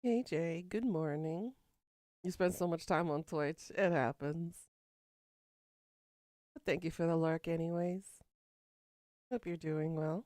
Hey Jay, good morning. You spend so much time on Twitch, it happens. But thank you for the lurk, anyways. Hope you're doing well.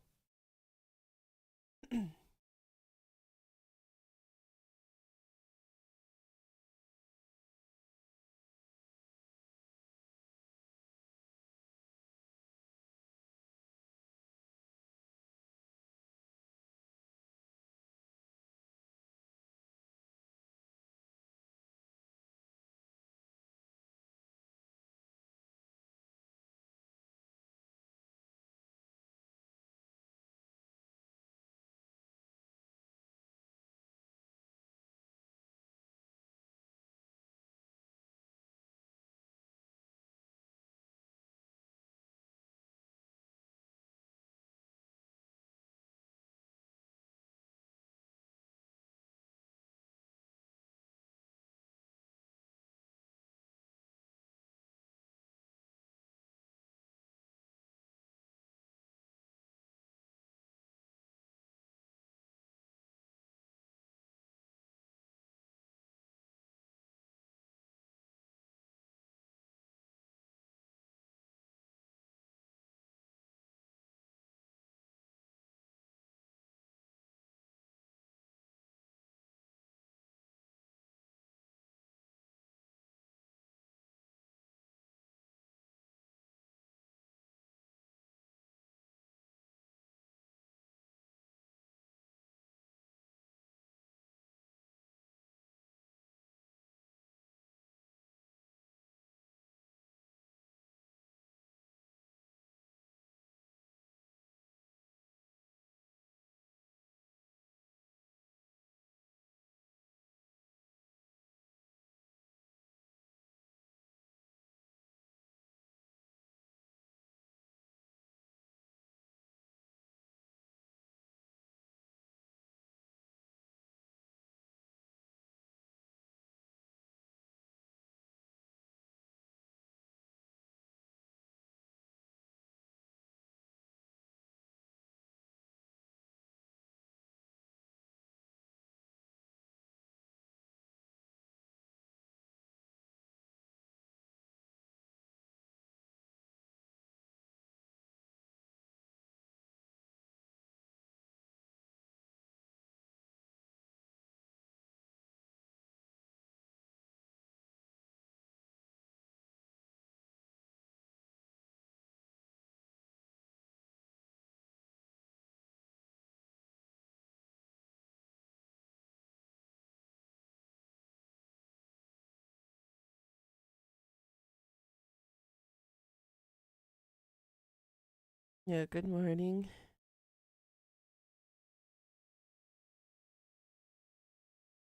Yeah, good morning.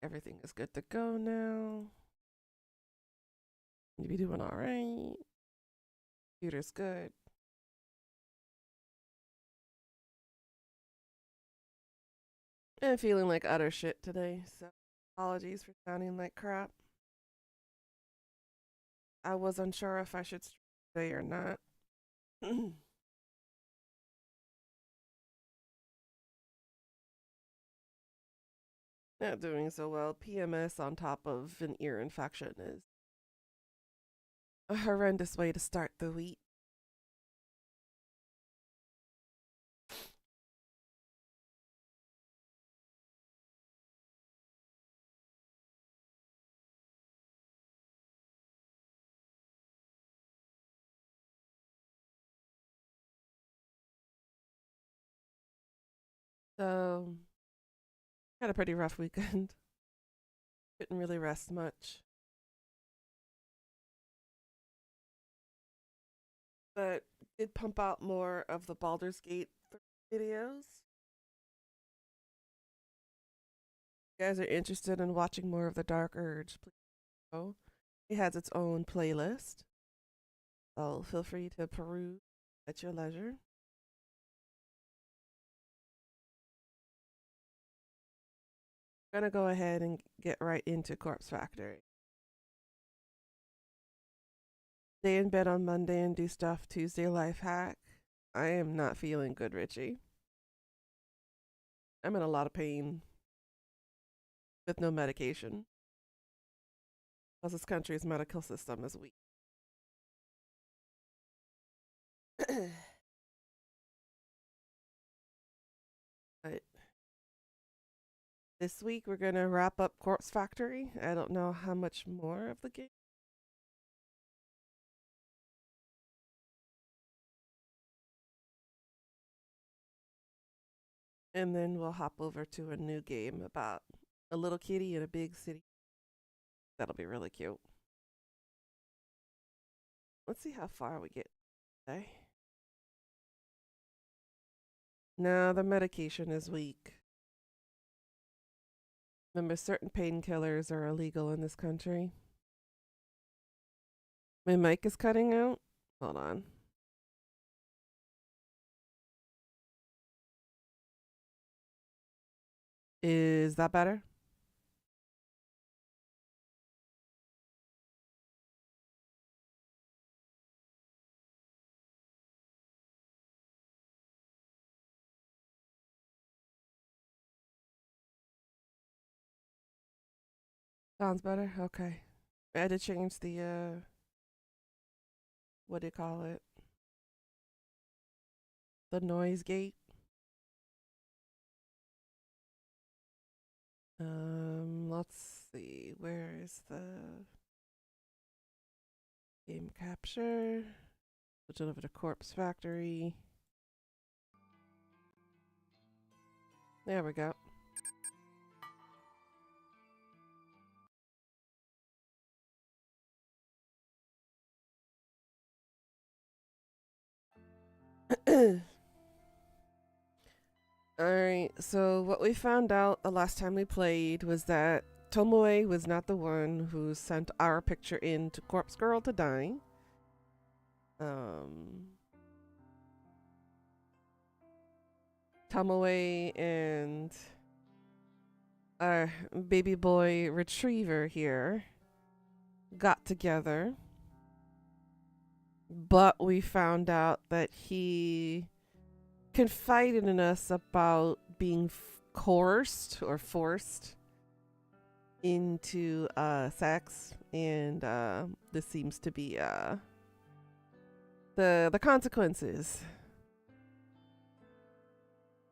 Everything is good to go now. You be doing all right. Computer's good. And feeling like utter shit today, so apologies for sounding like crap. I was unsure if I should stream today or not. Not doing so well. PMS on top of an ear infection is a horrendous way to start the week. So, had a pretty rough weekend. Couldn't really rest much. But did pump out more of the Baldur's Gate videos. If you guys are interested in watching more of the Dark Urge, please go. It has its own playlist, so feel free to peruse at your leisure. Gonna go ahead and get right into Corpse Factory. Stay in bed on Monday and do stuff Tuesday life hack. I am not feeling good, Richie. I'm in a lot of pain. with no medication. Because this country's medical system is weak. But this week we're gonna wrap up Corpse Factory. I don't know how much more of the game. And then we'll hop over to a new game about a little kitty in a big city. That'll be really cute. Let's see how far we get today. No, the medication is weak. Remember, certain painkillers are illegal in this country. My mic is cutting out. Hold on. Is that better? Sounds better? Okay. I had to change the, what do you call it? The noise gate. Let's see. Where is the game capture? Switch it over to Corpse Factory. There we go. Alright, so what we found out the last time we played was that Tomoe was not the one who sent our picture in to Corpse Girl to die. Tomoe and our baby boy retriever here got together, but we found out that he confided in us about being coerced or forced into sex, and this seems to be the consequences.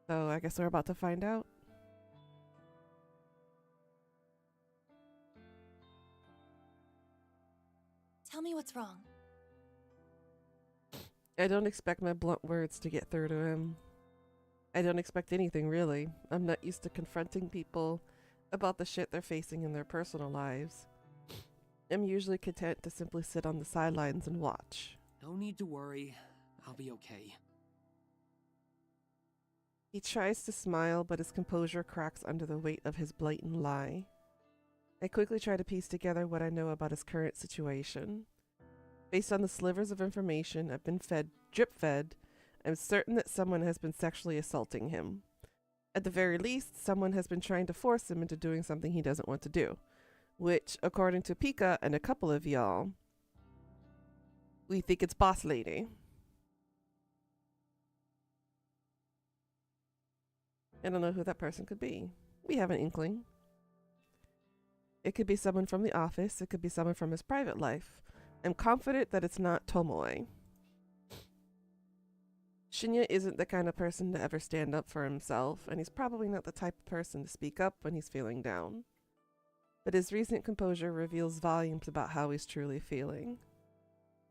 So I guess we're about to find out. Tell me what's wrong. I don't expect my blunt words to get through to him. I don't expect anything, really. I'm not used to confronting people about the shit they're facing in their personal lives. I'm usually content to simply sit on the sidelines and watch. No need to worry. I'll be okay. He tries to smile, but his composure cracks under the weight of his blatant lie. I quickly try to piece together what I know about his current situation. Based on the slivers of information I've been drip-fed, I'm certain that someone has been sexually assaulting him. At the very least, someone has been trying to force him into doing something he doesn't want to do, which, according to Pika and a couple of y'all, we think it's Boss Lady. I don't know who that person could be. We have an inkling. It could be someone from the office. It could be someone from his private life. I'm confident that it's not Tomoe. Shinya isn't the kind of person to ever stand up for himself, and he's probably not the type of person to speak up when he's feeling down. But his recent composure reveals volumes about how he's truly feeling.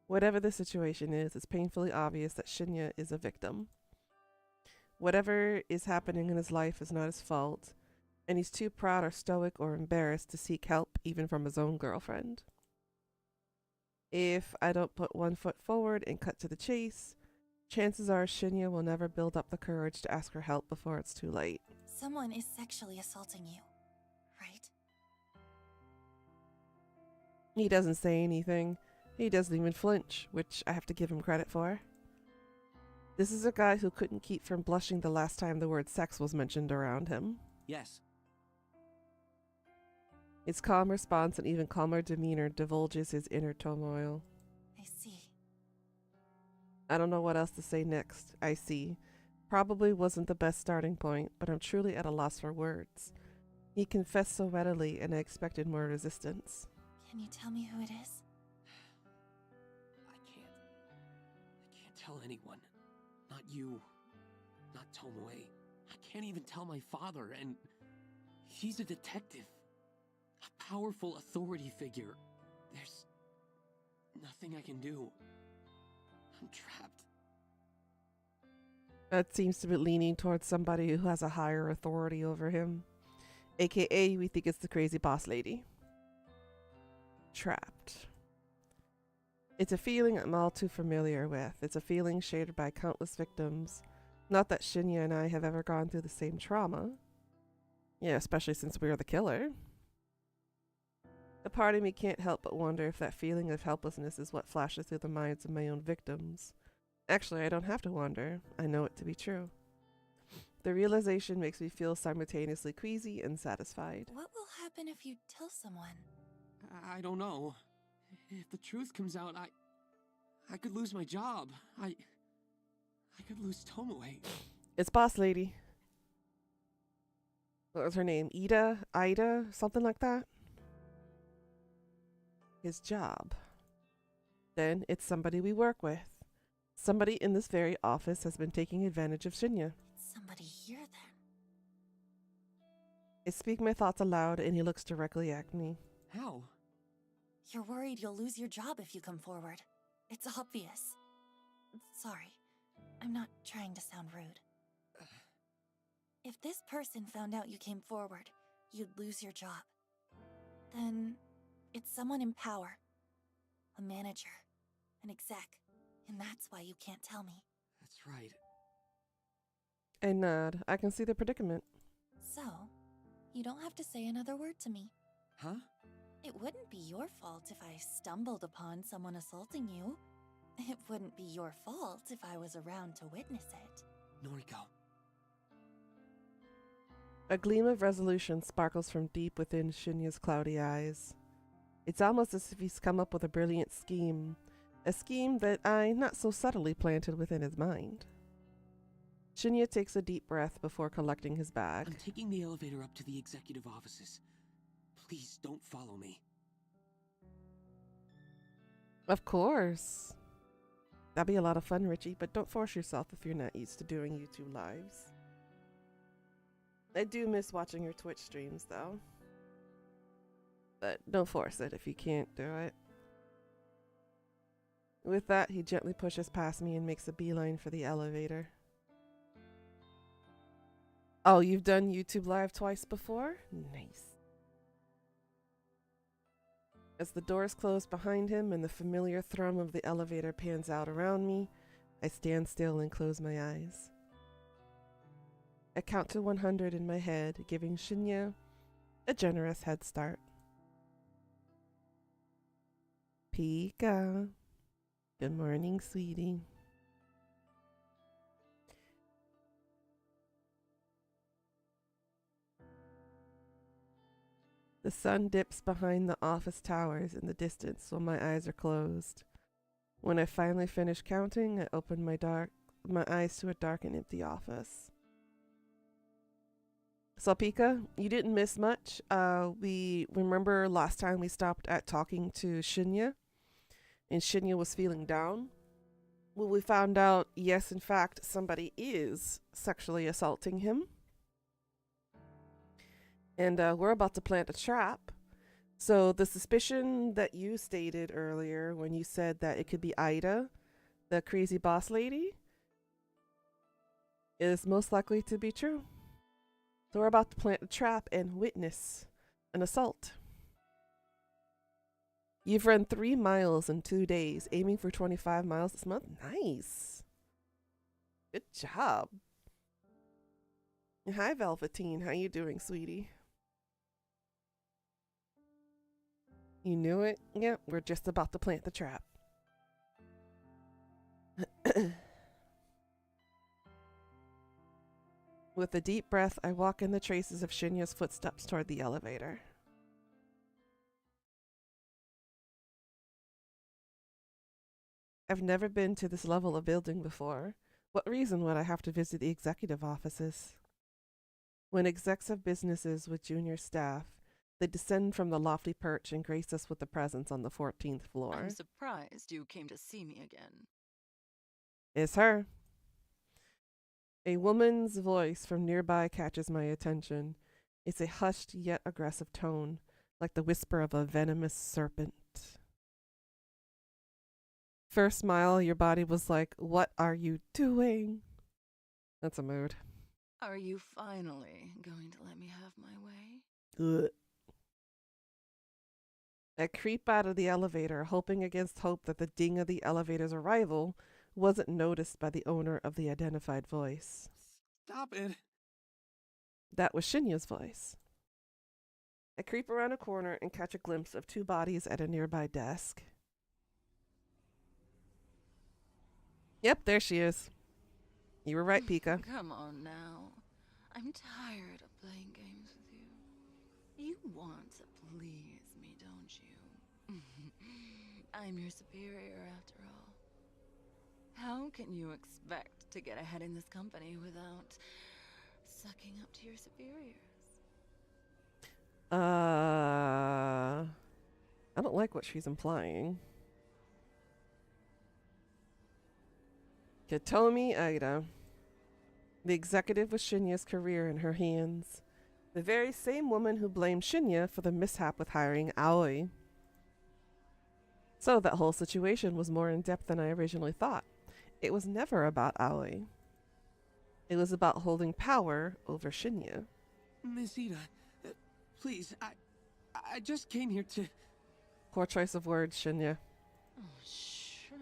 Whatever the situation is, it's painfully obvious that Shinya is a victim. Whatever is happening in his life is not his fault, and he's too proud or stoic or embarrassed to seek help even from his own girlfriend. If I don't put one foot forward and cut to the chase, chances are Shinya will never build up the courage to ask for help before it's too late. Someone is sexually assaulting you, right? He doesn't say anything. He doesn't even flinch, which I have to give him credit for. This is a guy who couldn't keep from blushing the last time the word sex was mentioned around him. Yes. His calm response and even calmer demeanor divulges his inner turmoil. I see. I don't know what else to say next. I see. Probably wasn't the best starting point, but I'm truly at a loss for words. He confessed so readily, and I expected more resistance. Can you tell me who it is? I can't. I can't tell anyone. Not you. Not Tomoe. I can't even tell my father, and he's a detective. A powerful authority figure. There's nothing I can do. I'm trapped. That seems to be leaning towards somebody who has a higher authority over him. AKA, we think it's the crazy boss lady. Trapped. It's a feeling I'm all too familiar with. It's a feeling shared by countless victims. Not that Shinya and I have ever gone through the same trauma. Yeah, especially since we are the killer. A part of me can't help but wonder if that feeling of helplessness is what flashes through the minds of my own victims. Actually, I don't have to wonder. I know it to be true. The realization makes me feel simultaneously queasy and satisfied. What will happen if you tell someone? I don't know. If the truth comes out, I could lose my job. I could lose Tomoe. It's boss lady. What was her name? Ida? Something like that? His job. Then it's somebody we work with. Somebody in this very office has been taking advantage of Shinya. Somebody here then. I speak my thoughts aloud and he looks directly at me. How? You're worried you'll lose your job if you come forward. It's obvious. Sorry, I'm not trying to sound rude. If this person found out you came forward, you'd lose your job. Then it's someone in power. A manager. An exec. And that's why you can't tell me. That's right. I nod. I can see the predicament. So, you don't have to say another word to me. Huh? It wouldn't be your fault if I stumbled upon someone assaulting you. It wouldn't be your fault if I was around to witness it. Noriko. A gleam of resolution sparkles from deep within Shinya's cloudy eyes. It's almost as if he's come up with a brilliant scheme. A scheme that I not so subtly planted within his mind. Shinya takes a deep breath before collecting his bag. I'm taking the elevator up to the executive offices. Please don't follow me. Of course. That'd be a lot of fun, Richie, but don't force yourself if you're not used to doing YouTube lives. I do miss watching your Twitch streams, though. But don't force it if you can't do it. With that, he gently pushes past me and makes a beeline for the elevator. Oh, you've done YouTube Live twice before? Nice. As the doors close behind him and the familiar thrum of the elevator pans out around me, I stand still and close my eyes. I count to 100 in my head, giving Shinya a generous head start. Pika. Good morning, sweetie. The sun dips behind the office towers in the distance while my eyes are closed. When I finally finish counting, I open my eyes to a dark and empty office. So Pika, you didn't miss much. We remember last time we stopped at talking to Shinya, and Shinya was feeling down. Well, we found out, yes, in fact, somebody is sexually assaulting him. And we're about to plant a trap. So the suspicion that you stated earlier when you said that it could be Ida, the crazy boss lady, is most likely to be true. So we're about to plant a trap and witness an assault. You've run 3 miles in 2 days, aiming for 25 miles this month. Nice. Good job. Hi, Velveteen. How you doing, sweetie? You knew it? Yep, we're just about to plant the trap. With a deep breath, I walk in the traces of Shinya's footsteps toward the elevator. I've never been to this level of building before. What reason would I have to visit the executive offices? When execs have businesses with junior staff, they descend from the lofty perch and grace us with the presence on the 14th floor. I'm surprised you came to see me again. It's her. A woman's voice from nearby catches my attention. It's a hushed yet aggressive tone, like the whisper of a venomous serpent. First smile, your body was like, "What are you doing?" That's a mood. Are you finally going to let me have my way? Ugh. I creep out of the elevator, hoping against hope that the ding of the elevator's arrival wasn't noticed by the owner of the identified voice. Stop it. That was Shinya's voice. I creep around a corner and catch a glimpse of two bodies at a nearby desk. Yep, there she is. You were right, Pika. Come on now. I'm tired of playing games with you. You want to please me, don't you? I'm your superior after all. How can you expect to get ahead in this company without sucking up to your superiors? I don't like what she's implying. Katomi Aida, the executive with Shinya's career in her hands. The very same woman who blamed Shinya for the mishap with hiring Aoi. So that whole situation was more in depth than I originally thought. It was never about Aoi. It was about holding power over Shinya. Miss Ida, please, I just came here to... Poor choice of words, Shinya. Oh,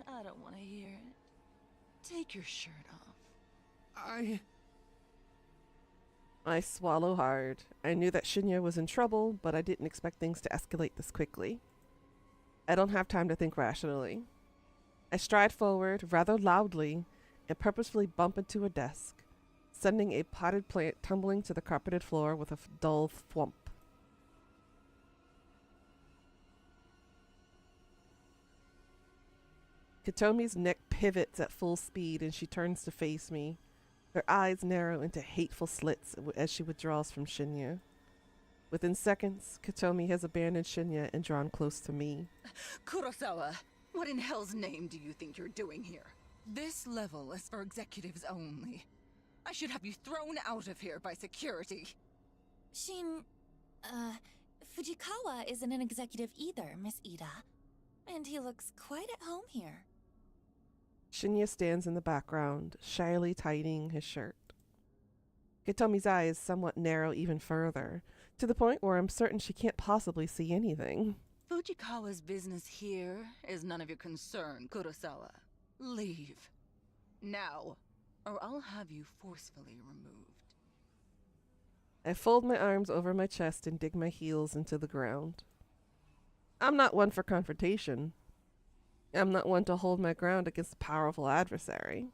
I don't want to hear it. Take your shirt off. I swallow hard. I knew that Shinya was in trouble, but I didn't expect things to escalate this quickly. I don't have time to think rationally. I stride forward rather loudly and purposefully bump into a desk, sending a potted plant tumbling to the carpeted floor with a dull thwump. Katomi's neck pivots at full speed and she turns to face me. Her eyes narrow into hateful slits as she withdraws from Shinya. Within seconds, Katomi has abandoned Shinya and drawn close to me. Kurosawa, what in hell's name do you think you're doing here? This level is for executives only. I should have you thrown out of here by security. Fujikawa isn't an executive either, Miss Ida. And he looks quite at home here. Shinya stands in the background, shyly tightening his shirt. Katomi's eyes somewhat narrow even further, to the point where I'm certain she can't possibly see anything. Fujikawa's business here is none of your concern, Kurosawa. Leave. Now, or I'll have you forcefully removed. I fold my arms over my chest and dig my heels into the ground. I'm not one for confrontation. I'm not one to hold my ground against a powerful adversary.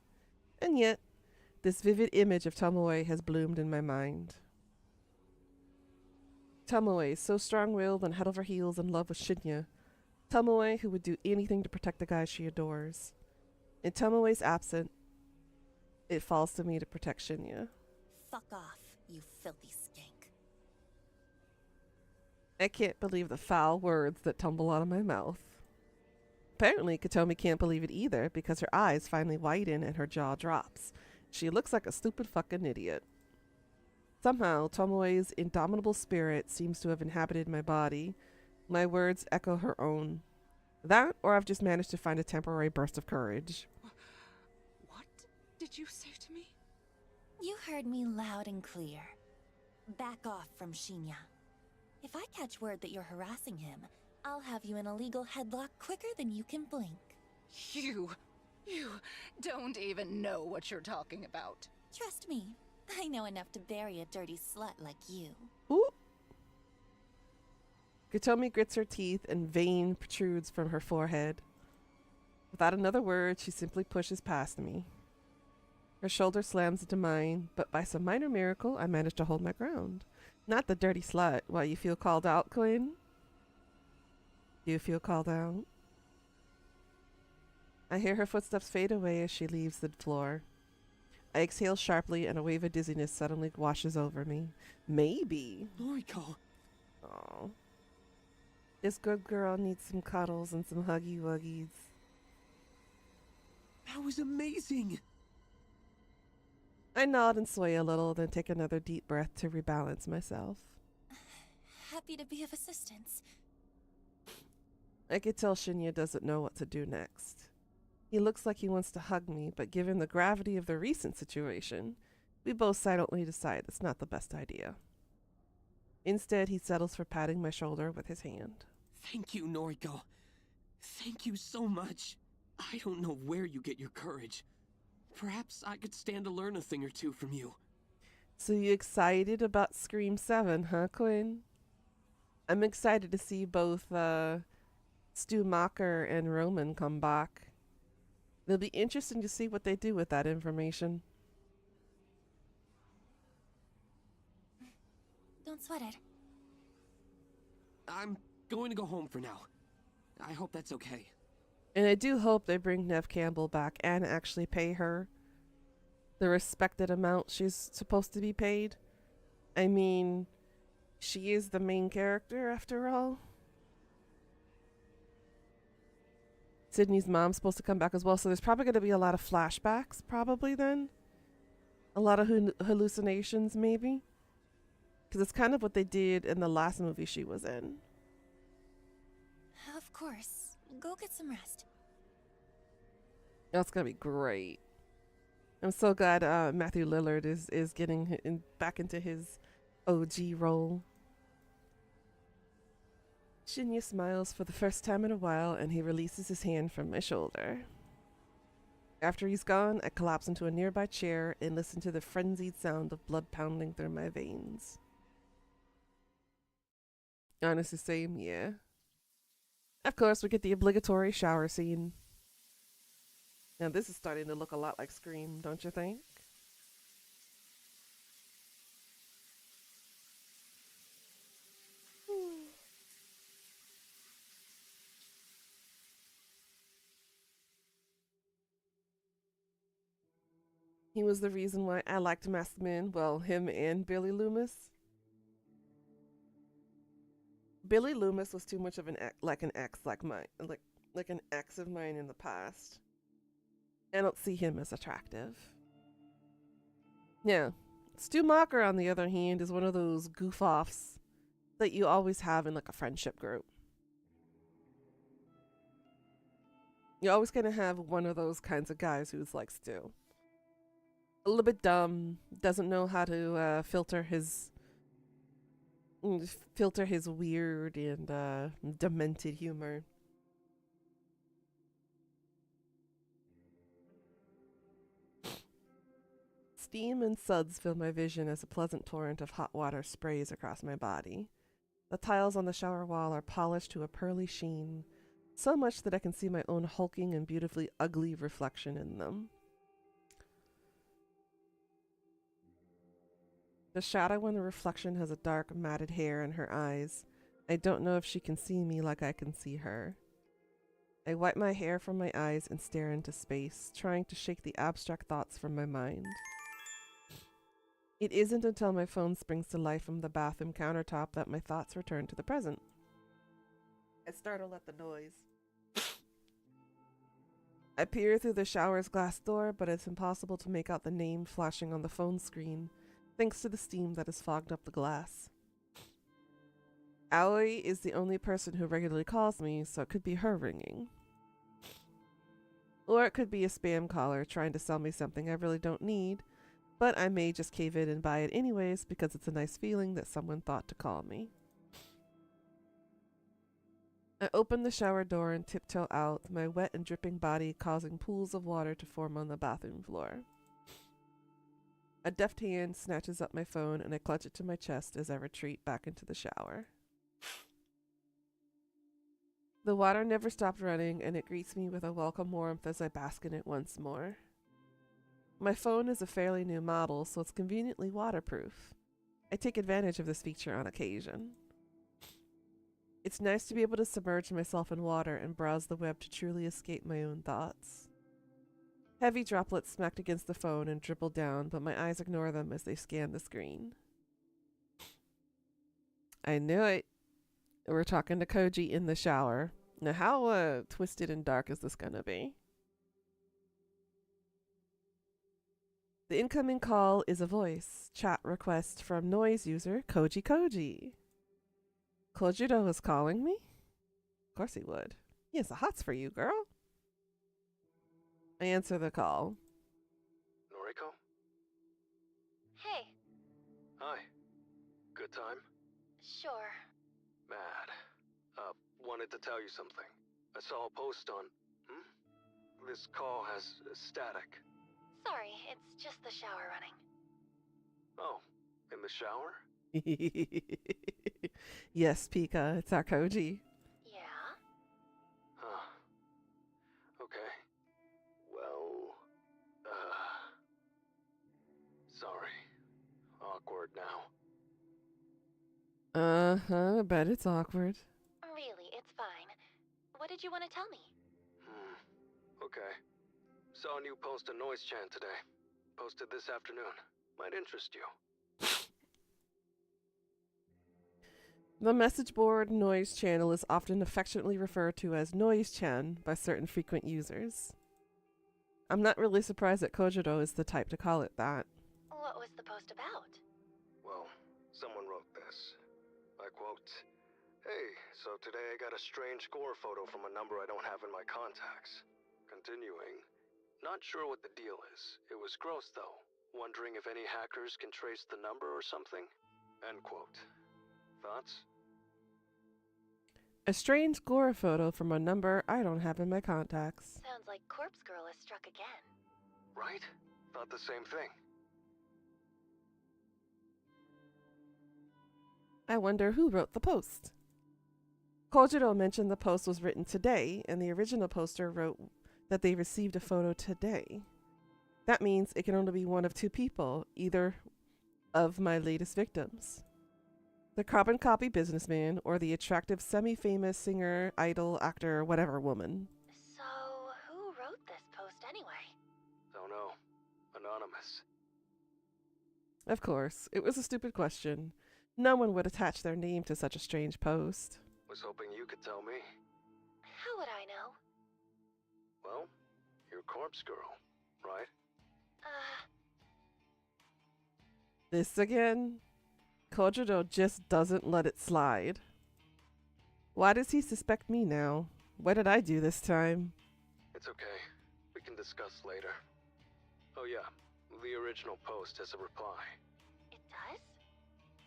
And yet, this vivid image of Tomoe has bloomed in my mind. Tomoe, so strong-willed and head over heels in love with Shinya. Tomoe who would do anything to protect the guy she adores. In Tomoe's absence, it falls to me to protect Shinya. Fuck off, you filthy skank. I can't believe the foul words that tumble out of my mouth. Apparently, Katomi can't believe it either because her eyes finally widen and her jaw drops. She looks like a stupid fucking idiot. Somehow, Tomoe's indomitable spirit seems to have inhabited my body. My words echo her own. That, or I've just managed to find a temporary burst of courage. What did you say to me? You heard me loud and clear. Back off from Shinya. If I catch word that you're harassing him, I'll have you in a legal headlock quicker than you can blink. You don't even know what you're talking about. Trust me, I know enough to bury a dirty slut like you. Ooh. Katomi grits her teeth and vein protrudes from her forehead. Without another word, she simply pushes past me. Her shoulder slams into mine, but by some minor miracle, I manage to hold my ground. Not the dirty slut. Why, you feel called out, Quinn? Do you feel called out? I hear her footsteps fade away as she leaves the floor. I exhale sharply and a wave of dizziness suddenly washes over me. Maybe. Noriko. Oh. This good girl needs some cuddles and some huggy wuggies. That was amazing. I nod and sway a little, then take another deep breath to rebalance myself. Happy to be of assistance. I could tell Shinya doesn't know what to do next. He looks like he wants to hug me, but given the gravity of the recent situation, we both silently decide it's not the best idea. Instead, he settles for patting my shoulder with his hand. Thank you, Noriko. Thank you so much. I don't know where you get your courage. Perhaps I could stand to learn a thing or two from you. So you excited about Scream 7, huh, Quinn? I'm excited to see both Stu Macher and Roman come back. It'll be interesting to see what they do with that information. Don't sweat it. I'm going to go home for now. I hope that's okay. And I do hope they bring Nev Campbell back and actually pay her the respected amount she's supposed to be paid. I mean, she is the main character after all. Sydney's mom's supposed to come back as well, so there's probably going to be a lot of flashbacks, probably then. A lot of hallucinations, maybe. Because it's kind of what they did in the last movie she was in. Of course. Go get some rest. That's going to be great. I'm so glad Matthew Lillard is getting back into his OG role. Shinya smiles for the first time in a while, and he releases his hand from my shoulder. After he's gone, I collapse into a nearby chair and listen to the frenzied sound of blood pounding through my veins. Honestly, same, yeah. Of course, we get the obligatory shower scene. Now, this is starting to look a lot like Scream, don't you think? He was the reason why I liked Masked Men. Well, him and Billy Loomis. Billy Loomis was too much of an ex like mine, like an ex of mine in the past. I don't see him as attractive. Yeah, Stu Macher, on the other hand, is one of those goof-offs that you always have in like a friendship group. You always gonna have one of those kinds of guys who's like Stu. A little bit dumb, doesn't know how to filter his weird and demented humor. Steam and suds fill my vision as a pleasant torrent of hot water sprays across my body. The tiles on the shower wall are polished to a pearly sheen, so much that I can see my own hulking and beautifully ugly reflection in them. The shadow in the reflection has a dark, matted hair in her eyes. I don't know if she can see me like I can see her. I wipe my hair from my eyes and stare into space, trying to shake the abstract thoughts from my mind. It isn't until my phone springs to life from the bathroom countertop that my thoughts return to the present. I startle at the noise. I peer through the shower's glass door, but it's impossible to make out the name flashing on the phone screen, thanks to the steam that has fogged up the glass. Aoi is the only person who regularly calls me, so it could be her ringing. Or it could be a spam caller trying to sell me something I really don't need, but I may just cave in and buy it anyways because it's a nice feeling that someone thought to call me. I open the shower door and tiptoe out, my wet and dripping body causing pools of water to form on the bathroom floor. A deft hand snatches up my phone and I clutch it to my chest as I retreat back into the shower. The water never stopped running and it greets me with a welcome warmth as I bask in it once more. My phone is a fairly new model, so it's conveniently waterproof. I take advantage of this feature on occasion. It's nice to be able to submerge myself in water and browse the web to truly escape my own thoughts. Heavy droplets smacked against the phone and dribbled down, but my eyes ignore them as they scan the screen. I knew it. We're talking to KOJI in the shower. Now, how twisted and dark is this gonna be? The incoming call is a voice chat request from noise user KOJI. Kojiro is calling me? Of course he would. He has the hots for you, girl. I answer the call. Noriko? Hey, Hi. Good time? sure. Mad. Wanted to tell you something. I saw a post on... This call has static. Sorry, it's just the shower running. Oh, in the shower? Yes, Pika, it's our KOJI. Yeah? Huh. Okay. Well... Sorry. Awkward now. I bet it's awkward. Really, it's fine. What did you want to tell me? Okay. Saw a new post on Noise Chan today. Posted this afternoon. Might interest you. The message board noise channel is often affectionately referred to as Noise Chan by certain frequent users. I'm not really surprised that Kojiro is the type to call it that. What was the post about? Well, someone wrote this. I quote, "Hey, so today I got a strange gore photo from a number I don't have in my contacts." Continuing, "Not sure what the deal is. It was gross though. Wondering if any hackers can trace the number or something?" End quote. Thoughts? A strange gore photo from a number I don't have in my contacts. Sounds like Corpse Girl has struck again. Right? Thought the same thing. I wonder who wrote the post. Kojiro mentioned the post was written today, and the original poster wrote that they received a photo today. That means it can only be one of two people, either of my latest victims. The carbon copy businessman or the attractive semi-famous singer, idol, actor, whatever woman. So, who wrote this post anyway? Don't know. Anonymous. Of course, it was a stupid question. No one would attach their name to such a strange post. Was hoping you could tell me. How would I know? Well, you're Corpse Girl, right? This again? Kojiro just doesn't let it slide. Why does he suspect me now? What did I do this time? It's okay. We can discuss later. Oh yeah, the original post has a reply. It does?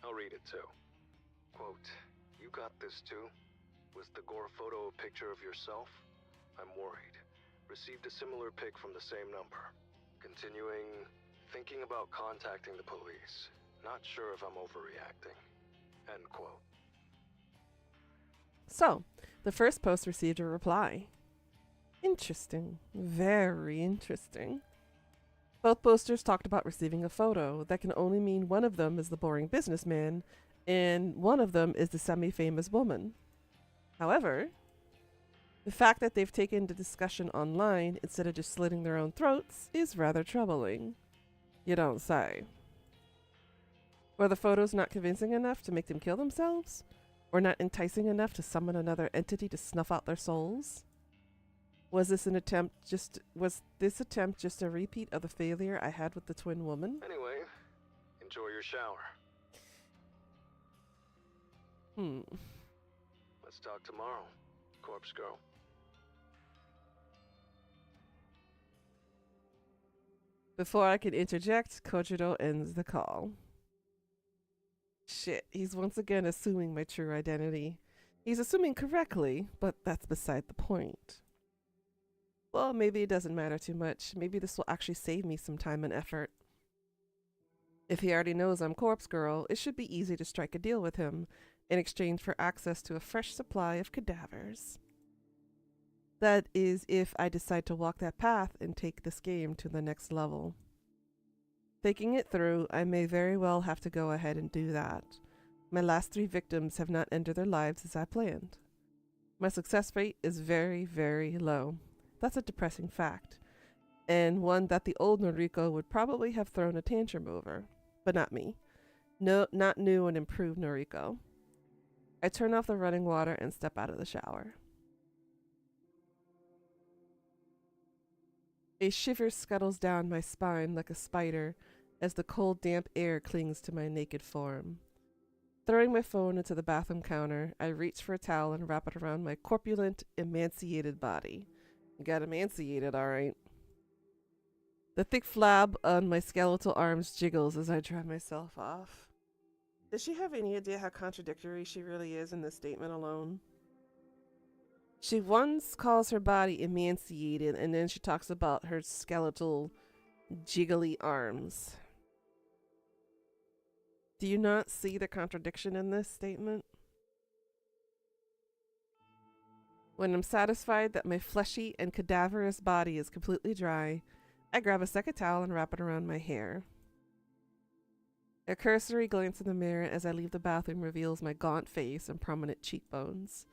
I'll read it too. Quote, "You got this too? Was the gore photo a picture of yourself? I'm worried. Received a similar pic from the same number. Continuing, thinking about contacting the police. Not sure if I'm overreacting." End quote. So, the first post received a reply. Interesting. Very interesting. Both posters talked about receiving a photo. That can only mean one of them is the boring businessman, and one of them is the semi-famous woman. However, the fact that they've taken the discussion online instead of just slitting their own throats is rather troubling. You don't say. Were the photos not convincing enough to make them kill themselves? Or not enticing enough to summon another entity to snuff out their souls? Was this attempt just a repeat of the failure I had with the twin woman? Anyway, enjoy your shower. Let's talk tomorrow, Corpse Girl. Before I can interject, Kojiro ends the call. Shit, he's once again assuming my true identity. He's assuming correctly, but that's beside the point. Well, maybe it doesn't matter too much. Maybe this will actually save me some time and effort. If he already knows I'm Corpse Girl, it should be easy to strike a deal with him in exchange for access to a fresh supply of cadavers. That is, if I decide to walk that path and take this game to the next level. Thinking it through, I may very well have to go ahead and do that. My last 3 victims have not ended their lives as I planned. My success rate is very, very low. That's a depressing fact. and one that the old Noriko would probably have thrown a tantrum over, but not me. No, not new and improved Noriko. I turn off the running water and step out of the shower. A shiver scuttles down my spine like a spider as the cold, damp air clings to my naked form. Throwing my phone into the bathroom counter, I reach for a towel and wrap it around my corpulent, emaciated body. I got emaciated, all right. The thick flab on my skeletal arms jiggles as I dry myself off. Does she have any idea how contradictory she really is in this statement alone? She once calls her body emaciated, and then she talks about her skeletal, jiggly arms. Do you not see the contradiction in this statement? When I'm satisfied that my fleshy and cadaverous body is completely dry, I grab a second towel and wrap it around my hair. A cursory glance in the mirror as I leave the bathroom reveals my gaunt face and prominent cheekbones.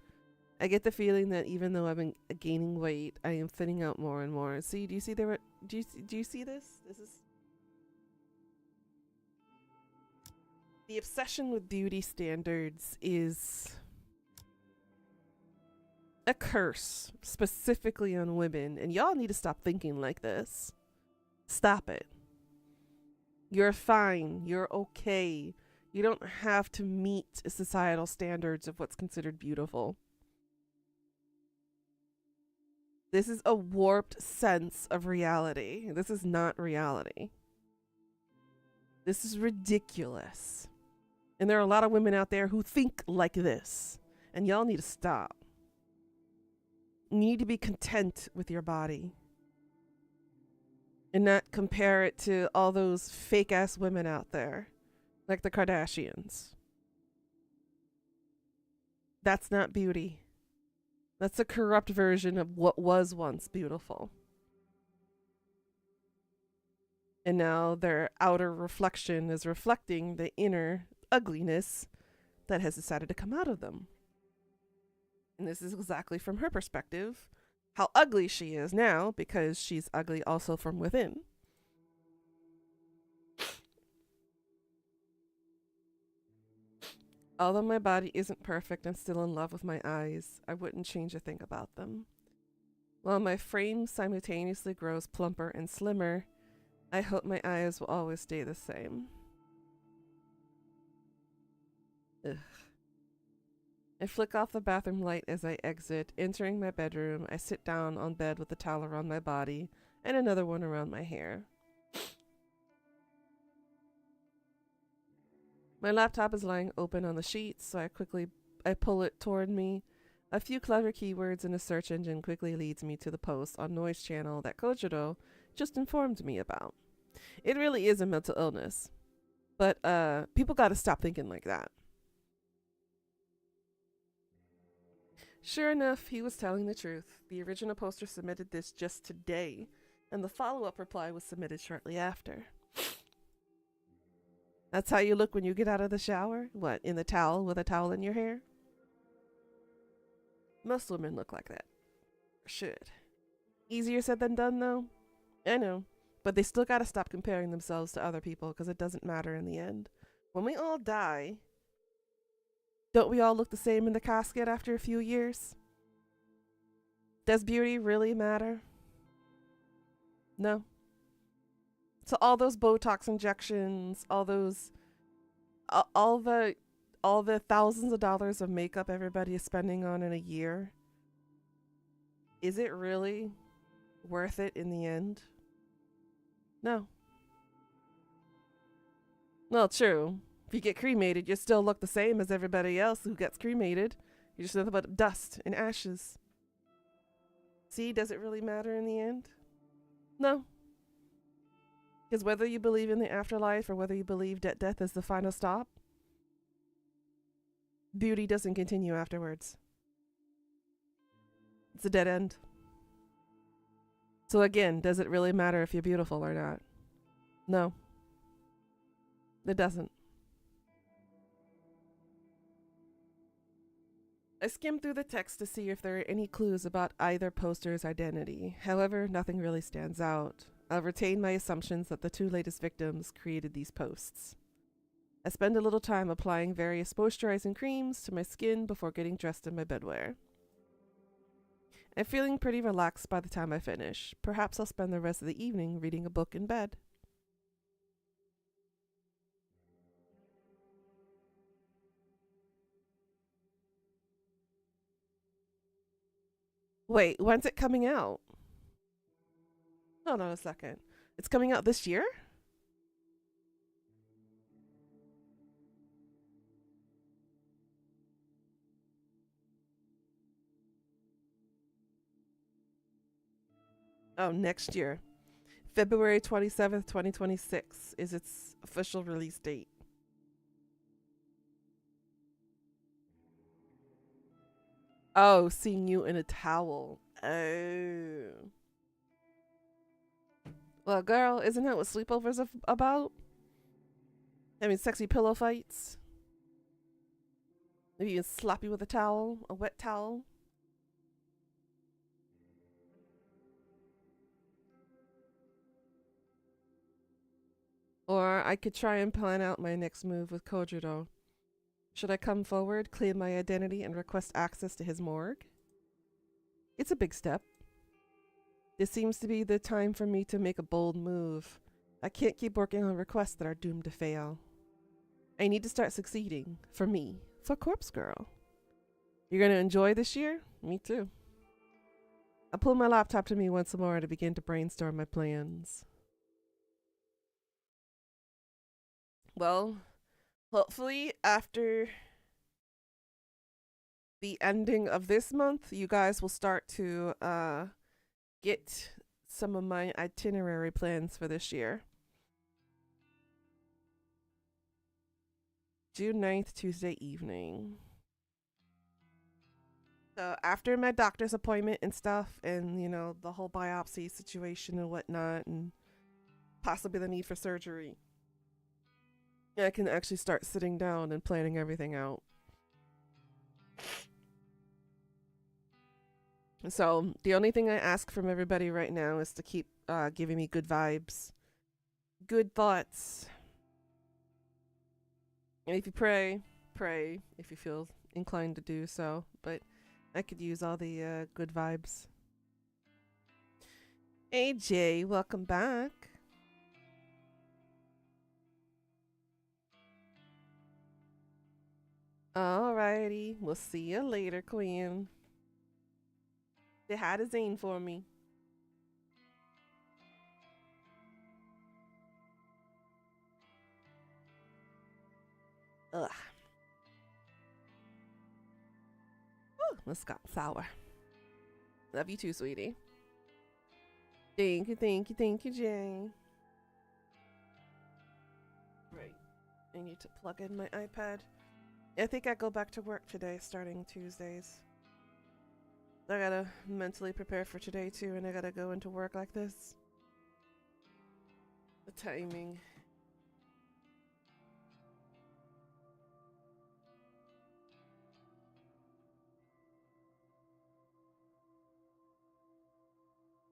I get the feeling that even though I've been gaining weight, I am thinning out more and more. See, do you see do you see this? This is the obsession with beauty standards is a curse, specifically on women, and y'all need to stop thinking like this. Stop it. You're fine. You're okay. You don't have to meet societal standards of what's considered beautiful. This is a warped sense of reality. This is not reality. This is ridiculous. And there are a lot of women out there who think like this. And y'all need to stop. You need to be content with your body. And not compare it to all those fake ass women out there. Like the Kardashians. That's not beauty. That's a corrupt version of what was once beautiful. And now their outer reflection is reflecting the inner ugliness that has decided to come out of them. And this is exactly from her perspective, how ugly she is now, because she's ugly also from within. Although my body isn't perfect, I'm still in love with my eyes. I wouldn't change a thing about them. While my frame simultaneously grows plumper and slimmer, I hope my eyes will always stay the same. Ugh. I flick off the bathroom light as I exit. Entering my bedroom, I sit down on bed with a towel around my body and another one around my hair. My laptop is lying open on the sheets, so I pull it toward me. A few clever keywords in a search engine quickly leads me to the post on Noise Channel that KOJI just informed me about. It really is a mental illness, but people gotta stop thinking like that. Sure enough, he was telling the truth. The original poster submitted this just today, and the follow-up reply was submitted shortly after. That's how you look when you get out of the shower? What, in the towel with a towel in your hair? Most women look like that. Or should. Easier said than done, though? I know. But they still gotta stop comparing themselves to other people, because it doesn't matter in the end. When we all die, don't we all look the same in the casket after a few years? Does beauty really matter? No. So all those Botox injections, all the thousands of dollars of makeup everybody is spending on in a year, is it really worth it in the end? No. Well, true. If you get cremated, you still look the same as everybody else who gets cremated. You're just nothing but dust and ashes. See, does it really matter in the end? No. Because whether you believe in the afterlife or whether you believe that death is the final stop, beauty doesn't continue afterwards. It's a dead end. So again, does it really matter if you're beautiful or not? No. It doesn't. I skimmed through the text to see if there are any clues about either poster's identity. However, nothing really stands out. I'll retain my assumptions that the two latest victims created these posts. I spend a little time applying various moisturizing creams to my skin before getting dressed in my bedwear. I'm feeling pretty relaxed by the time I finish. Perhaps I'll spend the rest of the evening reading a book in bed. Wait, when's it coming out? Hold on a second. It's coming out this year? Oh, next year. February 27th, 2026 is its official release date. Oh, seeing you in a towel. Oh. Well, girl, isn't that what sleepovers are about? I mean, sexy pillow fights. Maybe even slap you with a towel, a wet towel. Or I could try and plan out my next move with KOJI. Should I come forward, claim my identity, and request access to his morgue? It's a big step. This seems to be the time for me to make a bold move. I can't keep working on requests that are doomed to fail. I need to start succeeding. For me. For Corpse Girl. You're gonna enjoy this year? Me too. I pull my laptop to me once more to begin to brainstorm my plans. Well, hopefully after the ending of this month, you guys will start to get some of my itinerary plans for this year. June 9th, Tuesday evening. So after my doctor's appointment and stuff, and, you know, the whole biopsy situation and whatnot, and possibly the need for surgery, I can actually start sitting down and planning everything out. So the only thing I ask from everybody right now is to keep giving me good vibes, good thoughts. And if you pray, pray if you feel inclined to do so. But I could use all the good vibes. Hey Jay, welcome back. Alrighty, we'll see you later, Queen. Say hi to Zane for me. Ugh. Whew, this got sour. Love you too, sweetie. Thank you, Jay. Right. I need to plug in my iPad. I think I go back to work today, starting Tuesdays. I gotta mentally prepare for today too, and I gotta go into work like this. The timing.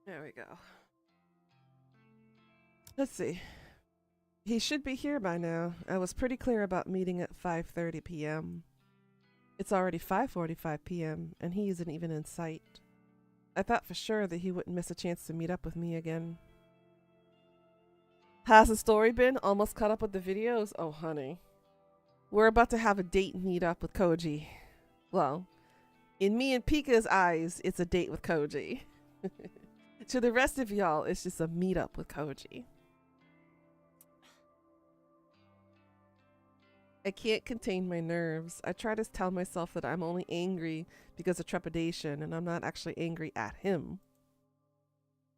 There we go. Let's see. He should be here by now. I was pretty clear about meeting at 5:30 p.m. It's already 5:45 p.m. and he isn't even in sight. I thought for sure that he wouldn't miss a chance to meet up with me again. How's the story been? Almost caught up with the videos? Oh, honey. We're about to have a date meet up with KOJI. Well, in me and Pika's eyes, it's a date with KOJI. To the rest of y'all, it's just a meet up with KOJI. I can't contain my nerves. I try to tell myself that I'm only angry because of trepidation and I'm not actually angry at him.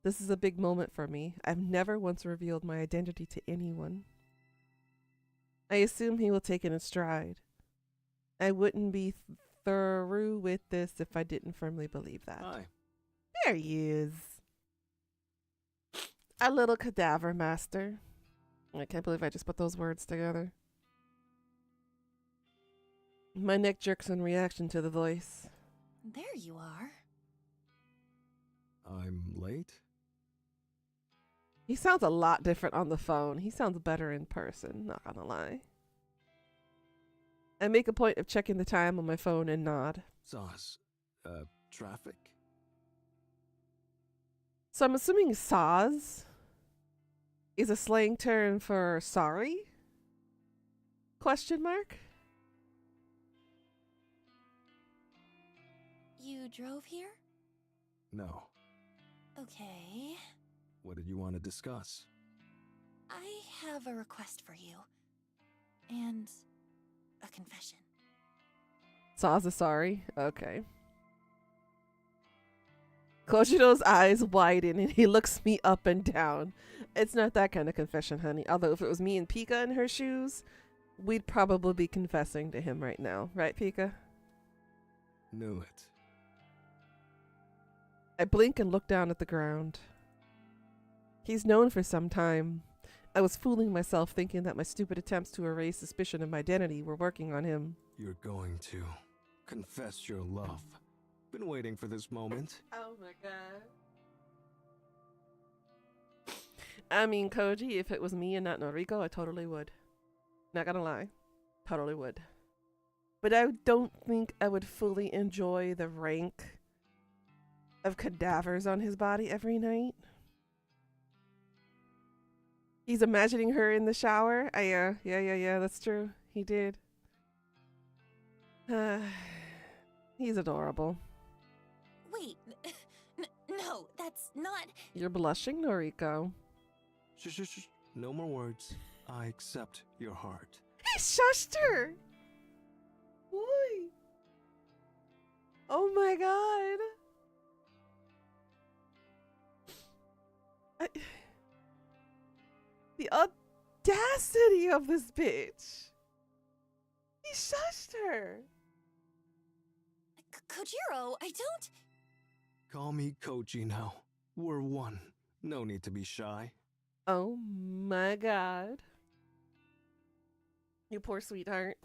This is a big moment for me. I've never once revealed my identity to anyone. I assume he will take it in stride. I wouldn't be through with this if I didn't firmly believe that. Hi. There he is. A little cadaver master. I can't believe I just put those words together. My neck jerks in reaction to the voice. There you are. I'm late? He sounds a lot different on the phone. He sounds better in person, not gonna lie. I make a point of checking the time on my phone and nod. Sauce. Traffic? So I'm assuming "saz" is a slang term for sorry? Question mark? You drove here? No. Okay. What did you want to discuss? I have a request for you. And a confession. "Saz" is sorry? Okay. Kojito's eyes widen and he looks me up and down. It's not that kind of confession, honey. Although if it was me and Pika in her shoes, we'd probably be confessing to him right now. Right, Pika? Knew it. I blink and look down at the ground. He's known for some time. I was fooling myself thinking that my stupid attempts to erase suspicion of my identity were working on him. You're going to confess your love. Been waiting for this moment. Oh my god. I mean, Koji, if it was me and not Noriko, I totally would. Not gonna lie. Totally would. But I don't think I would fully enjoy the rank of cadavers on his body every night. He's imagining her in the shower. Yeah, that's true. He did. He's adorable. Wait. No, that's not. You're blushing, Noriko. Shh. No more words. I accept your heart. He shushed her! Boy. Oh my god. The audacity of this bitch. He shushed her. Kojiro, I don't. Call me KOJI now. We're one. No need to be shy. Oh my god. You poor sweetheart.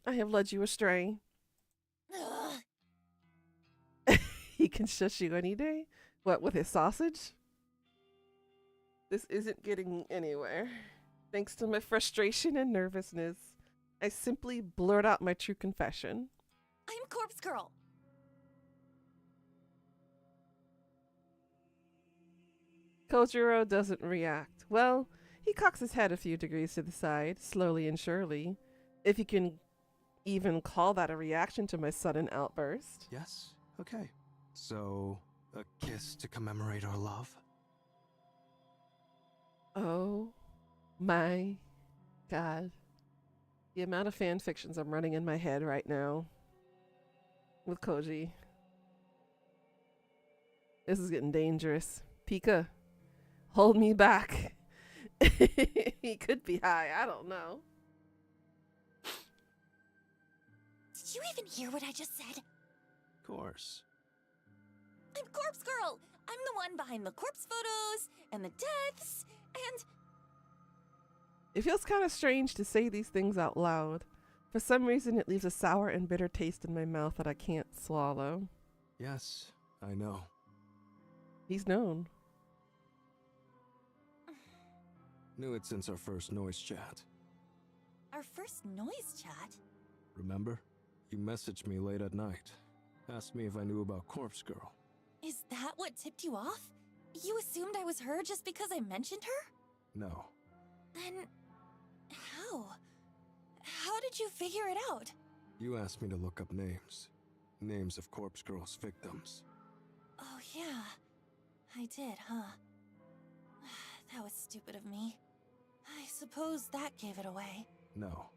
I have led you astray. Ugh. He can shush you any day? What, with his sausage? This isn't getting anywhere. Thanks to my frustration and nervousness, I simply blurt out my true confession. I'm Corpse Girl. Kojiro doesn't react. Well, he cocks his head a few degrees to the side, slowly and surely. If you can even call that a reaction to my sudden outburst. Yes? Okay. So, a kiss to commemorate our love? Oh my god. The amount of fan fictions I'm running in my head right now with Koji. This is getting dangerous. Pika, hold me back. He could be high. I don't know. Did you even hear what I just said? Of course. I'm Corpse Girl. I'm the one behind the corpse photos and the deaths and. It feels kind of strange to say these things out loud. For some reason, it leaves a sour and bitter taste in my mouth that I can't swallow. Yes, I know. He's known. Knew it since our first noise chat. Our first noise chat? Remember? You messaged me late at night. Asked me if I knew about Corpse Girl. Is that what tipped you off? You assumed I was her just because I mentioned her? No. Then. How? How did you figure it out? You asked me to look up names. Names of Corpse Girl's victims. Oh, yeah. I did, huh? That was stupid of me. I suppose that gave it away. No.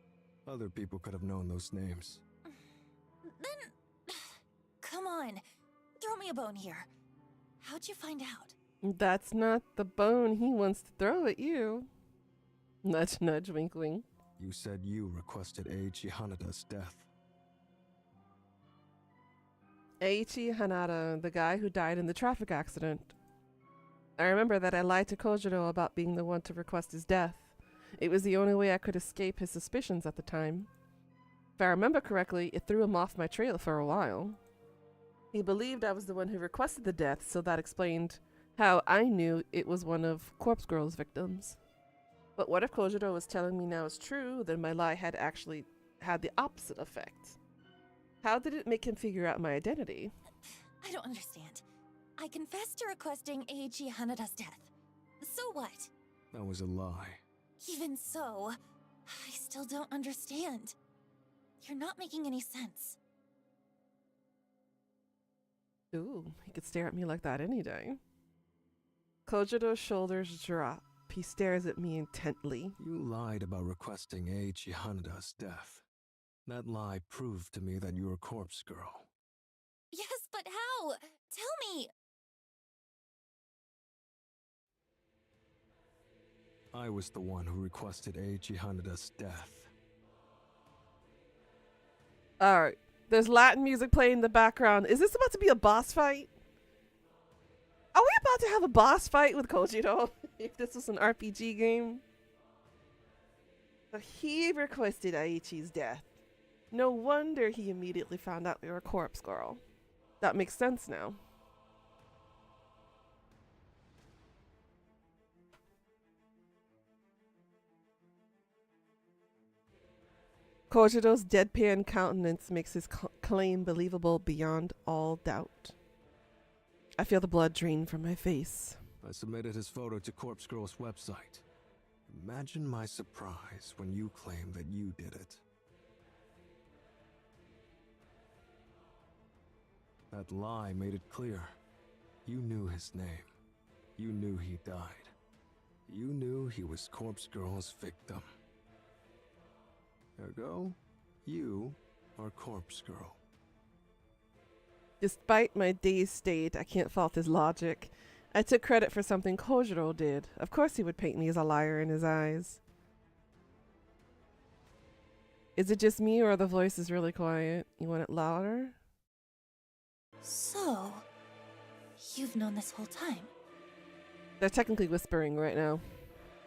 Other people could have known those names. Then. Come on. Throw me a bone here. How'd you find out? That's not the bone he wants to throw at you. Nudge, nudge, wink, wink. You said you requested Eiichi Hanada's death. Eiichi Hanada, the guy who died in the traffic accident. I remember that I lied to Kojiro about being the one to request his death. It was the only way I could escape his suspicions at the time. If I remember correctly, it threw him off my trail for a while. He believed I was the one who requested the death, so that explained how I knew it was one of Corpse Girl's victims. But what if Kojiro was telling me now is true, then my lie had actually had the opposite effect? How did it make him figure out my identity? I don't understand. I confessed to requesting Eiichi Hanada's death. So what? That was a lie. Even so, I still don't understand. You're not making any sense. Ooh, he could stare at me like that any day. Kojiro's shoulders drop. He stares at me intently. You lied about requesting Eiichi Hanada's death. That lie proved to me that you're a corpse girl. Yes, but how? Tell me! I was the one who requested Eiichi Hanada's death. Alright, there's Latin music playing in the background. Is this about to be a boss fight? Are we about to have a boss fight with Kojiro? If this was an RPG game? So he requested Aichi's death. No wonder he immediately found out we were a corpse girl. That makes sense now. Kojiro's deadpan countenance makes his claim believable beyond all doubt. I feel the blood drain from my face. I submitted his photo to Corpse Girl's website. Imagine my surprise when you claimed that you did it. That lie made it clear. You knew his name. You knew he died. You knew he was Corpse Girl's victim. Ergo, you are Corpse Girl. Despite my dazed state, I can't fault his logic. I took credit for something Kojiro did. Of course he would paint me as a liar in his eyes. Is it just me or the voice is really quiet? You want it louder? So, you've known this whole time? They're technically whispering right now.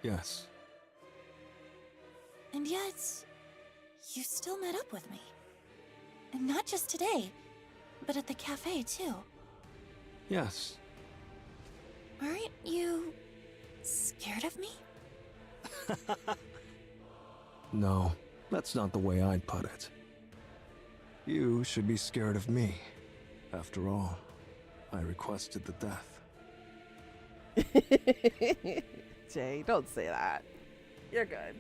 Yes. And yet, you still met up with me. And not just today, but at the cafe too. Yes. Aren't you scared of me? No, that's not the way I'd put it. You should be scared of me. After all, I requested the death. Jay, don't say that. You're good.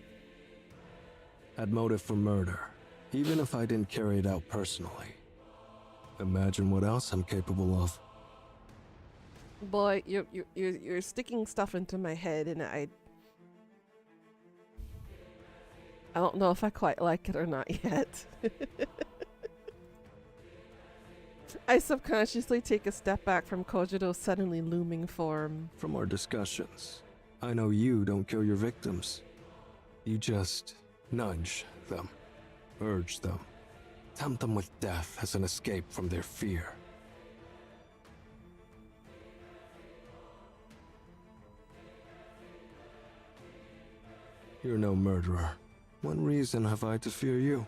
Had motive for murder, even if I didn't carry it out personally. Imagine what else I'm capable of. Boy, you're sticking stuff into my head, and I don't know if I quite like it or not yet. I subconsciously take a step back from Kojiro's suddenly looming form. From our discussions, I know you don't kill your victims. You just nudge them, urge them, tempt them with death as an escape from their fear. You're no murderer. What reason have I to fear you?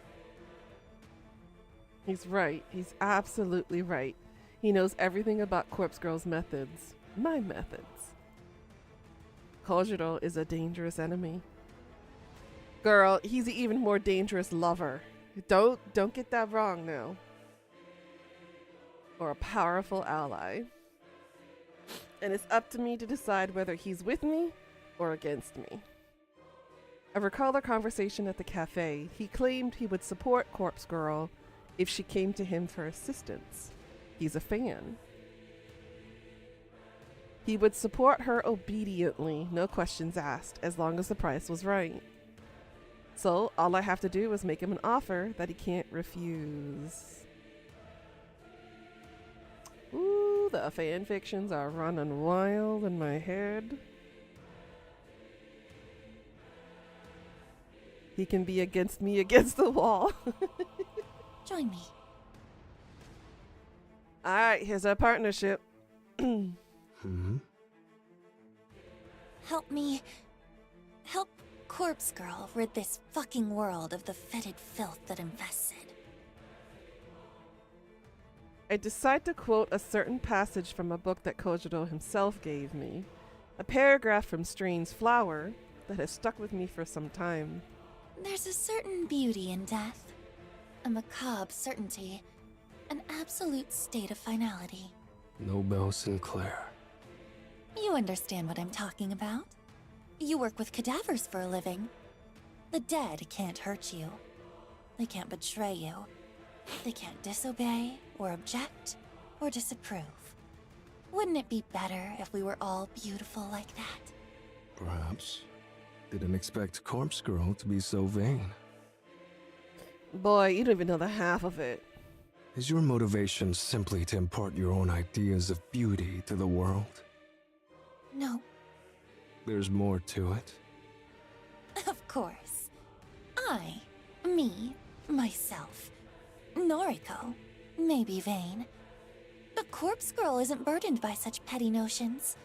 He's right. He's absolutely right. He knows everything about Corpse Girl's methods. My methods. Kojiro is a dangerous enemy. Girl, he's an even more dangerous lover. Don't get that wrong now. Or a powerful ally. And it's up to me to decide whether he's with me or against me. I recall our conversation at the cafe. He claimed he would support Corpse Girl if she came to him for assistance. He's a fan. He would support her obediently, no questions asked, as long as the price was right. So all I have to do is make him an offer that he can't refuse. Ooh, the fan fictions are running wild in my head. He can be against me against the wall. Join me. Alright, here's our partnership. Help me. Help Corpse Girl rid this fucking world of the fetid filth that infests it. I decide to quote a certain passage from a book that Kojiro himself gave me, a paragraph from Strange's Flower that has stuck with me for some time. There's a certain beauty in death, a macabre certainty, an absolute state of finality. Nobel Sinclair. You understand what I'm talking about? You work with cadavers for a living. The dead can't hurt you. They can't betray you. They can't disobey, or object, or disapprove. Wouldn't it be better if we were all beautiful like that? Perhaps. Didn't expect Corpse Girl to be so vain. Boy, you don't even know the half of it. Is your motivation simply to impart your own ideas of beauty to the world? No, There's more to it. of course. Me, myself, Noriko, may be vain. But Corpse Girl isn't burdened by such petty notions.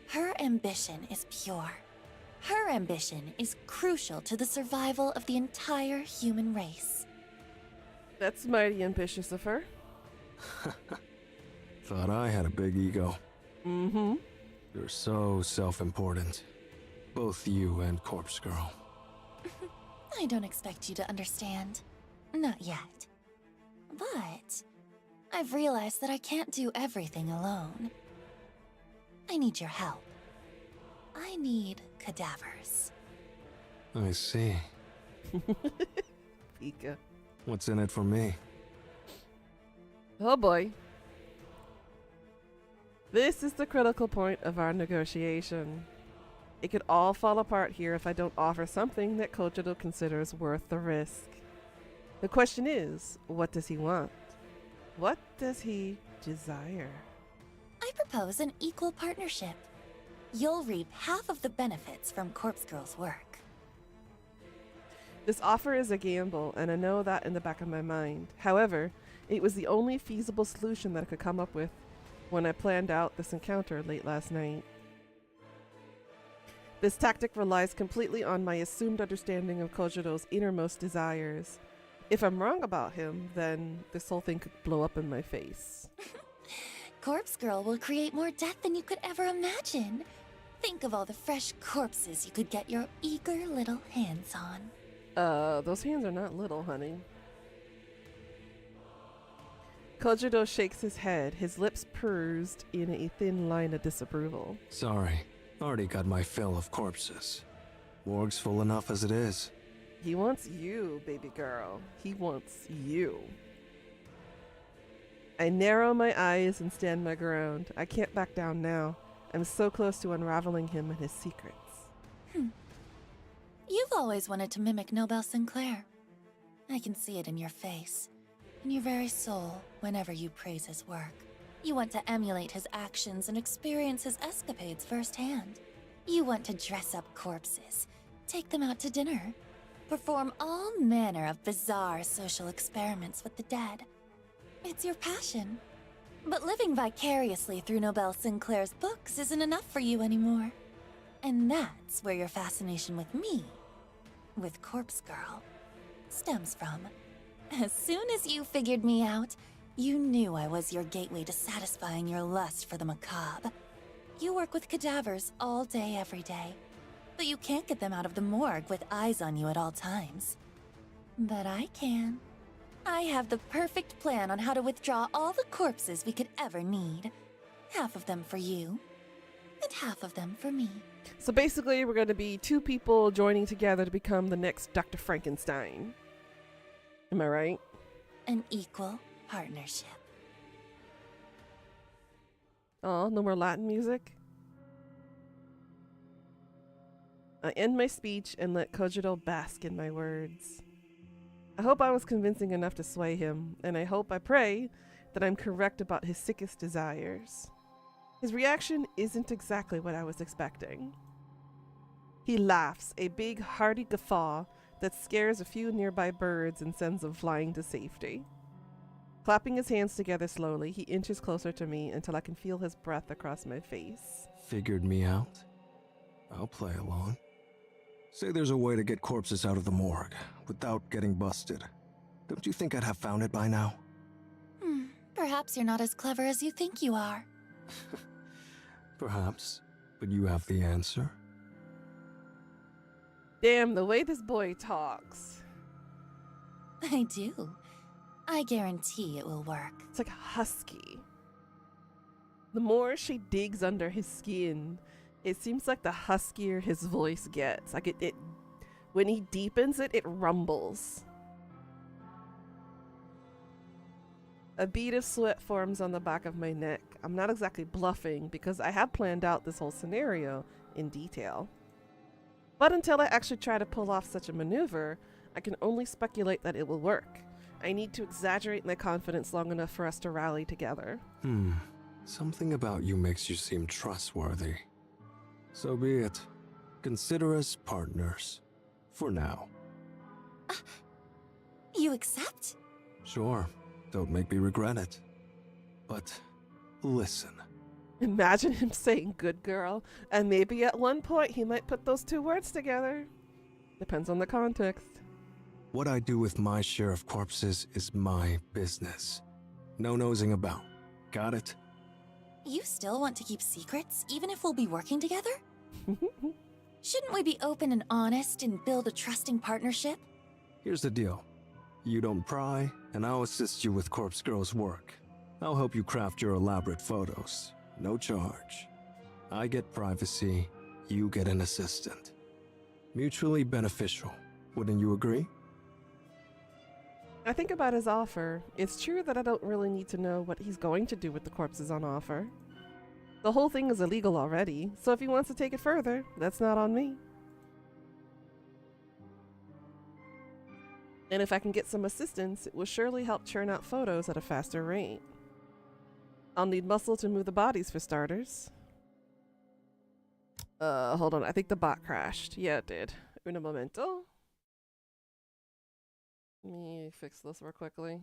Her ambition is pure. Her ambition is crucial to the survival of the entire human race. That's mighty ambitious of her. Thought I had a big ego. Mm-hmm. You're so self-important. Both you and Corpse Girl. I don't expect you to understand. Not yet. But I've realized that I can't do everything alone. I need your help. I need cadavers. I see. Pika. What's in it for me? Oh boy. This is the critical point of our negotiation. It could all fall apart here if I don't offer something that Kojiro considers worth the risk. The question is, what does he want? What does he desire? I propose an equal partnership. You'll reap half of the benefits from Corpse Girl's work. This offer is a gamble, and I know that in the back of my mind. However, it was the only feasible solution that I could come up with when I planned out this encounter late last night. This tactic relies completely on my assumed understanding of Kojiro's innermost desires. If I'm wrong about him, then this whole thing could blow up in my face. Corpse Girl will create more death than you could ever imagine. Think of all the fresh corpses you could get your eager little hands on. Those hands are not little, honey. Kojiro shakes his head, his lips pursed in a thin line of disapproval. Sorry. Already got my fill of corpses. Morgue's full enough as it is. He wants you, baby girl. He wants you. I narrow my eyes and stand my ground. I can't back down now. I'm so close to unraveling him and his secrets. You've always wanted to mimic Nobel Sinclair. I can see it in your face, in your very soul, whenever you praise his work. You want to emulate his actions and experience his escapades firsthand. You want to dress up corpses, take them out to dinner, perform all manner of bizarre social experiments with the dead. It's your passion. But living vicariously through Nobel Sinclair's books isn't enough for you anymore. And that's where your fascination with me, with Corpse Girl, stems from. As soon as you figured me out, you knew I was your gateway to satisfying your lust for the macabre. You work with cadavers all day, every day, but you can't get them out of the morgue with eyes on you at all times. But I can. I have the perfect plan on how to withdraw all the corpses we could ever need. Half of them for you, and half of them for me. So basically, we're going to be two people joining together to become the next Dr. Frankenstein. Am I right? An equal partnership. Oh, no more Latin music? I end my speech and let Kojiro bask in my words. I hope I was convincing enough to sway him, and I pray, that I'm correct about his sickest desires. His reaction isn't exactly what I was expecting. He laughs, a big, hearty guffaw that scares a few nearby birds and sends them flying to safety. Clapping his hands together slowly, he inches closer to me until I can feel his breath across my face. Figured me out? I'll play along. Say there's a way to get corpses out of the morgue without getting busted. Don't you think I'd have found it by now? Perhaps you're not as clever as you think you are. Perhaps, but you have the answer. Damn, the way this boy talks. I do. I guarantee it will work. It's like husky. The more she digs under his skin, it seems like the huskier his voice gets. Like it when he deepens it, it rumbles. A bead of sweat forms on the back of my neck. I'm not exactly bluffing because I have planned out this whole scenario in detail. But until I actually try to pull off such a maneuver, I can only speculate that it will work. I need to exaggerate my confidence long enough for us to rally together. Something about you makes you seem trustworthy. So be it. Consider us partners. For now. You accept? Sure. Don't make me regret it. But listen. Imagine him saying good girl, and maybe at one point he might put those two words together. Depends on the context. What I do with my share of corpses is my business. No nosing about. Got it? You still want to keep secrets, even if we'll be working together? Shouldn't we be open and honest and build a trusting partnership? Here's the deal. You don't pry, and I'll assist you with Corpse Girl's work. I'll help you craft your elaborate photos. No charge. I get privacy, you get an assistant. Mutually beneficial. Wouldn't you agree? I think about his offer. It's true that I don't really need to know what he's going to do with the corpses on offer. The whole thing is illegal already, so if he wants to take it further, that's not on me. And if I can get some assistance, it will surely help churn out photos at a faster rate. I'll need muscle to move the bodies for starters. Hold on, I think the bot crashed. Yeah, it did. Un momento. Let me fix this real quickly.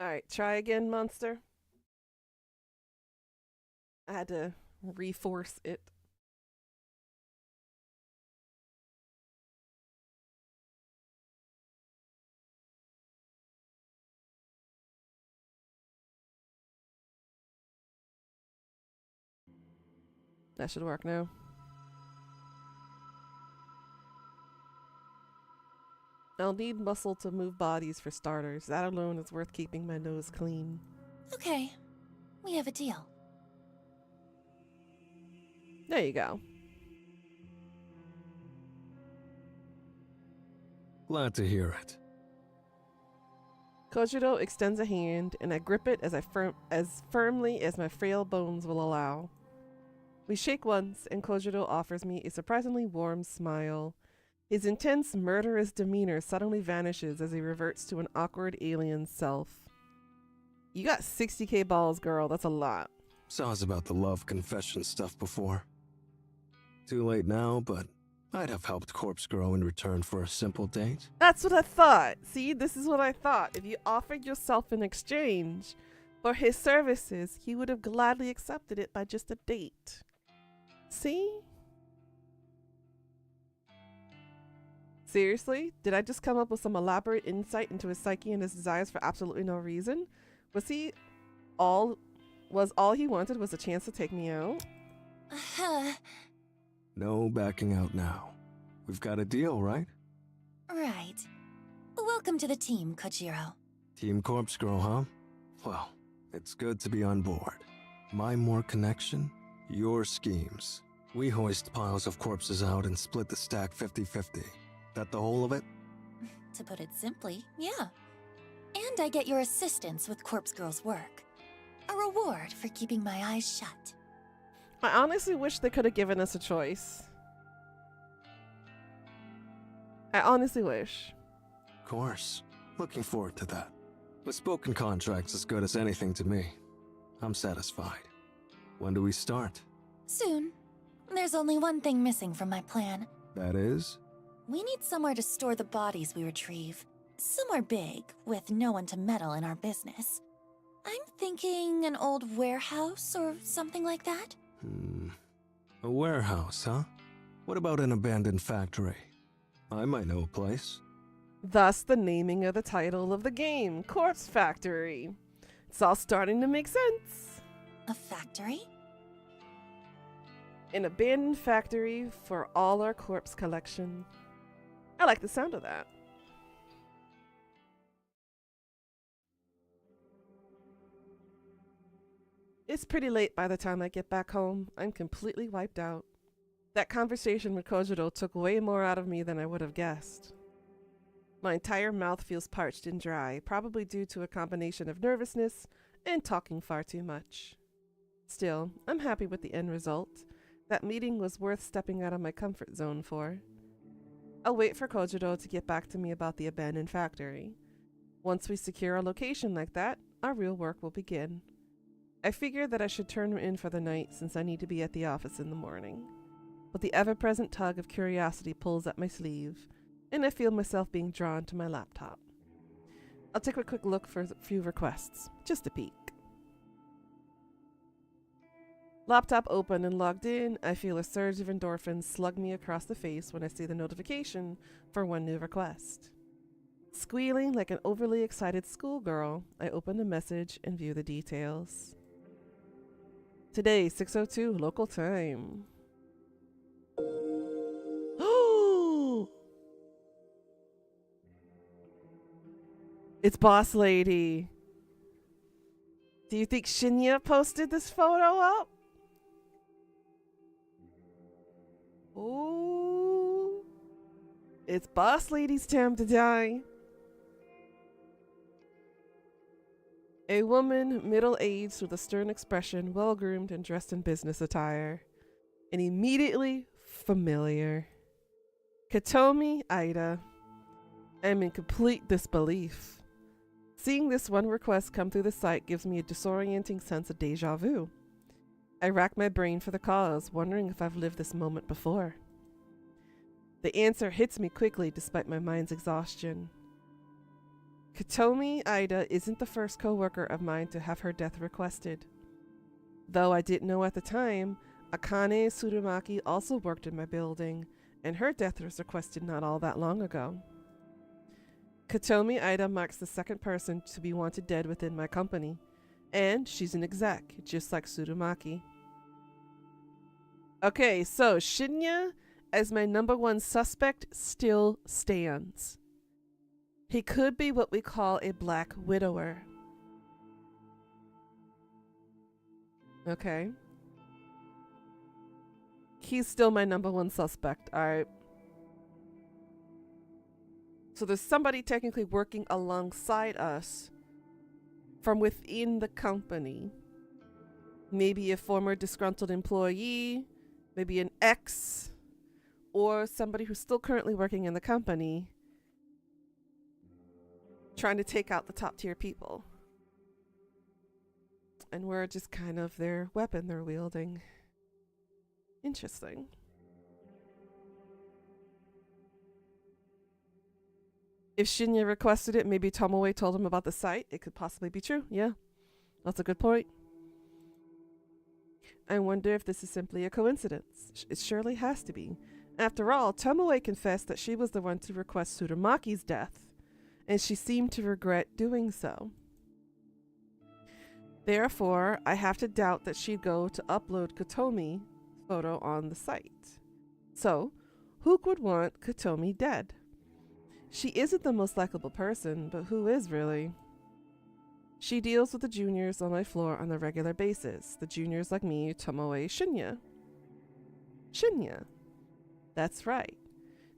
Alright, try again, monster. I had to reforce it. That should work now. I'll need muscle to move bodies for starters. That alone is worth keeping my nose clean. Okay, we have a deal. There you go. Glad to hear it. Kojiro extends a hand, and I grip it as firmly as my frail bones will allow. We shake once, and Kojiro offers me a surprisingly warm smile. His intense, murderous demeanor suddenly vanishes as he reverts to an awkward alien self. You got 60k balls, girl. That's a lot. Saw us about the love confession stuff before. Too late now, but I'd have helped Corpse Girl in return for a simple date. That's what I thought. See, this is what I thought. If you offered yourself in exchange for his services, he would have gladly accepted it by just a date. See? Seriously? Did I just come up with some elaborate insight into his psyche and his desires for absolutely no reason? All he wanted was a chance to take me out? No backing out now. We've got a deal, right? Right. Welcome to the team, Kojiro. Team Corpse Girl, huh? Well, it's good to be on board. My more connection, your schemes. We hoist piles of corpses out and split the stack 50-50. That the whole of it? To put it simply, yeah. And I get your assistance with Corpse Girl's work. A reward for keeping my eyes shut. I honestly wish they could have given us a choice. I honestly wish. Of course. Looking forward to that. A spoken contract's as good as anything to me. I'm satisfied. When do we start? Soon. There's only one thing missing from my plan. That is? We need somewhere to store the bodies we retrieve. Somewhere big, with no one to meddle in our business. I'm thinking an old warehouse or something like that. A warehouse, huh? What about an abandoned factory? I might know a place. Thus the naming of the title of the game, Corpse Factory. It's all starting to make sense. A factory? An abandoned factory for all our corpse collection. I like the sound of that. It's pretty late by the time I get back home. I'm completely wiped out. That conversation with Kojiro took way more out of me than I would have guessed. My entire mouth feels parched and dry, probably due to a combination of nervousness and talking far too much. Still, I'm happy with the end result. That meeting was worth stepping out of my comfort zone for. I'll wait for Kojiro to get back to me about the abandoned factory. Once we secure a location like that, our real work will begin. I figured that I should turn in for the night since I need to be at the office in the morning. But the ever-present tug of curiosity pulls at my sleeve, and I feel myself being drawn to my laptop. I'll take a quick look for a few requests, just a peek. Laptop open and logged in, I feel a surge of endorphins slug me across the face when I see the notification for one new request. Squealing like an overly excited schoolgirl, I open the message and view the details. Today, 6:02 local time. It's Boss Lady. Do you think Shinya posted this photo up? Ooh. It's Boss Lady's time to die. A woman, middle-aged, with a stern expression, well-groomed and dressed in business attire. And immediately familiar. Katomi Ida. I'm in complete disbelief. Seeing this one request come through the site gives me a disorienting sense of deja vu. I rack my brain for the cause, wondering if I've lived this moment before. The answer hits me quickly despite my mind's exhaustion. Katomi Ida isn't the first co-worker of mine to have her death requested. Though I didn't know at the time, Akane Tsurumaki also worked in my building, and her death was requested not all that long ago. Katomi Ida marks the second person to be wanted dead within my company, and she's an exec, just like Tsurumaki. Okay, so Shinya, as my number one suspect, still stands. He could be what we call a black widower. Okay. He's still my number one suspect, alright? So there's somebody technically working alongside us from within the company. Maybe a former disgruntled employee, maybe an ex, or somebody who's still currently working in the company trying to take out the top tier people. And we're just kind of their weapon they're wielding. Interesting. If Shinya requested it, maybe Tomoe told him about the site. It could possibly be true. Yeah, that's a good point. I wonder if this is simply a coincidence. It surely has to be. After all, Tomoe confessed that she was the one to request Tsurumaki's death, and she seemed to regret doing so. Therefore, I have to doubt that she'd go to upload Katomi's photo on the site. So, who would want Katomi dead? She isn't the most likable person, but who is really? She deals with the juniors on my floor on a regular basis. The juniors like me, Tomoe, Shinya. Shinya. That's right.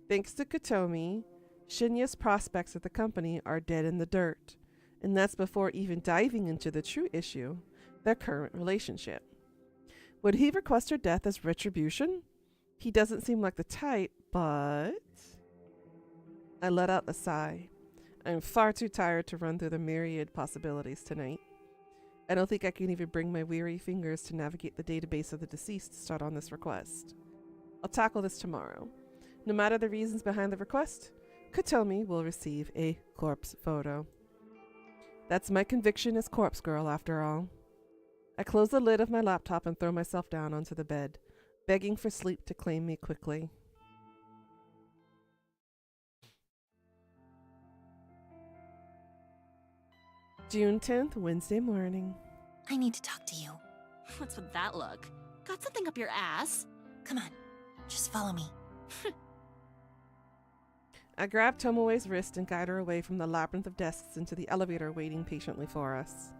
Thanks to Katomi, Shinya's prospects at the company are dead in the dirt. And that's before even diving into the true issue, their current relationship. Would he request her death as retribution? He doesn't seem like the type, but... I let out a sigh. I'm far too tired to run through the myriad possibilities tonight. I don't think I can even bring my weary fingers to navigate the database of the deceased to start on this request. I'll tackle this tomorrow. No matter the reasons behind the request, Kotomi will receive a corpse photo. That's my conviction as corpse girl, after all. I close the lid of my laptop and throw myself down onto the bed, begging for sleep to claim me quickly. June 10th, Wednesday morning. I need to talk to you. What's with that look? Got something up your ass? Come on, just follow me. I grab Tomoe's wrist and guide her away from the labyrinth of desks into the elevator waiting patiently for us.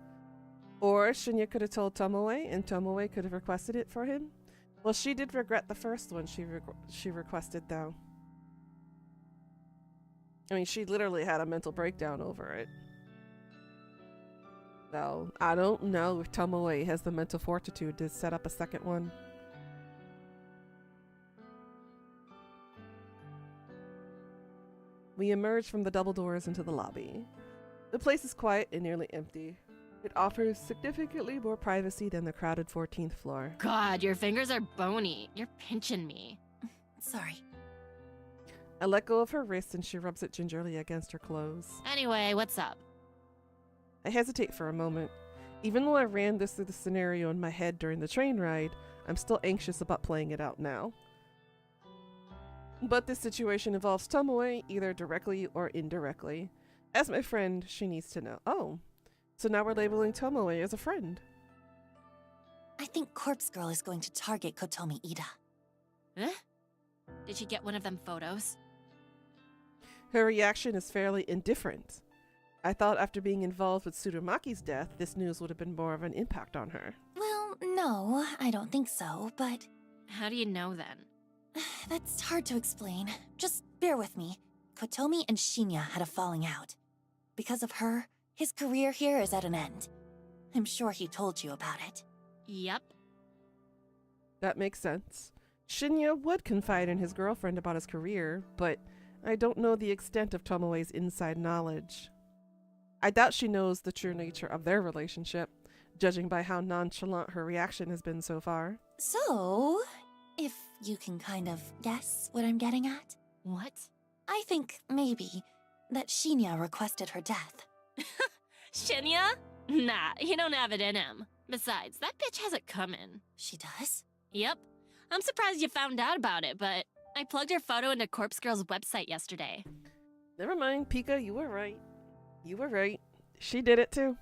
Or Shinya could have told Tomoe, and Tomoe could have requested it for him. Well, she did regret the first one she requested, though. I mean, she literally had a mental breakdown over it. So, I don't know if Tomoe has the mental fortitude to set up a second one. We emerge from the double doors into the lobby. The place is quiet and nearly empty. It offers significantly more privacy than the crowded 14th floor. God, your fingers are bony. You're pinching me. Sorry. I let go of her wrist and she rubs it gingerly against her clothes. Anyway, what's up? I hesitate for a moment. Even though I ran this through the scenario in my head during the train ride, I'm still anxious about playing it out now. But this situation involves Tomoe either directly or indirectly. As my friend, she needs to know. Oh, so now we're labeling Tomoe as a friend. I think Corpse Girl is going to target Kotomi Ida. Huh? Did she get one of them photos? Her reaction is fairly indifferent. I thought after being involved with Tsurumaki's death, this news would have been more of an impact on her. Well, no, I don't think so, but How do you know then? that's hard to explain. Just bear with me. Kotomi and Shinya had a falling out. Because of her, his career here is at an end. I'm sure he told you about it. Yep. That makes sense. Shinya would confide in his girlfriend about his career, but I don't know the extent of Tomoe's inside knowledge. I doubt she knows the true nature of their relationship, judging by how nonchalant her reaction has been so far. So, if you can kind of guess what I'm getting at, What? I think maybe that Shinya requested her death. Shinya? Nah, he don't have it in him. Besides, that bitch has it coming. She does? Yep. I'm surprised you found out about it, but I plugged her photo into Corpse Girl's website yesterday. Never mind, Pika, you were right. You were right. She did it too.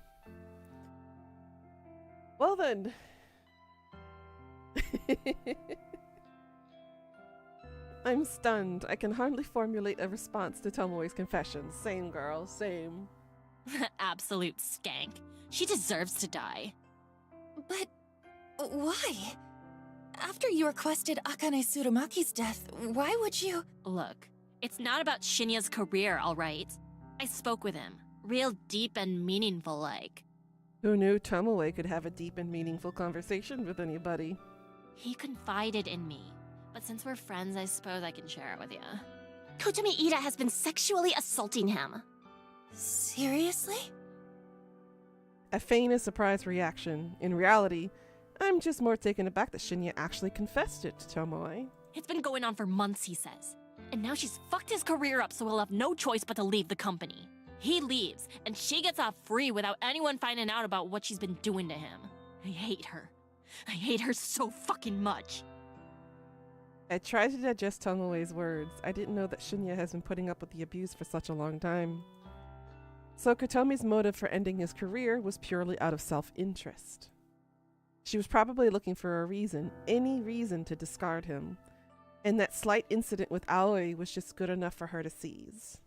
Well then. I'm stunned. I can hardly formulate a response to Tomoe's confession. Same girl, same. Absolute skank. She deserves to die. But why? After you requested Akane Tsurumaki's death, why would you? Look, it's not about Shinya's career, alright? I spoke with him. Real deep and meaningful like. Who knew Tomoe could have a deep and meaningful conversation with anybody? He confided in me. But since we're friends, I suppose I can share it with you. Kotomi Ida has been sexually assaulting him. Seriously? I feign a surprised reaction. In reality, I'm just more taken aback that Shinya actually confessed it to Tomoe. It's been going on for months, he says. And now she's fucked his career up so he'll have no choice but to leave the company. He leaves, and she gets off free without anyone finding out about what she's been doing to him. I hate her. I hate her so fucking much. I tried to digest Tomoe's words. I didn't know that Shinya has been putting up with the abuse for such a long time. So Kotomi's motive for ending his career was purely out of self-interest. She was probably looking for a reason, any reason to discard him. And that slight incident with Aoi was just good enough for her to seize.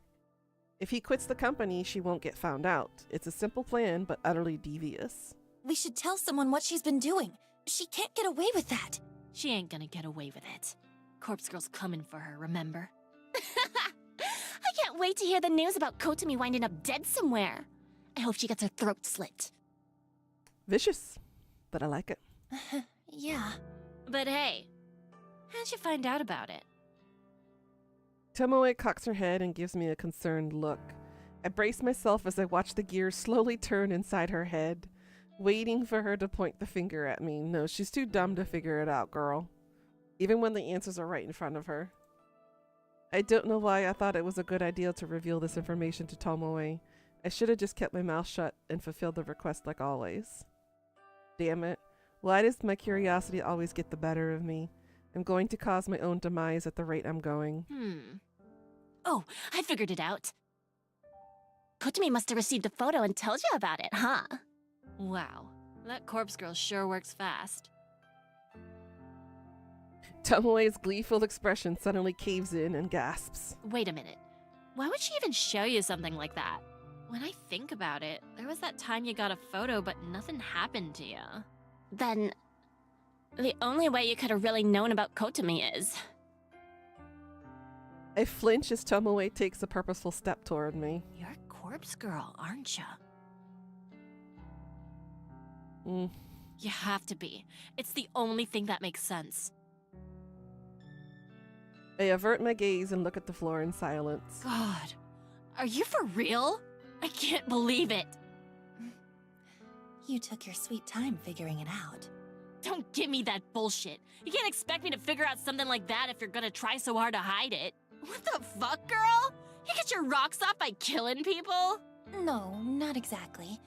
If he quits the company, she won't get found out. It's a simple plan, but utterly devious. We should tell someone what she's been doing. She can't get away with that. She ain't gonna get away with it. Corpse Girl's coming for her, remember? I can't wait to hear the news about Kotomi winding up dead somewhere. I hope she gets her throat slit. Vicious, but I like it. Yeah. But hey, how'd you find out about it? Tomoe cocks her head and gives me a concerned look. I brace myself as I watch the gears slowly turn inside her head, waiting for her to point the finger at me. No, she's too dumb to figure it out, girl. Even when the answers are right in front of her. I don't know why I thought it was a good idea to reveal this information to Tomoe. I should have just kept my mouth shut and fulfilled the request like always. Damn it. Why does my curiosity always get the better of me? I'm going to cause my own demise at the rate I'm going. Oh, I figured it out. Kotomi must have received a photo and told you about it, huh? Wow, that corpse girl sure works fast. Tomoe's gleeful expression suddenly caves in and gasps. Wait a minute. Why would she even show you something like that? When I think about it, there was that time you got a photo, but nothing happened to you. Then, the only way you could have really known about Kotomi is... I flinch as Tomoe takes a purposeful step toward me. You're a corpse girl, aren't you? You have to be. It's the only thing that makes sense. I avert my gaze and look at the floor in silence. God, are you for real? I can't believe it. You took your sweet time figuring it out. Don't give me that bullshit. You can't expect me to figure out something like that if you're gonna try so hard to hide it. What the fuck, girl? You get your rocks off by killing people? No, not exactly.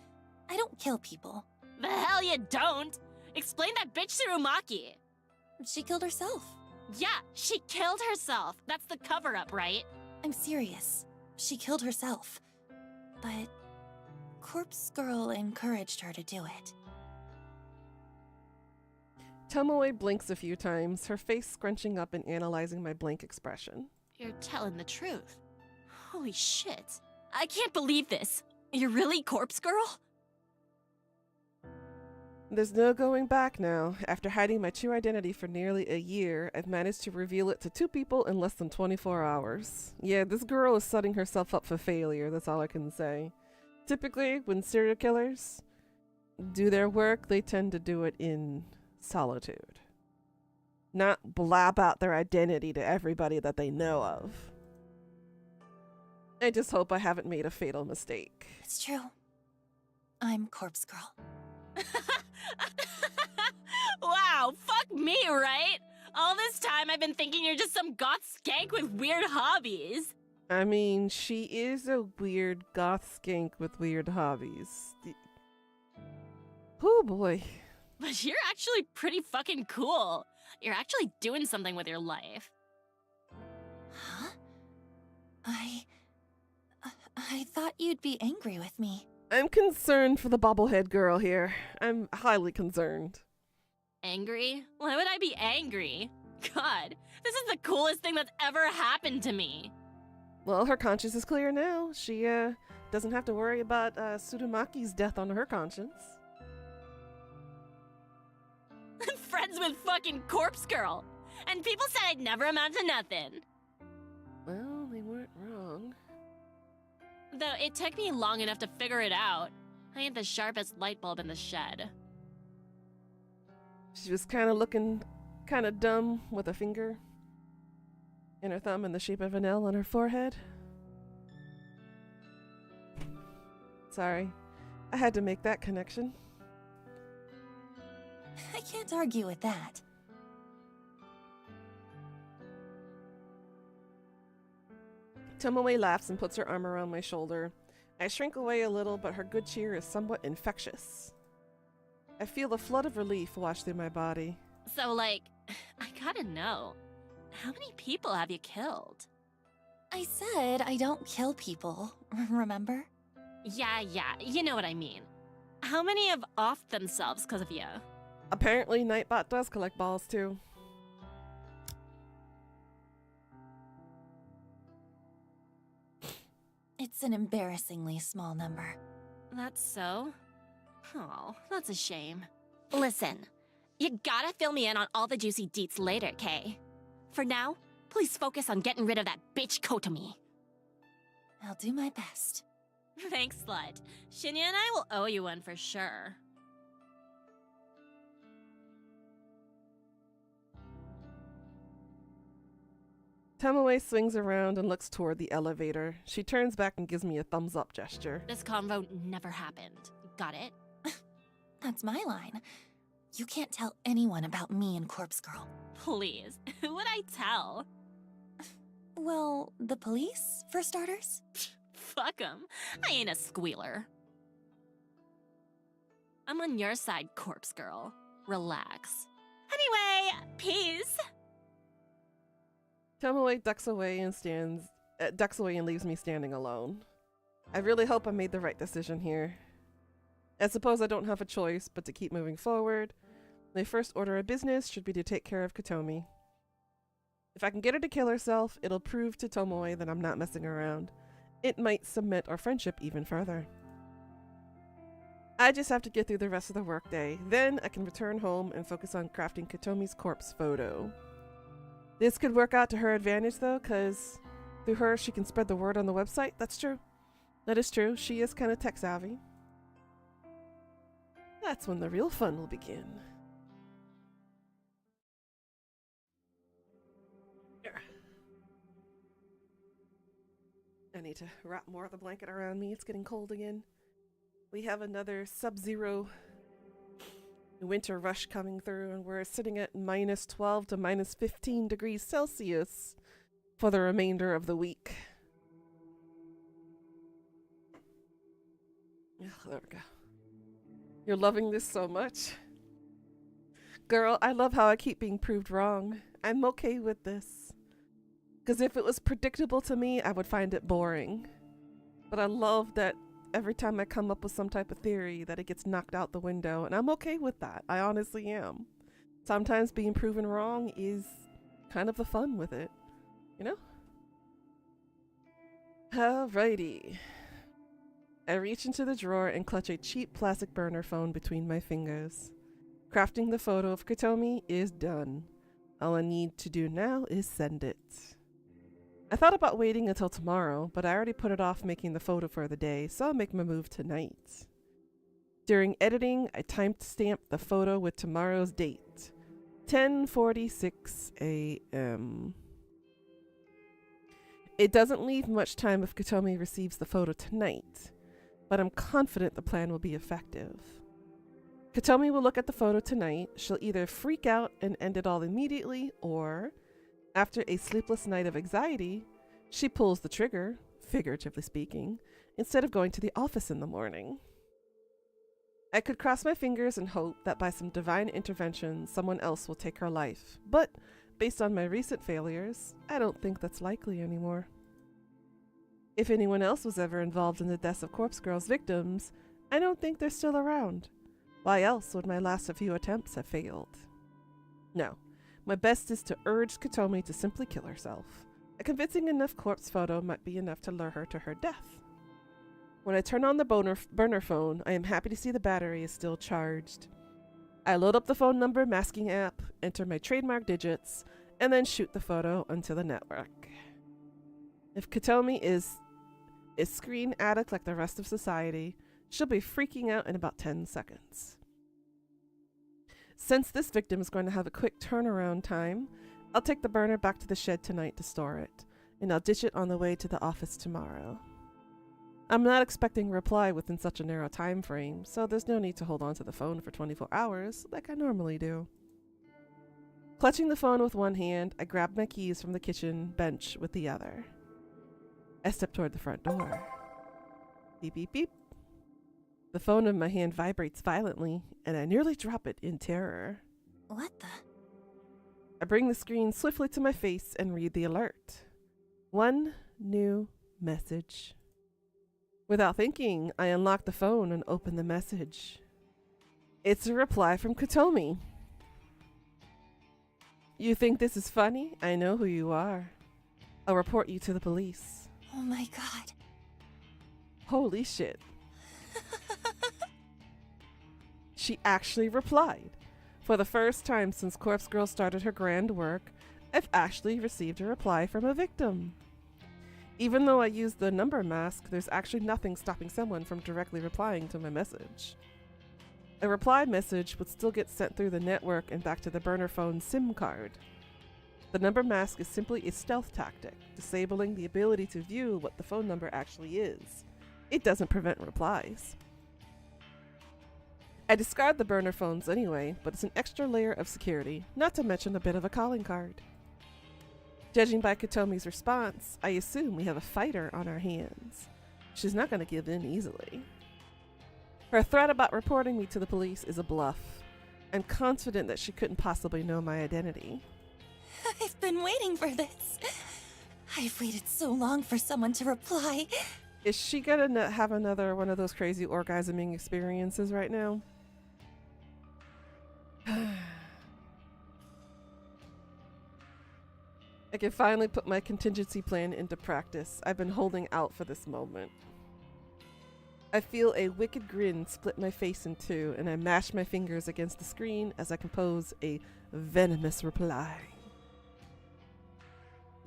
I don't kill people. The hell you don't! Explain that bitch Tsurumaki. She killed herself. Yeah, she killed herself. That's the cover-up, right? I'm serious. She killed herself. But Corpse Girl encouraged her to do it. Tomoe blinks a few times, her face scrunching up and analyzing my blank expression. You're telling the truth. Holy shit. I can't believe this. You're really Corpse Girl? There's no going back now. After hiding my true identity for nearly a year, I've managed to reveal it to 2 people in less than 24 hours. Yeah, this girl is setting herself up for failure, that's all I can say. Typically, when serial killers do their work, they tend to do it in solitude. Not blab out their identity to everybody that they know of. I just hope I haven't made a fatal mistake. It's true. I'm Corpse Girl. Wow, fuck me, right? All this time I've been thinking you're just some goth skank with weird hobbies. I mean, she is a weird goth skank with weird hobbies. Oh boy. But you're actually pretty fucking cool. You're actually doing something with your life. Huh? I thought you'd be angry with me. I'm concerned for the bobblehead girl here. I'm highly concerned. Angry? Why would I be angry? God, this is the coolest thing that's ever happened to me. Well, her conscience is clear now. She, doesn't have to worry about, Tsurumaki's death on her conscience. I'm friends with fucking Corpse Girl. And people said I'd never amount to nothing. Well, they weren't wrong. Though it took me long enough to figure it out. I ain't the sharpest light bulb in the shed. She was kind of looking kind of dumb with a finger and her thumb in the shape of an L on her forehead. Sorry, I had to make that connection. I can't argue with that. Tomoe laughs and puts her arm around my shoulder. I shrink away a little, but her good cheer is somewhat infectious. I feel a flood of relief wash through my body. So, like, I gotta know. How many people have you killed? I said I don't kill people, remember? Yeah, you know what I mean. How many have offed themselves because of you? Apparently, Nightbot does collect balls too. It's an embarrassingly small number. That's so? Oh, that's a shame. Listen, you gotta fill me in on all the juicy deets later, Kay. For now, please focus on getting rid of that bitch Kotomi. I'll do my best. Thanks, slut. Shinya and I will owe you one for sure. Tomoe swings around and looks toward the elevator. She turns back and gives me a thumbs up gesture. This convo never happened. Got it? That's my line. You can't tell anyone about me and Corpse Girl. Please. Who would I tell? Well, the police, for starters? Fuck 'em. I ain't a squealer. I'm on your side, Corpse Girl. Relax. Anyway, peace. Tomoe ducks away and leaves me standing alone. I really hope I made the right decision here. I suppose I don't have a choice but to keep moving forward. My first order of business should be to take care of Kotomi. If I can get her to kill herself, it'll prove to Tomoe that I'm not messing around. It might cement our friendship even further. I just have to get through the rest of the workday. Then I can return home and focus on crafting Kotomi's corpse photo. This could work out to her advantage though, because through her she can spread the word on the website. That's true. That is true. She is kind of tech savvy. That's when the real fun will begin. I need to wrap more of the blanket around me. It's getting cold again. We have another sub-zero winter rush coming through, and we're sitting at minus 12 to minus 15 degrees Celsius for the remainder of the week. Ugh, there we go. You're loving this so much. Girl, I love how I keep being proved wrong. I'm okay with this. Because if it was predictable to me, I would find it boring. But I love that every time I come up with some type of theory that it gets knocked out the window, and I'm okay with that. I honestly am. Sometimes being proven wrong is kind of the fun with it, you know? Alrighty. I reach into the drawer and clutch a cheap plastic burner phone between my fingers. Crafting the photo of Kotomi is done. All I need to do now is send it. I thought about waiting until tomorrow, but I already put it off making the photo for the day, so I'll make my move tonight. During editing, I timestamped the photo with tomorrow's date, 10:46 a.m. It doesn't leave much time if Kotomi receives the photo tonight, but I'm confident the plan will be effective. Kotomi will look at the photo tonight. She'll either freak out and end it all immediately, or after a sleepless night of anxiety, she pulls the trigger, figuratively speaking, instead of going to the office in the morning. I could cross my fingers and hope that by some divine intervention, someone else will take her life. But based on my recent failures, I don't think that's likely anymore. If anyone else was ever involved in the deaths of Corpse Girl's victims, I don't think they're still around. Why else would my last few attempts have failed? No. My best is to urge Kotomi to simply kill herself. A convincing enough corpse photo might be enough to lure her to her death. When I turn on the burner phone, I am happy to see the battery is still charged. I load up the phone number masking app, enter my trademark digits, and then shoot the photo onto the network. If Kotomi is a screen addict like the rest of society, she'll be freaking out in about 10 seconds. Since this victim is going to have a quick turnaround time, I'll take the burner back to the shed tonight to store it, and I'll ditch it on the way to the office tomorrow. I'm not expecting a reply within such a narrow time frame, so there's no need to hold on to the phone for 24 hours like I normally do. Clutching the phone with one hand, I grab my keys from the kitchen bench with the other. I step toward the front door. Beep, beep, beep. The phone in my hand vibrates violently, and I nearly drop it in terror. What the? I bring the screen swiftly to my face and read the alert. One new message. Without thinking, I unlock the phone and open the message. It's a reply from Kotomi. You think this is funny? I know who you are. I'll report you to the police. Oh my god. Holy shit. She actually replied. For the first time since Corpse Girl started her grand work, I've actually received a reply from a victim. Even though I used the number mask, there's actually nothing stopping someone from directly replying to my message. A reply message would still get sent through the network and back to the burner phone SIM card. The number mask is simply a stealth tactic, disabling the ability to view what the phone number actually is. It doesn't prevent replies. I discard the burner phones anyway, but it's an extra layer of security, not to mention a bit of a calling card. Judging by Katomi's response, I assume we have a fighter on our hands. She's not going to give in easily. Her threat about reporting me to the police is a bluff. I'm confident that she couldn't possibly know my identity. I've been waiting for this. I've waited so long for someone to reply. Is she gonna have another one of those crazy orgasming experiences right now? I can finally put my contingency plan into practice. I've been holding out for this moment. I feel a wicked grin split my face in two, and I mash my fingers against the screen as I compose a venomous reply.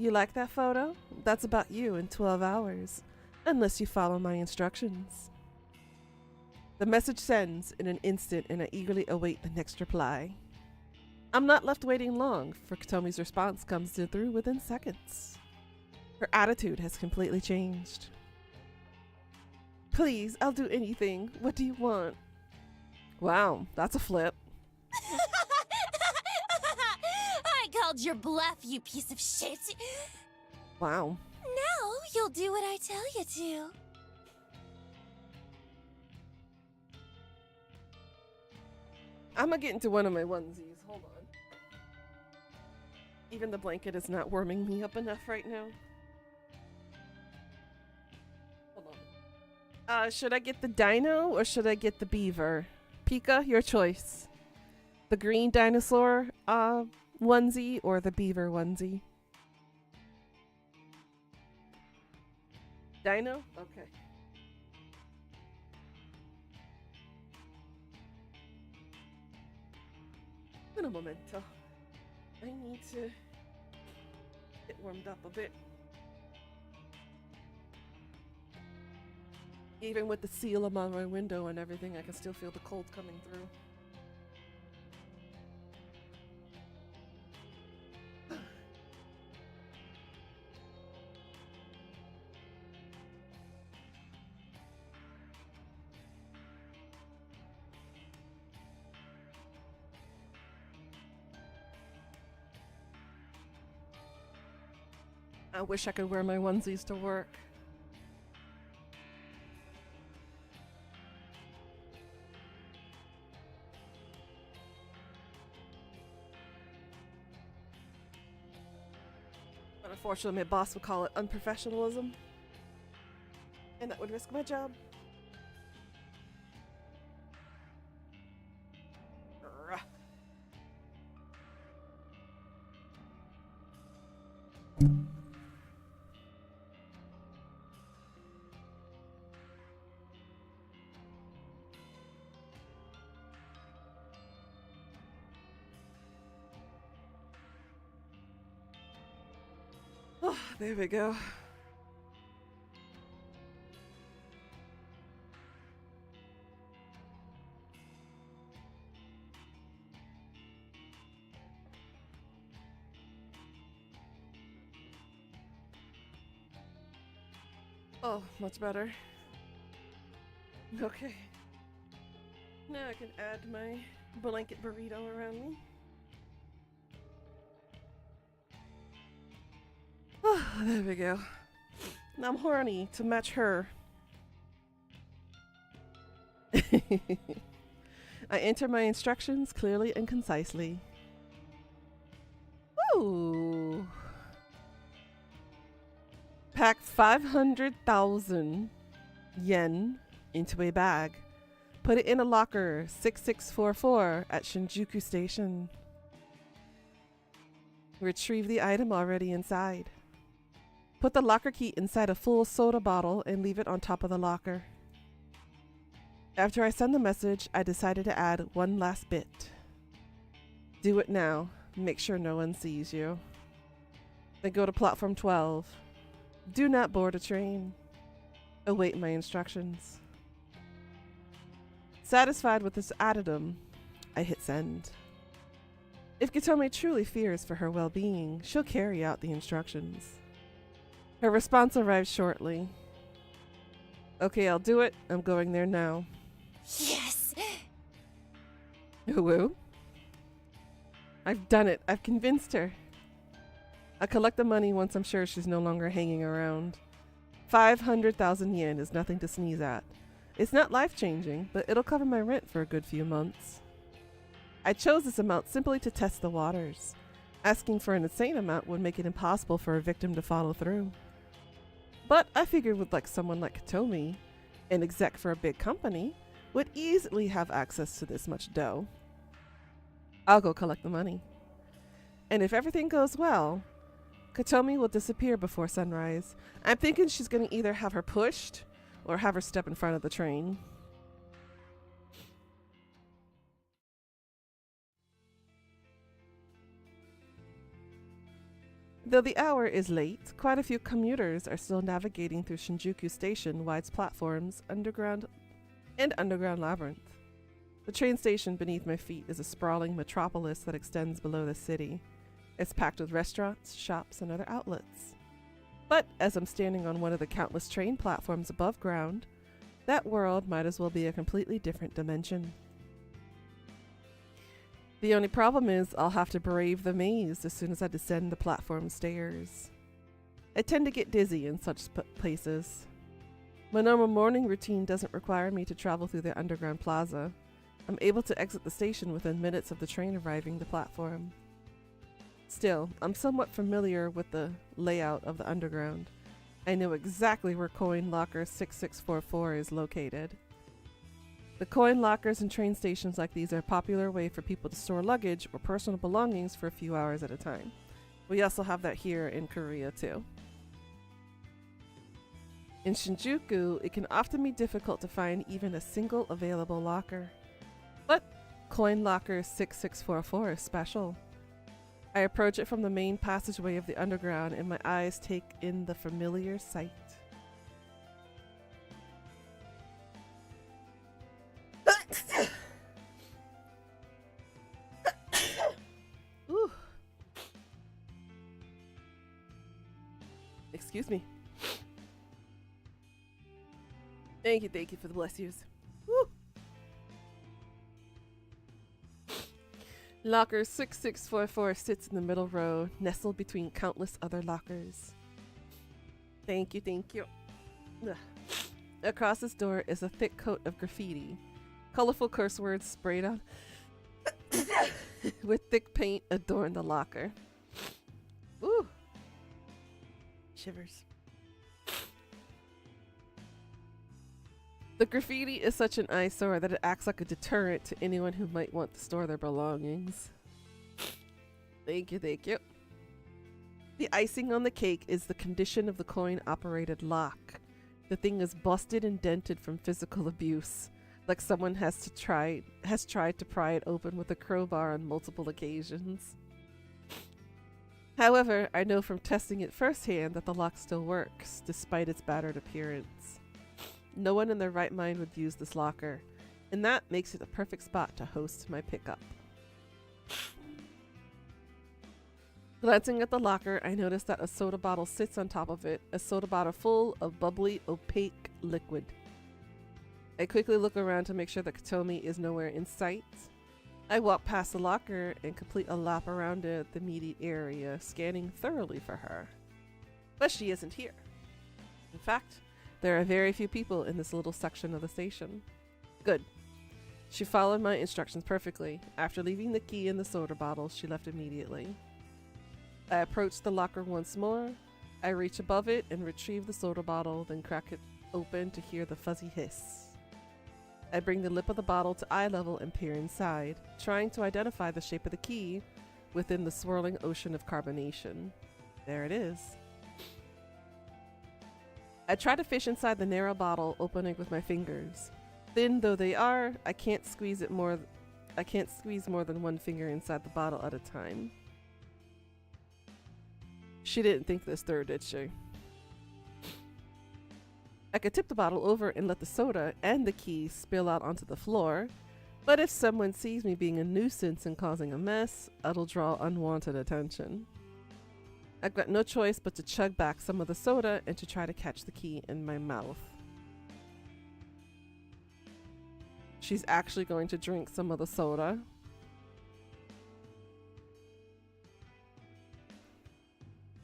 You like that photo? That's about you in 12 hours, unless you follow my instructions. The message sends in an instant, and I eagerly await the next reply. I'm not left waiting long, for Katomi's response comes through within seconds. Her attitude has completely changed. Please, I'll do anything. What do you want? Wow, that's a flip. I called your bluff, you piece of shit. Wow. Now you'll do what I tell you to. I'm gonna get into one of my onesies. Hold on. Even the blanket is not warming me up enough right now. Hold on. Should I get the dino or should I get the beaver? Pika, your choice. The green dinosaur onesie or the beaver onesie? Dino? Okay. Un momento. I need to get warmed up a bit. Even with the seal on my window and everything, I can still feel the cold coming through. I wish I could wear my onesies to work. But unfortunately, my boss would call it unprofessionalism. And that would risk my job. Ugh. Oh, there we go. Oh, much better. Okay. Now I can add my blanket burrito around me. Oh, there we go. I'm horny to match her. I enter my instructions clearly and concisely. Ooh. Pack 500,000 yen into a bag. Put it in a locker 6644 at Shinjuku Station. Retrieve the item already inside. Put the locker key inside a full soda bottle and leave it on top of the locker. After I send the message, I decided to add one last bit. Do it now. Make sure no one sees you. Then go to platform 12. Do not board a train. Await my instructions. Satisfied with this addendum, I hit send. If Katomi truly fears for her well-being, she'll carry out the instructions. Her response arrives shortly. Okay, I'll do it. I'm going there now. Yes! Woo? I've done it. I've convinced her. I collect the money once I'm sure she's no longer hanging around. 500,000 yen is nothing to sneeze at. It's not life-changing, but it'll cover my rent for a good few months. I chose this amount simply to test the waters. Asking for an insane amount would make it impossible for a victim to follow through. But I figured with someone like Katomi, an exec for a big company, would easily have access to this much dough. I'll go collect the money. And if everything goes well, Katomi will disappear before sunrise. I'm thinking she's going to either have her pushed or have her step in front of the train. Though the hour is late, quite a few commuters are still navigating through Shinjuku Station-wide's platforms, underground labyrinth. The train station beneath my feet is a sprawling metropolis that extends below the city. It's packed with restaurants, shops, and other outlets. But as I'm standing on one of the countless train platforms above ground, that world might as well be a completely different dimension. The only problem is I'll have to brave the maze as soon as I descend the platform stairs. I tend to get dizzy in such places. My normal morning routine doesn't require me to travel through the underground plaza. I'm able to exit the station within minutes of the train arriving the platform. Still, I'm somewhat familiar with the layout of the underground. I know exactly where coin locker 6644 is located. The coin lockers and train stations like these are a popular way for people to store luggage or personal belongings for a few hours at a time. We also have that here in Korea too. In Shinjuku, it can often be difficult to find even a single available locker. But coin locker 6644 is special. I approach it from the main passageway of the underground and my eyes take in the familiar sight. Ooh. Excuse me. Thank you for the bless yous. Woo. Locker 6644 sits in the middle row, nestled between countless other lockers. Thank you. Ugh. Across this door is a thick coat of graffiti. Colorful curse words sprayed on with thick paint adorn the locker. Ooh. Shivers. The graffiti is such an eyesore that it acts like a deterrent to anyone who might want to store their belongings. Thank you. The icing on the cake is the condition of the coin-operated lock. The thing is busted and dented from physical abuse, like someone has tried to pry it open with a crowbar on multiple occasions. However, I know from testing it firsthand that the lock still works, despite its battered appearance. No one in their right mind would use this locker, and that makes it a perfect spot to host my pickup. Glancing at the locker, I notice that a soda bottle sits on top of it, a soda bottle full of bubbly, opaque liquid. I quickly look around to make sure that Katomi is nowhere in sight. I walk past the locker and complete a lap around the immediate area, scanning thoroughly for her. But she isn't here. In fact, there are very few people in this little section of the station. Good. She followed my instructions perfectly. After leaving the key in the soda bottle, she left immediately. I approach the locker once more. I reach above it and retrieve the soda bottle, then crack it open to hear the fuzzy hiss. I bring the lip of the bottle to eye level and peer inside, trying to identify the shape of the key within the swirling ocean of carbonation. There it is. I try to fish inside the narrow bottle opening with my fingers. Thin though they are, I can't squeeze more than one finger inside the bottle at a time. She didn't think this through, did she? I could tip the bottle over and let the soda and the key spill out onto the floor, But if someone sees me being a nuisance and causing a mess, it'll draw unwanted attention. I've got no choice but to chug back some of the soda and to try to catch the key in my mouth. She's actually going to drink some of the soda.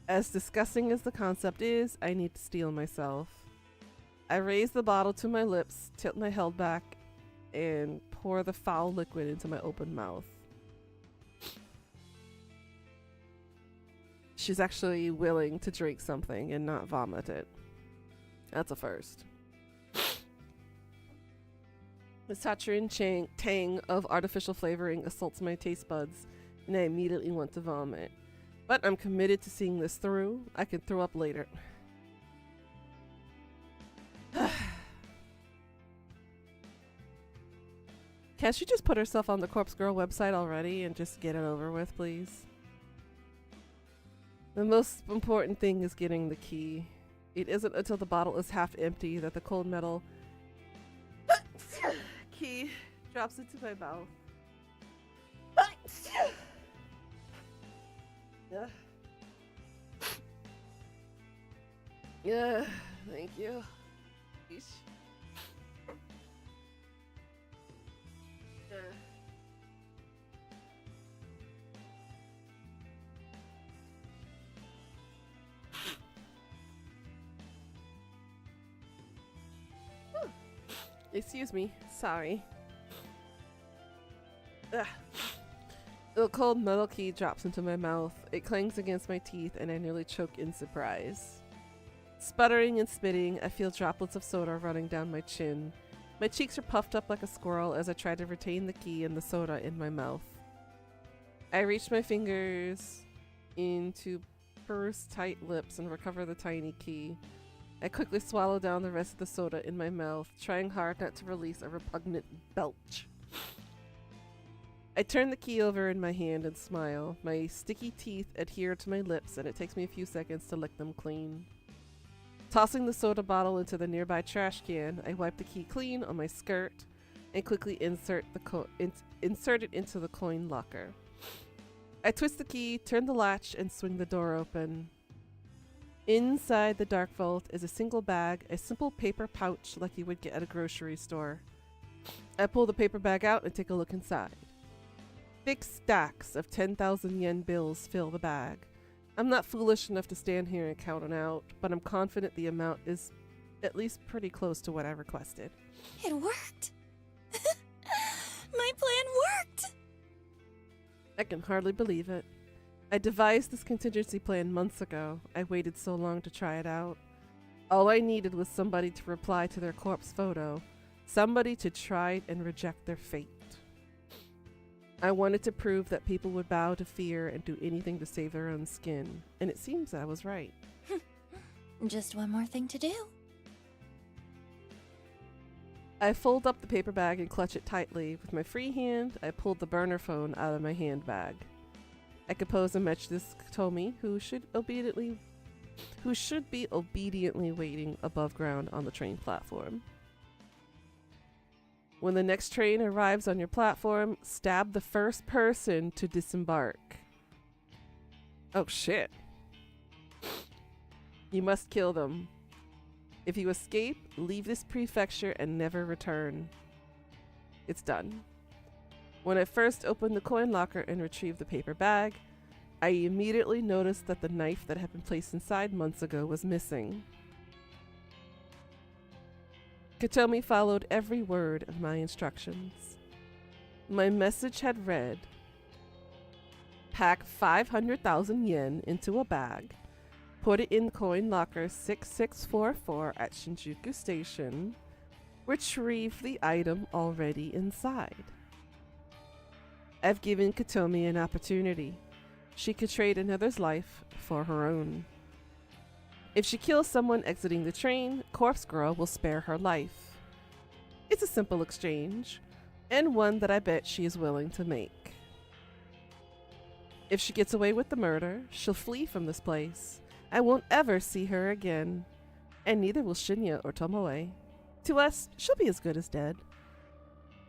As disgusting as the concept is, I need to steel myself. I raise the bottle to my lips, tilt my head back, and pour the foul liquid into my open mouth. She's actually willing to drink something and not vomit it. That's a first. The saturating tang of artificial flavoring assaults my taste buds, and I immediately want to vomit. But I'm committed to seeing this through. I can throw up later. Can't she just put herself on the Corpse Girl website already and just get it over with, please? The most important thing is getting the key. It isn't until the bottle is half empty that the cold metal key drops into my mouth. Yeah, thank you. Yeesh. Excuse me, sorry. Ugh. The cold metal key drops into my mouth. It clangs against my teeth and I nearly choke in surprise. Sputtering and spitting, I feel droplets of soda running down my chin. My cheeks are puffed up like a squirrel as I try to retain the key and the soda in my mouth. I reach my fingers into pursed tight lips and recover the tiny key. I quickly swallow down the rest of the soda in my mouth, trying hard not to release a repugnant belch. I turn the key over in my hand and smile. My sticky teeth adhere to my lips and it takes me a few seconds to lick them clean. Tossing the soda bottle into the nearby trash can, I wipe the key clean on my skirt and quickly insert it into the coin locker. I twist the key, turn the latch, and swing the door open. Inside the dark vault is a single bag, a simple paper pouch like you would get at a grocery store. I pull the paper bag out and take a look inside. Thick stacks of 10,000 yen bills fill the bag. I'm not foolish enough to stand here and count it out, but I'm confident the amount is at least pretty close to what I requested. It worked! My plan worked! I can hardly believe it. I devised this contingency plan months ago. I waited so long to try it out. All I needed was somebody to reply to their corpse photo, somebody to try and reject their fate. I wanted to prove that people would bow to fear and do anything to save their own skin, and it seems I was right. Just one more thing to do. I fold up the paper bag and clutch it tightly. With my free hand, I pulled the burner phone out of my handbag. I compose a message to Tomi, who should be obediently waiting above ground on the train platform. When the next train arrives on your platform, stab the first person to disembark. Oh shit. You must kill them. If you escape, leave this prefecture and never return. It's done. When I first opened the coin locker and retrieved the paper bag, I immediately noticed that the knife that had been placed inside months ago was missing. Katomi followed every word of my instructions. My message had read, pack 500,000 yen into a bag, put it in coin locker 6644 at Shinjuku Station, retrieve the item already inside. I've given Katomi an opportunity. She could trade another's life for her own. If she kills someone exiting the train, Corpse Girl will spare her life. It's a simple exchange, and one that I bet she is willing to make. If she gets away with the murder, she'll flee from this place. I won't ever see her again, and neither will Shinya or Tomoe. To us, she'll be as good as dead.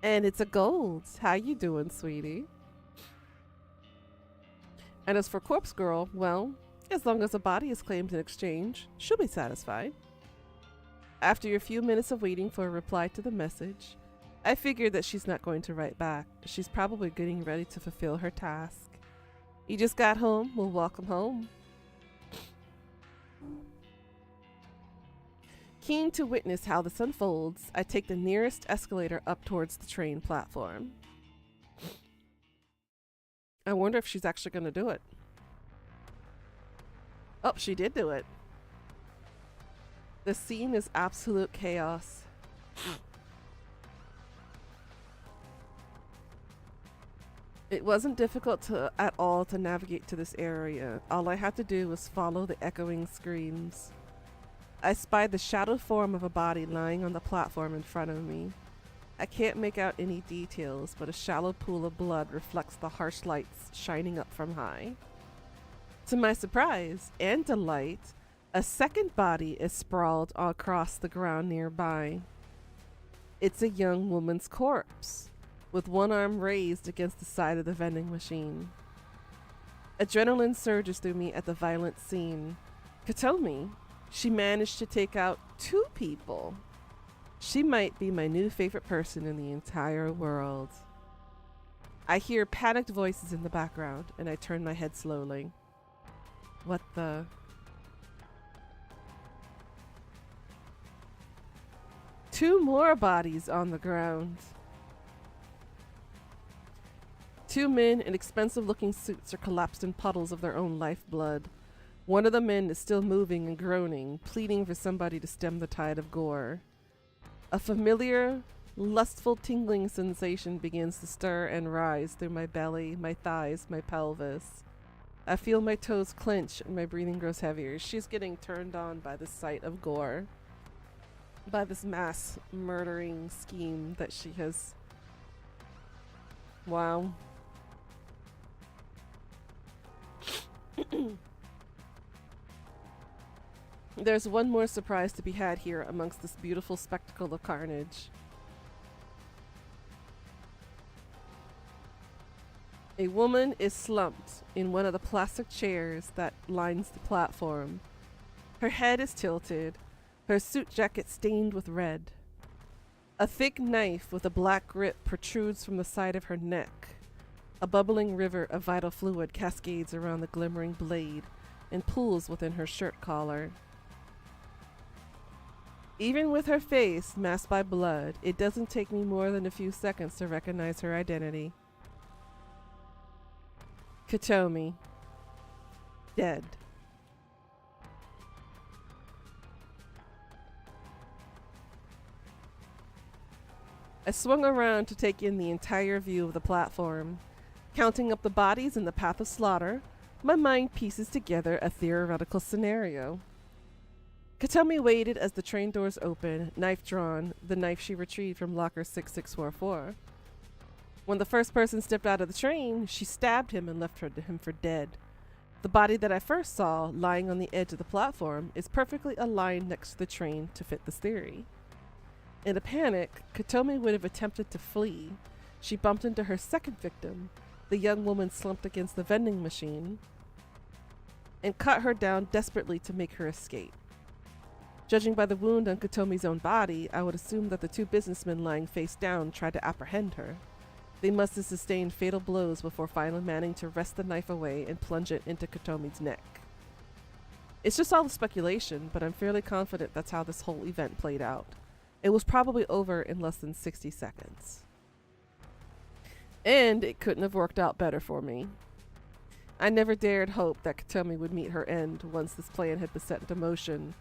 And it's a gold. How you doing, sweetie? And as for Corpse Girl, well, as long as a body is claimed in exchange, she'll be satisfied. After a few minutes of waiting for a reply to the message, I figured that she's not going to write back. She's probably getting ready to fulfill her task. You just got home, well, welcome home. Keen to witness how this unfolds, I take the nearest escalator up towards the train platform. I wonder if she's actually going to do it. Oh, she did do it. The scene is absolute chaos. It wasn't difficult at all to navigate to this area. All I had to do was follow the echoing screams. I spied the shadowed form of a body lying on the platform in front of me. I can't make out any details, but a shallow pool of blood reflects the harsh lights shining up from high. To my surprise and delight, a second body is sprawled across the ground nearby. It's a young woman's corpse, with one arm raised against the side of the vending machine. Adrenaline surges through me at the violent scene. Katomi, she managed to take out 2 people. She might be my new favorite person in the entire world. I hear panicked voices in the background, and I turn my head slowly. What the... 2 more bodies on the ground. 2 men in expensive-looking suits are collapsed in puddles of their own lifeblood. One of the men is still moving and groaning, pleading for somebody to stem the tide of gore. A familiar, lustful tingling sensation begins to stir and rise through my belly, my thighs, my pelvis. I feel my toes clench and my breathing grows heavier. She's getting turned on by the sight of gore, by this mass murdering scheme that she has. Wow. There's one more surprise to be had here amongst this beautiful spectacle of carnage. A woman is slumped in one of the plastic chairs that lines the platform. Her head is tilted, her suit jacket stained with red. A thick knife with a black grip protrudes from the side of her neck. A bubbling river of vital fluid cascades around the glimmering blade and pools within her shirt collar. Even with her face masked by blood, it doesn't take me more than a few seconds to recognize her identity. Katomi. Dead. I swung around to take in the entire view of the platform. Counting up the bodies in the path of slaughter, my mind pieces together a theoretical scenario. Katomi waited as the train doors opened, knife drawn, the knife she retrieved from locker 6644. When the first person stepped out of the train, she stabbed him and left him for dead. The body that I first saw, lying on the edge of the platform, is perfectly aligned next to the train to fit this theory. In a panic, Katomi would have attempted to flee. She bumped into her second victim, the young woman slumped against the vending machine, and cut her down desperately to make her escape. Judging by the wound on Katomi's own body, I would assume that the 2 businessmen lying face down tried to apprehend her. They must have sustained fatal blows before finally managing to wrest the knife away and plunge it into Katomi's neck. It's just all the speculation, but I'm fairly confident that's how this whole event played out. It was probably over in less than 60 seconds. And it couldn't have worked out better for me. I never dared hope that Katomi would meet her end once this plan had been set into motion.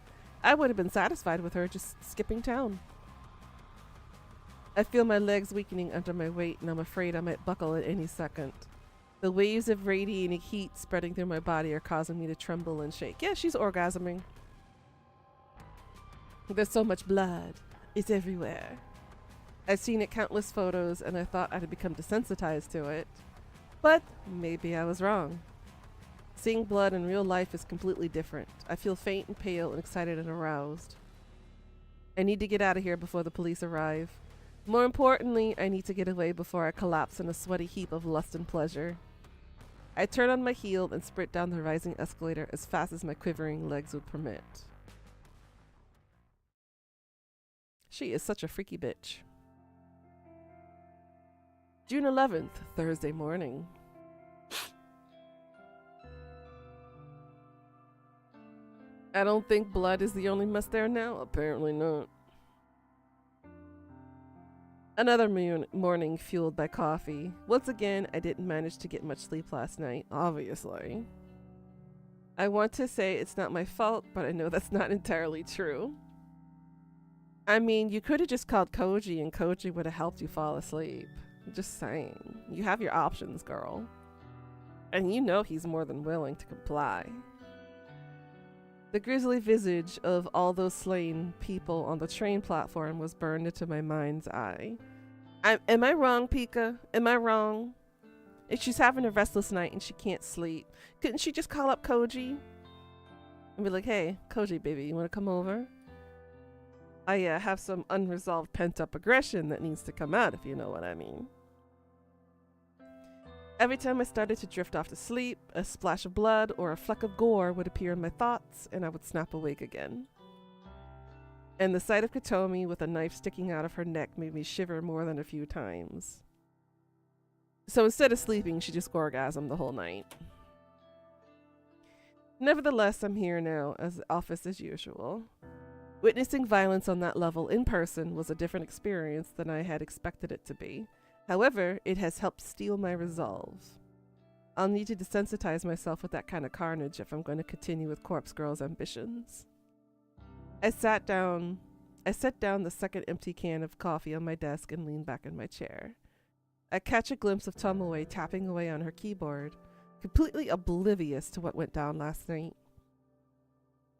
I would have been satisfied with her just skipping town. I feel my legs weakening under my weight, and I'm afraid I might buckle at any second. The waves of radiating heat spreading through my body are causing me to tremble and shake. Yeah, she's orgasming. There's so much blood. It's everywhere. I've seen it countless photos, and I thought I had become desensitized to it. But maybe I was wrong. Seeing blood in real life is completely different. I feel faint and pale and excited and aroused. I need to get out of here before the police arrive. More importantly, I need to get away before I collapse in a sweaty heap of lust and pleasure. I turn on my heel and sprint down the rising escalator as fast as my quivering legs would permit. She is such a freaky bitch. June 11th, Thursday morning. I don't think blood is the only mess there now. Apparently not. Another morning fueled by coffee. Once again, I didn't manage to get much sleep last night, obviously. I want to say it's not my fault, but I know that's not entirely true. I mean, you could have just called KOJI and KOJI would have helped you fall asleep. Just saying. You have your options, girl. And you know he's more than willing to comply. The grisly visage of all those slain people on the train platform was burned into my mind's eye. Am I wrong, Pika? Am I wrong? If she's having a restless night and she can't sleep, couldn't she just call up KOJI? And be like, hey, KOJI, baby, you want to come over? I have some unresolved pent-up aggression that needs to come out, if you know what I mean. Every time I started to drift off to sleep, a splash of blood or a fleck of gore would appear in my thoughts, and I would snap awake again. And the sight of Kotomi with a knife sticking out of her neck made me shiver more than a few times. So instead of sleeping, she just orgasmed the whole night. Nevertheless, I'm here now, as office as usual. Witnessing violence on that level in person was a different experience than I had expected it to be. However, it has helped steel my resolve. I'll need to desensitize myself with that kind of carnage if I'm going to continue with Corpse Girl's ambitions. I set down the second empty can of coffee on my desk and leaned back in my chair. I catch a glimpse of Tomoe tapping away on her keyboard, completely oblivious to what went down last night.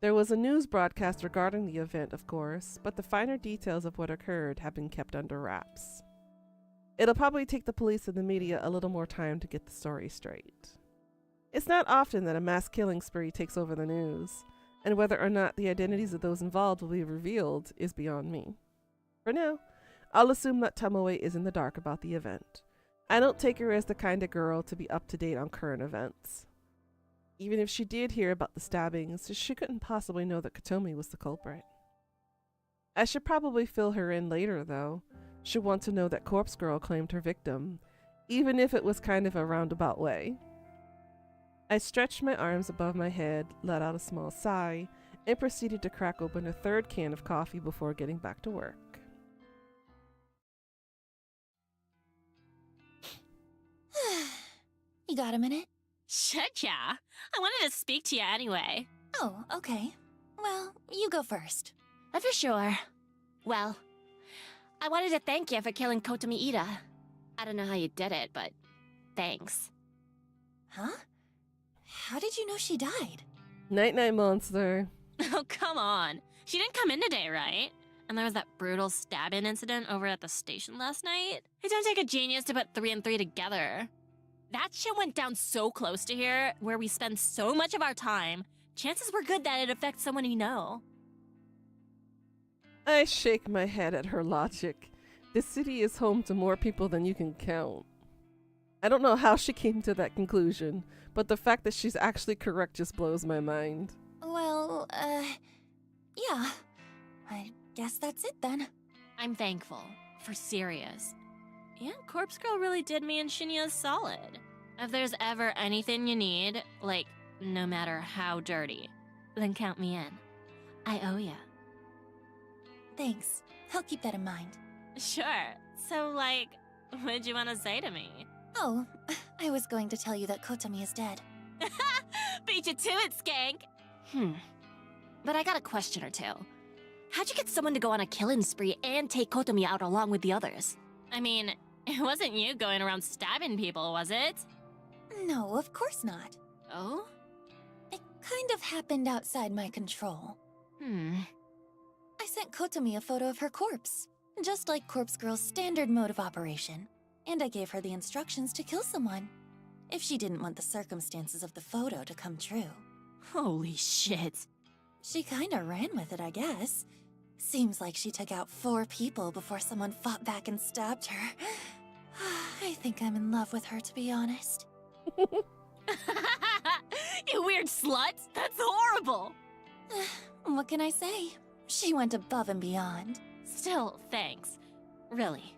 There was a news broadcast regarding the event, of course, but the finer details of what occurred have been kept under wraps. It'll probably take the police and the media a little more time to get the story straight. It's not often that a mass killing spree takes over the news, and whether or not the identities of those involved will be revealed is beyond me. For now, I'll assume that Tomoe is in the dark about the event. I don't take her as the kind of girl to be up to date on current events. Even if she did hear about the stabbings, she couldn't possibly know that Kotomi was the culprit. I should probably fill her in later, though. She'll want to know that Corpse Girl claimed her victim, even if it was kind of a roundabout way. I stretched my arms above my head, let out a small sigh, and proceeded to crack open a third can of coffee before getting back to work. You got a minute? Shit, yeah. I wanted to speak to you anyway. Oh, okay. Well, you go first. For sure. Well, I wanted to thank you for killing Kotomi Ida. I don't know how you did it, but thanks. Huh? How did you know she died? Night-night, monster. Oh, come on. She didn't come in today, right? And there was that brutal stabbing incident over at the station last night. It don't take a genius to put 3 and 3 together. That shit went down so close to here, where we spend so much of our time. Chances were good that it affects someone you know. I shake my head at her logic. This city is home to more people than you can count. I don't know how she came to that conclusion, but the fact that she's actually correct just blows my mind. Well, yeah. I guess that's it then. I'm thankful. For serious. And Corpse Girl really did me and Shinya solid. If there's ever anything you need, like, no matter how dirty, then count me in. I owe ya. Thanks. I'll keep that in mind. Sure. So, like, what'd you want to say to me? Oh, I was going to tell you that Kotomi is dead. Beat you to it, skank! But I got a question or two. How'd you get someone to go on a killing spree and take Kotomi out along with the others? I mean, it wasn't you going around stabbing people, was it? No, of course not. Oh? It kind of happened outside my control. I sent Kotomi a photo of her corpse, just like Corpse Girl's standard mode of operation. And I gave her the instructions to kill someone, if she didn't want the circumstances of the photo to come true. Holy shit. She kinda ran with it, I guess. Seems like she took out 4 people before someone fought back and stabbed her. I think I'm in love with her, to be honest. You weird slut! That's horrible! What can I say? She went above and beyond. Still, thanks. Really.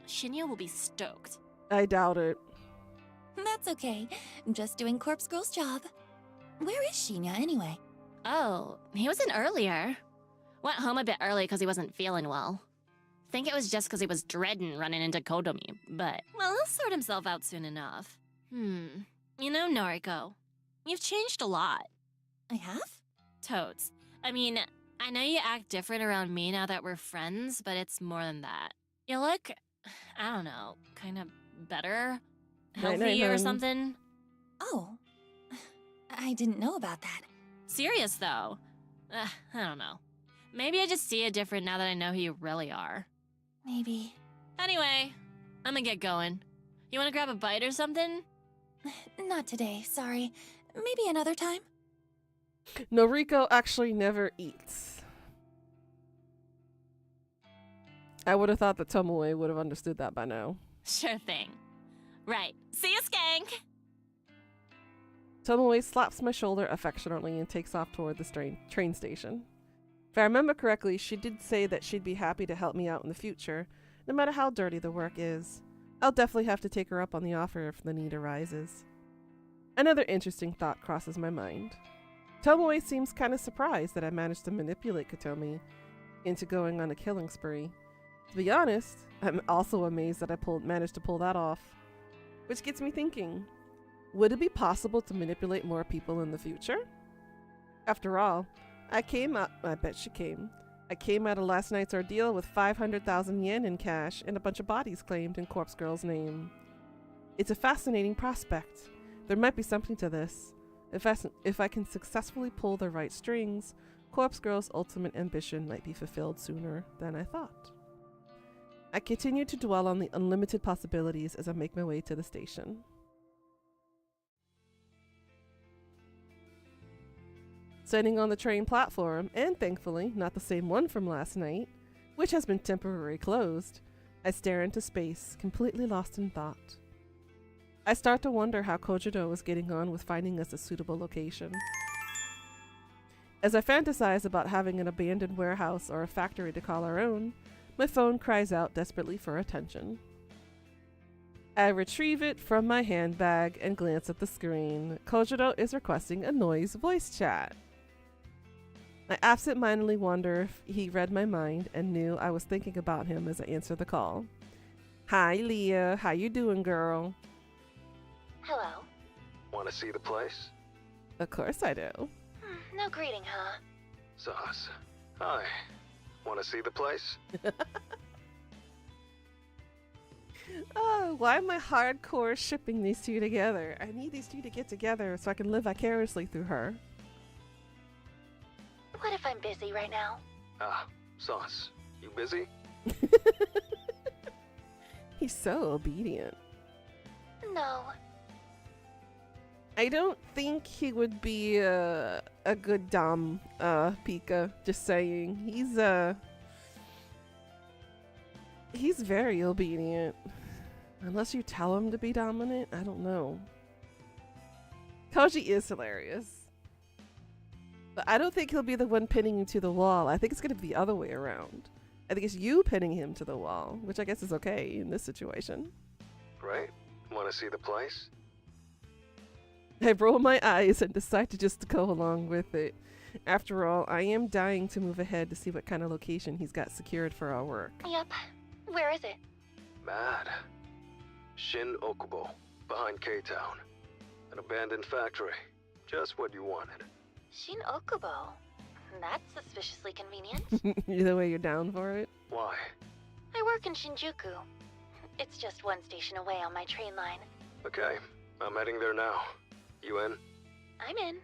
Shinya will be stoked. I doubt it. That's okay. Just doing Corpse Girl's job. Where is Shinya, anyway? Oh, he was in earlier. Went home a bit early because he wasn't feeling well. Think it was just because he was dreading running into Kodomi, but, well, he'll sort himself out soon enough. You know, Noriko, you've changed a lot. I have? Totes. I mean, I know you act different around me now that we're friends, but it's more than that. You look, I don't know, kind of better? Healthy or something? Oh. I didn't know about that. Serious, though. I don't know. Maybe I just see it different now that I know who you really are. Maybe. Anyway, I'm gonna get going. You wanna grab a bite or something? Not today, sorry. Maybe another time? Noriko actually never eats. I would have thought that Tomoe would have understood that by now. Sure thing. Right. See ya, skank! Tomoe slaps my shoulder affectionately and takes off toward the train station. If I remember correctly, she did say that she'd be happy to help me out in the future, no matter how dirty the work is. I'll definitely have to take her up on the offer if the need arises. Another interesting thought crosses my mind. Tomoe seems kind of surprised that I managed to manipulate Kotomi into going on a killing spree. To be honest, I'm also amazed that I managed to pull that off. Which gets me thinking, would it be possible to manipulate more people in the future? After all, I came out of last night's ordeal with 500,000 yen in cash and a bunch of bodies claimed in Corpse Girl's name. It's a fascinating prospect. There might be something to this. If I can successfully pull the right strings, Corpse Girl's ultimate ambition might be fulfilled sooner than I thought. I continue to dwell on the unlimited possibilities as I make my way to the station. Standing on the train platform, and thankfully not the same one from last night, which has been temporarily closed, I stare into space, completely lost in thought. I start to wonder how Kojiro was getting on with finding us a suitable location. As I fantasize about having an abandoned warehouse or a factory to call our own, my phone cries out desperately for attention. I retrieve it from my handbag and glance at the screen. Kojiro is requesting a noise voice chat. I absentmindedly wonder if he read my mind and knew I was thinking about him as I answered the call. Hi, Leah. How you doing, girl? Hello. Want to see the place? Of course I do. No greeting, huh? Sauce. Hi. Want to see the place? Oh, why am I hardcore shipping these two together? I need these two to get together so I can live vicariously through her. What if I'm busy right now? Sauce. You busy? He's so obedient. No. I don't think he would be a good dom, Pika. Just saying. He's very obedient. Unless you tell him to be dominant, I don't know. Koji is hilarious. But I don't think he'll be the one pinning you to the wall. I think it's going to be the other way around. I think it's you pinning him to the wall, which I guess is okay in this situation. Right? Want to see the place? I roll my eyes and decide to just go along with it. After all, I am dying to move ahead to see what kind of location he's got secured for our work. Yep. Where is it? Mad. Shin Okubo, behind K-Town. An abandoned factory. Just what you wanted. Shin Okubo. That's suspiciously convenient. Either way, you're down for it? Why? I work in Shinjuku. It's just one station away on my train line. Okay, I'm heading there now. You in? I'm in.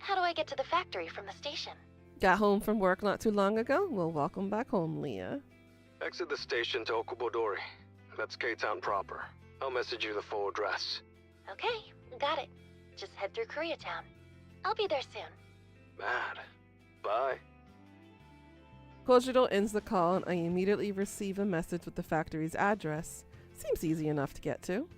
How do I get to the factory from the station? Got home from work not too long ago? Well, welcome back home, Leah. Exit the station to Okubodori. That's K-Town proper. I'll message you the full address. Okay, got it. Just head through Koreatown. I'll be there soon. Mad. Bye. Kojiro ends the call and I immediately receive a message with the factory's address. Seems easy enough to get to.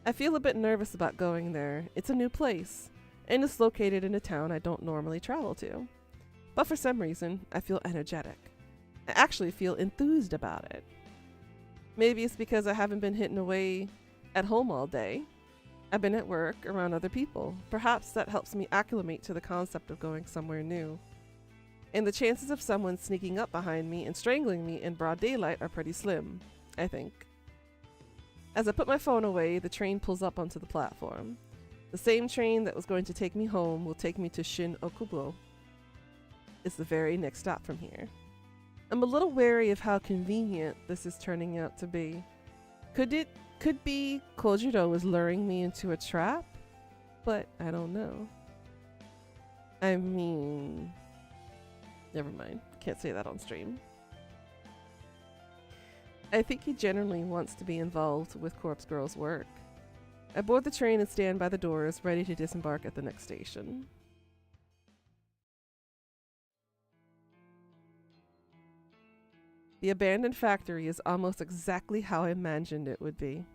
I feel a bit nervous about going there. It's a new place, and it's located in a town I don't normally travel to. But for some reason, I feel energetic. I actually feel enthused about it. Maybe it's because I haven't been hidden away at home all day. I've been at work around other people. Perhaps that helps me acclimate to the concept of going somewhere new. And the chances of someone sneaking up behind me and strangling me in broad daylight are pretty slim, I think. As I put my phone away, the train pulls up onto the platform. The same train that was going to take me home will take me to Shin Okubo. It's the very next stop from here. I'm a little wary of how convenient this is turning out to be. Could be Kojiro was luring me into a trap? But I don't know. I mean, never mind. Can't say that on stream. I think he generally wants to be involved with Corpse Girl's work. I board the train and stand by the doors, ready to disembark at the next station. The abandoned factory is almost exactly how I imagined it would be.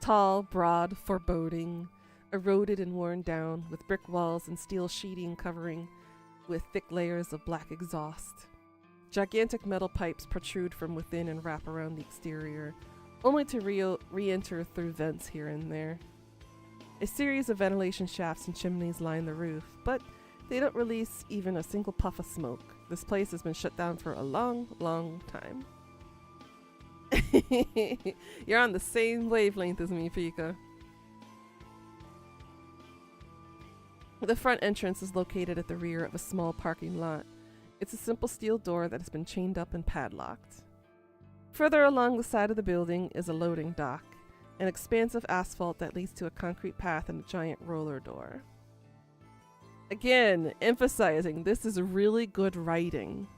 Tall, broad, foreboding, eroded and worn down, with brick walls and steel sheeting covering with thick layers of black exhaust. Gigantic metal pipes protrude from within and wrap around the exterior, only to re-enter through vents here and there. A series of ventilation shafts and chimneys line the roof, but they don't release even a single puff of smoke. This place has been shut down for a long, long time. You're on the same wavelength as me, Pika. The front entrance is located at the rear of a small parking lot. It's a simple steel door that has been chained up and padlocked. Further along the side of the building is a loading dock, an expanse of asphalt that leads to a concrete path and a giant roller door. Again, emphasizing this is really good writing.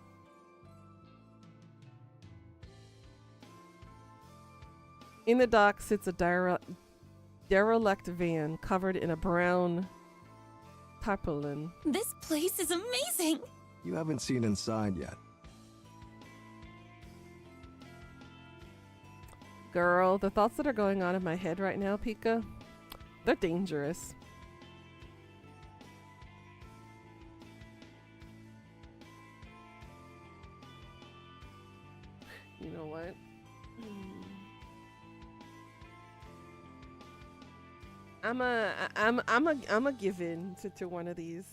In the dock sits a derelict van covered in a brown tarpaulin. This place is amazing! You haven't seen inside yet. Girl, the thoughts that are going on in my head right now, Pika, they're dangerous. You know what? I'm a give in to one of these.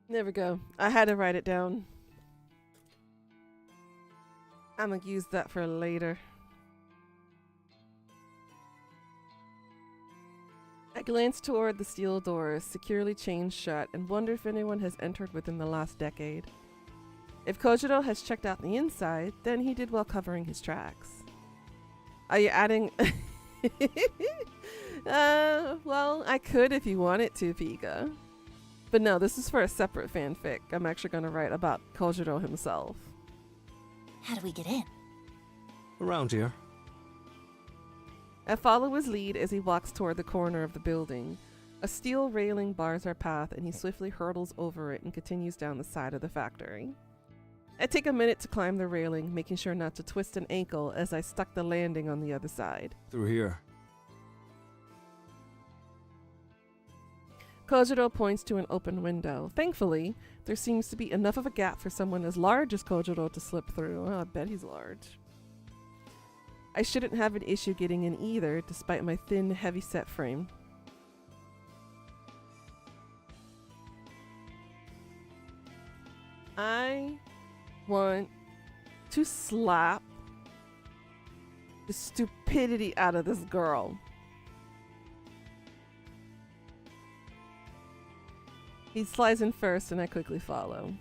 There we go. I had to write it down. I'm gonna use that for later. I glanced toward the steel doors, securely chained shut, and wonder if anyone has entered within the last decade. If Kojiro has checked out the inside, then he did well covering his tracks. Are you adding... well, I could if you wanted to, Pika. But no, this is for a separate fanfic. I'm actually going to write about Kojiro himself. How do we get in? Around here. I follow his lead as he walks toward the corner of the building. A steel railing bars our path, and he swiftly hurdles over it and continues down the side of the factory. I take a minute to climb the railing, making sure not to twist an ankle as I stuck the landing on the other side. Through here. Kojiro points to an open window. Thankfully, there seems to be enough of a gap for someone as large as Kojiro to slip through. Oh, I bet he's large. I shouldn't have an issue getting in either, despite my thin, heavy-set frame. I want to slap the stupidity out of this girl. He slides in first, and I quickly follow.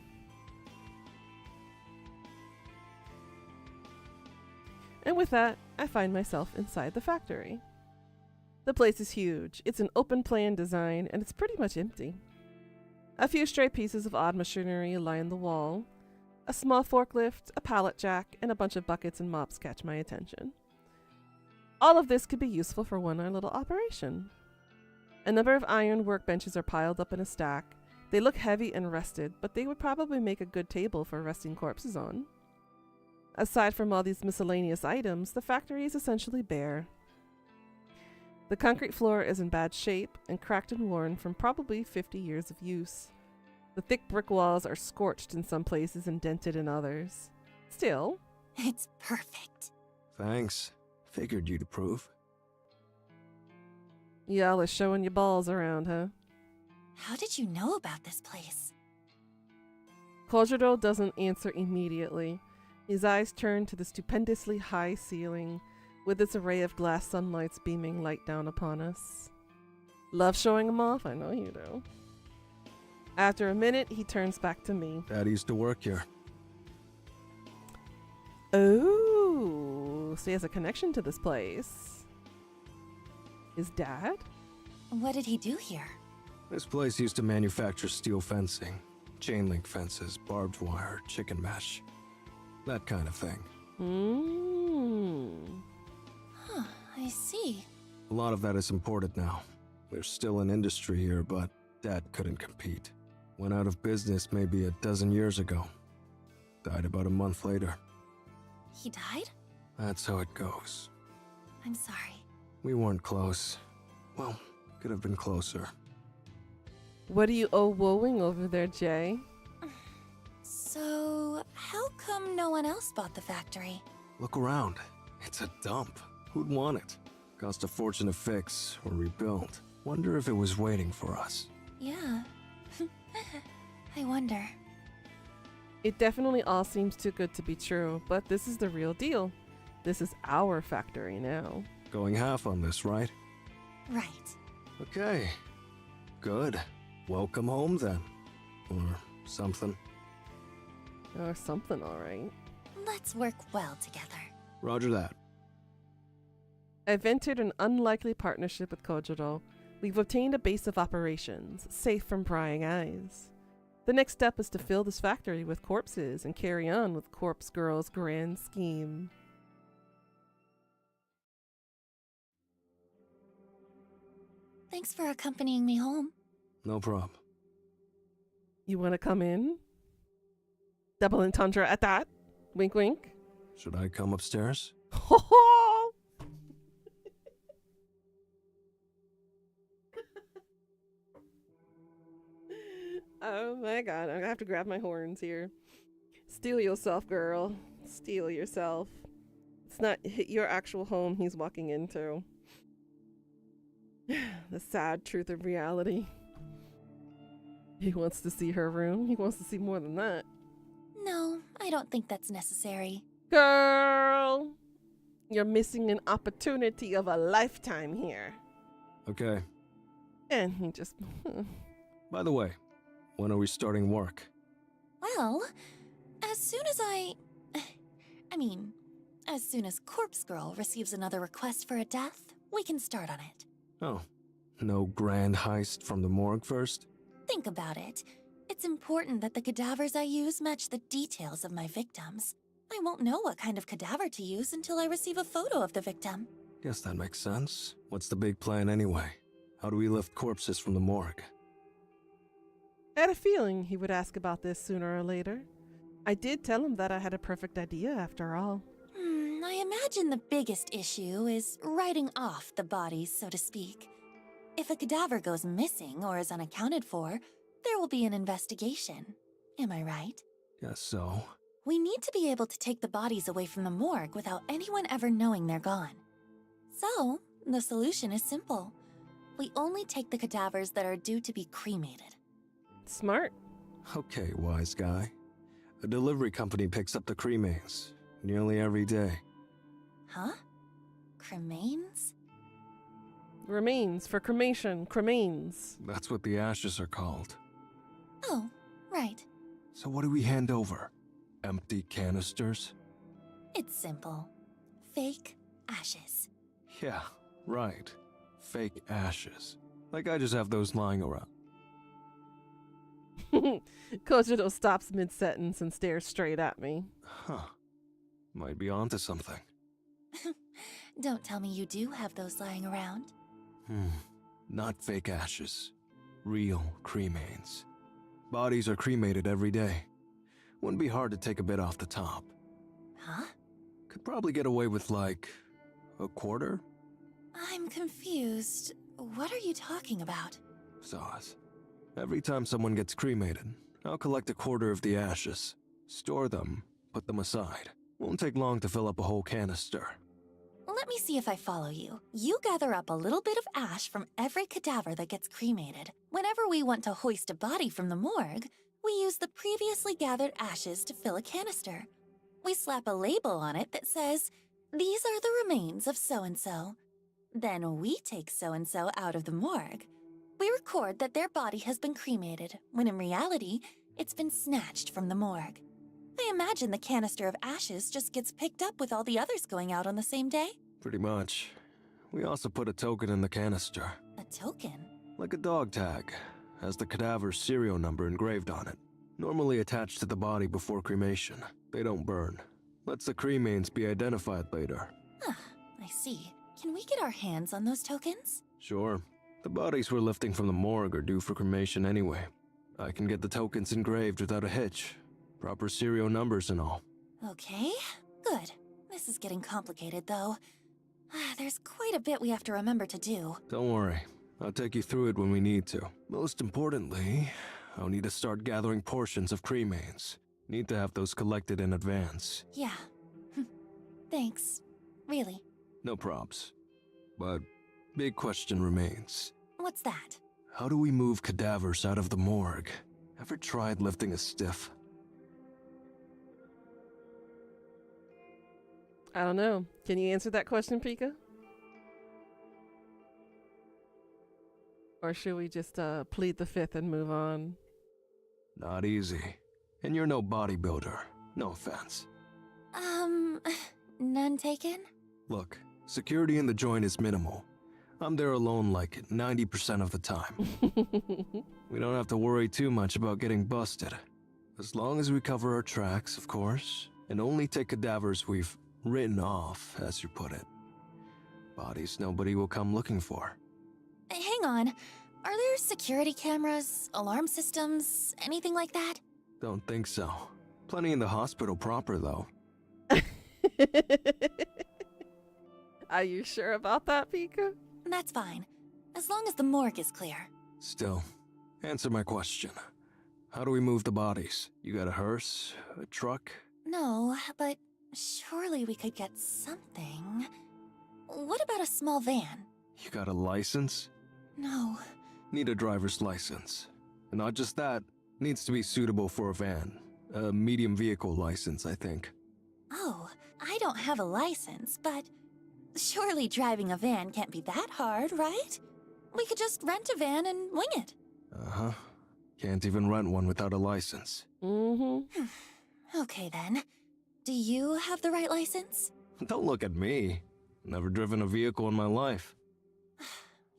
And with that, I find myself inside the factory. The place is huge. It's an open plan design, and it's pretty much empty. A few stray pieces of odd machinery line the wall. A small forklift, a pallet jack, and a bunch of buckets and mops catch my attention. All of this could be useful for one little operation. A number of iron workbenches are piled up in a stack. They look heavy and rusted, but they would probably make a good table for resting corpses on. Aside from all these miscellaneous items, the factory is essentially bare. The concrete floor is in bad shape and cracked and worn from probably 50 years of use. The thick brick walls are scorched in some places and dented in others. Still, It's perfect. Thanks. Figured you'd approve. y'all are showing your balls around, huh? How did you know about this place? KOJI doesn't answer immediately. His eyes turn to the stupendously high ceiling, with its array of glass sunlights beaming light down upon us. Love showing him off? I know you do. After a minute, he turns back to me. Dad used to work here. Oh, so he has a connection to this place. His dad? What did he do here? This place used to manufacture steel fencing, chain link fences, barbed wire, chicken mesh. That kind of thing. Huh, I see. A lot of that is imported now. There's still an industry here, but Dad couldn't compete. Went out of business maybe a dozen years ago. Died about a month later. He died? That's how it goes. I'm sorry. We weren't close. Well, could have been closer. What are you woeing over there, Jay? So, how come no one else bought the factory? Look around. It's a dump. Who'd want it? Cost a fortune to fix or rebuild. Wonder if it was waiting for us. Yeah. I wonder. It definitely all seems too good to be true, but this is the real deal. This is our factory now. Going half on this, right? Right. Okay. Good. Welcome home then. Or something. Or something, alright. Let's work well together. Roger that. I've entered an unlikely partnership with KOJI. We've obtained a base of operations, safe from prying eyes. The next step is to fill this factory with corpses and carry on with Corpse Girl's grand scheme. Thanks for accompanying me home. No problem. You want to come in? Double entendre at that? Wink, wink. Should I come upstairs? Ho ho! Oh my god, I'm gonna have to grab my horns here. Steel yourself, girl. Steel yourself. It's not your actual home he's walking into. The sad truth of reality. He wants to see her room. He wants to see more than that. No, I don't think that's necessary. Girl! You're missing an opportunity of a lifetime here. Okay. And he just... By the way, when are we starting work? Well, as soon as as soon as Corpse Girl receives another request for a death, we can start on it. Oh, no grand heist from the morgue first? Think about it. It's important that the cadavers I use match the details of my victims. I won't know what kind of cadaver to use until I receive a photo of the victim. Guess that makes sense. What's the big plan anyway? How do we lift corpses from the morgue? I had a feeling he would ask about this sooner or later. I did tell him that I had a perfect idea after all. I imagine the biggest issue is writing off the bodies, so to speak. If a cadaver goes missing or is unaccounted for, there will be an investigation. Am I right? Guess so. We need to be able to take the bodies away from the morgue without anyone ever knowing they're gone. So, the solution is simple. We only take the cadavers that are due to be cremated. Smart. Okay, wise guy. A delivery company picks up the cremains nearly every day. Huh? Cremains? Remains for cremation. Cremains. That's what the ashes are called. Oh, right. So what do we hand over? Empty canisters? It's simple. Fake ashes. Yeah, right. Fake ashes. Like I just have those lying around. Kojito stops mid-sentence and stares straight at me. Huh. Might be onto something. Don't tell me you do have those lying around. Not fake ashes. Real cremains. Bodies are cremated every day. Wouldn't be hard to take a bit off the top. Huh? Could probably get away with like a quarter? I'm confused. What are you talking about? Sauce. Every time someone gets cremated, I'll collect a quarter of the ashes, store them, put them aside. Won't take long to fill up a whole canister. Let me see if I follow you. You gather up a little bit of ash from every cadaver that gets cremated. Whenever we want to hoist a body from the morgue, we use the previously gathered ashes to fill a canister. We slap a label on it that says, "These are the remains of so-and-so." Then we take so-and-so out of the morgue. We record that their body has been cremated, when in reality, it's been snatched from the morgue. I imagine the canister of ashes just gets picked up with all the others going out on the same day. Pretty much. We also put a token in the canister. A token? Like a dog tag. Has the cadaver's serial number engraved on it. Normally attached to the body before cremation. They don't burn. Lets the cremains be identified later. Ah, I see. Can we get our hands on those tokens? Sure. The bodies we're lifting from the morgue are due for cremation anyway. I can get the tokens engraved without a hitch. Proper serial numbers and all. Okay, good. This is getting complicated, though. There's quite a bit we have to remember to do. Don't worry. I'll take you through it when we need to. Most importantly, I'll need to start gathering portions of cremains. Need to have those collected in advance. Yeah. Thanks. Really. No probs. But big question remains. What's that? How do we move cadavers out of the morgue? Ever tried lifting a stiff? I don't know. Can you answer that question, Pika? Or should we just plead the fifth and move on? Not easy. And you're no bodybuilder. No offense. None taken? Look, security in the joint is minimal. I'm there alone like 90% of the time. We don't have to worry too much about getting busted. As long as we cover our tracks, of course, and only take cadavers we've written off, as you put it. Bodies nobody will come looking for. Hang on. Are there security cameras, alarm systems, anything like that? Don't think so. Plenty in the hospital proper, though. Are you sure about that, Pika? That's fine. As long as the morgue is clear. Still, answer my question. How do we move the bodies? You got a hearse? A truck? No, but surely we could get something. What about a small van? You got a license? No. Need a driver's license. And not just that, needs to be suitable for a van. A medium vehicle license, I think. Oh, I don't have a license, but surely driving a van can't be that hard, right? We could just rent a van and wing it. Uh-huh. Can't even rent one without a license. Mm-hmm. Okay then. Do you have the right license? Don't look at me. Never driven a vehicle in my life.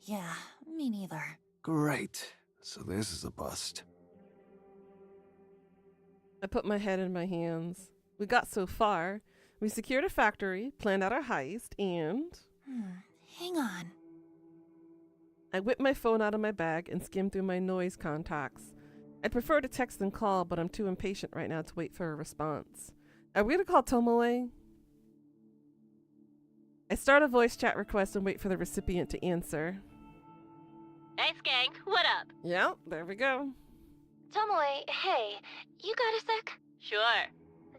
Yeah, me neither. Great. So this is a bust. I put my head in my hands. We got so far. We secured a factory, planned out our heist, and... Hang on. I whipped my phone out of my bag and skimmed through my noise contacts. I'd prefer to text and call, but I'm too impatient right now to wait for a response. Are we gonna call Tomoe? I start a voice chat request and wait for the recipient to answer. Hey, Skank, what up? Yep, there we go. Tomoe, hey, you got a sec? Sure.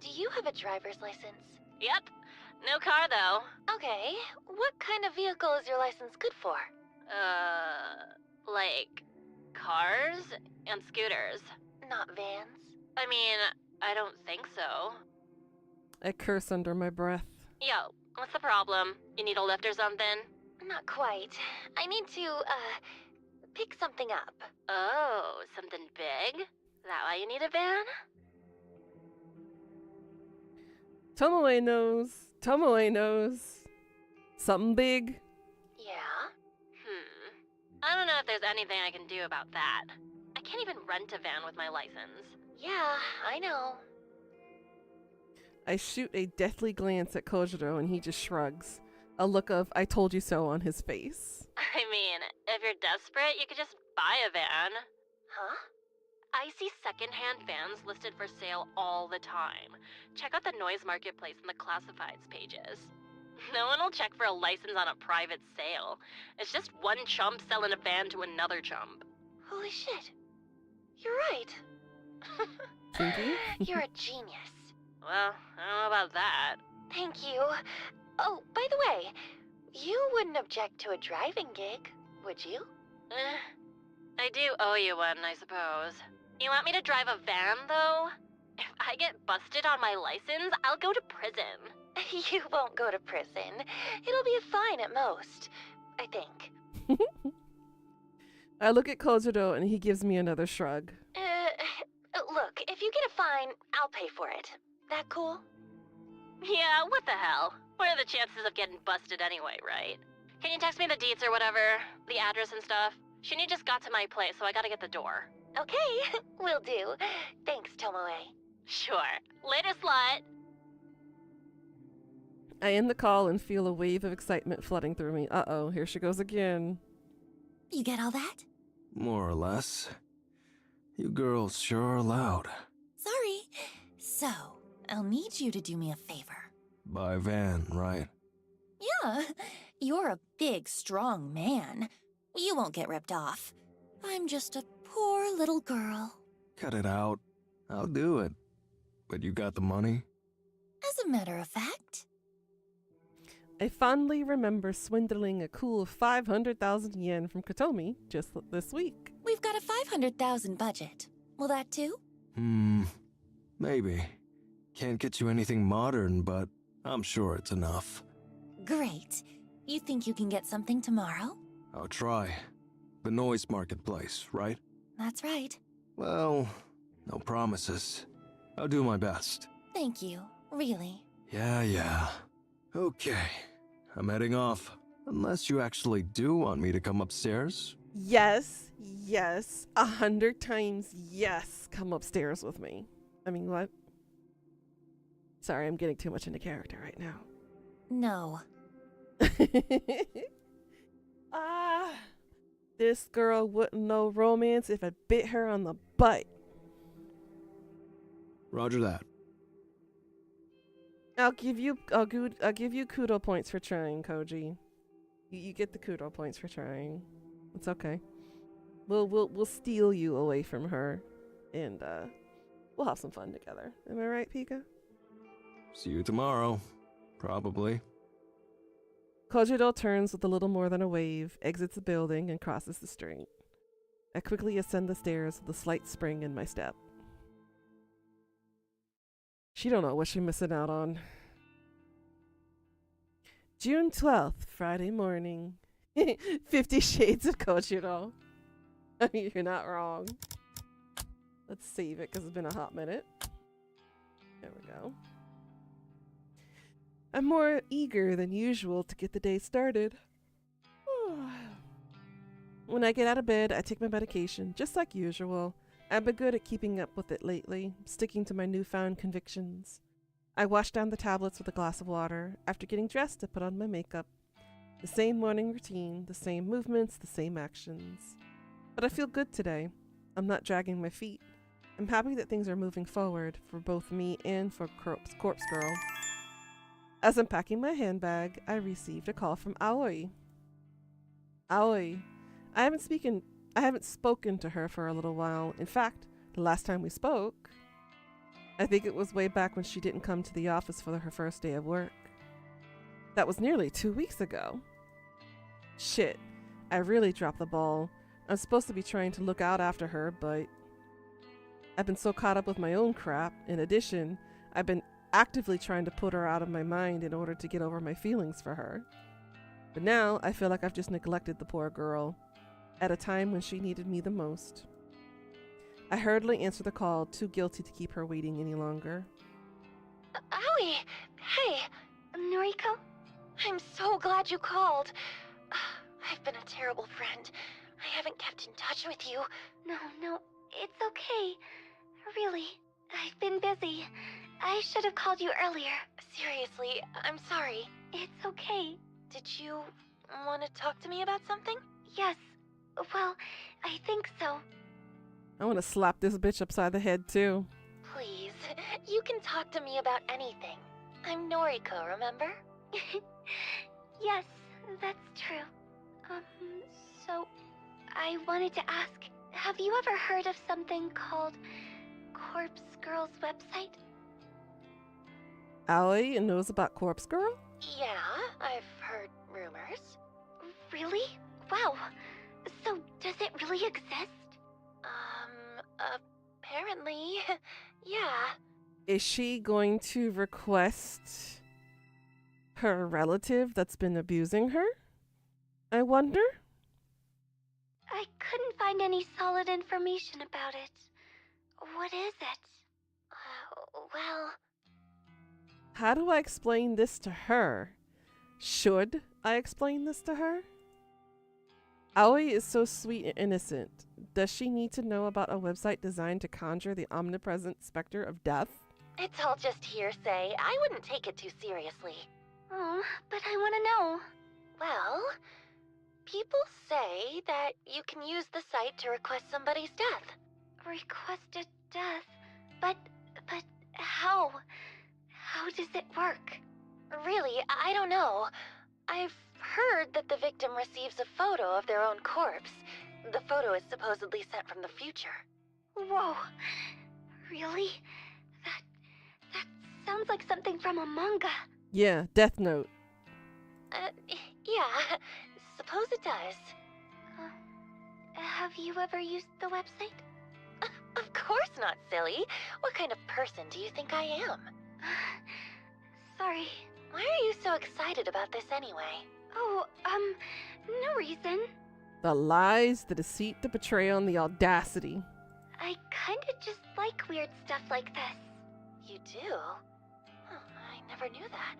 Do you have a driver's license? Yep. No car, though. Okay, what kind of vehicle is your license good for? Like cars and scooters. Not vans. I mean, I don't think so. I curse under my breath. Yo, what's the problem? You need a lift or something? Not quite. I need to, pick something up. Oh, something big? That why you need a van? Tomoe knows. Tomoe knows. Something big. Yeah? I don't know if there's anything I can do about that. I can't even rent a van with my license. Yeah, I know. I shoot a deathly glance at Kojiro and he just shrugs. A look of I told you so on his face. I mean, if you're desperate, you could just buy a van. Huh? I see secondhand vans listed for sale all the time. Check out the noise marketplace and the classifieds pages. No one will check for a license on a private sale. It's just one chump selling a van to another chump. Holy shit. You're right. Kinky? You're a genius. Well, I don't know about that. Thank you. Oh, by the way, you wouldn't object to a driving gig, would you? I do owe you one, I suppose. You want me to drive a van, though? If I get busted on my license, I'll go to prison. You won't go to prison. It'll be a fine at most, I think. I look at Kojiro and he gives me another shrug. Look, if you get a fine, I'll pay for it. That cool? Yeah, what the hell? What are the chances of getting busted anyway, right? Can you text me the deets or whatever? The address and stuff? Shinny just got to my place, so I gotta get the door. Okay, will do. Thanks, Tomoe. Sure. Later, slut! I end the call and feel a wave of excitement flooding through me. Uh-oh, here she goes again. You get all that? More or less. You girls sure are loud. Sorry. So, I'll need you to do me a favor. Buy van, right? Yeah, you're a big, strong man. You won't get ripped off. I'm just a poor little girl. Cut it out. I'll do it. But you got the money? As a matter of fact. I fondly remember swindling a cool 500,000 yen from Kotomi just this week. We've got a 500,000 budget. Will that do? Maybe. Can't get you anything modern, but I'm sure it's enough. Great. You think you can get something tomorrow? I'll try. The noise marketplace, right? That's right. Well, no promises. I'll do my best. Thank you. Really. Yeah. Okay. I'm heading off. Unless you actually do want me to come upstairs. Yes, 100 times yes. Come upstairs with me. I mean, what? Sorry, I'm getting too much into character right now. No. This girl wouldn't know romance if I bit her on the butt. Roger that. I'll give you kudo points for trying, Koji. You get the kudo points for trying. It's okay. We'll steal you away from her, and we'll have some fun together. Am I right, Pika? See you tomorrow. Probably. Kojiro turns with a little more than a wave, exits the building, and crosses the street. I quickly ascend the stairs with a slight spring in my step. She don't know what she's missing out on. June 12th, Friday morning. 50 Shades of Kojiro. I mean, you're not wrong. Let's save it because it's been a hot minute. There we go. I'm more eager than usual to get the day started. When I get out of bed, I take my medication, just like usual. I've been good at keeping up with it lately, sticking to my newfound convictions. I wash down the tablets with a glass of water. After getting dressed, I put on my makeup. The same morning routine, the same movements, the same actions. But I feel good today. I'm not dragging my feet. I'm happy that things are moving forward for both me and for Corpse Girl. As I'm packing my handbag, I received a call from Aoi. Aoi. I haven't spoken to her for a little while. In fact, the last time we spoke, I think it was way back when she didn't come to the office for her first day of work. That was nearly 2 weeks ago. Shit, I really dropped the ball. I'm supposed to be trying to look out after her, but I've been so caught up with my own crap. In addition, I've been actively trying to put her out of my mind in order to get over my feelings for her. But now I feel like I've just neglected the poor girl at a time when she needed me the most. I hurriedly answered the call, too guilty to keep her waiting any longer. Aoi! Hey! Noriko? I'm so glad you called. I've been a terrible friend. I haven't kept in touch with you. No, it's okay. Really, I've been busy. I should have called you earlier. Seriously, I'm sorry. It's okay. Did you want to talk to me about something? Yes. Well, I think so. I want to slap this bitch upside the head too. Please, you can talk to me about anything. I'm Noriko, remember? Yes, that's true. So, I wanted to ask, have you ever heard of something called Corpse Girl's website? Aoi knows about Corpse Girl? Yeah, I've heard rumors. Really? Wow. So, does it really exist? Apparently, yeah. Is she going to request her relative that's been abusing her? I wonder? I couldn't find any solid information about it. What is it? Well... How do I explain this to her? Should I explain this to her? Aoi is so sweet and innocent. Does she need to know about a website designed to conjure the omnipresent specter of death? It's all just hearsay. I wouldn't take it too seriously. Oh, but I want to know. Well, people say that you can use the site to request somebody's death. Request a death? But how? How does it work? Really, I don't know. I've heard that the victim receives a photo of their own corpse. The photo is supposedly sent from the future. Whoa. Really? That sounds like something from a manga. Yeah, Death Note. Yeah. Suppose it does. Have you ever used the website? Of course not, silly. What kind of person do you think I am? Sorry. Why are you so excited about this anyway? Oh, no reason. The lies, the deceit, the betrayal, and the audacity. I kinda just like weird stuff like this. You do? I never knew that.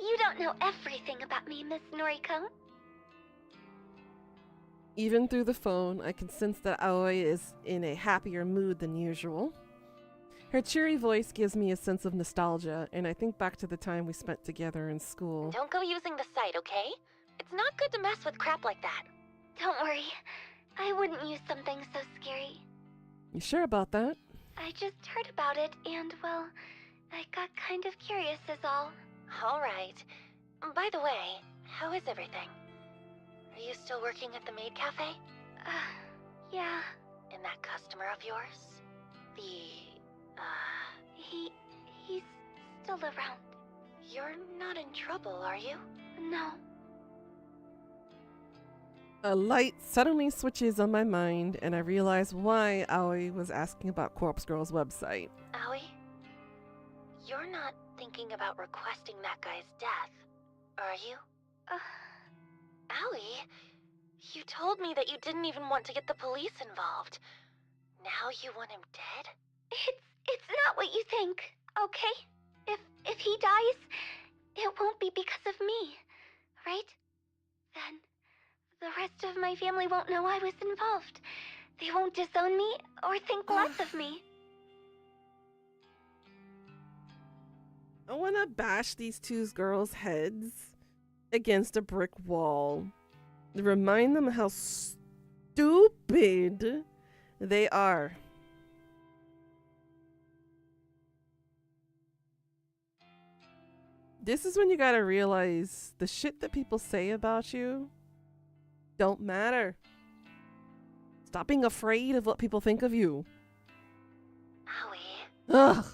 You don't know everything about me, Miss Noriko. Even through the phone, I can sense that Aoi is in a happier mood than usual. Her cheery voice gives me a sense of nostalgia, and I think back to the time we spent together in school. Don't go using the site, okay? It's not good to mess with crap like that. Don't worry. I wouldn't use something so scary. You sure about that? I just heard about it, and, well, I got kind of curious is all. Alright. By the way, how is everything? Are you still working at the maid cafe? Yeah. And that customer of yours? He's still around. You're not in trouble, are you? No. A light suddenly switches on my mind, and I realize why Aoi was asking about Corpse Girl's website. Aoi? You're not thinking about requesting that guy's death, are you? Aoi, you told me that you didn't even want to get the police involved. Now you want him dead? It's not what you think, okay? If he dies, it won't be because of me, right? Then the rest of my family won't know I was involved. They won't disown me or think less of me. I want to bash these two girls' heads against a brick wall. Remind them how stupid they are. This is when you gotta realize the shit that people say about you don't matter. Stop being afraid of what people think of you. Aoi. Ugh.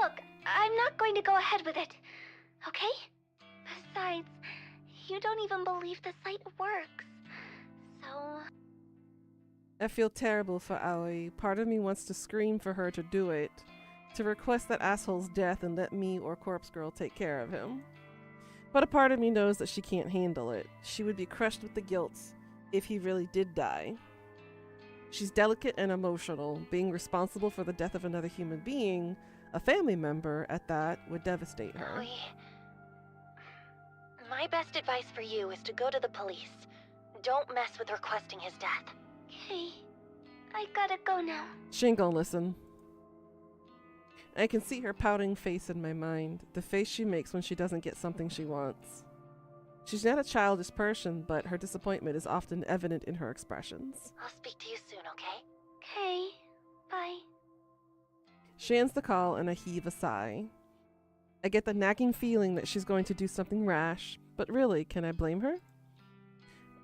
Look, I'm not going to go ahead with it, okay? Besides, you don't even believe the site works. So... I feel terrible for Aoi. Part of me wants to scream for her to do it, to request that asshole's death and let me or Corpse Girl take care of him. But a part of me knows that she can't handle it. She would be crushed with the guilt if he really did die. She's delicate and emotional. Being responsible for the death of another human being, a family member at that, would devastate her. Aoi, my best advice for you is to go to the police. Don't mess with requesting his death. Okay, I gotta go now. She ain't gonna listen. I can see her pouting face in my mind, the face she makes when she doesn't get something she wants. She's not a childish person, but her disappointment is often evident in her expressions. I'll speak to you soon, okay? Okay, bye. She ends the call and I heave a sigh. I get the nagging feeling that she's going to do something rash, but really, can I blame her?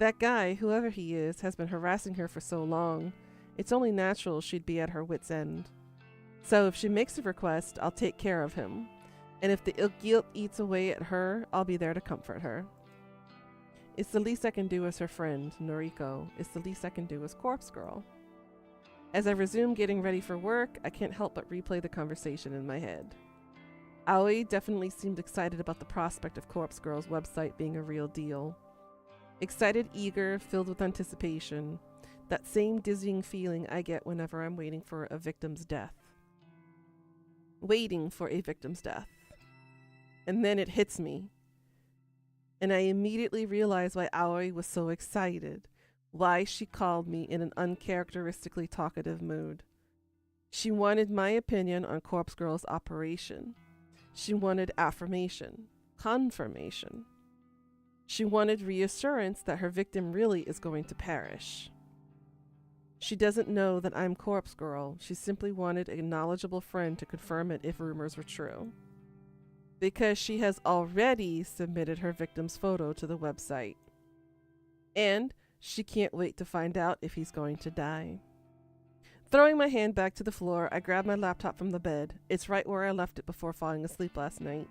That guy, whoever he is, has been harassing her for so long. It's only natural she'd be at her wit's end. So if she makes a request, I'll take care of him. And if the ill guilt eats away at her, I'll be there to comfort her. It's the least I can do as her friend, Noriko. It's the least I can do as Corpse Girl. As I resume getting ready for work, I can't help but replay the conversation in my head. Aoi definitely seemed excited about the prospect of Corpse Girl's website being a real deal. Excited, eager, filled with anticipation. That same dizzying feeling I get whenever I'm waiting for a victim's death. Waiting for a victim's death. And then it hits me. And I immediately realize why Aoi was so excited. Why she called me in an uncharacteristically talkative mood. She wanted my opinion on Corpse Girl's operation. She wanted affirmation, confirmation. She wanted reassurance that her victim really is going to perish. She doesn't know that I'm Corpse Girl. She simply wanted a knowledgeable friend to confirm it if rumors were true. Because she has already submitted her victim's photo to the website. And she can't wait to find out if he's going to die. Throwing my hand back to the floor, I grab my laptop from the bed. It's right where I left it before falling asleep last night.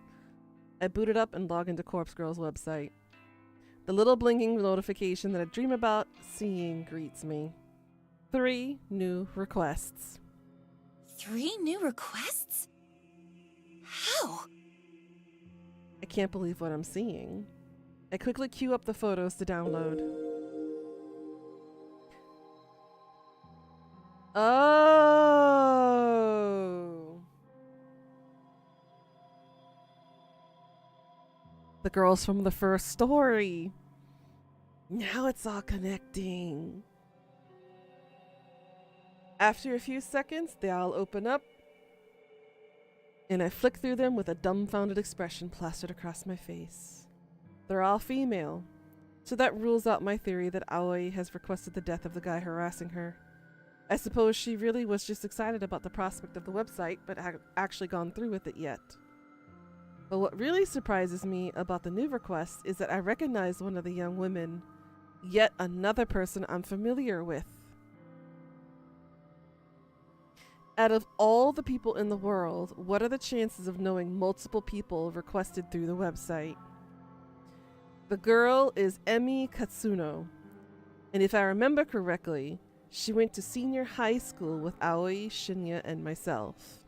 I boot it up and log into Corpse Girl's website. The little blinking notification that I dream about seeing greets me. 3 new requests. 3 new requests? How? I can't believe what I'm seeing. I quickly queue up the photos to download. Oh! The girls from the first story. Now it's all connecting. After a few seconds, they all open up, and I flick through them with a dumbfounded expression plastered across my face. They're all female, so that rules out my theory that Aoi has requested the death of the guy harassing her. I suppose she really was just excited about the prospect of the website, but hadn't actually gone through with it yet. But what really surprises me about the new request is that I recognize one of the young women, yet another person I'm familiar with. Out of all the people in the world, what are the chances of knowing multiple people requested through the website? The girl is Emi Katsuno, and if I remember correctly, she went to senior high school with Aoi, Shinya, and myself.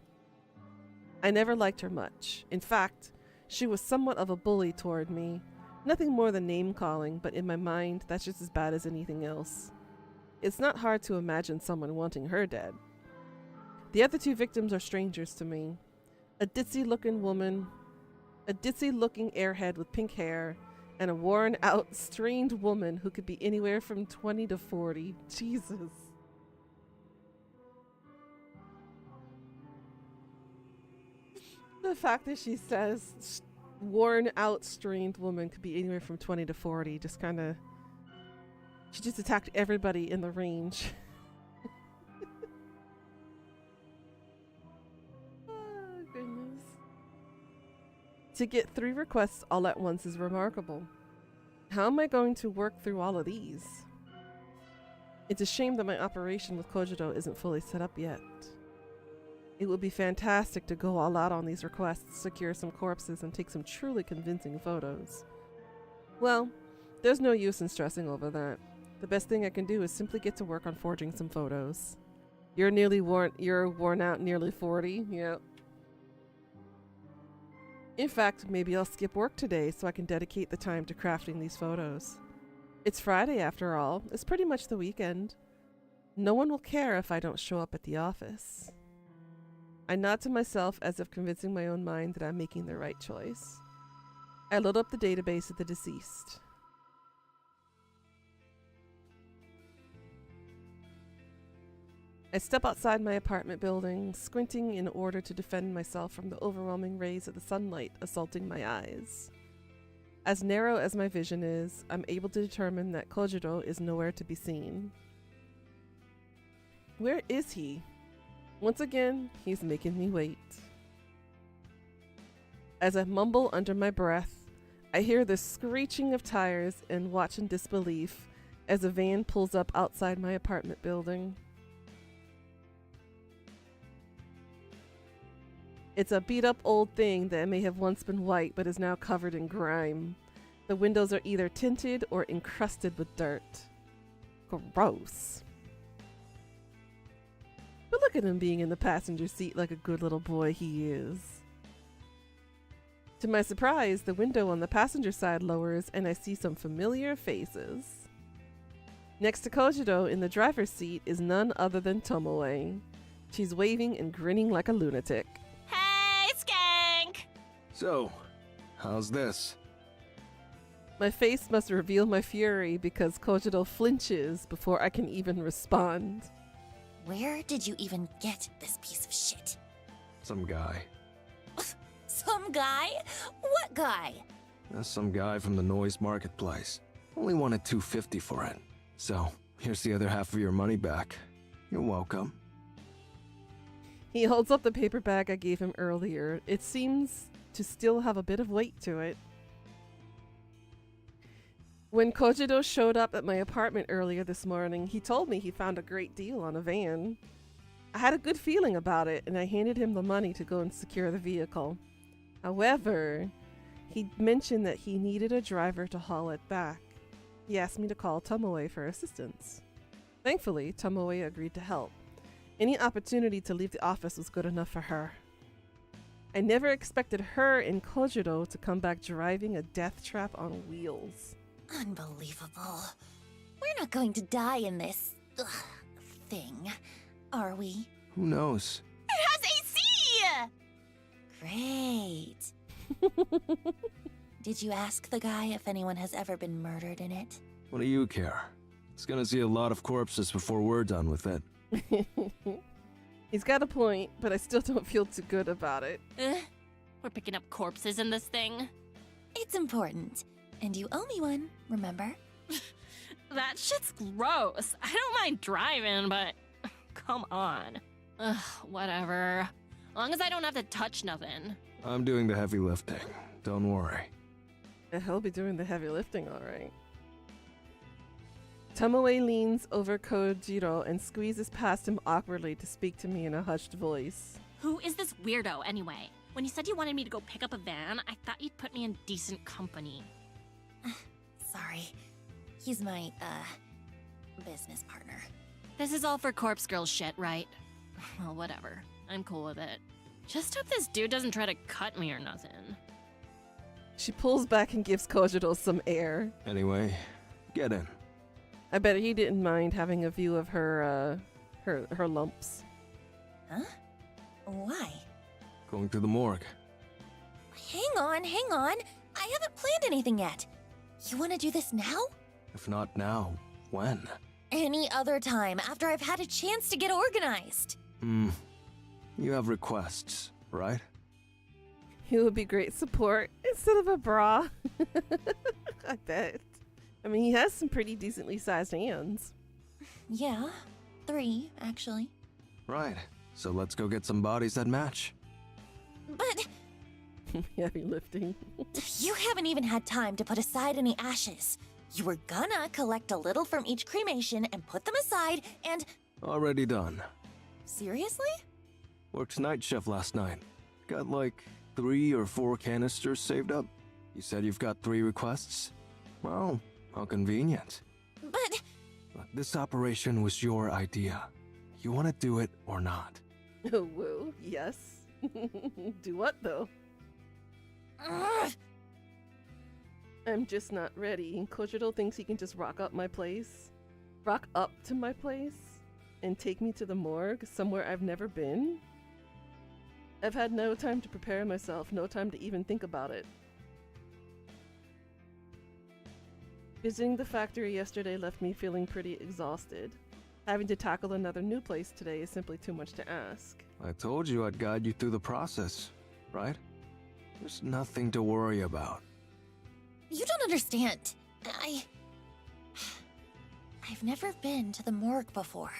I never liked her much. In fact, she was somewhat of a bully toward me. Nothing more than name-calling, but in my mind, that's just as bad as anything else. It's not hard to imagine someone wanting her dead. The other 2 victims are strangers to me. A ditzy-looking woman, a ditzy-looking airhead with pink hair, and a worn-out, strained woman who could be anywhere from 20 to 40. Jesus. The fact that she says worn-out, strained woman could be anywhere from 20 to 40 just kind of... She just attacked everybody in the range. Goodness. To get 3 requests all at once is remarkable. How am I going to work through all of these? It's a shame that my operation with KOJI isn't fully set up yet. It would be fantastic to go all out on these requests, secure some corpses, and take some truly convincing photos. Well, there's no use in stressing over that. The best thing I can do is simply get to work on forging some photos. You're worn out, nearly 40. Yep. In fact, maybe I'll skip work today so I can dedicate the time to crafting these photos. It's Friday after all. It's pretty much the weekend. No one will care if I don't show up at the office. I nod to myself as if convincing my own mind that I'm making the right choice. I load up the database of the deceased. I step outside my apartment building, squinting in order to defend myself from the overwhelming rays of the sunlight assaulting my eyes. As narrow as my vision is, I'm able to determine that Kojiro is nowhere to be seen. Where is he? Once again, he's making me wait. As I mumble under my breath, I hear the screeching of tires and watch in disbelief as a van pulls up outside my apartment building. It's a beat-up old thing that may have once been white but is now covered in grime. The windows are either tinted or encrusted with dirt. Gross. But look at him being in the passenger seat like a good little boy he is. To my surprise, the window on the passenger side lowers and I see some familiar faces. Next to Kojiro in the driver's seat is none other than Tomoe. She's waving and grinning like a lunatic. Hey, skank! So, how's this? My face must reveal my fury because Kojiro flinches before I can even respond. Where did you even get this piece of shit? Some guy. Some guy? What guy? That's some guy from the noise marketplace. Only wanted $250 for it. So, here's the other half of your money back. You're welcome. He holds up the paper bag I gave him earlier. It seems to still have a bit of weight to it. When Kojiro showed up at my apartment earlier this morning, he told me he found a great deal on a van. I had a good feeling about it, and I handed him the money to go and secure the vehicle. However, he mentioned that he needed a driver to haul it back. He asked me to call Tomoe for assistance. Thankfully, Tomoe agreed to help. Any opportunity to leave the office was good enough for her. I never expected her and Kojiro to come back driving a death trap on wheels. Unbelievable. We're not going to die in this thing, are we? Who knows? It has AC! Great. Did you ask the guy if anyone has ever been murdered in it? What do you care? It's gonna see a lot of corpses before we're done with it. He's got a point, but I still don't feel too good about it. We're picking up corpses in this thing. It's important. And you owe me one, remember? That shit's gross. I don't mind driving, but come on. Ugh, whatever. As long as I don't have to touch nothing. I'm doing the heavy lifting. Don't worry. He'll be doing the heavy lifting, all right. Tomoe leans over Kojiro and squeezes past him awkwardly to speak to me in a hushed voice. Who is this weirdo, anyway? When you said you wanted me to go pick up a van, I thought you'd put me in decent company. Sorry. He's my, business partner. This is all for corpse girl shit, right? Well, whatever. I'm cool with it. Just hope this dude doesn't try to cut me or nothing. She pulls back and gives Kojiro some air. Anyway, get in. I bet he didn't mind having a view of her lumps. Huh? Why? Going to the morgue. Hang on. I haven't planned anything yet. You want to do this now? If not now, when? Any other time, after I've had a chance to get organized. You have requests, right? He would be great support instead of a bra. I bet. I mean, he has some pretty decently sized hands. Yeah, 3, actually. Right. So let's go get some bodies that match. But Heavy lifting. you haven't even had time to put aside any ashes. You were gonna collect a little from each cremation and put them aside and... Already done. Seriously? Worked night shift last night. Got like 3 or 4 canisters saved up. You said you've got 3 requests? Well, how convenient. But Look, this operation was your idea. You want to do it or not? Woo, yes. Do what, though? Ugh. I'm just not ready. Kojiro thinks he can just rock up to my place, and take me to the morgue, somewhere I've never been? I've had no time to prepare myself, no time to even think about it. Visiting the factory yesterday left me feeling pretty exhausted. Having to tackle another new place today is simply too much to ask. I told you I'd guide you through the process, right? There's nothing to worry about. You don't understand. I've never been to the morgue before.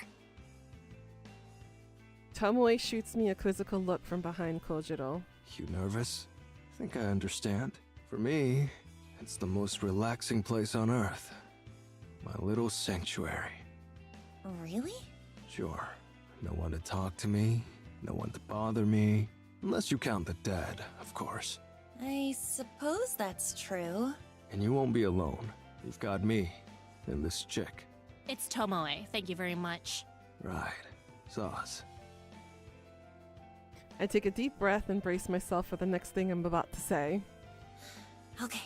Tomoe shoots me a quizzical look from behind Kojiro. You nervous? I think I understand. For me, it's the most relaxing place on Earth. My little sanctuary. Really? Sure. No one to talk to me, no one to bother me. Unless you count the dead, of course. I suppose that's true. And you won't be alone. You've got me, and this chick. It's Tomoe. Thank you very much. Right. Sauce. I take a deep breath and brace myself for the next thing I'm about to say. Okay.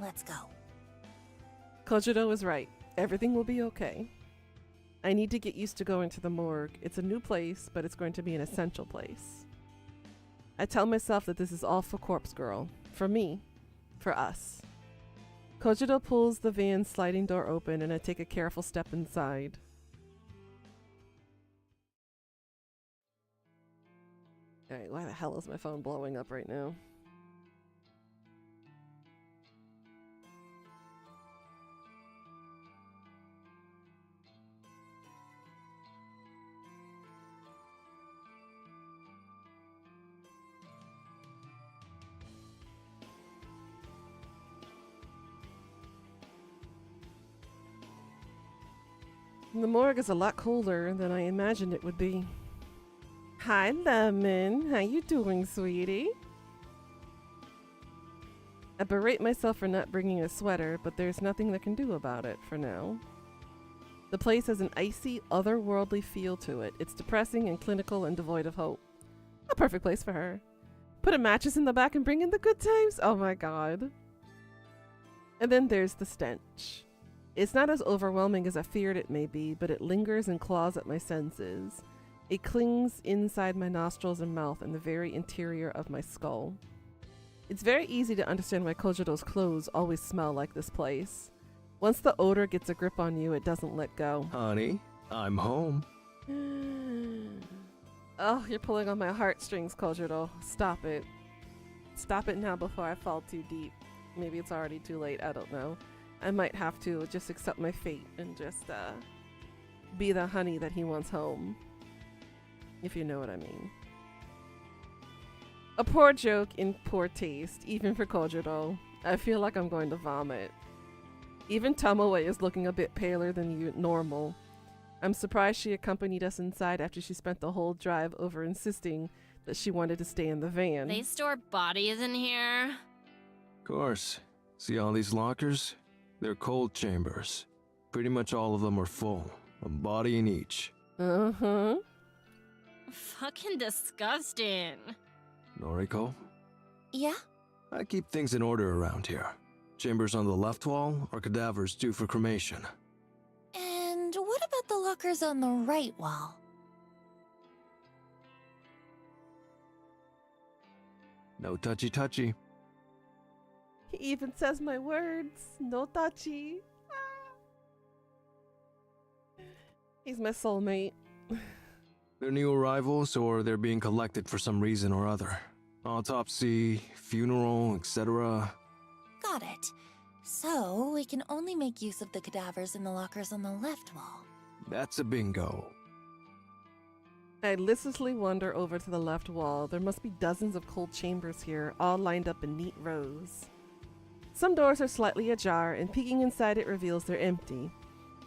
Let's go. Kojiro is right. Everything will be okay. I need to get used to going to the morgue. It's a new place, but it's going to be an essential place. I tell myself that this is all for Corpse Girl. For me. For us. Kojiro pulls the van's sliding door open and I take a careful step inside. Alright, why the hell is my phone blowing up right now? The morgue is a lot colder than I imagined it would be. Hi, Lemon. How you doing, sweetie? I berate myself for not bringing a sweater, but there's nothing that can do about it for now. The place has an icy, otherworldly feel to it. It's depressing and clinical and devoid of hope. A perfect place for her. Put a mattress in the back and bring in the good times? Oh my god. And then there's the stench. It's not as overwhelming as I feared it may be, but it lingers and claws at my senses. It clings inside my nostrils and mouth and the very interior of my skull. It's very easy to understand why Kojiro's clothes always smell like this place. Once the odor gets a grip on you, it doesn't let go. Honey, I'm home. Oh, you're pulling on my heartstrings, Kojiro. Stop it. Stop it now before I fall too deep. Maybe it's already too late, I don't know. I might have to just accept my fate and just be the honey that he wants home. If you know what I mean. A poor joke in poor taste, even for Kojiro. I feel like I'm going to vomit. Even Tomoe is looking a bit paler than normal. I'm surprised she accompanied us inside after she spent the whole drive over insisting that she wanted to stay in the van. They store bodies in here? Of course. See all these lockers? They're cold chambers. Pretty much all of them are full. A body in each. Uh-huh. Fucking disgusting. Noriko? Yeah? I keep things in order around here. Chambers on the left wall are cadavers due for cremation. And what about the lockers on the right wall? No touchy-touchy. He even says my words. No touchy. He's my soulmate. They're new arrivals or they're being collected for some reason or other. Autopsy, funeral, etc. Got it. So, we can only make use of the cadavers in the lockers on the left wall. That's a bingo. I listlessly wander over to the left wall. There must be dozens of cold chambers here, all lined up in neat rows. Some doors are slightly ajar, and peeking inside it reveals they're empty.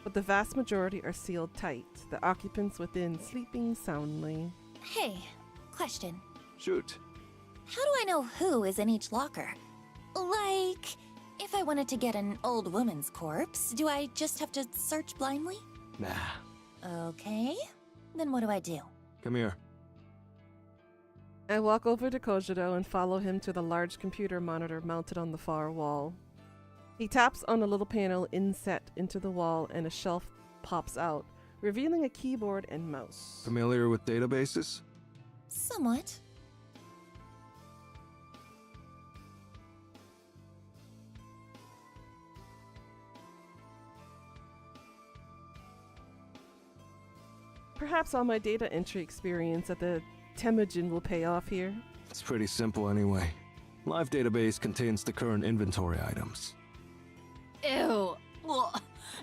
But the vast majority are sealed tight, the occupants within sleeping soundly. Hey, question. Shoot. How do I know who is in each locker? Like, If I wanted to get an old woman's corpse, do I just have to search blindly? Nah. Okay. Then what do I do? Come here. I walk over to Kojiro and follow him to the large computer monitor mounted on the far wall. He taps on a little panel inset into the wall and a shelf pops out, revealing a keyboard and mouse. Familiar with databases? Somewhat. Perhaps all my data entry experience at the Temujin will pay off here. It's pretty simple anyway. Live database contains the current inventory items. Ew. Well,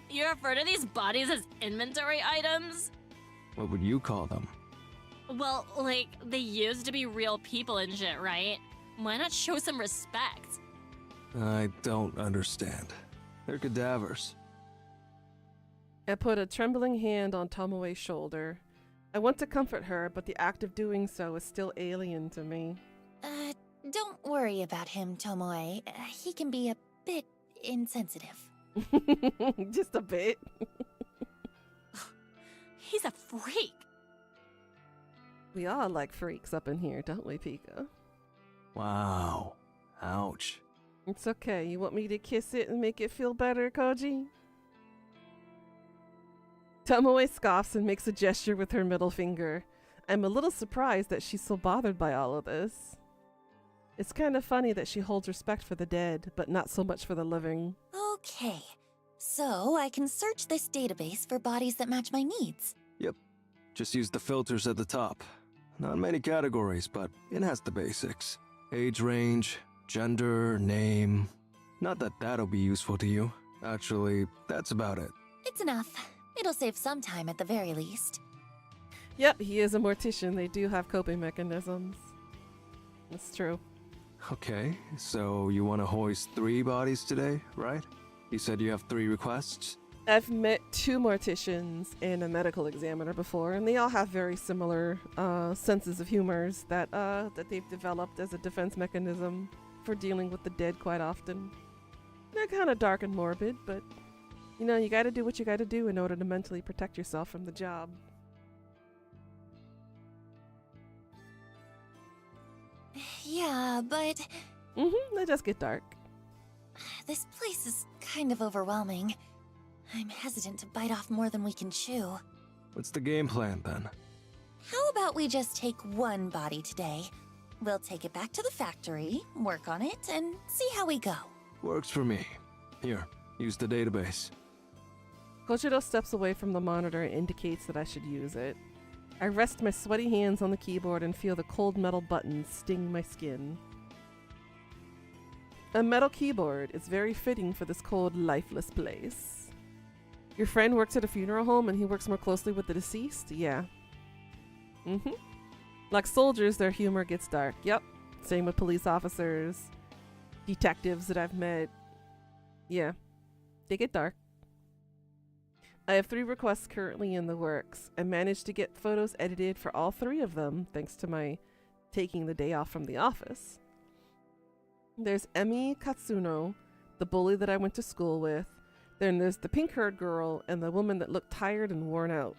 you refer to these bodies as inventory items? What would you call them? Well, like, they used to be real people and shit, right? Why not show some respect? I don't understand. They're cadavers. I put a trembling hand on Tomoe's shoulder. I want to comfort her, but the act of doing so is still alien to me. Don't worry about him, Tomoe. He can be a bit insensitive. Just a bit. He's a freak. We all like freaks up in here, don't we, Pika? Wow. Ouch. It's okay. You want me to kiss it and make it feel better, Koji? Tomoe scoffs and makes a gesture with her middle finger. I'm a little surprised that she's so bothered by all of this. It's kind of funny that she holds respect for the dead, but not so much for the living. Okay. So I can search this database for bodies that match my needs. Yep. Just use the filters at the top. Not many categories, but it has the basics. Age range, gender, name. Not that that'll be useful to you. Actually, that's about it. It's enough. It'll save some time at the very least. Yep, he is a mortician. They do have coping mechanisms. That's true. Okay, so you want to hoist 3 bodies today, right? You said you have 3 requests? I've met 2 morticians and a medical examiner before, and they all have very similar senses of humors that they've developed as a defense mechanism for dealing with the dead quite often. They're kind of dark and morbid, but you know, you gotta do what you gotta do in order to mentally protect yourself from the job. Yeah, but They just get dark. this place is kind of overwhelming. I'm hesitant to bite off more than we can chew. What's the game plan then? How about we just take 1 body today? We'll take it back to the factory, work on it, and see how we go. Works for me. Here, use the database. Koshiro steps away from the monitor and indicates that I should use it. I rest my sweaty hands on the keyboard and feel the cold metal buttons sting my skin. A metal keyboard is very fitting for this cold, lifeless place. Your friend works at a funeral home and he works more closely with the deceased? Yeah. Like soldiers, their humor gets dark. Yep. Same with police officers, detectives that I've met. Yeah. They get dark. I have 3 requests currently in the works. I managed to get photos edited for all 3 of them, thanks to my taking the day off from the office. There's Emi Katsuno, the bully that I went to school with. Then there's the pink-haired girl and the woman that looked tired and worn out.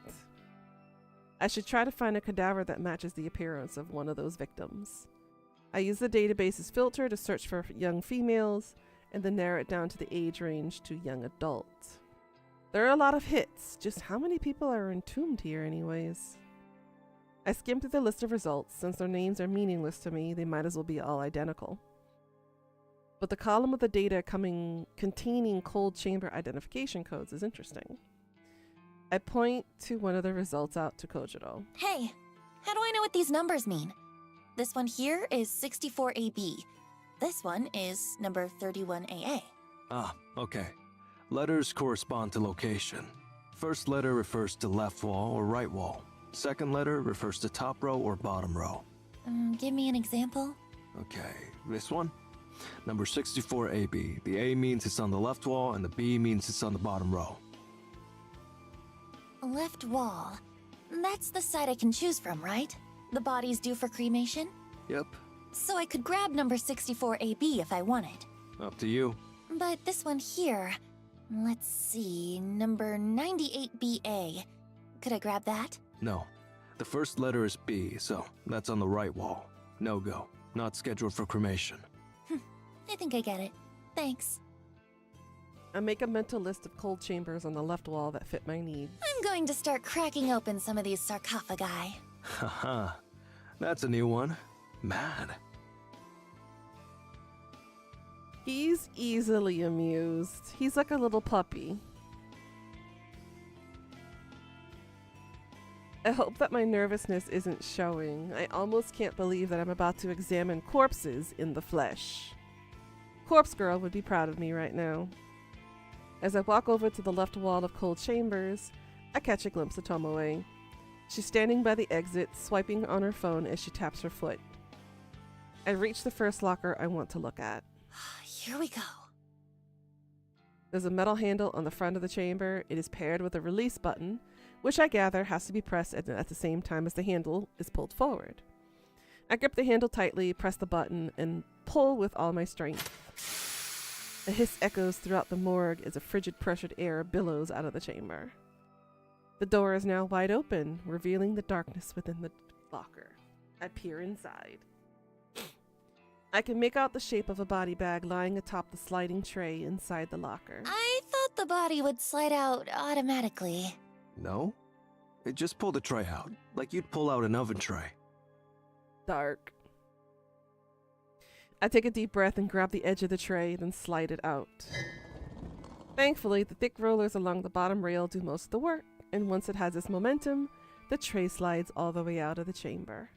I should try to find a cadaver that matches the appearance of one of those victims. I use the database's filter to search for young females and then narrow it down to the age range to young adult. There are a lot of hits. Just how many people are entombed here anyways? I skimmed through the list of results. Since their names are meaningless to me, they might as well be all identical. But the column of the data containing cold chamber identification codes is interesting. I point to one of the results out to Kojiro. Hey, how do I know what these numbers mean? This one here is 64AB. This one is number 31AA. Ah, okay. Letters correspond to location. First letter refers to left wall or right wall. Second letter refers to top row or bottom row. Give me an example. Okay, this one? Number 64AB. The A means it's on the left wall and the B means it's on the bottom row. Left wall. That's the side I can choose from, right? The body's due for cremation? Yep, So I could grab number 64AB if I wanted. up to you. But this one here, let's see, number 98BA. Could I grab that? No. The first letter is B, so that's on the right wall. No go. Not scheduled for cremation. I think I get it. Thanks. I make a mental list of cold chambers on the left wall that fit my needs. I'm going to start cracking open some of these sarcophagi. Haha. That's a new one. Mad. He's easily amused. He's like a little puppy. I hope that my nervousness isn't showing. I almost can't believe that I'm about to examine corpses in the flesh. Corpse Girl would be proud of me right now. As I walk over to the left wall of cold chambers, I catch a glimpse of Tomoe. She's standing by the exit, swiping on her phone as she taps her foot. I reach the first locker I want to look at. Here we go. There's a metal handle on the front of the chamber. It is paired with a release button, which I gather has to be pressed at the same time as the handle is pulled forward. I grip the handle tightly, press the button, and pull with all my strength. A hiss echoes throughout the morgue as a frigid pressured air billows out of the chamber. The door is now wide open, revealing the darkness within the locker. I peer inside. I can make out the shape of a body bag lying atop the sliding tray inside the locker. I thought the body would slide out automatically. No? Just pull the tray out, like you'd pull out an oven tray. Dark. I take a deep breath and grab the edge of the tray, then slide it out. Thankfully, the thick rollers along the bottom rail do most of the work, and once it has its momentum, the tray slides all the way out of the chamber.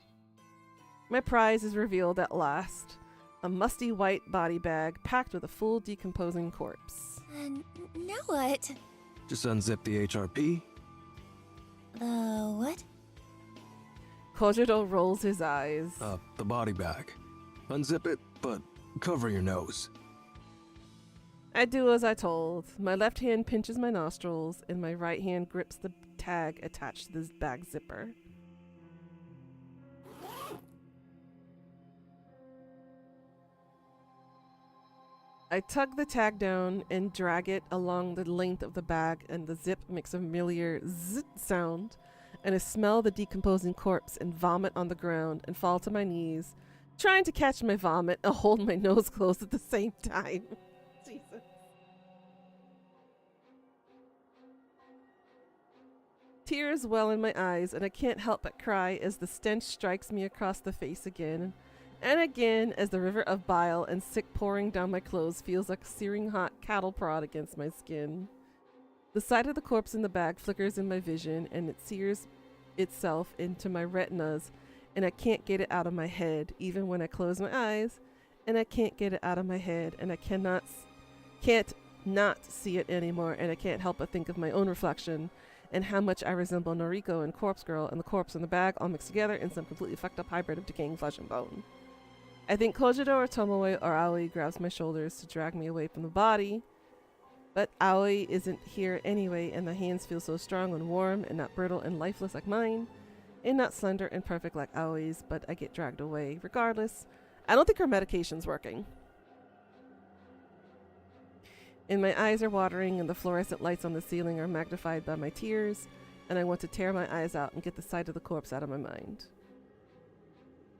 My prize is revealed at last. A musty white body bag packed with a full decomposing corpse. Now what? Just unzip the HRP. The what? Kojiro rolls his eyes. The body bag. Unzip it, but cover your nose. I do as I told. My left hand pinches my nostrils, and my right hand grips the tag attached to this bag zipper. I tug the tag down and drag it along the length of the bag, and the zip makes a familiar zzz sound, and I smell the decomposing corpse and vomit on the ground and fall to my knees, trying to catch my vomit and hold my nose closed at the same time. Jesus. Tears well in my eyes, and I can't help but cry as the stench strikes me across the face again. And again, as the river of bile and sick pouring down my clothes feels like a searing hot cattle prod against my skin. The sight of the corpse in the bag flickers in my vision, and it sears itself into my retinas, and I can't get it out of my head, even when I close my eyes, and I can't get it out of my head, and I can't not see it anymore, and I can't help but think of my own reflection, and how much I resemble Noriko and Corpse Girl and the corpse in the bag all mixed together in some completely fucked up hybrid of decaying flesh and bone. I think Kojiro or Tomoe or Aoi grabs my shoulders to drag me away from the body, but Aoi isn't here anyway, and the hands feel so strong and warm and not brittle and lifeless like mine, and not slender and perfect like Aoi's, but I get dragged away. Regardless, I don't think her medication's working. And my eyes are watering, and the fluorescent lights on the ceiling are magnified by my tears, and I want to tear my eyes out and get the sight of the corpse out of my mind.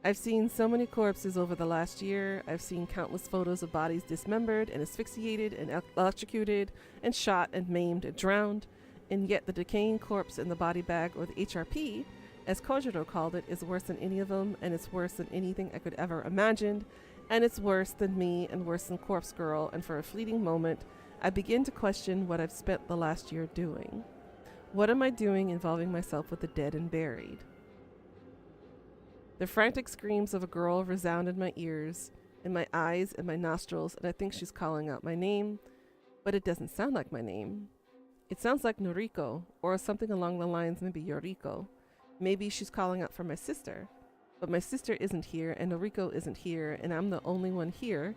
I've seen so many corpses over the last year. I've seen countless photos of bodies dismembered and asphyxiated and electrocuted and shot and maimed and drowned, and yet the decaying corpse in the body bag, or the HRP, as Kojiro called it, is worse than any of them, and it's worse than anything I could ever imagined, and it's worse than me and worse than Corpse Girl, and for a fleeting moment, I begin to question what I've spent the last year doing. What am I doing involving myself with the dead and buried? The frantic screams of a girl resound in my ears, in my eyes, and my nostrils, and I think she's calling out my name, but it doesn't sound like my name. It sounds like Noriko, or something along the lines maybe Yoriko. Maybe she's calling out for my sister, but my sister isn't here, and Noriko isn't here, and I'm the only one here,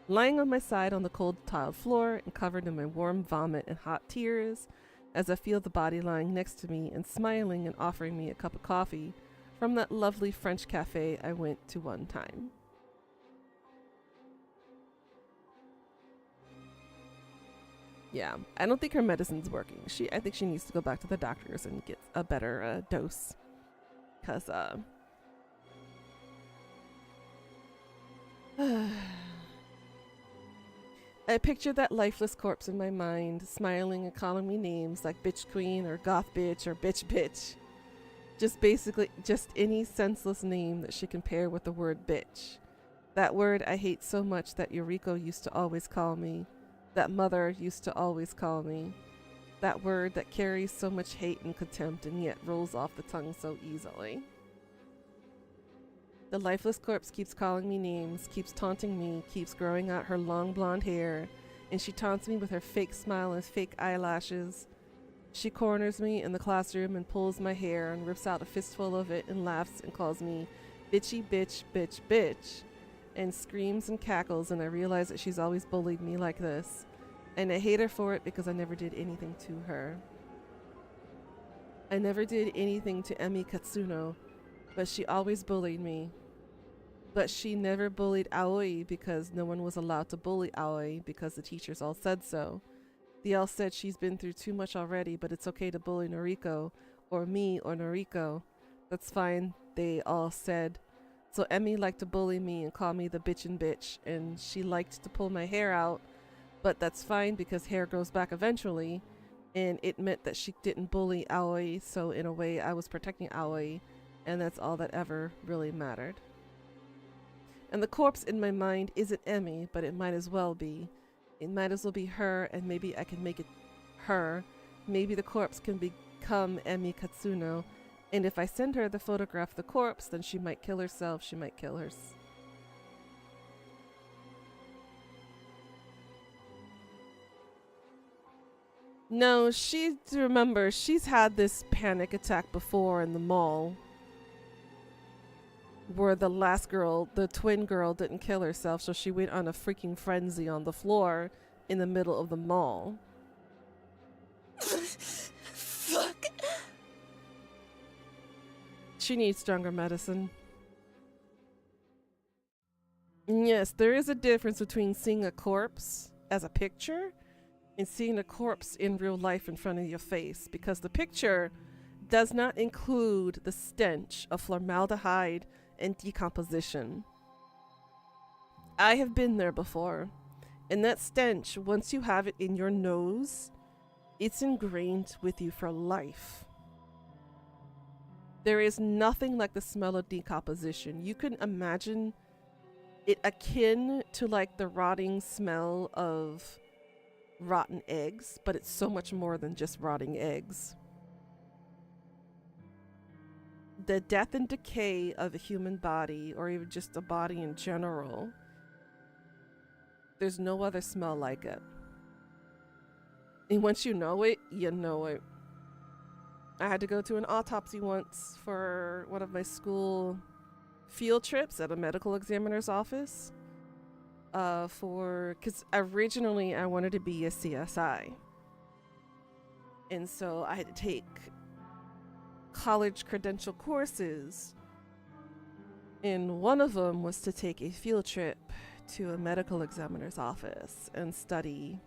lying on my side on the cold tiled floor and covered in my warm vomit and hot tears, as I feel the body lying next to me and smiling and offering me a cup of coffee from that lovely French cafe I went to one time. Yeah, I don't think her medicine's working. I think she needs to go back to the doctors and get a better dose. Cause I pictured that lifeless corpse in my mind, smiling and calling me names like bitch queen or goth bitch or bitch bitch. Just any senseless name that she can pair with the word bitch. That word I hate so much that Yuriko used to always call me. That mother used to always call me. That word that carries so much hate and contempt and yet rolls off the tongue so easily. The lifeless corpse keeps calling me names, keeps taunting me, keeps growing out her long blonde hair, and she taunts me with her fake smile and fake eyelashes. She corners me in the classroom and pulls my hair and rips out a fistful of it and laughs and calls me bitchy bitch bitch bitch and screams and cackles, and I realize that she's always bullied me like this. And I hate her for it because I never did anything to her. I never did anything to Emi Katsuno, but she always bullied me. But she never bullied Aoi because no one was allowed to bully Aoi because the teachers all said so. They all said she's been through too much already, but it's okay to bully Noriko, or me, or Noriko. That's fine, they all said. So Emi liked to bully me and call me the bitchin' bitch, and she liked to pull my hair out, but that's fine because hair grows back eventually, and it meant that she didn't bully Aoi, so in a way I was protecting Aoi, and that's all that ever really mattered. And the corpse in my mind isn't Emi, but it might as well be. It might as well be her, and maybe I can make it her. Maybe the corpse can become Emi Katsuno, and if I send her the photograph of the corpse, then she might kill herself, she might kill her. No, remember, she's had this panic attack before in the mall, where the last girl, the twin girl, didn't kill herself, so she went on a freaking frenzy on the floor in the middle of the mall. Fuck. She needs stronger medicine. Yes, there is a difference between seeing a corpse as a picture and seeing a corpse in real life in front of your face, because the picture does not include the stench of formaldehyde and decomposition. I have been there before, and that stench, once you have it in your nose, it's ingrained with you for life. There is nothing like the smell of decomposition. You can imagine it akin to like the rotting smell of rotten eggs, but it's so much more than just rotting eggs. The death and decay of a human body, or even just a body in general, there's no other smell like it. And once you know it, you know it. I had to go to an autopsy once for one of my school field trips at a medical examiner's office. Because originally I wanted to be a CSI. And so I had to take college credential courses, and one of them was to take a field trip to a medical examiner's office and study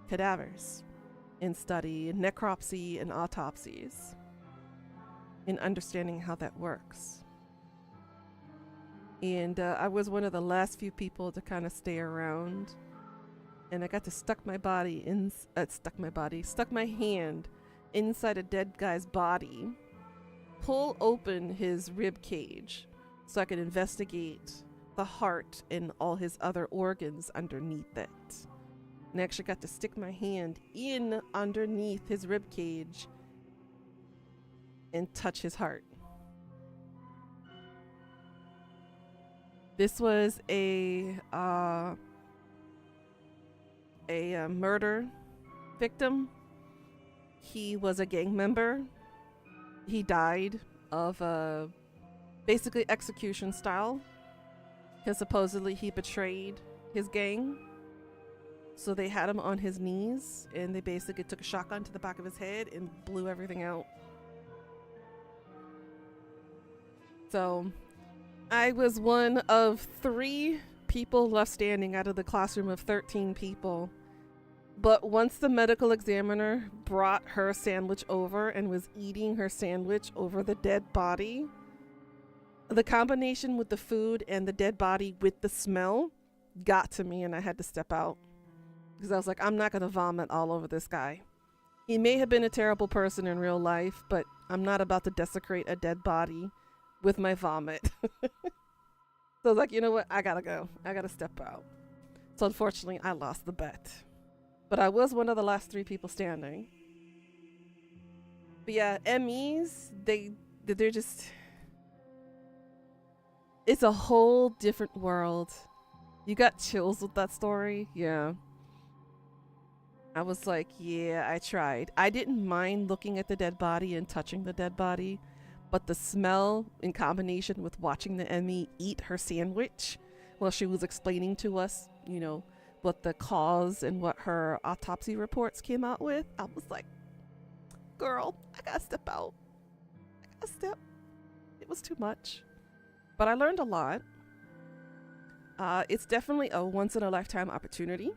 cadavers and study necropsy and autopsies and understanding how that works. And I was one of the last few people to kind of stay around, and I got to stuck my hand inside a dead guy's body, pull open his rib cage so I could investigate the heart and all his other organs underneath it. And I actually got to stick my hand in underneath his rib cage and touch his heart. This was a murder victim. He was a gang member. He died of basically execution style, because supposedly he betrayed his gang. So they had him on his knees, and they basically took a shotgun to the back of his head and blew everything out. So I was one of 3 people left standing out of the classroom of 13 people But once the medical examiner brought her sandwich over and was eating her sandwich over the dead body, the combination with the food and the dead body with the smell got to me, and I had to step out. Because I was like, I'm not going to vomit all over this guy. He may have been a terrible person in real life, but I'm not about to desecrate a dead body with my vomit. So I was like, you know what? I gotta go. I gotta step out. So unfortunately, I lost the bet. But I was one of the last 3 people standing. But yeah, MEs, they're just... It's a whole different world. You got chills with that story? Yeah. I was like, yeah, I tried. I didn't mind looking at the dead body and touching the dead body, but the smell in combination with watching the ME eat her sandwich while she was explaining to us, you know, what the cause and what her autopsy reports came out with, I was like, girl, I gotta step out. I gotta step. It was too much. But I learned a lot. It's definitely a once-in-a-lifetime opportunity.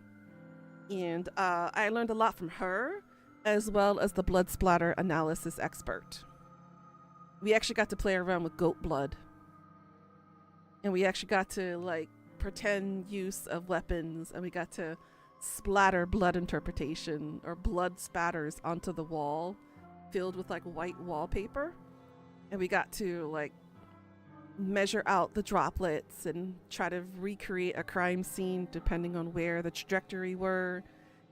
And I learned a lot from her, as well as the blood splatter analysis expert. We actually got to play around with goat blood. And we actually got to, like, pretend use of weapons, and we got to splatter blood interpretation, or blood spatters onto the wall, filled with, like, white wallpaper. And we got to, like, measure out the droplets and try to recreate a crime scene depending on where the trajectory were,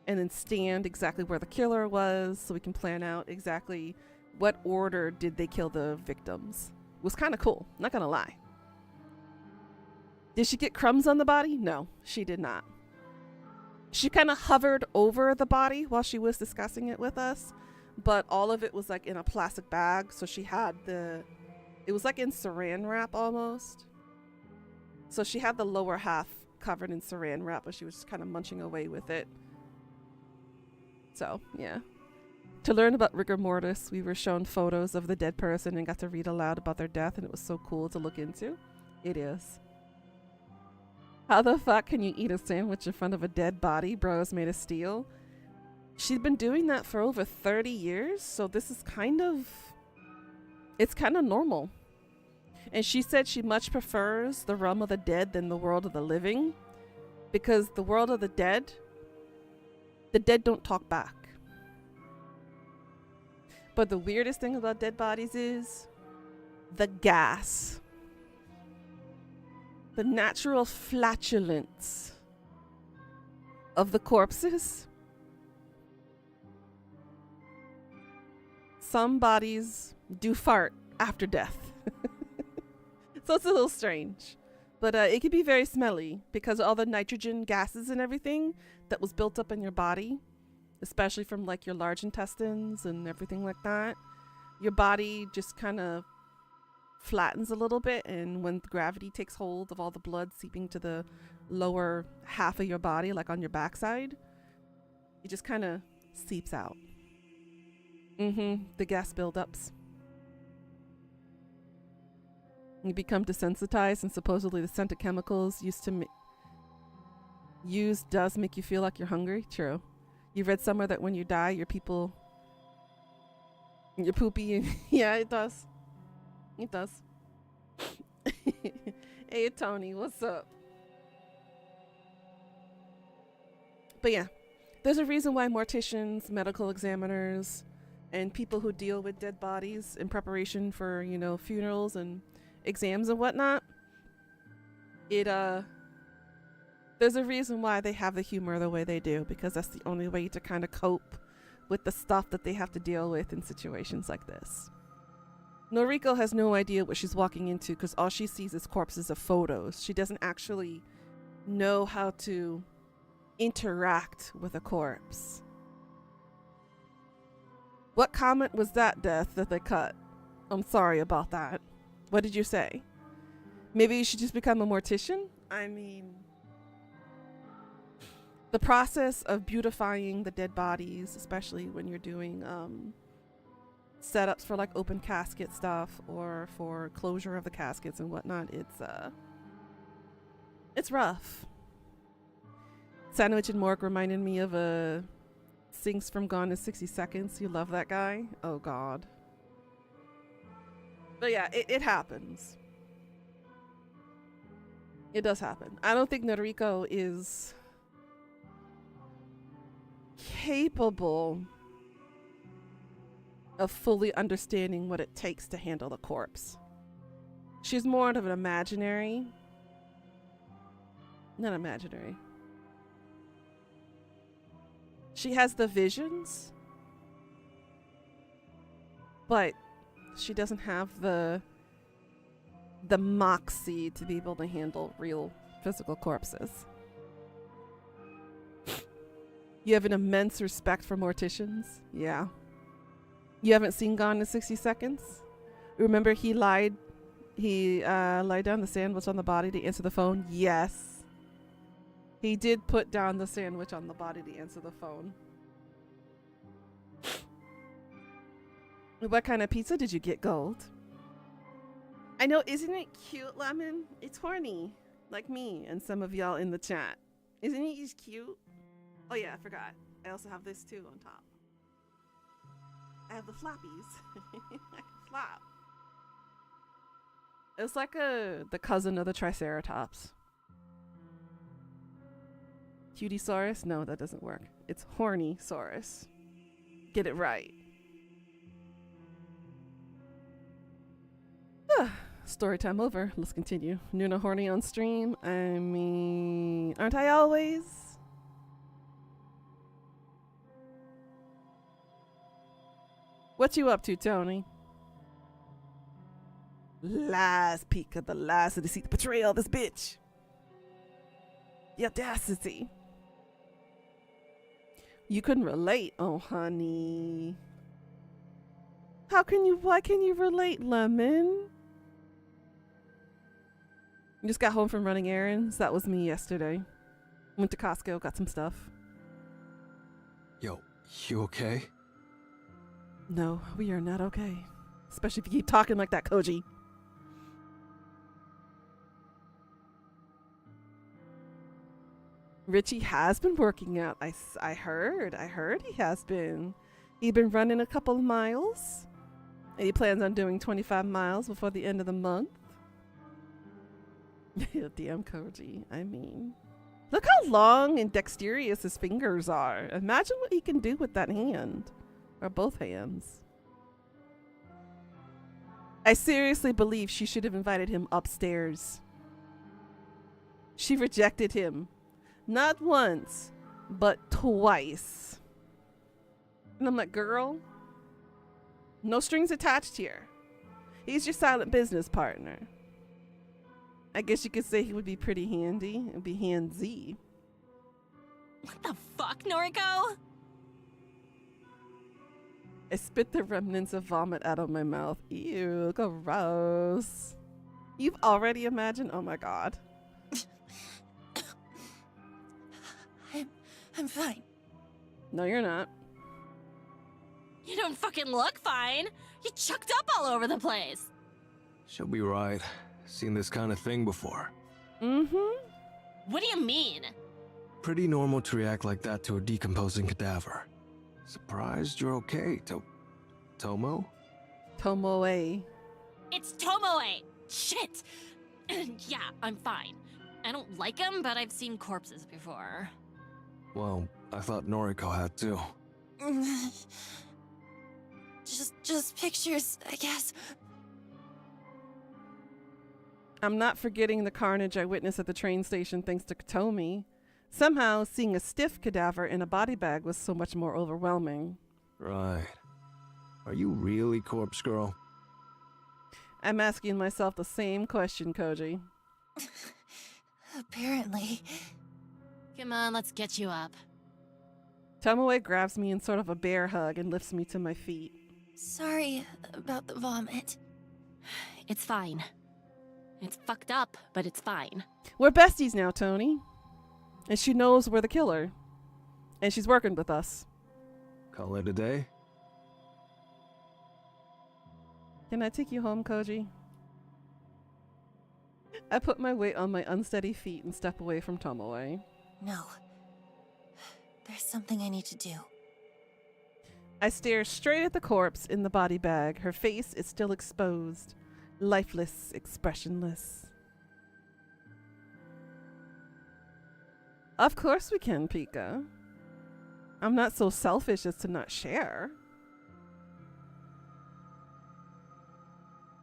and then stand exactly where the killer was so we can plan out exactly what order did they kill the victims. It was kind of cool, not gonna lie. Did she get crumbs on the body? No, she did not. She kind of hovered over the body while she was discussing it with us, but all of it was like in a plastic bag, so she had it was like in saran wrap almost. So she had the lower half covered in saran wrap, but she was just kind of munching away with it. So, yeah. To learn about rigor mortis, we were shown photos of the dead person and got to read aloud about their death, and it was so cool to look into. It is. How the fuck can you eat a sandwich in front of a dead body? Bro is made of steel. She'd been doing that for over 30 years, so this is it's kind of normal. And she said she much prefers the realm of the dead than the world of the living, because the world of the dead don't talk back. But the weirdest thing about dead bodies is the gas. The natural flatulence of the corpses. Some bodies do fart after death. So it's a little strange. But it can be very smelly because of all the nitrogen gases and everything that was built up in your body, especially from like your large intestines and everything like that. Your body just kind of flattens a little bit, and when gravity takes hold of all the blood seeping to the lower half of your body, like on your backside, it just kind of seeps out. The gas buildups. You become desensitized, and supposedly the scent of chemicals used does make you feel like you're hungry. True. You read somewhere that when you die, you're poopy. And yeah, it does. It does. Hey, Tony, what's up? But yeah, there's a reason why morticians, medical examiners, and people who deal with dead bodies in preparation for, you know, funerals and exams and whatnot, there's a reason why they have the humor the way they do, because that's the only way to kind of cope with the stuff that they have to deal with in situations like this. Noriko has no idea what she's walking into because all she sees is corpses of photos. She doesn't actually know how to interact with a corpse. What comment was that, Death, that they cut? I'm sorry about that. What did you say? Maybe you should just become a mortician? I mean, the process of beautifying the dead bodies, especially when you're doing setups for like open casket stuff or for closure of the caskets and whatnot, it's rough. Sandwich and Morgue reminded me of a Sings from Gone in 60 Seconds. You love that guy? Oh, God. But yeah, it happens. It does happen. I don't think Noriko is capable of fully understanding what it takes to handle a corpse. She's more of an imaginary. Not imaginary. She has the visions, but she doesn't have the moxie to be able to handle real physical corpses. You have an immense respect for morticians? Yeah. You haven't seen Gone in 60 Seconds? Remember he lied down the sandwich on the body to answer the phone? Yes. He did put down the sandwich on the body to answer the phone. What kind of pizza did you get, Gold? I know, isn't it cute, Lemon? It's horny, like me and some of y'all in the chat. Isn't he just cute? Oh yeah, I forgot. I also have this too on top. I have the flappies. I can flap. It's like the cousin of the Triceratops. Cutie-saurus? No, that doesn't work. It's horny-saurus. Get it right. Story time over. Let's continue. Nuna horny on stream. I mean, aren't I always? What you up to, Tony? Lies, Pika. The lies, the deceit, the betrayal of this bitch. The audacity. You couldn't relate. Oh, honey. Why can you relate, Lemon? You just got home from running errands? That was me yesterday. Went to Costco, got some stuff. Yo, you okay? No, we are not okay. Especially if you keep talking like that, Koji. Richie has been working out. I heard he has been. He's been running a couple of miles. And he plans on doing 25 miles before the end of the month. Damn Koji. I mean, look how long and dexterous his fingers are. Imagine what he can do with that hand. Or both hands. I seriously believe she should have invited him upstairs. She rejected him. Not once, but twice. And I'm like, girl, no strings attached here. He's your silent business partner. I guess you could say he would be pretty handy. It'd be handsy. What the fuck, Noriko? I spit the remnants of vomit out of my mouth. Ew, gross. You've already imagined? Oh my god. I'm fine. No, you're not. You don't fucking look fine. You chucked up all over the place. She'll be right. Seen this kind of thing before. Mm-hmm. What do you mean? Pretty normal to react like that to a decomposing cadaver. Surprised you're okay, Tomo? Tomoe. It's Tomoe. Shit. Yeah, I'm fine. I don't like him, but I've seen corpses before. Well, I thought Noriko had too. Just pictures, I guess. I'm not forgetting the carnage I witnessed at the train station thanks to Katomi. Somehow, seeing a stiff cadaver in a body bag was so much more overwhelming. Right. Are you really Corpse Girl? I'm asking myself the same question, Koji. Apparently. Come on, let's get you up. Tomoe grabs me in sort of a bear hug and lifts me to my feet. Sorry about the vomit. It's fine. It's fucked up, but it's fine. We're besties now, Tony. And she knows we're the killer. And she's working with us. Call it a day? Can I take you home, Koji? I put my weight on my unsteady feet and step away from Tomoe. No. There's something I need to do. I stare straight at the corpse in the body bag. Her face is still exposed, lifeless, expressionless. Of course we can, Pika. I'm not so selfish as to not share.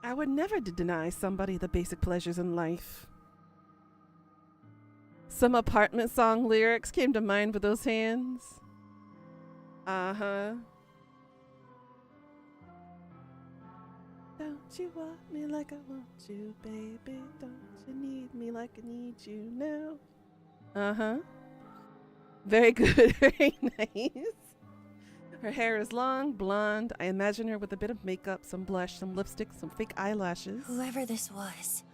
I would never deny somebody the basic pleasures in life. Some apartment song lyrics came to mind with those hands. Uh-huh. Don't you want me like I want you, baby? Don't you need me like I need you now? Uh-huh. Very good. Very nice. Her hair is long, blonde. I imagine her with a bit of makeup, some blush, some lipstick, some fake eyelashes. Whoever this was,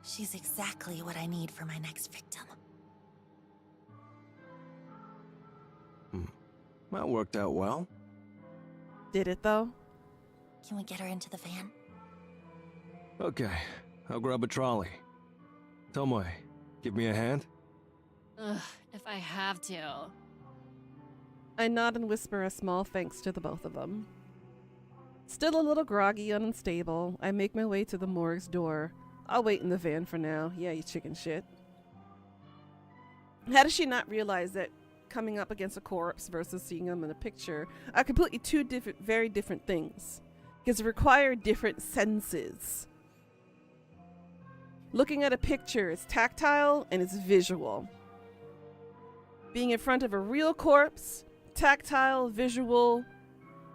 she's exactly what I need for my next victim. That worked out well. Did it, though? Can we get her into the van? Okay, I'll grab a trolley. Tomoe, give me a hand? Ugh, if I have to. I nod and whisper a small thanks to the both of them. Still a little groggy and unstable, I make my way to the morgue's door. I'll wait in the van for now. Yeah, you chicken shit. How does she not realize that coming up against a corpse versus seeing them in a picture are completely two different, very different things? Because they require different senses. Looking at a picture is tactile and it's visual. Being in front of a real corpse, tactile, visual,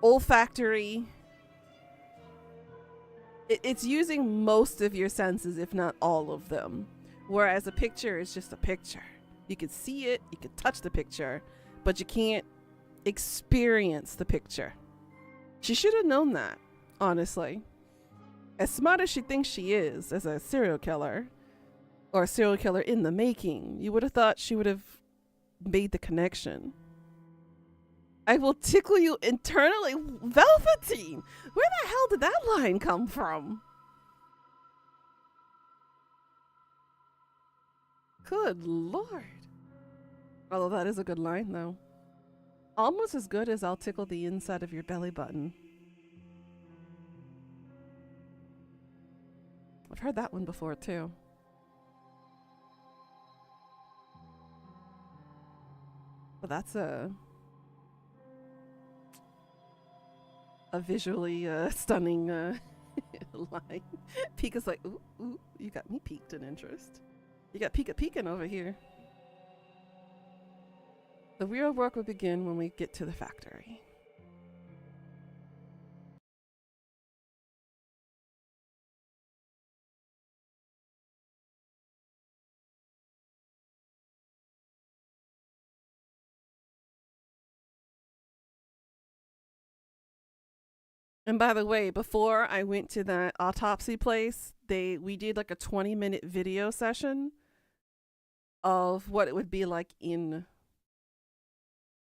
olfactory. It's using most of your senses, if not all of them. Whereas a picture is just a picture. You can see it, you can touch the picture, but you can't experience the picture. She should have known that, honestly. As smart as she thinks she is as a serial killer, or a serial killer in the making, you would have thought she would have made the connection. I will tickle you internally. Velveteen! Where the hell did that line come from? Good lord. Although that is a good line, though. Almost as good as I'll tickle the inside of your belly button. I've heard that one before, too. But that's a visually stunning line. Pika's like, ooh, ooh, you got me piqued in interest. You got Pika peeking over here. The real work will begin when we get to the factory. And by the way, before I went to that autopsy place, we did like a 20-minute video session of what it would be like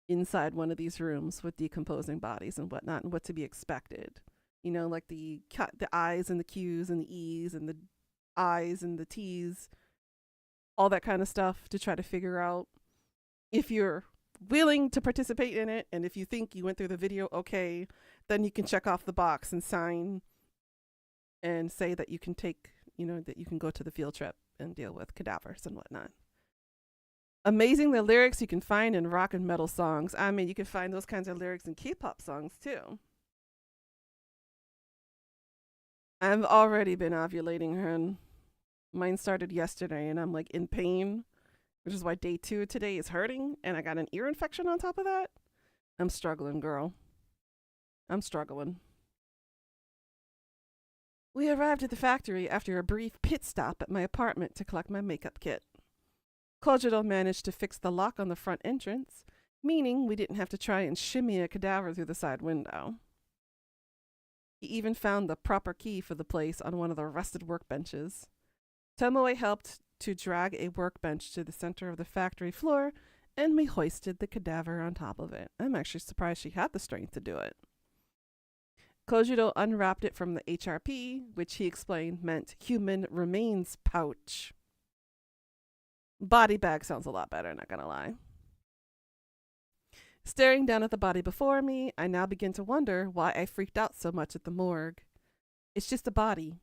inside one of these rooms with decomposing bodies and whatnot, and what to be expected. You know, like the I's and the Q's and the E's and the I's and the T's, all that kind of stuff to try to figure out if you're willing to participate in it, and if you think you went through the video okay, then you can check off the box and sign and say that you can take, you know, that you can go to the field trip and deal with cadavers and whatnot. Amazing the lyrics you can find in rock and metal songs. I mean, you can find those kinds of lyrics in K-pop songs too. I've already been ovulating, hun. Mine started yesterday and I'm like in pain, which is why day 2 today is hurting, and I got an ear infection on top of that. I'm struggling, girl. I'm struggling. We arrived at the factory after a brief pit stop at my apartment to collect my makeup kit. KOJI managed to fix the lock on the front entrance, meaning we didn't have to try and shimmy a cadaver through the side window. He even found the proper key for the place on one of the rusted workbenches. Tomoe helped to drag a workbench to the center of the factory floor, and we hoisted the cadaver on top of it. I'm actually surprised she had the strength to do it. KOJI unwrapped it from the HRP, which he explained meant human remains pouch. Body bag sounds a lot better, not gonna lie. Staring down at the body before me, I now begin to wonder why I freaked out so much at the morgue. It's just a body,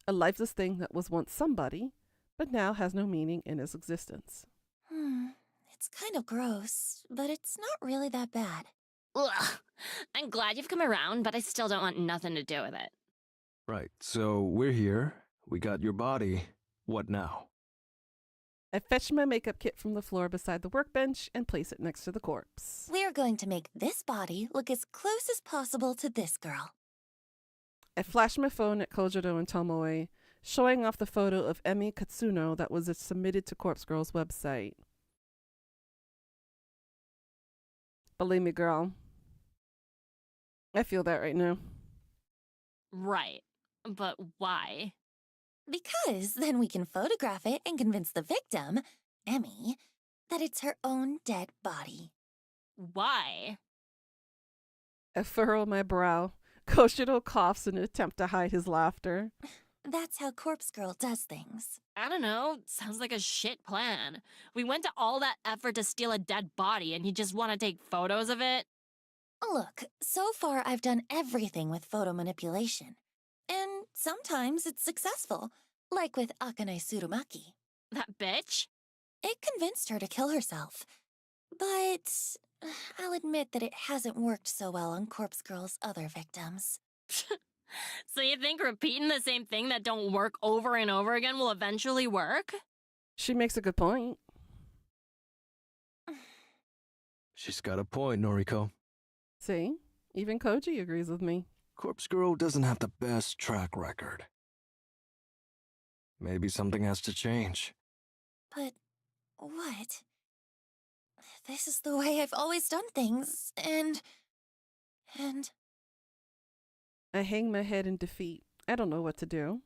a lifeless thing that was once somebody, but now has no meaning in its existence. It's kind of gross, but it's not really that bad. Ugh. I'm glad you've come around, but I still don't want nothing to do with it. Right, so we're here. We got your body. What now? I fetch my makeup kit from the floor beside the workbench and place it next to the corpse. We're going to make this body look as close as possible to this girl. I flash my phone at Kojiro and Tomoe, showing off the photo of Emi Katsuno that was submitted to Corpse Girl's website. Believe me, girl. I feel that right now. Right. But why? Because then we can photograph it and convince the victim, Emmy, that it's her own dead body. Why? I furrow my brow. Koshiro coughs in an attempt to hide his laughter. That's how Corpse Girl does things. I don't know. Sounds like a shit plan. We went to all that effort to steal a dead body and you just want to take photos of it? Look, so far I've done everything with photo manipulation. And sometimes it's successful, like with Akane Tsurumaki. That bitch? It convinced her to kill herself. But I'll admit that it hasn't worked so well on Corpse Girl's other victims. So you think repeating the same thing that don't work over and over again will eventually work? She makes a good point. She's got a point, Noriko. See? Even Koji agrees with me. Corpse Girl doesn't have the best track record. Maybe something has to change. But what? This is the way I've always done things, and... I hang my head in defeat. I don't know what to do.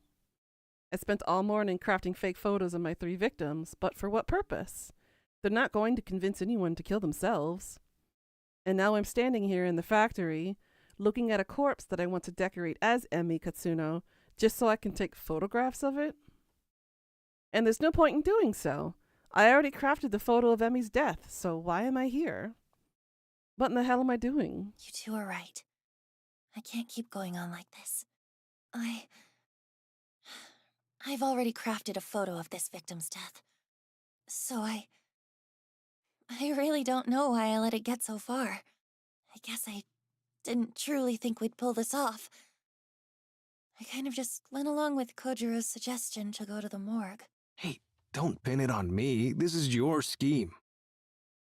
I spent all morning crafting fake photos of my 3 victims, but for what purpose? They're not going to convince anyone to kill themselves. And now I'm standing here in the factory, looking at a corpse that I want to decorate as Emi Katsuno, just so I can take photographs of it? And there's no point in doing so. I already crafted the photo of Emi's death, so why am I here? What in the hell am I doing? You two are right. I can't keep going on like this. I've already crafted a photo of this victim's death. So I really don't know why I let it get so far. I guess I didn't truly think we'd pull this off. I kind of just went along with Kojiro's suggestion to go to the morgue. Hey, don't pin it on me. This is your scheme.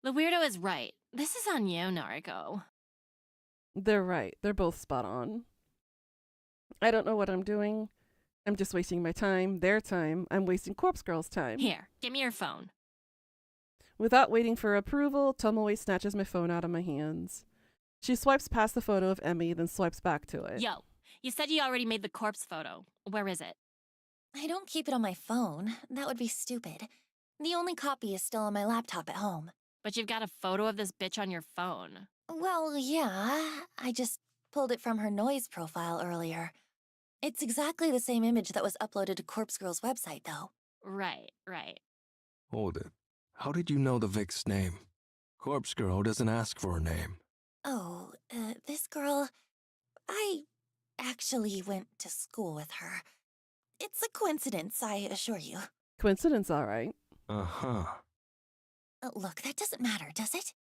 The weirdo is right. This is on you, Nariko. They're right. They're both spot on. I don't know what I'm doing. I'm just wasting my time, their time. I'm wasting Corpse Girl's time. Here, give me your phone. Without waiting for approval, Tomoe snatches my phone out of my hands. She swipes past the photo of Emmy, then swipes back to it. Yo, you said you already made the corpse photo. Where is it? I don't keep it on my phone. That would be stupid. The only copy is still on my laptop at home. But you've got a photo of this bitch on your phone. Well, yeah. I just pulled it from her noise profile earlier. It's exactly the same image that was uploaded to Corpse Girl's website, though. Right. Hold it. How did you know the Vic's name? Corpse Girl doesn't ask for a name. Oh, this girl... I actually went to school with her. It's a coincidence, I assure you. Coincidence, all right. Uh-huh. Look, that doesn't matter, does it?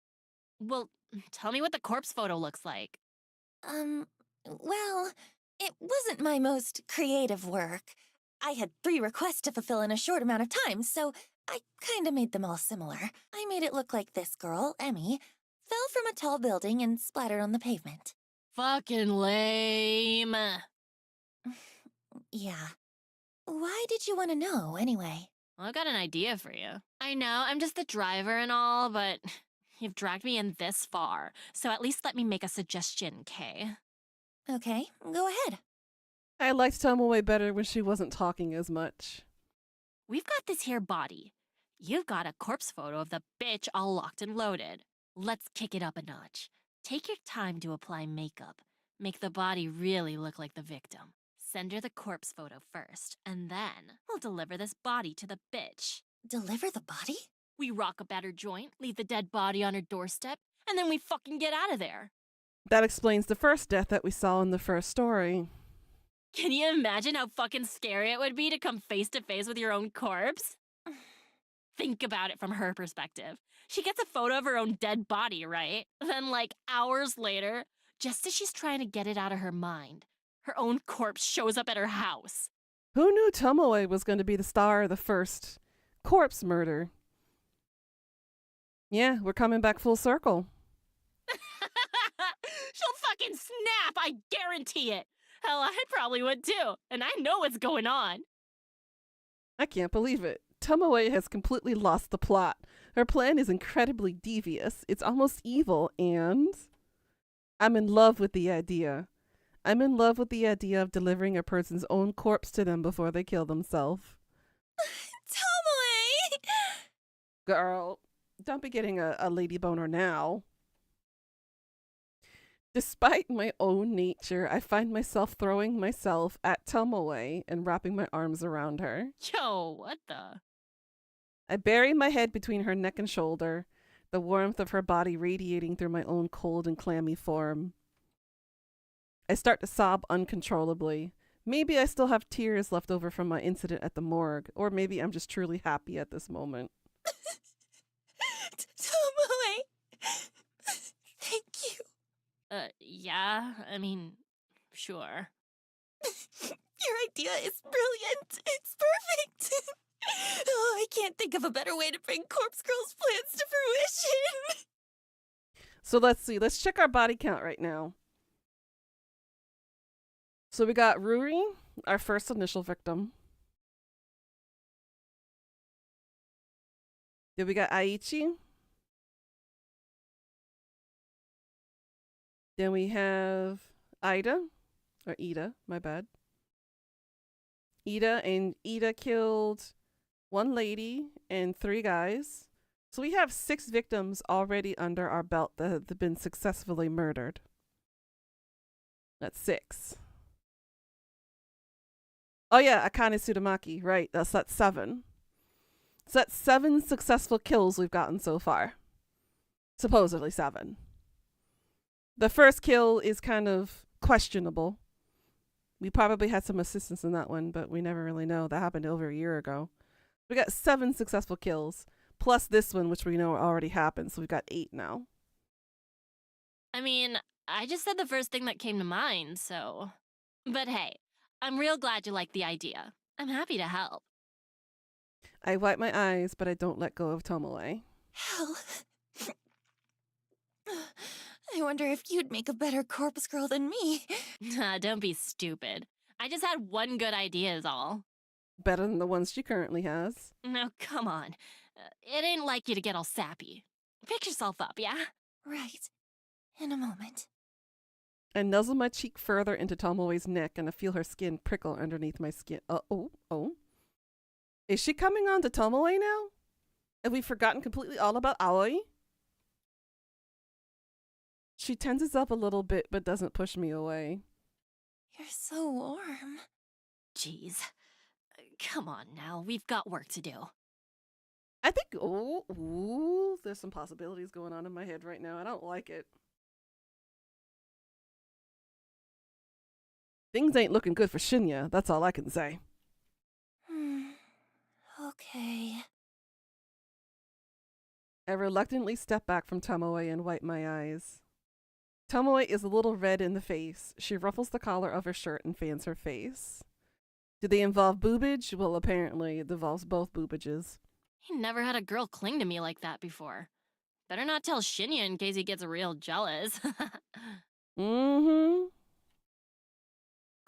Well, tell me what the corpse photo looks like. Well, it wasn't my most creative work. I had 3 requests to fulfill in a short amount of time, so I kinda made them all similar. I made it look like this girl, Emmy, fell from a tall building and splattered on the pavement. Fucking lame. Yeah. Why did you want to know, anyway? Well, I've got an idea for you. I know, I'm just the driver and all, but you've dragged me in this far, so at least let me make a suggestion, Kay? Okay, go ahead. I liked Tomoe better when she wasn't talking as much. We've got this here body. You've got a corpse photo of the bitch all locked and loaded. Let's kick it up a notch. Take your time to apply makeup. Make the body really look like the victim. Send her the corpse photo first, and then we'll deliver this body to the bitch. Deliver the body? We rock a better joint, leave the dead body on her doorstep, and then we fucking get out of there. That explains the first death that we saw in the first story. Can you imagine how fucking scary it would be to come face to face with your own corpse? Think about it from her perspective. She gets a photo of her own dead body, right? Then, like, hours later, just as she's trying to get it out of her mind, her own corpse shows up at her house. Who knew Tomoe was going to be the star of the first corpse murder? Yeah, we're coming back full circle. She'll fucking snap, I guarantee it. Hell, I probably would too, and I know what's going on. I can't believe it. Tomoe has completely lost the plot. Her plan is incredibly devious. It's almost evil, and I'm in love with the idea. I'm in love with the idea of delivering a person's own corpse to them before they kill themselves. Tomoe! Girl, don't be getting a lady boner now. Despite my own nature, I find myself throwing myself at Tomoe and wrapping my arms around her. Yo, what the? I bury my head between her neck and shoulder, the warmth of her body radiating through my own cold and clammy form. I start to sob uncontrollably. Maybe I still have tears left over from my incident at the morgue, or maybe I'm just truly happy at this moment. Tomoe! Thank you. Yeah, I mean, sure. Your idea is brilliant. It's perfect. Oh, I can't think of a better way to bring Corpse Girl's plans to fruition. So let's see. Let's check our body count right now. So we got Ruri, our first initial victim. Then we got Aichi. Then we have Ida, my bad. Ida killed one lady and 3 guys. So we have 6 victims already under our belt that have been successfully murdered. That's 6. Oh yeah, Akane Tsurumaki, right. That's 7. So that's 7 successful kills we've gotten so far. Supposedly 7. The first kill is kind of questionable. We probably had some assistance in that one, but we never really know. That happened over a year ago. We got 7 successful kills, plus this one, which we know already happened, so we've got 8 now. I mean, I just said the first thing that came to mind, so... But hey, I'm real glad you like the idea. I'm happy to help. I wipe my eyes, but I don't let go of Tomoe. Hell. I wonder if you'd make a better Corpse Girl than me. Don't be stupid. I just had one good idea is all. Better than the ones she currently has. No, come on. It ain't like you to get all sappy. Pick yourself up, yeah? Right. In a moment. I nuzzle my cheek further into Tomoe's neck and I feel her skin prickle underneath my skin. Oh. Is she coming on to Tomoe now? Have we forgotten completely all about Aoi? She tenses up a little bit but doesn't push me away. You're so warm. Jeez. Come on now, we've got work to do. I think, there's some possibilities going on in my head right now. I don't like it. Things ain't looking good for Shinya, that's all I can say. Okay. I reluctantly step back from Tomoe and wipe my eyes. Tomoe is a little red in the face. She ruffles the collar of her shirt and fans her face. Do they involve boobage? Well, apparently it involves both boobages. He never had a girl cling to me like that before. Better not tell Shinya in case he gets real jealous.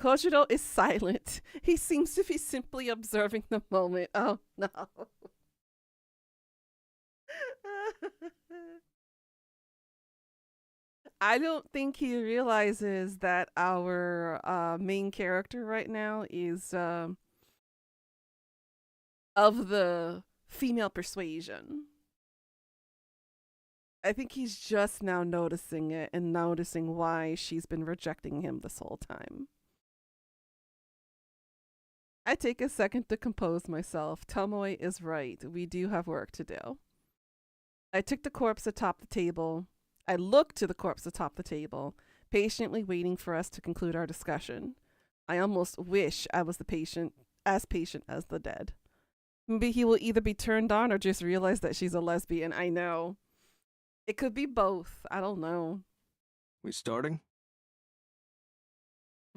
Kojiro is silent. He seems to be simply observing the moment. Oh, no. I don't think he realizes that our main character right now is of the female persuasion. I think he's just now noticing it and noticing why she's been rejecting him this whole time. I take a second to compose myself. Tomoe is right. We do have work to do. I took the corpse atop the table. I look to the corpse atop the table, patiently waiting for us to conclude our discussion. I almost wish I was patient as the dead. Maybe he will either be turned on or just realize that she's a lesbian. I know. It could be both. I don't know. We starting?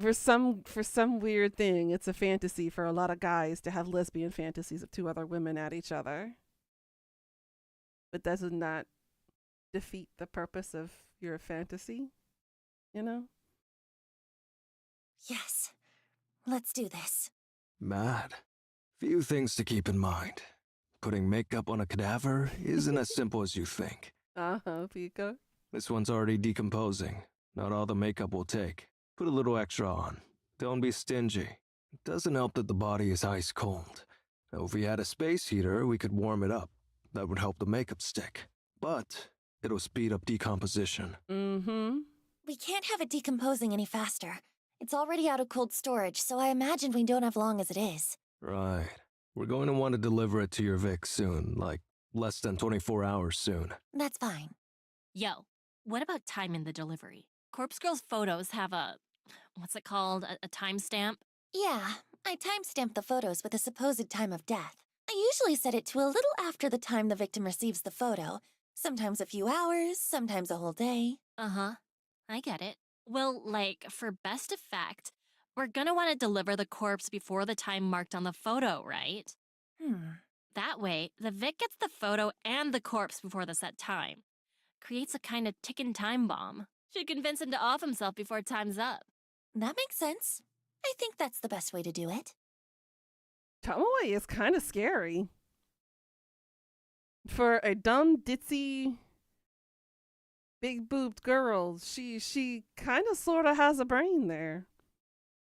For some weird thing, it's a fantasy for a lot of guys to have lesbian fantasies of two other women at each other. But does it not defeat the purpose of your fantasy? You know? Yes. Let's do this. Mad. Few things to keep in mind. Putting makeup on a cadaver isn't as simple as you think. Pika. This one's already decomposing. Not all the makeup will take. Put a little extra on. Don't be stingy. It doesn't help that the body is ice cold. Now, if we had a space heater, we could warm it up. That would help the makeup stick. But it'll speed up decomposition. Mm-hmm. We can't have it decomposing any faster. It's already out of cold storage, so I imagine we don't have long as it is. Right. We're going to want to deliver it to your Vic soon, like less than 24 hours soon. That's fine. Yo, what about time in the delivery? Corpse Girl's photos have what's it called? A timestamp? Yeah, I timestamped the photos with a supposed time of death. I usually set it to a little after the time the victim receives the photo. Sometimes a few hours, sometimes a whole day. Uh-huh. I get it. Well, like, for best effect, we're gonna want to deliver the corpse before the time marked on the photo, right? That way, the Vic gets the photo and the corpse before the set time. Creates a kind of ticking time bomb. Should convince him to off himself before time's up. That makes sense. I think that's the best way to do it. Tomoe is kind of scary. For a dumb, ditzy, big-boobed girl, she kind of sort of has a brain there.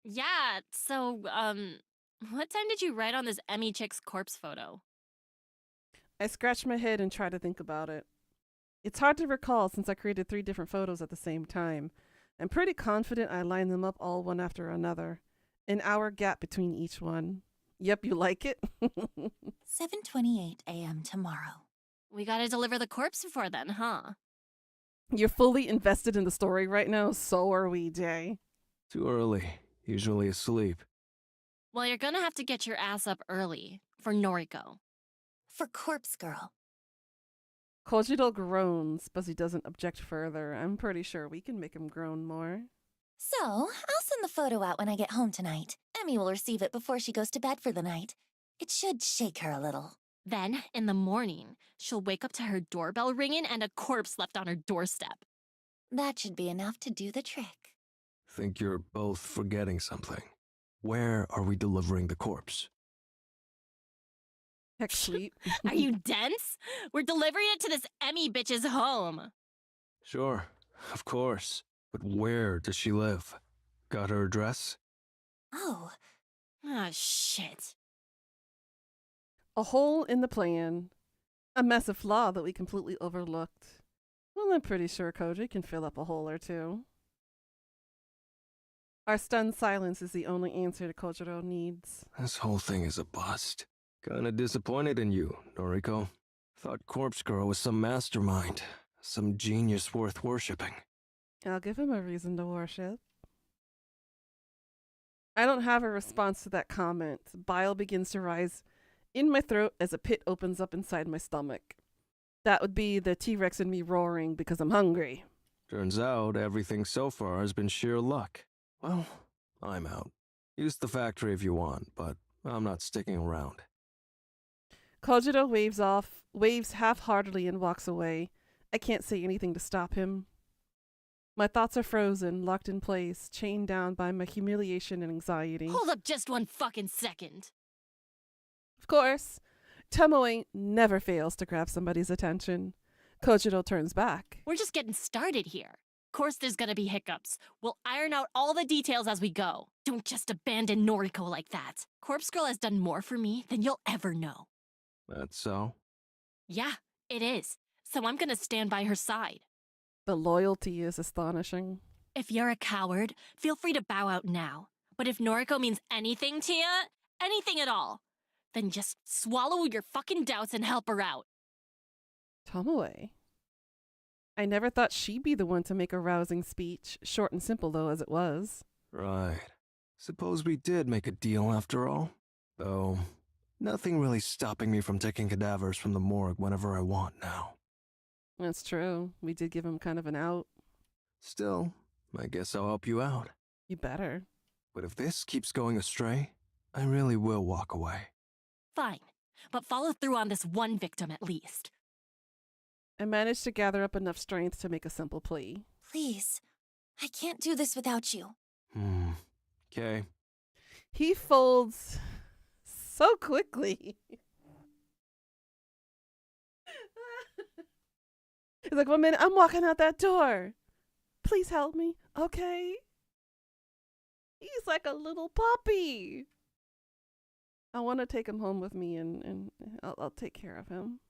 Yeah, so, what time did you write on this Emmy chick's corpse photo? I scratch my head and try to think about it. It's hard to recall since I created 3 different photos at the same time. I'm pretty confident I lined them up all one after another. An hour gap between each one. Yep, you like it? 7:28 a.m. tomorrow. We gotta deliver the corpse before then, huh? You're fully invested in the story right now, so are we, Jay. Too early. Usually asleep. Well, you're gonna have to get your ass up early. For Noriko. For Corpse Girl. Kojiro groans, but he doesn't object further. I'm pretty sure we can make him groan more. So, I'll send the photo out when I get home tonight. Emmy will receive it before she goes to bed for the night. It should shake her a little. Then, in the morning, she'll wake up to her doorbell ringing and a corpse left on her doorstep. That should be enough to do the trick. Think you're both forgetting something. Where are we delivering the corpse? Heck, sweet. Are you dense? We're delivering it to this Emmy bitch's home. Sure, of course. But where does she live? Got her address? Oh, Ah, shit. A hole in the plan. A massive flaw that we completely overlooked. Well, I'm pretty sure KOJI can fill up a hole or two. Our stunned silence is the only answer that Kojiro needs. This whole thing is a bust. Kinda disappointed in you, Noriko. Thought Corpse Girl was some mastermind. Some genius worth worshipping. I'll give him a reason to worship. I don't have a response to that comment. Bile begins to rise in my throat as a pit opens up inside my stomach. That would be the T-Rex in me roaring because I'm hungry. Turns out everything so far has been sheer luck. Well, I'm out. Use the factory if you want, but I'm not sticking around. Kojiro waves half-heartedly and walks away. I can't say anything to stop him. My thoughts are frozen, locked in place, chained down by my humiliation and anxiety. Hold up just one fucking second. Of course, Tomoe never fails to grab somebody's attention. Kojiro turns back. We're just getting started here. Of course there's gonna be hiccups. We'll iron out all the details as we go. Don't just abandon Noriko like that. Corpse Girl has done more for me than you'll ever know. That's so? Yeah, it is. So I'm gonna stand by her side. The loyalty is astonishing. If you're a coward, feel free to bow out now. But if Noriko means anything to you, anything at all, then just swallow your fucking doubts and help her out. Tomoe. I never thought she'd be the one to make a rousing speech, short and simple though as it was. Right. Suppose we did make a deal after all. Though, nothing really stopping me from taking cadavers from the morgue whenever I want now. That's true. We did give him kind of an out. Still, I guess I'll help you out. You better. But if this keeps going astray, I really will walk away. Fine, but follow through on this one victim at least. I managed to gather up enough strength to make a simple plea. Please. I can't do this without you. Okay. He folds so quickly. He's like, 1 minute, I'm walking out that door. Please help me, okay? He's like a little puppy. I want to take him home with me and I'll take care of him.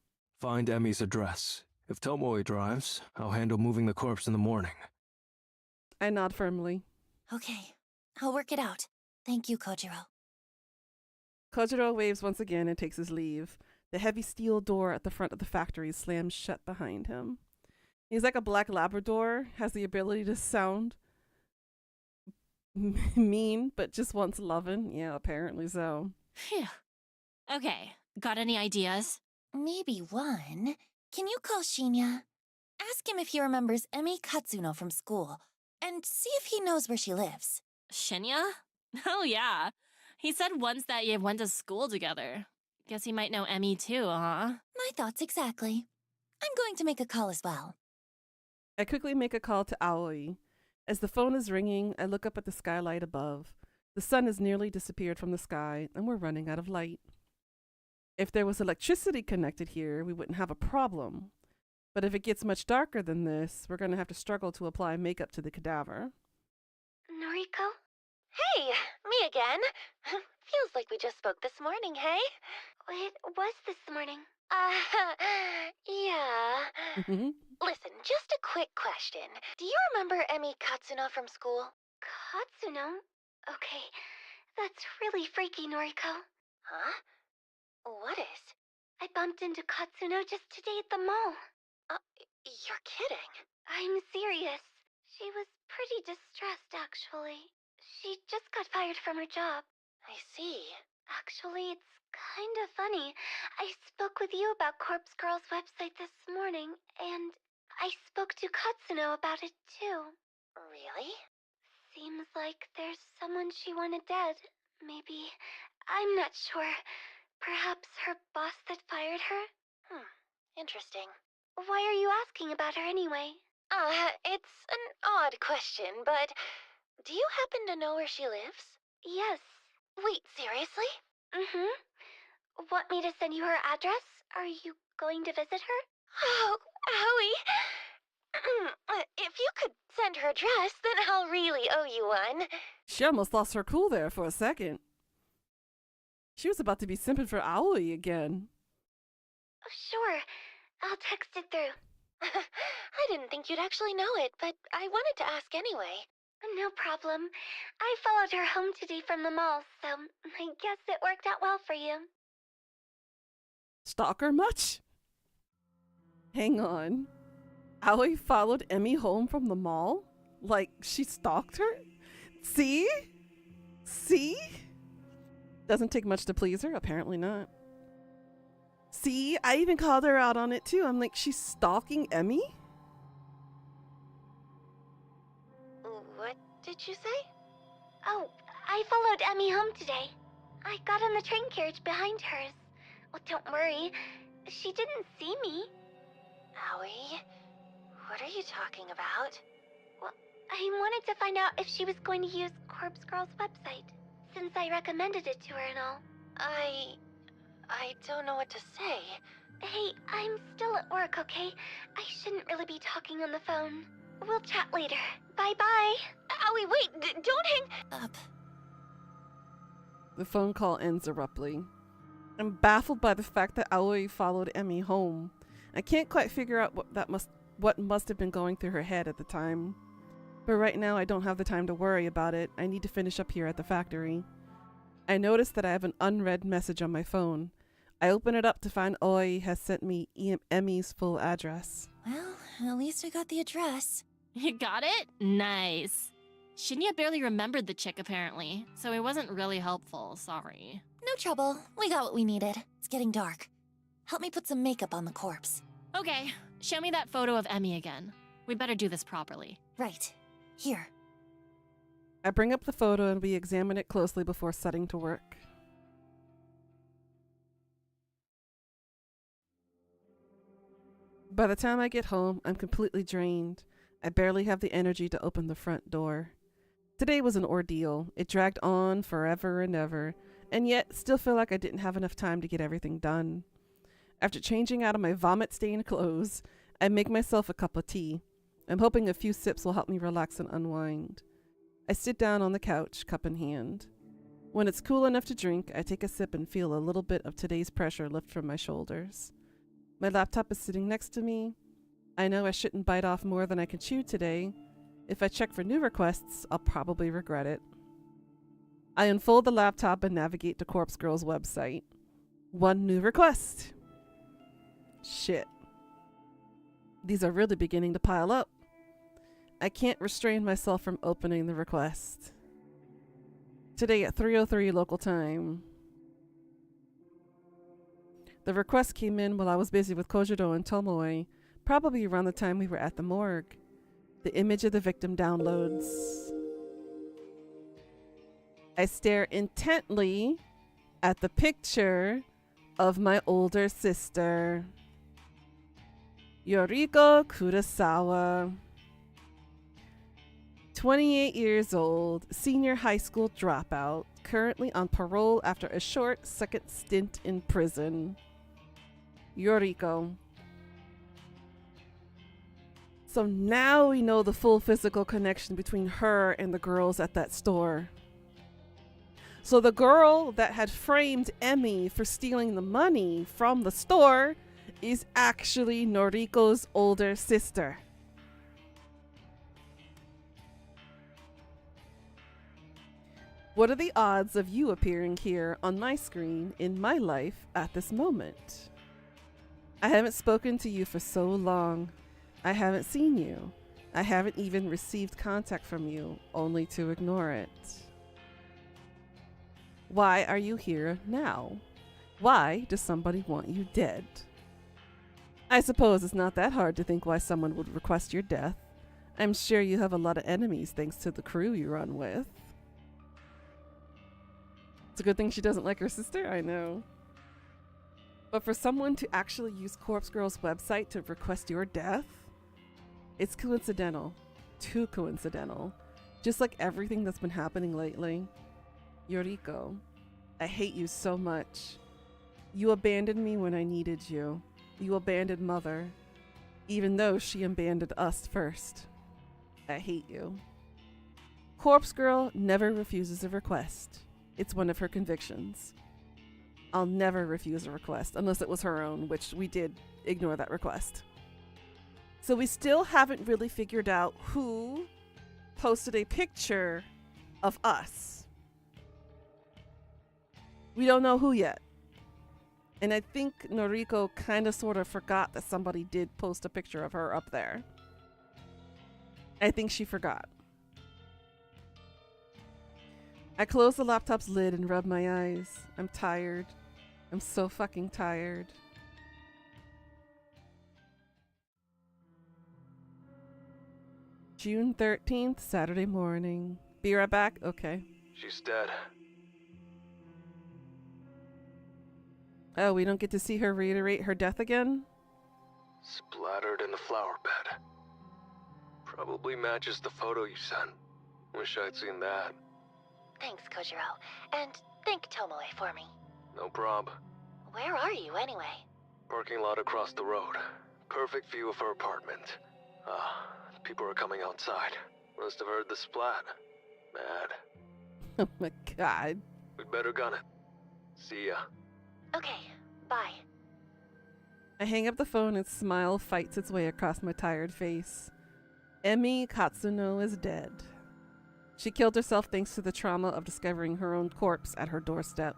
Find Emmy's address. If Tomoe drives, I'll handle moving the corpse in the morning. I nod firmly. Okay. I'll work it out. Thank you, Kojiro. Kojiro waves once again and takes his leave. The heavy steel door at the front of the factory slams shut behind him. He's like a black Labrador, has the ability to sound mean, but just wants lovin'. Yeah, apparently so. Phew. Okay, got any ideas? Maybe one. Can you call Shinya? Ask him if he remembers Emi Katsuno from school, and see if he knows where she lives. Shinya? Oh yeah. He said once that you went to school together. Guess he might know Emmy too, huh? My thoughts exactly. I'm going to make a call as well. I quickly make a call to Aoi. As the phone is ringing, I look up at the skylight above. The sun has nearly disappeared from the sky, and we're running out of light. If there was electricity connected here, we wouldn't have a problem. But if it gets much darker than this, we're going to have to struggle to apply makeup to the cadaver. Noriko? Hey, me again. Feels like we just spoke this morning, hey? It was this morning. Yeah. Listen, just a quick question. Do you remember Emi Katsuno from school? Katsuno? Okay, that's really freaky, Noriko. Huh? What is? I bumped into Katsuno just today at the mall. You're kidding. I'm serious. She was pretty distressed, actually. She just got fired from her job. I see. Actually, it's kind of funny. I spoke with you about Corpse Girl's website this morning, and I spoke to Katsuno about it too. Really? Seems like there's someone she wanted dead. Maybe. I'm not sure. Perhaps her boss that fired her? Interesting. Why are you asking about her anyway? It's an odd question, but do you happen to know where she lives? Yes. Wait, seriously? Mm-hmm. Want me to send you her address? Are you going to visit her? Oh, Howie. If you could send her address, then I'll really owe you one. She almost lost her cool there for a second. She was about to be simping for Aoi again. Sure. I'll text it through. I didn't think you'd actually know it, but I wanted to ask anyway. No problem. I followed her home today from the mall, so I guess it worked out well for you. Stalker much? Hang on. Aoi followed Emmy home from the mall? Like, she stalked her? See? See? Doesn't take much to please her? Apparently not. See? I even called her out on it too. I'm like, she's stalking Emmy? What did you say? Oh, I followed Emmy home today. I got on the train carriage behind hers. Well, don't worry. She didn't see me. Howie, what are you talking about? Well, I wanted to find out if she was going to use Corpse Girl's website, since I recommended it to her and all. I don't know what to say. Hey, I'm still at work, okay? I shouldn't really be talking on the phone. We'll chat later. Bye-bye. Howie, wait, don't hang up. The phone call ends abruptly. I'm baffled by the fact that Aoi followed Emmy home. I can't quite figure out what must have been going through her head at the time. But right now I don't have the time to worry about it. I need to finish up here at the factory. I notice that I have an unread message on my phone. I open it up to find Aoi has sent me Emmy's full address. Well, At least I got the address. You got it? Nice. Shinya barely remembered the chick, apparently, so it wasn't really helpful, sorry. No trouble. We got what we needed. It's getting dark. Help me put some makeup on the corpse. Okay, show me that photo of Emmy again. We better do this properly. Right. Here. I bring up the photo and we examine it closely before setting to work. By the time I get home, I'm completely drained. I barely have the energy to open the front door. Today was an ordeal. It dragged on forever and ever, and yet still feel like I didn't have enough time to get everything done. After changing out of my vomit-stained clothes, I make myself a cup of tea. I'm hoping a few sips will help me relax and unwind. I sit down on the couch, cup in hand. When it's cool enough to drink, I take a sip and feel a little bit of today's pressure lift from my shoulders. My laptop is sitting next to me. I know I shouldn't bite off more than I can chew today. If I check for new requests, I'll probably regret it. I unfold the laptop and navigate to Corpse Girl's website. One new request. Shit. These are really beginning to pile up. I can't restrain myself from opening the request. Today at 3:03 local time. The request came in while I was busy with Kojiro and Tomoe, probably around the time we were at the morgue. The image of the victim downloads. I stare intently at the picture of my older sister, Yoriko Kurosawa. 28 years old, senior high school dropout, currently on parole after a short second stint in prison. Yoriko. So now we know the full physical connection between her and the girls at that store. So the girl that had framed Emmy for stealing the money from the store is actually Noriko's older sister. What are the odds of you appearing here on my screen in my life at this moment? I haven't spoken to you for so long. I haven't seen you. I haven't even received contact from you, only to ignore it. Why are you here now? Why does somebody want you dead? I suppose it's not that hard to think why someone would request your death. I'm sure you have a lot of enemies thanks to the crew you run with. It's a good thing she doesn't like her sister, I know. But for someone to actually use Corpse Girl's website to request your death, it's coincidental. Too coincidental. Just like everything that's been happening lately. Yoriko, I hate you so much. You abandoned me when I needed you. You abandoned Mother, even though she abandoned us first. I hate you. Corpse Girl never refuses a request. It's one of her convictions. I'll never refuse a request, unless it was her own, which we did ignore that request. So we still haven't really figured out who posted a picture of us. We don't know who yet. And I think Noriko kind of sort of forgot that somebody did post a picture of her up there. I think she forgot. I close the laptop's lid and rub my eyes. I'm tired. I'm so fucking tired. June 13th, Saturday morning. Be right back? Okay. She's dead. Oh, we don't get to see her reiterate her death again? Splattered in the flower bed. Probably matches the photo you sent. Wish I'd seen that. Thanks, Kojiro. And thank Tomoe for me. No prob. Where are you, anyway? Parking lot across the road. Perfect view of her apartment. People are coming outside. Must have heard the splat. Mad. Oh my god. We'd better gun it. See ya. Okay, bye. I hang up the phone and smile fights its way across my tired face. Emi Katsuno is dead. She killed herself thanks to the trauma of discovering her own corpse at her doorstep.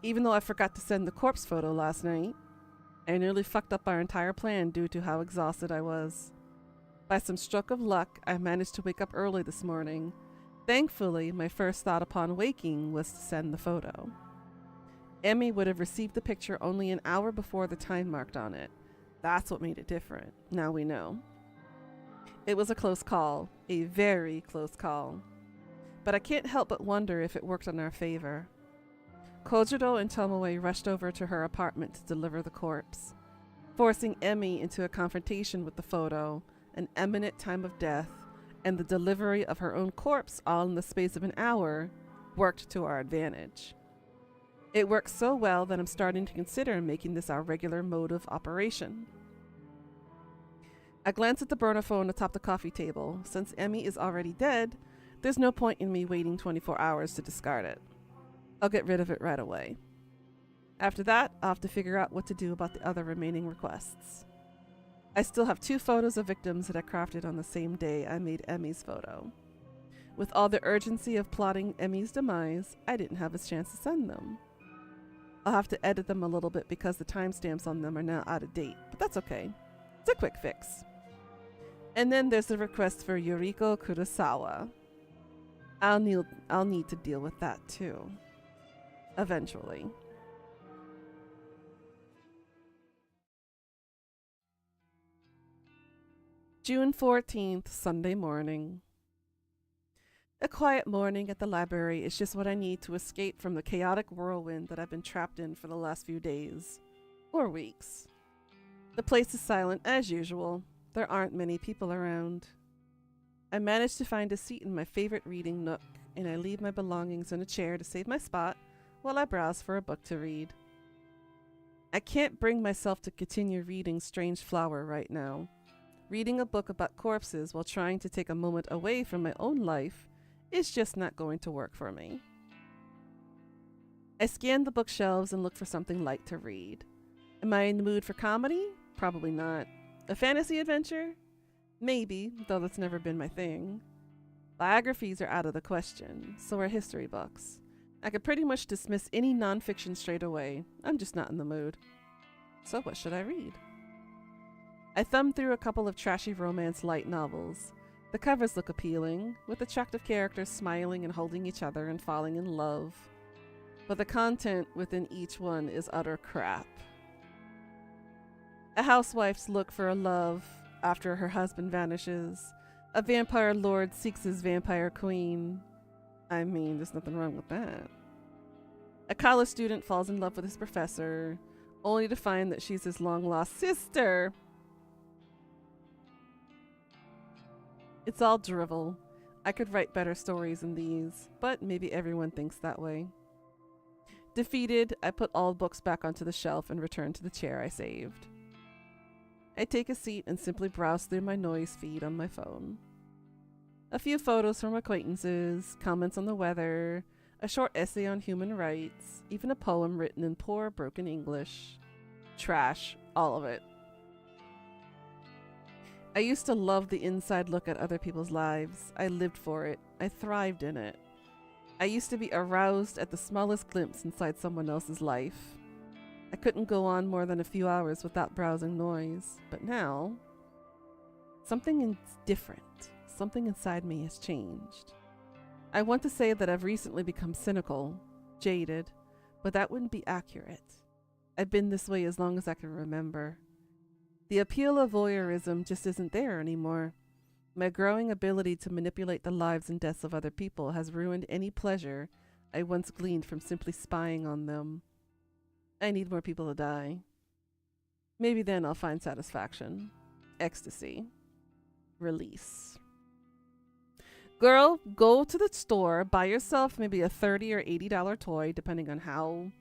Even though I forgot to send the corpse photo last night, I nearly fucked up our entire plan due to how exhausted I was. By some stroke of luck, I managed to wake up early this morning. Thankfully, my first thought upon waking was to send the photo. Emmy would have received the picture only an hour before the time marked on it. That's what made it different. Now we know. It was a close call, a very close call. But I can't help but wonder if it worked in our favor. Kojiro and Tomoe rushed over to her apartment to deliver the corpse, forcing Emmy into a confrontation with the photo, an imminent time of death, and the delivery of her own corpse all in the space of an hour worked to our advantage. It worked so well that I'm starting to consider making this our regular mode of operation. I glance at the burner phone atop the coffee table. Since Emmy is already dead, there's no point in me waiting 24 hours to discard it. I'll get rid of it right away. After that, I'll have to figure out what to do about the other remaining requests. I still have 2 photos of victims that I crafted on the same day I made Emmy's photo. With all the urgency of plotting Emmy's demise, I didn't have a chance to send them. I'll have to edit them a little bit because the timestamps on them are now out of date, but that's okay. It's a quick fix. And then there's the request for Yuriko Kurosawa. I'll need to deal with that too. Eventually. June 14th, Sunday morning. A quiet morning at the library is just what I need to escape from the chaotic whirlwind that I've been trapped in for the last few days. Or weeks. The place is silent as usual. There aren't many people around. I manage to find a seat in my favorite reading nook, and I leave my belongings in a chair to save my spot while I browse for a book to read. I can't bring myself to continue reading Strange Flower right now. Reading a book about corpses while trying to take a moment away from my own life is just not going to work for me. I scan the bookshelves and look for something light to read. Am I in the mood for comedy? Probably not. A fantasy adventure? Maybe, though that's never been my thing. Biographies are out of the question, so are history books. I could pretty much dismiss any nonfiction straight away. I'm just not in the mood. So what should I read? I thumb through a couple of trashy romance light novels. The covers look appealing, with attractive characters smiling and holding each other and falling in love. But the content within each one is utter crap. A housewife's look for a love after her husband vanishes. A vampire lord seeks his vampire queen. I mean, there's nothing wrong with that. A college student falls in love with his professor, only to find that she's his long-lost sister. It's all drivel. I could write better stories than these, but maybe everyone thinks that way. Defeated, I put all books back onto the shelf and return to the chair I saved. I take a seat and simply browse through my noise feed on my phone. A few photos from acquaintances, comments on the weather, a short essay on human rights, even a poem written in poor, broken English. Trash, all of it. I used to love the inside look at other people's lives. I lived for it. I thrived in it. I used to be aroused at the smallest glimpse inside someone else's life. I couldn't go on more than a few hours without browsing noise. But now, something is different. Something inside me has changed. I want to say that I've recently become cynical, jaded, but that wouldn't be accurate. I've been this way as long as I can remember. The appeal of voyeurism just isn't there anymore. My growing ability to manipulate the lives and deaths of other people has ruined any pleasure I once gleaned from simply spying on them. I need more people to die. Maybe then I'll find satisfaction. Ecstasy. Release. Girl, go to the store, buy yourself maybe a $30 or $80 toy, depending on how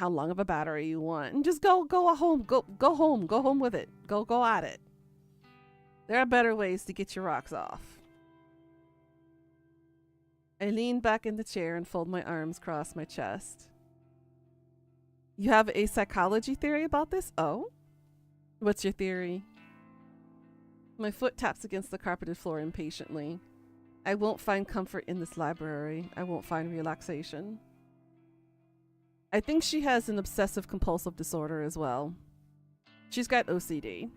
long of a battery you want, and just go home, go home with it. Go at it. There are better ways to get your rocks off. I lean back in the chair and fold my arms across my chest. You have a psychology theory about this? Oh? What's your theory? My foot taps against the carpeted floor impatiently. I won't find comfort in this library. I won't find relaxation. I think she has an obsessive compulsive disorder as well. She's got OCD.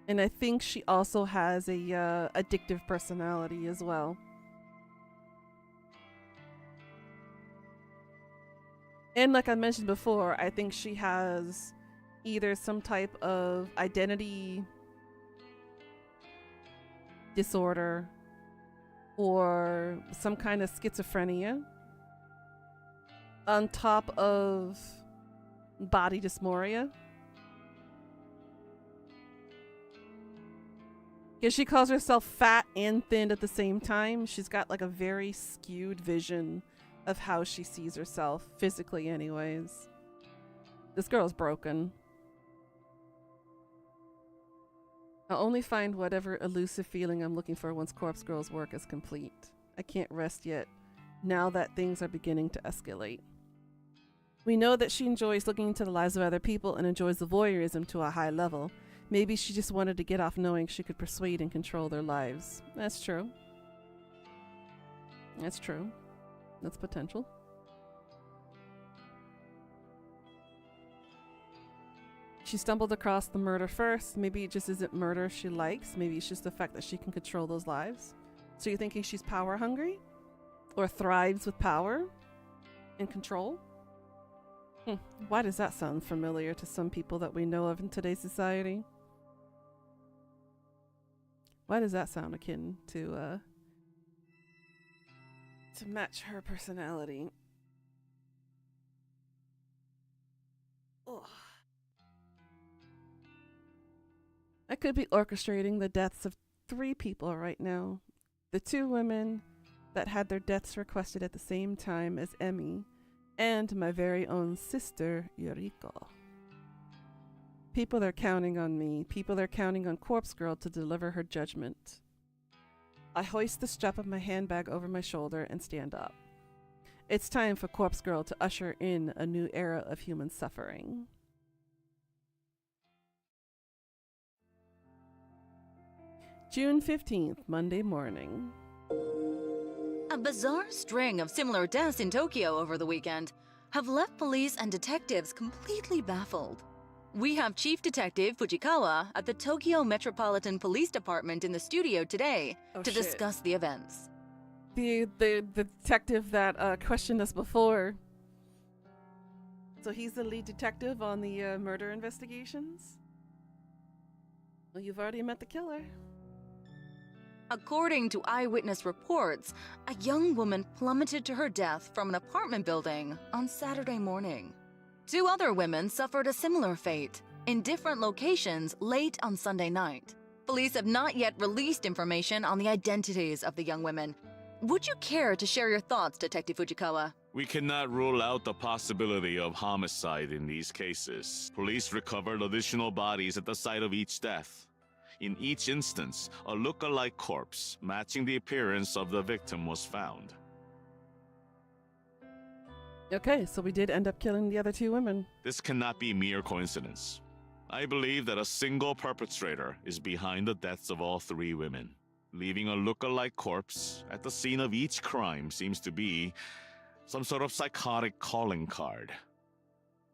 And I think she also has a addictive personality as well. And like I mentioned before, I think she has either some type of identity disorder or some kind of schizophrenia on top of body dysmorphia. Because she calls herself fat and thin at the same time. She's got like a very skewed vision of how she sees herself, physically anyways. This girl's broken. I'll only find whatever elusive feeling I'm looking for once Corpse Girl's work is complete. I can't rest yet, now that things are beginning to escalate. We know that she enjoys looking into the lives of other people and enjoys the voyeurism to a high level. Maybe she just wanted to get off knowing she could persuade and control their lives. That's true. That's true. That's potential. She stumbled across the murder first. Maybe it just isn't murder she likes. Maybe it's just the fact that she can control those lives. So you're thinking she's power hungry? Or thrives with power and control? Why does that sound familiar to some people that we know of in today's society? Why does that sound akin to match her personality? Ugh. I could be orchestrating the deaths of 3 people right now. The 2 women that had their deaths requested at the same time as Emmy, and my very own sister, Yuriko. People are counting on me. People are counting on Corpse Girl to deliver her judgment. I hoist the strap of my handbag over my shoulder and stand up. It's time for Corpse Girl to usher in a new era of human suffering. June 15th, Monday morning. A bizarre string of similar deaths in Tokyo over the weekend have left police and detectives completely baffled. We have Chief Detective Fujikawa at the Tokyo Metropolitan Police Department in the studio today to discuss the events. The detective that questioned us before. So he's the lead detective on the murder investigations? Well, you've already met the killer. According to eyewitness reports, a young woman plummeted to her death from an apartment building on Saturday morning. 2 other women suffered a similar fate in different locations late on Sunday night. Police have not yet released information on the identities of the young women. Would you care to share your thoughts, Detective Fujikawa? We cannot rule out the possibility of homicide in these cases. Police recovered additional bodies at the site of each death. In each instance, a look-alike corpse matching the appearance of the victim was found. Okay, so we did end up killing the other 2 women. This cannot be mere coincidence. I believe that a single perpetrator is behind the deaths of all 3 women. Leaving a look-alike corpse at the scene of each crime seems to be some sort of psychotic calling card.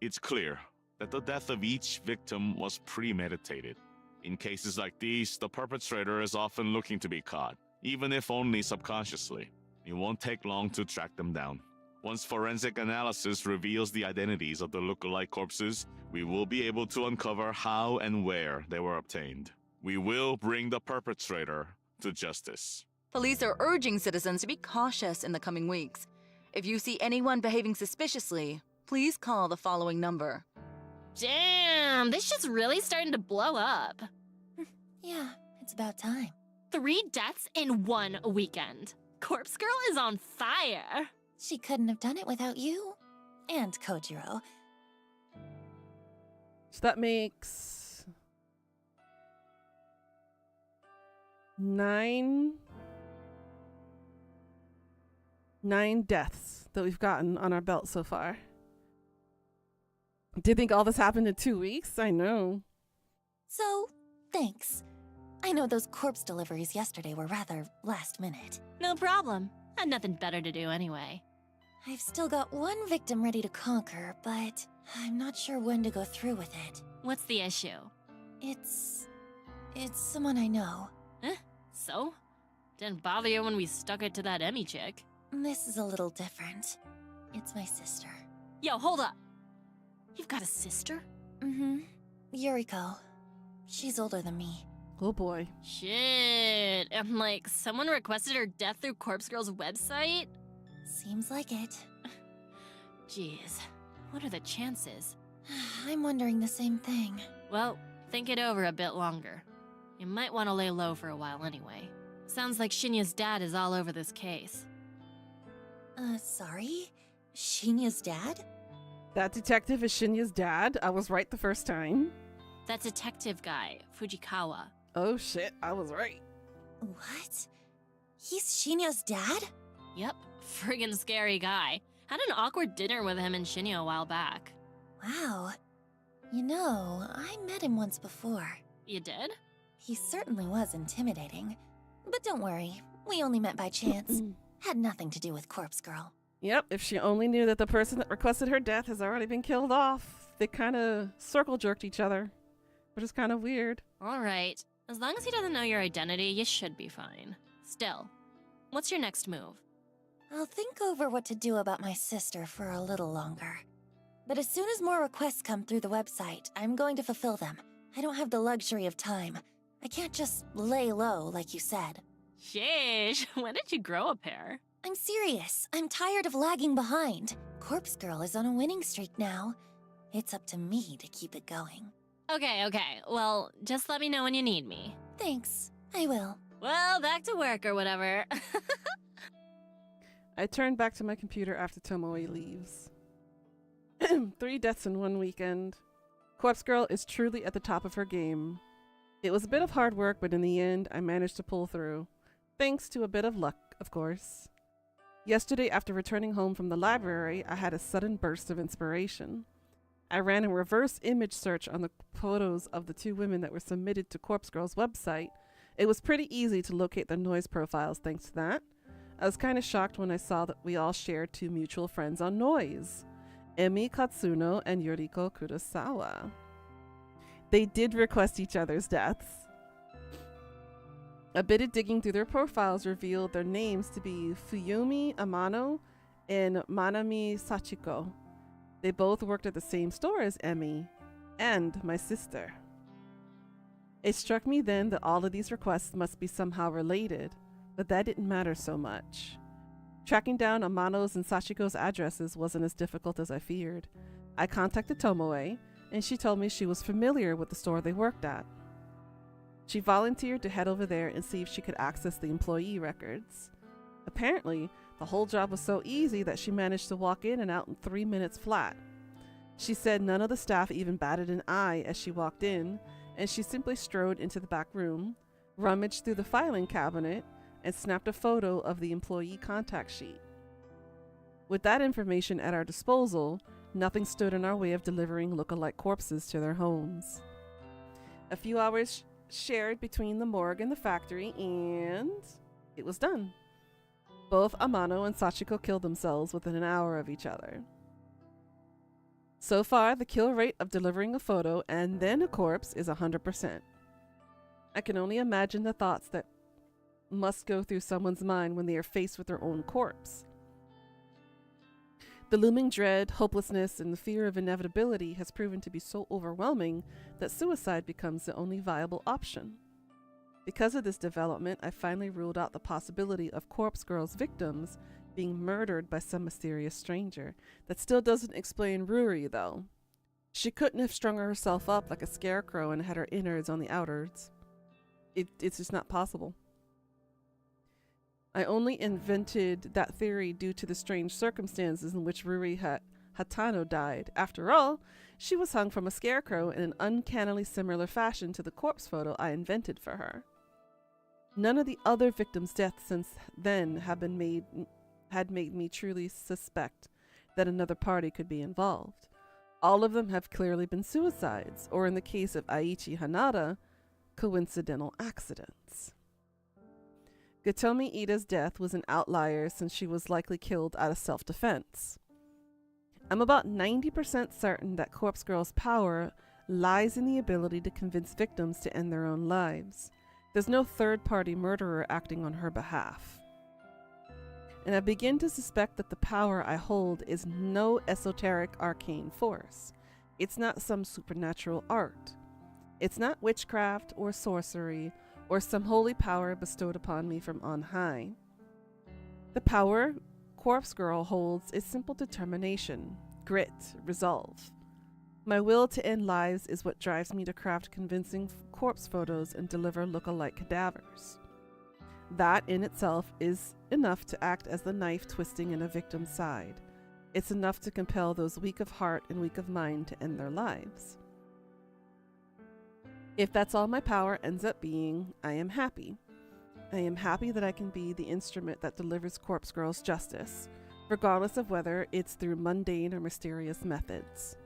It's clear that the death of each victim was premeditated. In cases like these, the perpetrator is often looking to be caught, even if only subconsciously. It won't take long to track them down. Once forensic analysis reveals the identities of the look-alike corpses, we will be able to uncover how and where they were obtained. We will bring the perpetrator to justice. Police are urging citizens to be cautious in the coming weeks. If you see anyone behaving suspiciously, please call the following number. Damn, this shit's really starting to blow up. Yeah, it's about time. 3 deaths in 1 weekend. Corpse Girl is on fire. She couldn't have done it without you. And Kojiro. So that makes 9 deaths that we've gotten on our belt so far. Do you think all this happened in 2 weeks? I know. So, thanks. I know those corpse deliveries yesterday were rather last minute. No problem. Had nothing better to do anyway. I've still got 1 victim ready to conquer, but I'm not sure when to go through with it. What's the issue? It's someone I know. So? Didn't bother you when we stuck it to that Emmy chick. This is a little different. It's my sister. Yo, hold up. You've got a sister? Mm-hmm. Yuriko. She's older than me. Oh boy. Shit. And like, someone requested her death through Corpse Girl's website? Seems like it. Jeez. What are the chances? I'm wondering the same thing. Well, think it over a bit longer. You might want to lay low for a while anyway. Sounds like Shinya's dad is all over this case. Sorry? Shinya's dad? That detective is Shinya's dad? I was right the first time. That detective guy, Fujikawa. Oh shit, I was right. What? He's Shinya's dad? Yep, friggin' scary guy. Had an awkward dinner with him and Shinya a while back. Wow. You know, I met him once before. You did? He certainly was intimidating. But don't worry, we only met by chance. Had nothing to do with Corpse Girl. Yep, if she only knew that the person that requested her death has already been killed off. They kind of circle jerked each other, which is kind of weird. Alright. As long as he doesn't know your identity, you should be fine. Still, what's your next move? I'll think over what to do about my sister for a little longer. But as soon as more requests come through the website, I'm going to fulfill them. I don't have the luxury of time. I can't just lay low, like you said. Sheesh, when did you grow a pair? I'm serious. I'm tired of lagging behind. Corpse Girl is on a winning streak now. It's up to me to keep it going. Okay. Well, just let me know when you need me. Thanks. I will. Well, back to work or whatever. I turn back to my computer after Tomoe leaves. 3 deaths in one weekend. Corpse Girl is truly at the top of her game. It was a bit of hard work, but in the end, I managed to pull through. Thanks to a bit of luck, of course. Yesterday, after returning home from the library, I had a sudden burst of inspiration. I ran a reverse image search on the photos of the 2 women that were submitted to Corpse Girl's website. It was pretty easy to locate their noise profiles thanks to that. I was kind of shocked when I saw that we all shared 2 mutual friends on Noise, Emi Katsuno and Yuriko Kurosawa. They did request each other's deaths. A bit of digging through their profiles revealed their names to be Fuyumi Amano and Manami Sachiko. They both worked at the same store as Emi and my sister. It struck me then that all of these requests must be somehow related, but that didn't matter so much. Tracking down Amano's and Sachiko's addresses wasn't as difficult as I feared. I contacted Tomoe, and she told me she was familiar with the store they worked at. She volunteered to head over there and see if she could access the employee records. Apparently, the whole job was so easy that she managed to walk in and out in 3 minutes flat. She said none of the staff even batted an eye as she walked in, and she simply strode into the back room, rummaged through the filing cabinet, and snapped a photo of the employee contact sheet. With that information at our disposal, nothing stood in our way of delivering look-alike corpses to their homes. A few hours shared between the morgue and the factory, and it was done. Both Amano and Sachiko killed themselves within an hour of each other. So far, the kill rate of delivering a photo and then a corpse is 100%. I can only imagine the thoughts that must go through someone's mind when they are faced with their own corpse. The looming dread, hopelessness, and the fear of inevitability has proven to be so overwhelming that suicide becomes the only viable option. Because of this development, I finally ruled out the possibility of Corpse Girl's victims being murdered by some mysterious stranger. That still doesn't explain Ruri, though. She couldn't have strung herself up like a scarecrow and had her innards on the outwards. It's just not possible. I only invented that theory due to the strange circumstances in which Ruri Hatano died. After all, she was hung from a scarecrow in an uncannily similar fashion to the corpse photo I invented for her. None of the other victims' deaths since then had made me truly suspect that another party could be involved. All of them have clearly been suicides, or in the case of Aichi Hanada, coincidental accidents. Gatomi Ida's death was an outlier since she was likely killed out of self-defense. I'm about 90% certain that Corpse Girl's power lies in the ability to convince victims to end their own lives. There's no third-party murderer acting on her behalf. And I begin to suspect that the power I hold is no esoteric arcane force. It's not some supernatural art. It's not witchcraft or sorcery or some holy power bestowed upon me from on high. The power Corpse Girl holds is simple determination, grit, resolve. My will to end lives is what drives me to craft convincing corpse photos and deliver look-alike cadavers. That in itself is enough to act as the knife twisting in a victim's side. It's enough to compel those weak of heart and weak of mind to end their lives. If that's all my power ends up being, I am happy. I am happy that I can be the instrument that delivers Corpse Girl's justice, regardless of whether it's through mundane or mysterious methods.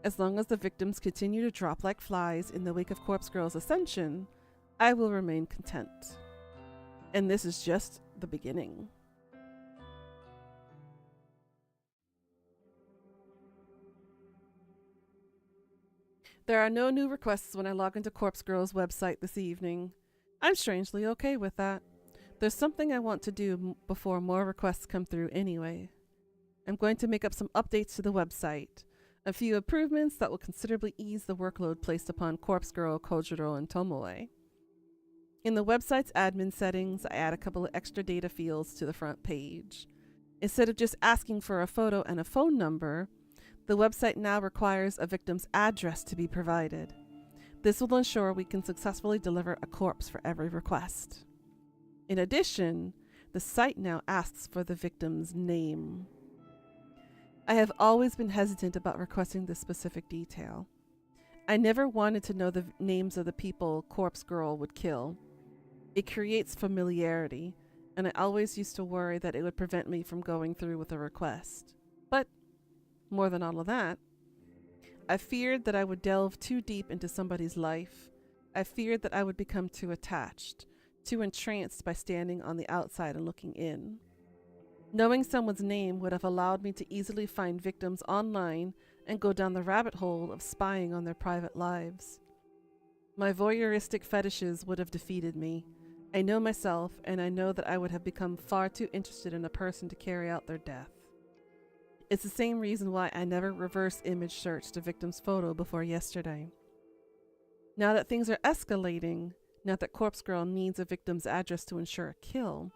As long as the victims continue to drop like flies in the wake of Corpse Girl's ascension, I will remain content. And this is just the beginning. There are no new requests when I log into Corpse Girl's website this evening. I'm strangely okay with that. There's something I want to do before more requests come through anyway. I'm going to make up some updates to the website, a few improvements that will considerably ease the workload placed upon Corpse Girl, Kojiro, and Tomoe. In the website's admin settings, I add a couple of extra data fields to the front page. Instead of just asking for a photo and a phone number, the website now requires a victim's address to be provided. This will ensure we can successfully deliver a corpse for every request. In addition, the site now asks for the victim's name. I have always been hesitant about requesting this specific detail. I never wanted to know the names of the people Corpse Girl would kill. It creates familiarity, and I always used to worry that it would prevent me from going through with a request. But more than all of that, I feared that I would delve too deep into somebody's life. I feared that I would become too attached, too entranced by standing on the outside and looking in. Knowing someone's name would have allowed me to easily find victims online and go down the rabbit hole of spying on their private lives. My voyeuristic fetishes would have defeated me. I know myself, and I know that I would have become far too interested in a person to carry out their death. It's the same reason why I never reverse image searched a victim's photo before yesterday. Now that things are escalating, now that Corpse Girl needs a victim's address to ensure a kill,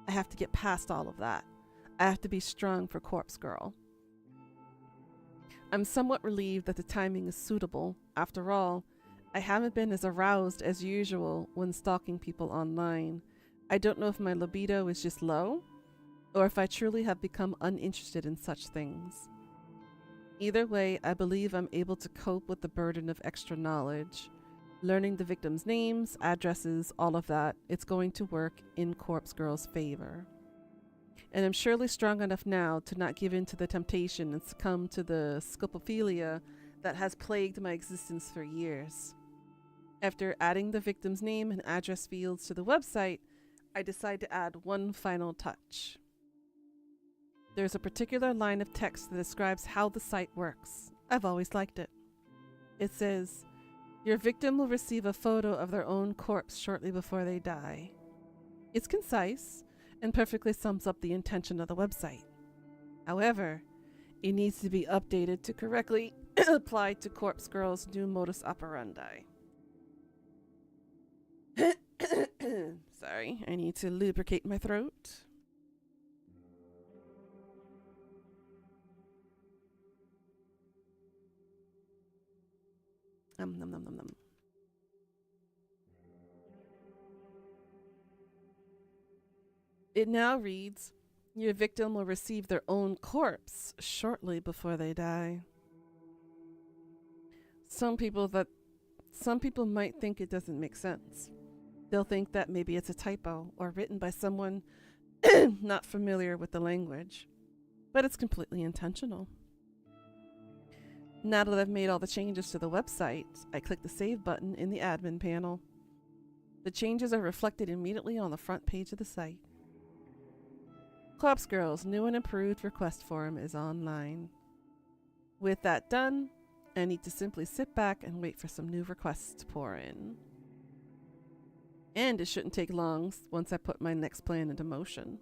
I have to get past all of that. I have to be strong for Corpse Girl. I'm somewhat relieved that the timing is suitable. After all, I haven't been as aroused as usual when stalking people online. I don't know if my libido is just low, or if I truly have become uninterested in such things. Either way, I believe I'm able to cope with the burden of extra knowledge. Learning the victims' names, addresses, all of that, it's going to work in Corpse Girl's favor. And I'm surely strong enough now to not give in to the temptation and succumb to the scopophilia that has plagued my existence for years. After adding the victim's name and address fields to the website, I decide to add one final touch. There's a particular line of text that describes how the site works. I've always liked it. It says, "Your victim will receive a photo of their own corpse shortly before they die." It's concise and perfectly sums up the intention of the website. However, it needs to be updated to correctly apply to Corpse Girl's new modus operandi. Sorry, I need to lubricate my throat. Nom, nom, nom, nom, nom. It now reads, "Your victim will receive their own corpse shortly before they die." Some people might think it doesn't make sense. They'll think that maybe it's a typo or written by someone not familiar with the language. But it's completely intentional. Now that I've made all the changes to the website, I click the Save button in the admin panel. The changes are reflected immediately on the front page of the site. Corpse Girl's new and improved request form is online. With that done, I need to simply sit back and wait for some new requests to pour in. And it shouldn't take long once I put my next plan into motion.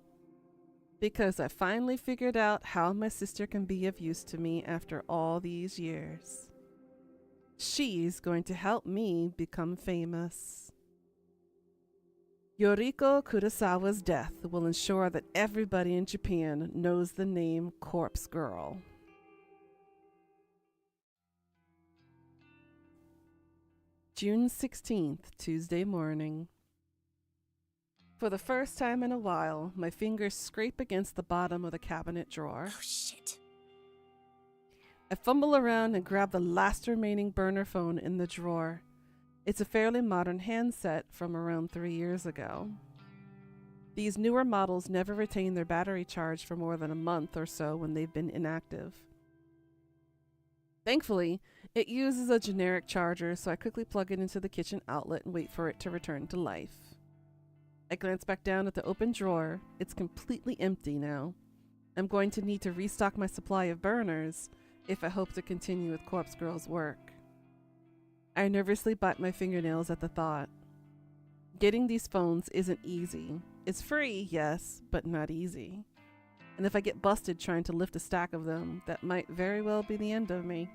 Because I finally figured out how my sister can be of use to me after all these years. She's going to help me become famous. Yoriko Kurosawa's death will ensure that everybody in Japan knows the name Corpse Girl. June 16th, Tuesday morning. For the first time in a while, my fingers scrape against the bottom of the cabinet drawer. Oh, shit. I fumble around and grab the last remaining burner phone in the drawer. It's a fairly modern handset from around 3 years ago. These newer models never retain their battery charge for more than a month or so when they've been inactive. Thankfully, it uses a generic charger, so I quickly plug it into the kitchen outlet and wait for it to return to life. I glance back down at the open drawer. It's completely empty now. I'm going to need to restock my supply of burners if I hope to continue with Corpse Girl's work. I nervously bite my fingernails at the thought. Getting these phones isn't easy. It's free, yes, but not easy. And if I get busted trying to lift a stack of them, that might very well be the end of me.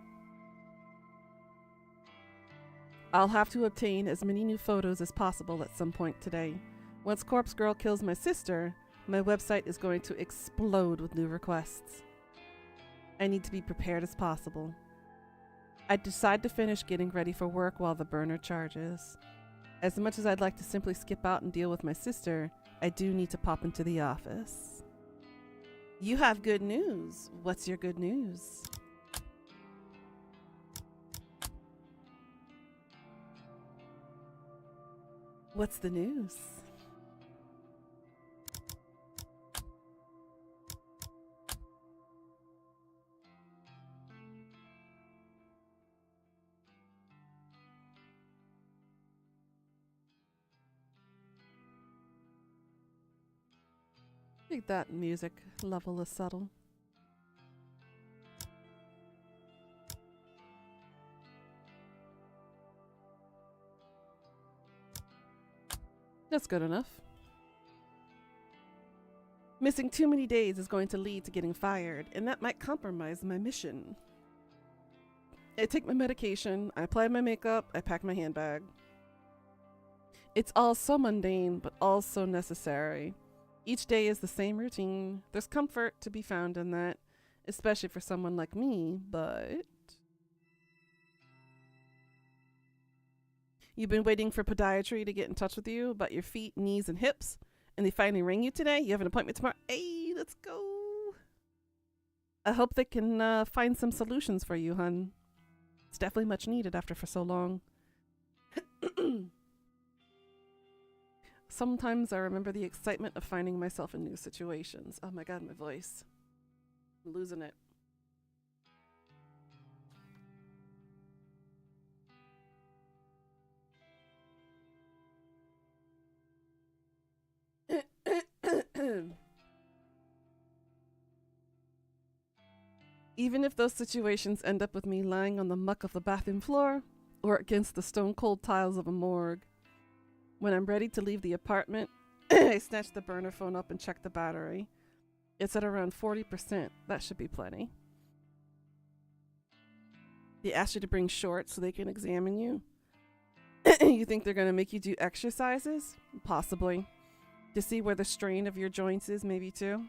I'll have to obtain as many new photos as possible at some point today. Once Corpse Girl kills my sister, my website is going to explode with new requests. I need to be prepared as possible. I decide to finish getting ready for work while the burner charges. As much as I'd like to simply skip out and deal with my sister, I do need to pop into the office. You have good news. What's your good news? What's the news? I think that music level is subtle. That's good enough. Missing too many days is going to lead to getting fired, and that might compromise my mission. I take my medication, I apply my makeup, I pack my handbag. It's all so mundane, but also necessary. Each day is the same routine. There's comfort to be found in that, especially for someone like me, but... You've been waiting for podiatry to get in touch with you about your feet, knees, and hips, and they finally rang you today? You have an appointment tomorrow? Hey, let's go! I hope they can find some solutions for you, hun. It's definitely much needed after for so long. Sometimes I remember the excitement of finding myself in new situations. Oh my god, my voice. I'm losing it. Even if those situations end up with me lying on the muck of the bathroom floor or against the stone-cold tiles of a morgue, when I'm ready to leave the apartment, I snatch the burner phone up and check the battery. It's at around 40%. That should be plenty. They ask you to bring shorts so they can examine you. You think they're going to make you do exercises? Possibly. To see where the strain of your joints is, maybe too.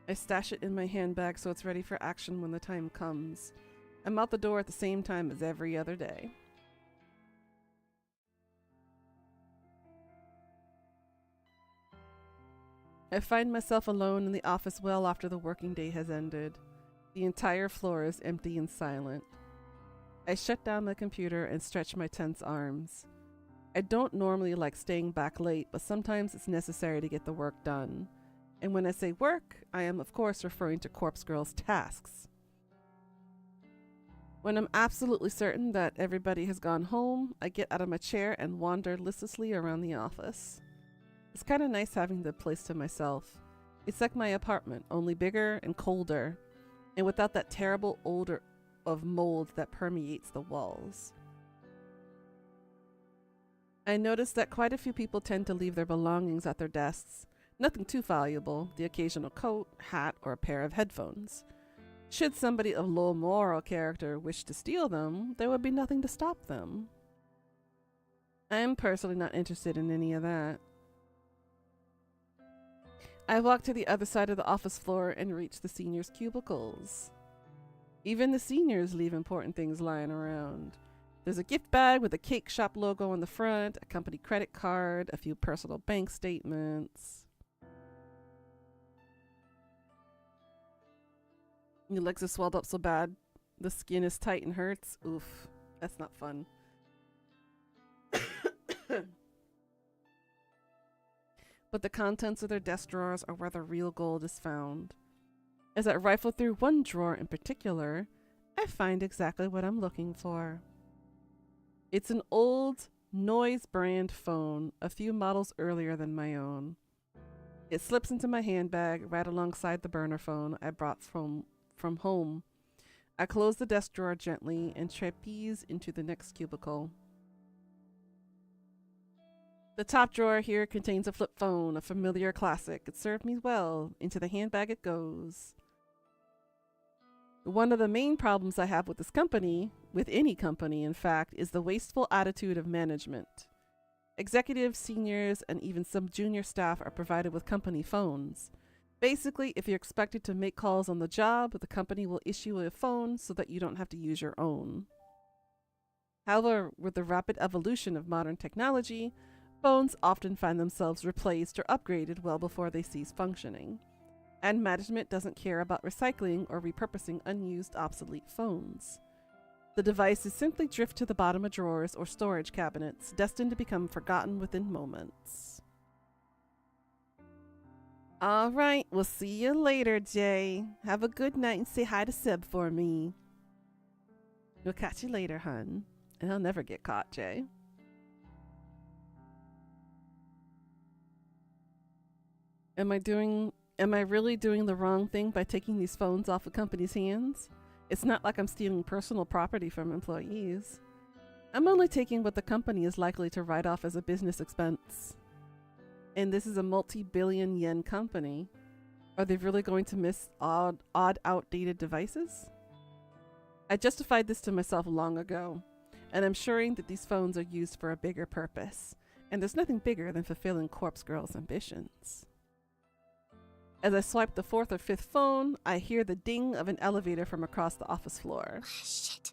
I stash it in my handbag so it's ready for action when the time comes. I'm out the door at the same time as every other day. I find myself alone in the office well after the working day has ended. The entire floor is empty and silent. I shut down my computer and stretch my tense arms. I don't normally like staying back late, but sometimes it's necessary to get the work done. And when I say work, I am of course referring to Corpse Girl's tasks. When I'm absolutely certain that everybody has gone home, I get out of my chair and wander listlessly around the office. It's kind of nice having the place to myself. It's like my apartment, only bigger and colder, and without that terrible odor of mold that permeates the walls. I noticed that quite a few people tend to leave their belongings at their desks. Nothing too valuable, the occasional coat, hat, or a pair of headphones. Should somebody of low moral character wish to steal them, there would be nothing to stop them. I'm personally not interested in any of that. I walked to the other side of the office floor and reached the seniors' cubicles. Even the seniors leave important things lying around. There's a gift bag with a cake shop logo on the front, a company credit card, a few personal bank statements. Your legs are swelled up so bad, the skin is tight and hurts. Oof, that's not fun. But the contents of their desk drawers are where the real gold is found. As I rifle through one drawer in particular, I find exactly what I'm looking for. It's an old Noise brand phone, a few models earlier than my own. It slips into my handbag right alongside the burner phone I brought from home. I close the desk drawer gently and trapeze into the next cubicle. The top drawer here contains a flip phone, a familiar classic. It served me well. Into the handbag it goes. One of the main problems I have with this company, with any company in fact, is the wasteful attitude of management. Executives, seniors, and even some junior staff are provided with company phones. Basically, if you're expected to make calls on the job, the company will issue a phone so that you don't have to use your own. However, with the rapid evolution of modern technology, phones often find themselves replaced or upgraded well before they cease functioning. And management doesn't care about recycling or repurposing unused, obsolete phones. The devices simply drift to the bottom of drawers or storage cabinets, destined to become forgotten within moments. All right, we'll see you later, Jay. Have a good night and say hi to Seb for me. We'll catch you later, hun. And he'll never get caught, Jay. Am I really doing the wrong thing by taking these phones off the company's hands? It's not like I'm stealing personal property from employees. I'm only taking what the company is likely to write off as a business expense. And this is a multi-billion yen company. Are they really going to miss odd outdated devices? I justified this to myself long ago, and I'm assuring that these phones are used for a bigger purpose, and there's nothing bigger than fulfilling Corpse Girl's ambitions. As I swipe the fourth or fifth phone, I hear the ding of an elevator from across the office floor. Shit.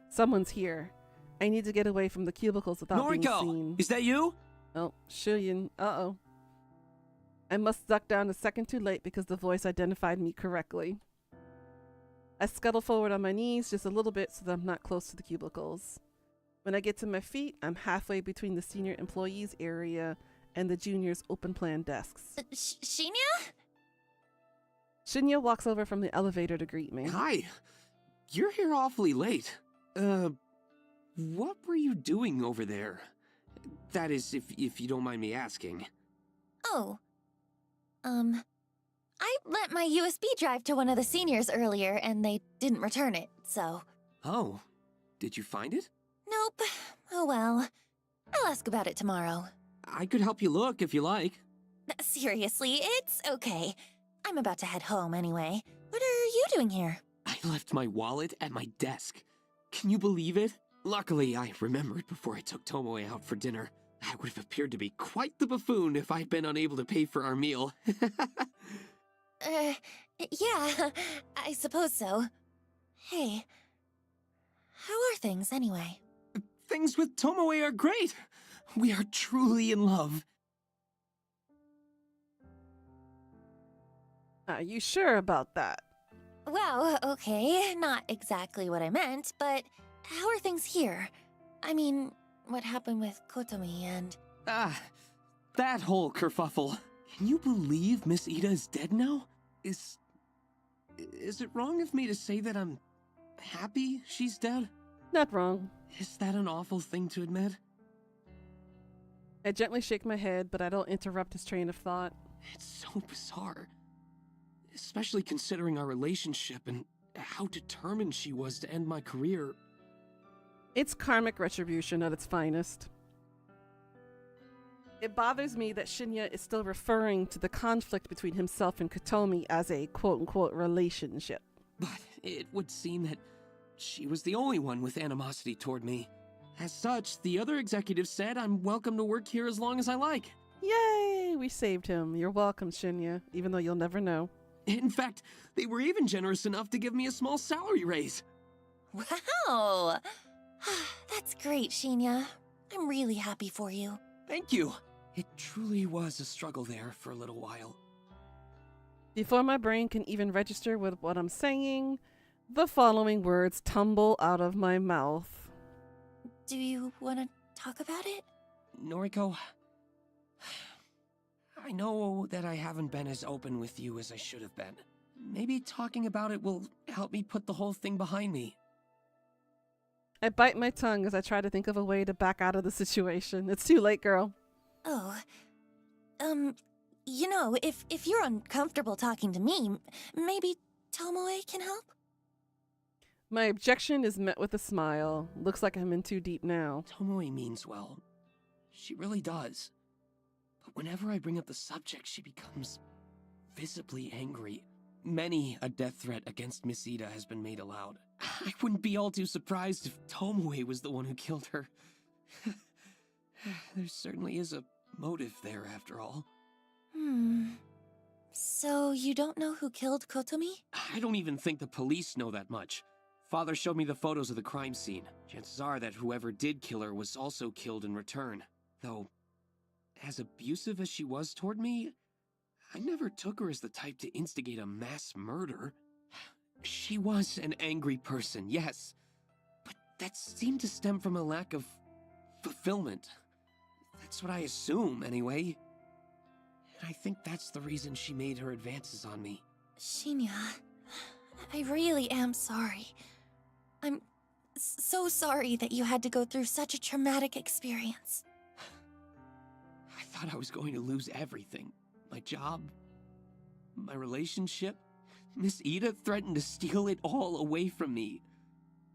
Someone's here. I need to get away from the cubicles without being seen. Is that you? Oh, Shillian. Uh-oh. I must duck down a second too late because the voice identified me correctly. I scuttle forward on my knees just a little bit so that I'm not close to the cubicles. When I get to my feet, I'm halfway between the senior employees area and the juniors' open plan desks. Shinya? Shinya walks over from the elevator to greet me. Hi. You're here awfully late. What were you doing over there? That is, if you don't mind me asking. Oh. I lent my USB drive to one of the seniors earlier, and they didn't return it, so... Oh. Did you find it? Nope. Oh well. I'll ask about it tomorrow. I could help you look if you like. Seriously, it's okay. I'm about to head home anyway. What are you doing here? I left my wallet at my desk. Can you believe it? Luckily, I remembered before I took Tomoe out for dinner. I would have appeared to be quite the buffoon if I'd been unable to pay for our meal. Yeah, I suppose so. Hey, how are things anyway? Things with Tomoe are great. We are truly in love. Are you sure about that? Well, okay, not exactly what I meant, but how are things here? I mean, what happened with Kotomi and... Ah, that whole kerfuffle. Can you believe Miss Ida is dead now? Is it wrong of me to say that I'm happy she's dead? Not wrong. Is that an awful thing to admit? I gently shake my head, but I don't interrupt his train of thought. It's so bizarre. Especially considering our relationship and how determined she was to end my career. It's karmic retribution at its finest. It bothers me that Shinya is still referring to the conflict between himself and Kotomi as a quote-unquote relationship. But it would seem that she was the only one with animosity toward me. As such, the other executives said I'm welcome to work here as long as I like. Yay! We saved him. You're welcome, Shinya, even though you'll never know. In fact, they were even generous enough to give me a small salary raise. Wow! That's great, Shinya. I'm really happy for you. Thank you. It truly was a struggle there for a little while. Before my brain can even register with what I'm saying, the following words tumble out of my mouth. Do you want to talk about it? Noriko, I know that I haven't been as open with you as I should have been. Maybe talking about it will help me put the whole thing behind me. I bite my tongue as I try to think of a way to back out of the situation. It's too late, girl. Oh, you know, if you're uncomfortable talking to me, maybe Tomoe can help? My objection is met with a smile. Looks like I'm in too deep now. Tomoe means well. She really does. But whenever I bring up the subject, she becomes visibly angry. Many a death threat against Miss Ida has been made aloud. I wouldn't be all too surprised if Tomoe was the one who killed her. There certainly is a motive there, after all. So you don't know who killed Kotomi? I don't even think the police know that much. Father showed me the photos of the crime scene. Chances are that whoever did kill her was also killed in return. Though, as abusive as she was toward me, I never took her as the type to instigate a mass murder. She was an angry person, yes, but that seemed to stem from a lack of fulfillment. That's what I assume, anyway. And I think that's the reason she made her advances on me. Shinya, I really am sorry. I'm so sorry that you had to go through such a traumatic experience. I thought I was going to lose everything. My job, my relationship. Miss Ida threatened to steal it all away from me.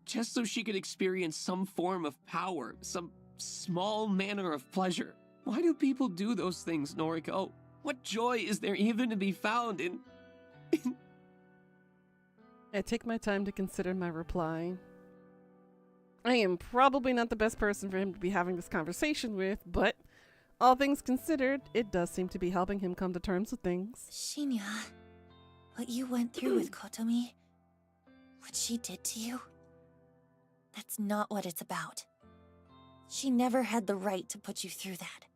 Just so she could experience some form of power, some small manner of pleasure. Why do people do those things, Noriko? What joy is there even to be found in... I take my time to consider my reply. I am probably not the best person for him to be having this conversation with, but all things considered, it does seem to be helping him come to terms with things. Shinya, what you went through with Kotomi, what she did to you, that's not what it's about. She never had the right to put you through that.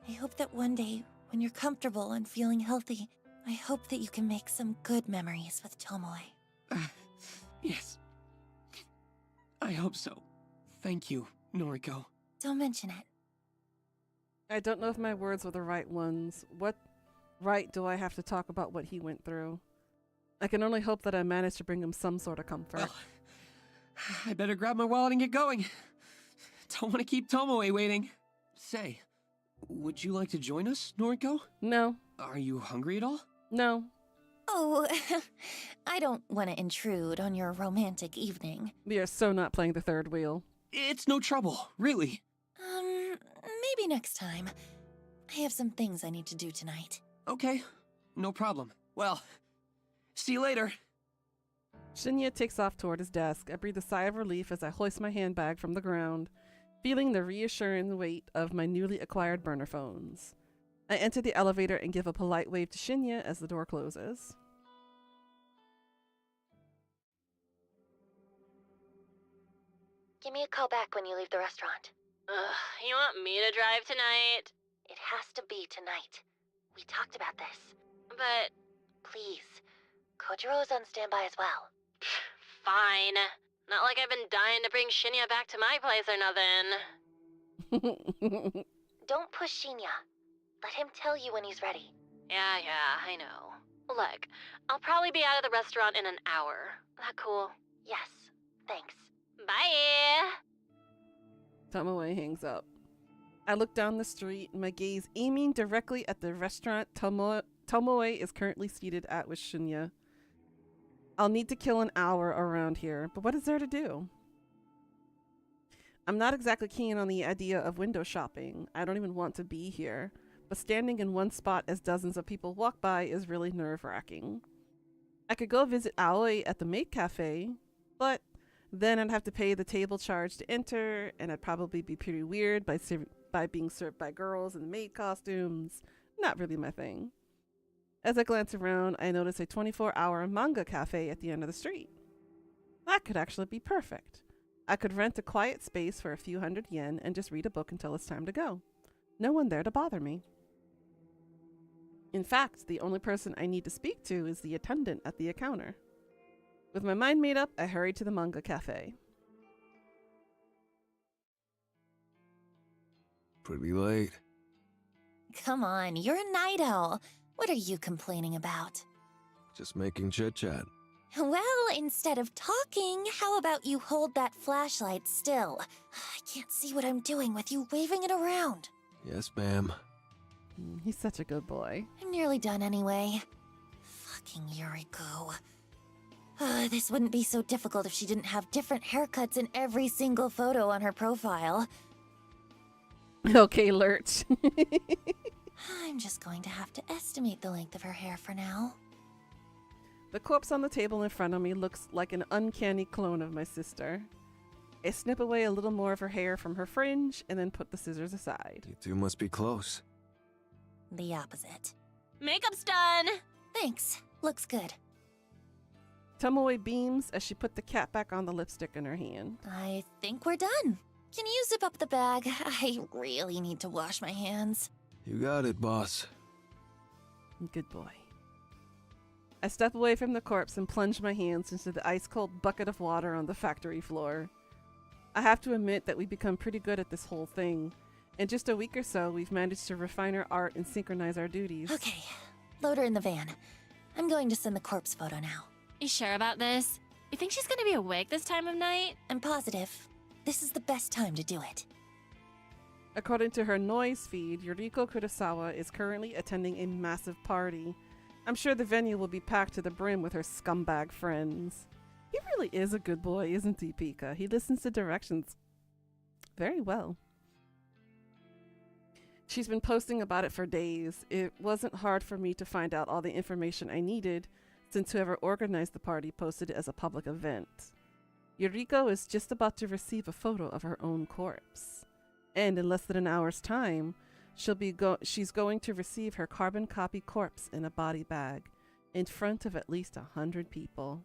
I hope that one day, when you're comfortable and feeling healthy, I hope that you can make some good memories with Tomoe. Yes. I hope so. Thank you, Noriko. Don't mention it. I don't know if my words were the right ones. What right do I have to talk about what he went through? I can only hope that I managed to bring him some sort of comfort. Well, I better grab my wallet and get going. Don't want to keep Tomoe waiting. Say, would you like to join us, Noriko? No. Are you hungry at all? No. Oh, I don't want to intrude on your romantic evening. We are so not playing the third wheel. It's no trouble, really. Maybe next time. I have some things I need to do tonight. Okay, no problem. Well, see you later. Shinya takes off toward his desk. I breathe a sigh of relief as I hoist my handbag from the ground, feeling the reassuring weight of my newly acquired burner phones. I enter the elevator and give a polite wave to Shinya as the door closes. Give me a call back when you leave the restaurant. You want me to drive tonight? It has to be tonight. We talked about this. But Please. Kojiro is on standby as well. fine. Not like I've been dying to bring Shinya back to my place or nothing. Don't push Shinya. Let him tell you when he's ready. Yeah, I know. Look, I'll probably be out of the restaurant in an hour. That cool? Yes. Thanks. Bye! Tomoe hangs up. I look down the street, my gaze aiming directly at the restaurant Tomoe Tomoe is currently seated at with Shunya. I'll need to kill an hour around here, but what is there to do? I'm not exactly keen on the idea of window shopping. I don't even want to be here, but standing in one spot as dozens of people walk by is really nerve-wracking. I could go visit Aoi at the maid cafe, but then I'd have to pay the table charge to enter, and I'd probably be pretty weird by being served by girls in maid costumes. Not really my thing. As I glance around, I notice a 24-hour manga cafe at the end of the street. That could actually be perfect. I could rent a quiet space for a few hundred yen and just read a book until it's time to go. No one there to bother me. In fact, the only person I need to speak to is the attendant at the counter. With my mind made up, I hurry to the manga cafe. Pretty late. Come on, you're a night owl. What are you complaining about? Just making chit-chat. Well, instead of talking, how about you hold that flashlight still? I can't see what I'm doing with you waving it around. Yes, ma'am. He's such a good boy. I'm nearly done anyway. Fucking Yuriko. This wouldn't be so difficult if she didn't have different haircuts in every single photo on her profile. Okay, Lurch. I'm just going to have to estimate the length of her hair for now. The corpse on the table in front of me looks like an uncanny clone of my sister. I snip away a little more of her hair from her fringe and then put the scissors aside. You two must be close. The opposite. Makeup's done. Thanks. Looks good. Tomoe beams as she put the cap back on the lipstick in her hand. I think we're done. Can you zip up the bag? I really need to wash my hands. You got it, boss. Good boy. I step away from the corpse and plunge my hands into the ice-cold bucket of water on the factory floor. I have to admit that we've become pretty good at this whole thing. In just a week or so, we've managed to refine our art and synchronize our duties. Okay, load her in the van. I'm going to send the corpse photo now. You sure about this? You think she's gonna be awake this time of night? I'm positive. This is the best time to do it. According to her noise feed, Yuriko Kurosawa is currently attending a massive party. I'm sure the venue will be packed to the brim with her scumbag friends. He really is a good boy, isn't he, Pika? He listens to directions very well. She's been posting about it for days. It wasn't hard for me to find out all the information I needed, since whoever organized the party posted it as a public event. Yuriko is just about to receive a photo of her own corpse. And in less than an hour's time, she's going to receive her carbon copy corpse in a body bag in front of at least 100 people.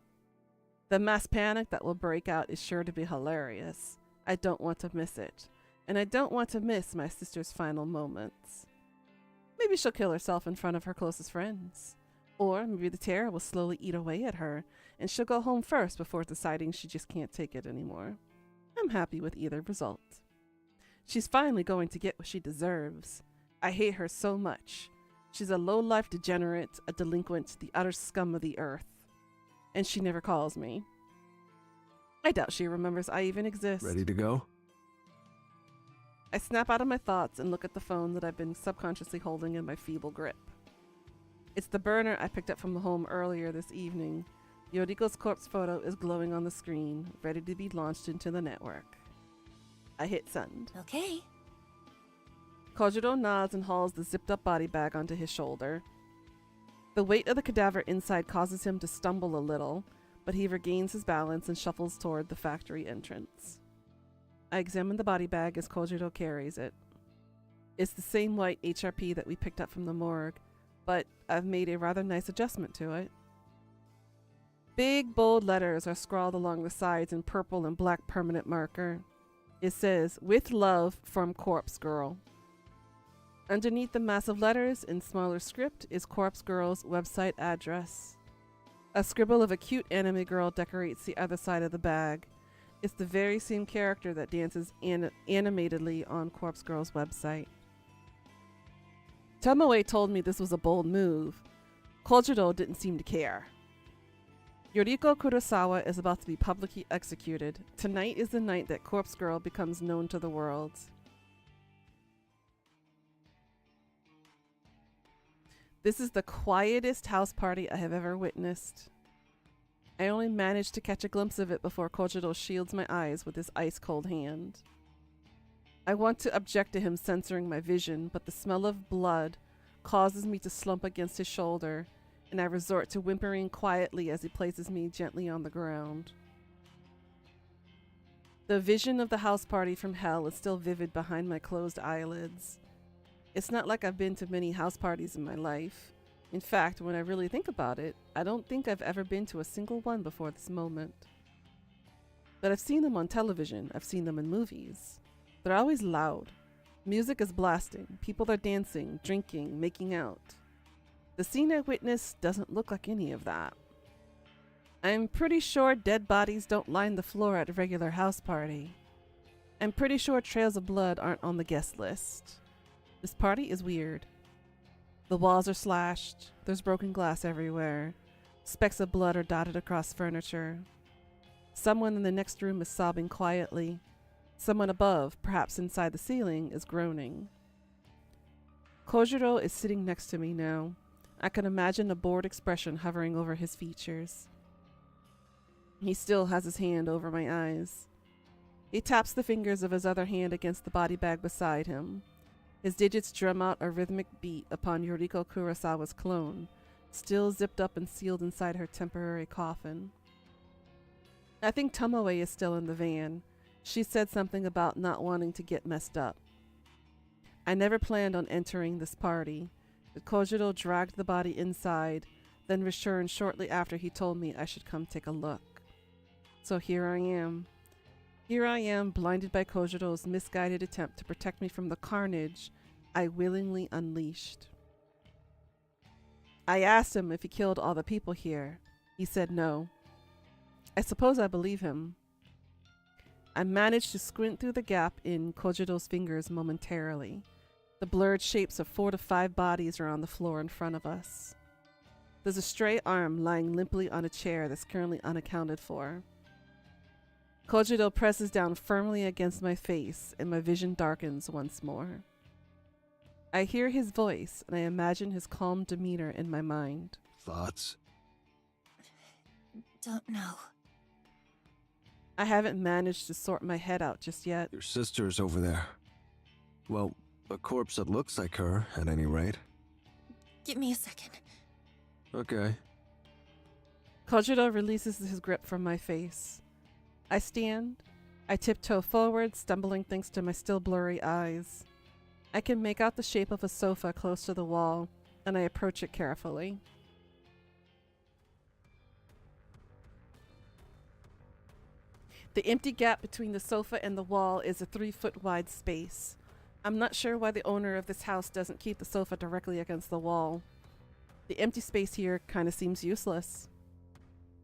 The mass panic that will break out is sure to be hilarious. I don't want to miss it. And I don't want to miss my sister's final moments. Maybe she'll kill herself in front of her closest friends. Or maybe the terror will slowly eat away at her, and she'll go home first before deciding she just can't take it anymore. I'm happy with either result. She's finally going to get what she deserves. I hate her so much. She's a low-life degenerate, a delinquent, the utter scum of the earth. And she never calls me. I doubt she remembers I even exist. Ready to go? I snap out of my thoughts and look at the phone that I've been subconsciously holding in my feeble grip. It's the burner I picked up from the home earlier this evening. Yoriko's corpse photo is glowing on the screen, ready to be launched into the network. I hit send. Okay. Kojiro nods and hauls the zipped-up body bag onto his shoulder. The weight of the cadaver inside causes him to stumble a little, but he regains his balance and shuffles toward the factory entrance. I examine the body bag as Kojiro carries it. It's the same white HRP that we picked up from the morgue, but I've made a rather nice adjustment to it. Big, bold letters are scrawled along the sides in purple and black permanent marker. It says, "With love from Corpse Girl." Underneath the massive letters, in smaller script, is Corpse Girl's website address. A scribble of a cute anime girl decorates the other side of the bag. It's the very same character that dances animatedly on Corpse Girl's website. Tomoe told me this was a bold move. Kojiro didn't seem to care. Yuriko Kurosawa is about to be publicly executed. Tonight is the night that Corpse Girl becomes known to the world. This is the quietest house party I have ever witnessed. I only managed to catch a glimpse of it before Kojiro shields my eyes with his ice-cold hand. I want to object to him censoring my vision, but the smell of blood causes me to slump against his shoulder, and I resort to whimpering quietly as he places me gently on the ground. The vision of the house party from hell is still vivid behind my closed eyelids. It's not like I've been to many house parties in my life. In fact, when I really think about it, I don't think I've ever been to a single one before this moment. But I've seen them on television, I've seen them in movies. They're always loud. Music is blasting, people are dancing, drinking, making out. The scene I witnessed doesn't look like any of that. I'm pretty sure dead bodies don't line the floor at a regular house party. I'm pretty sure trails of blood aren't on the guest list. This party is weird. The walls are slashed, there's broken glass everywhere. Specks of blood are dotted across furniture. Someone in the next room is sobbing quietly. Someone above, perhaps inside the ceiling, is groaning. Kojiro is sitting next to me now. I can imagine a bored expression hovering over his features. He still has his hand over my eyes. He taps the fingers of his other hand against the body bag beside him. His digits drum out a rhythmic beat upon Yoriko Kurosawa's clone, still zipped up and sealed inside her temporary coffin. I think Tomoe is still in the van. She said something about not wanting to get messed up. I never planned on entering this party, but Kojiro dragged the body inside, then returned shortly after he told me I should come take a look. So here I am. Here I am, blinded by Kojiro's misguided attempt to protect me from the carnage I willingly unleashed. I asked him if he killed all the people here. He said no. I suppose I believe him. I managed to squint through the gap in Kojiro's fingers momentarily. The blurred shapes of 4 to 5 bodies are on the floor in front of us. There's a stray arm lying limply on a chair that's currently unaccounted for. Kojiro presses down firmly against my face, and my vision darkens once more. I hear his voice, and I imagine his calm demeanor in my mind. Thoughts? Don't know. I haven't managed to sort my head out just yet. Your sister's over there. Well, a corpse that looks like her, at any rate. Give me a second. Okay. Kojiro releases his grip from my face. I stand. I tiptoe forward, stumbling thanks to my still blurry eyes. I can make out the shape of a sofa close to the wall, and I approach it carefully. The empty gap between the sofa and the wall is a 3-foot wide space. I'm not sure why the owner of this house doesn't keep the sofa directly against the wall. The empty space here kind of seems useless.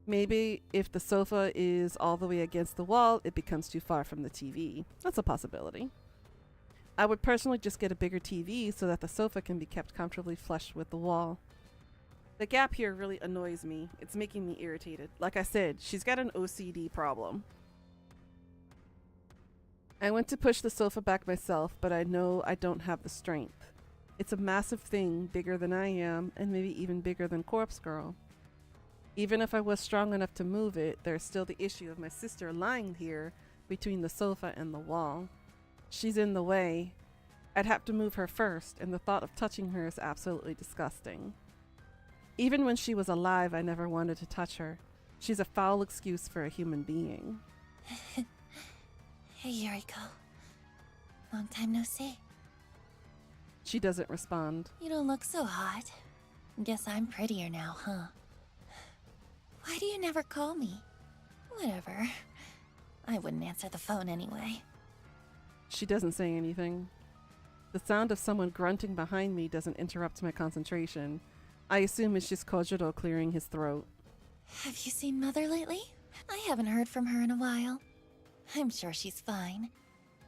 Maybe if the sofa is all the way against the wall, it becomes too far from the TV. That's a possibility. I would personally just get a bigger TV so that the sofa can be kept comfortably flush with the wall. The gap here really annoys me. It's making me irritated. Like I said, she's got an OCD problem. I went to push the sofa back myself, but I know I don't have the strength. It's a massive thing, bigger than I am, and maybe even bigger than Corpse Girl. Even if I was strong enough to move it, there's still the issue of my sister lying here between the sofa and the wall. She's in the way. I'd have to move her first, and the thought of touching her is absolutely disgusting. Even when she was alive, I never wanted to touch her. She's a foul excuse for a human being. Hey, Yuriko. Long time no see. She doesn't respond. You don't look so hot. Guess I'm prettier now, huh? Why do you never call me? Whatever. I wouldn't answer the phone anyway. She doesn't say anything. The sound of someone grunting behind me doesn't interrupt my concentration. I assume it's just Kojiro clearing his throat. Have you seen Mother lately? I haven't heard from her in a while. I'm sure she's fine.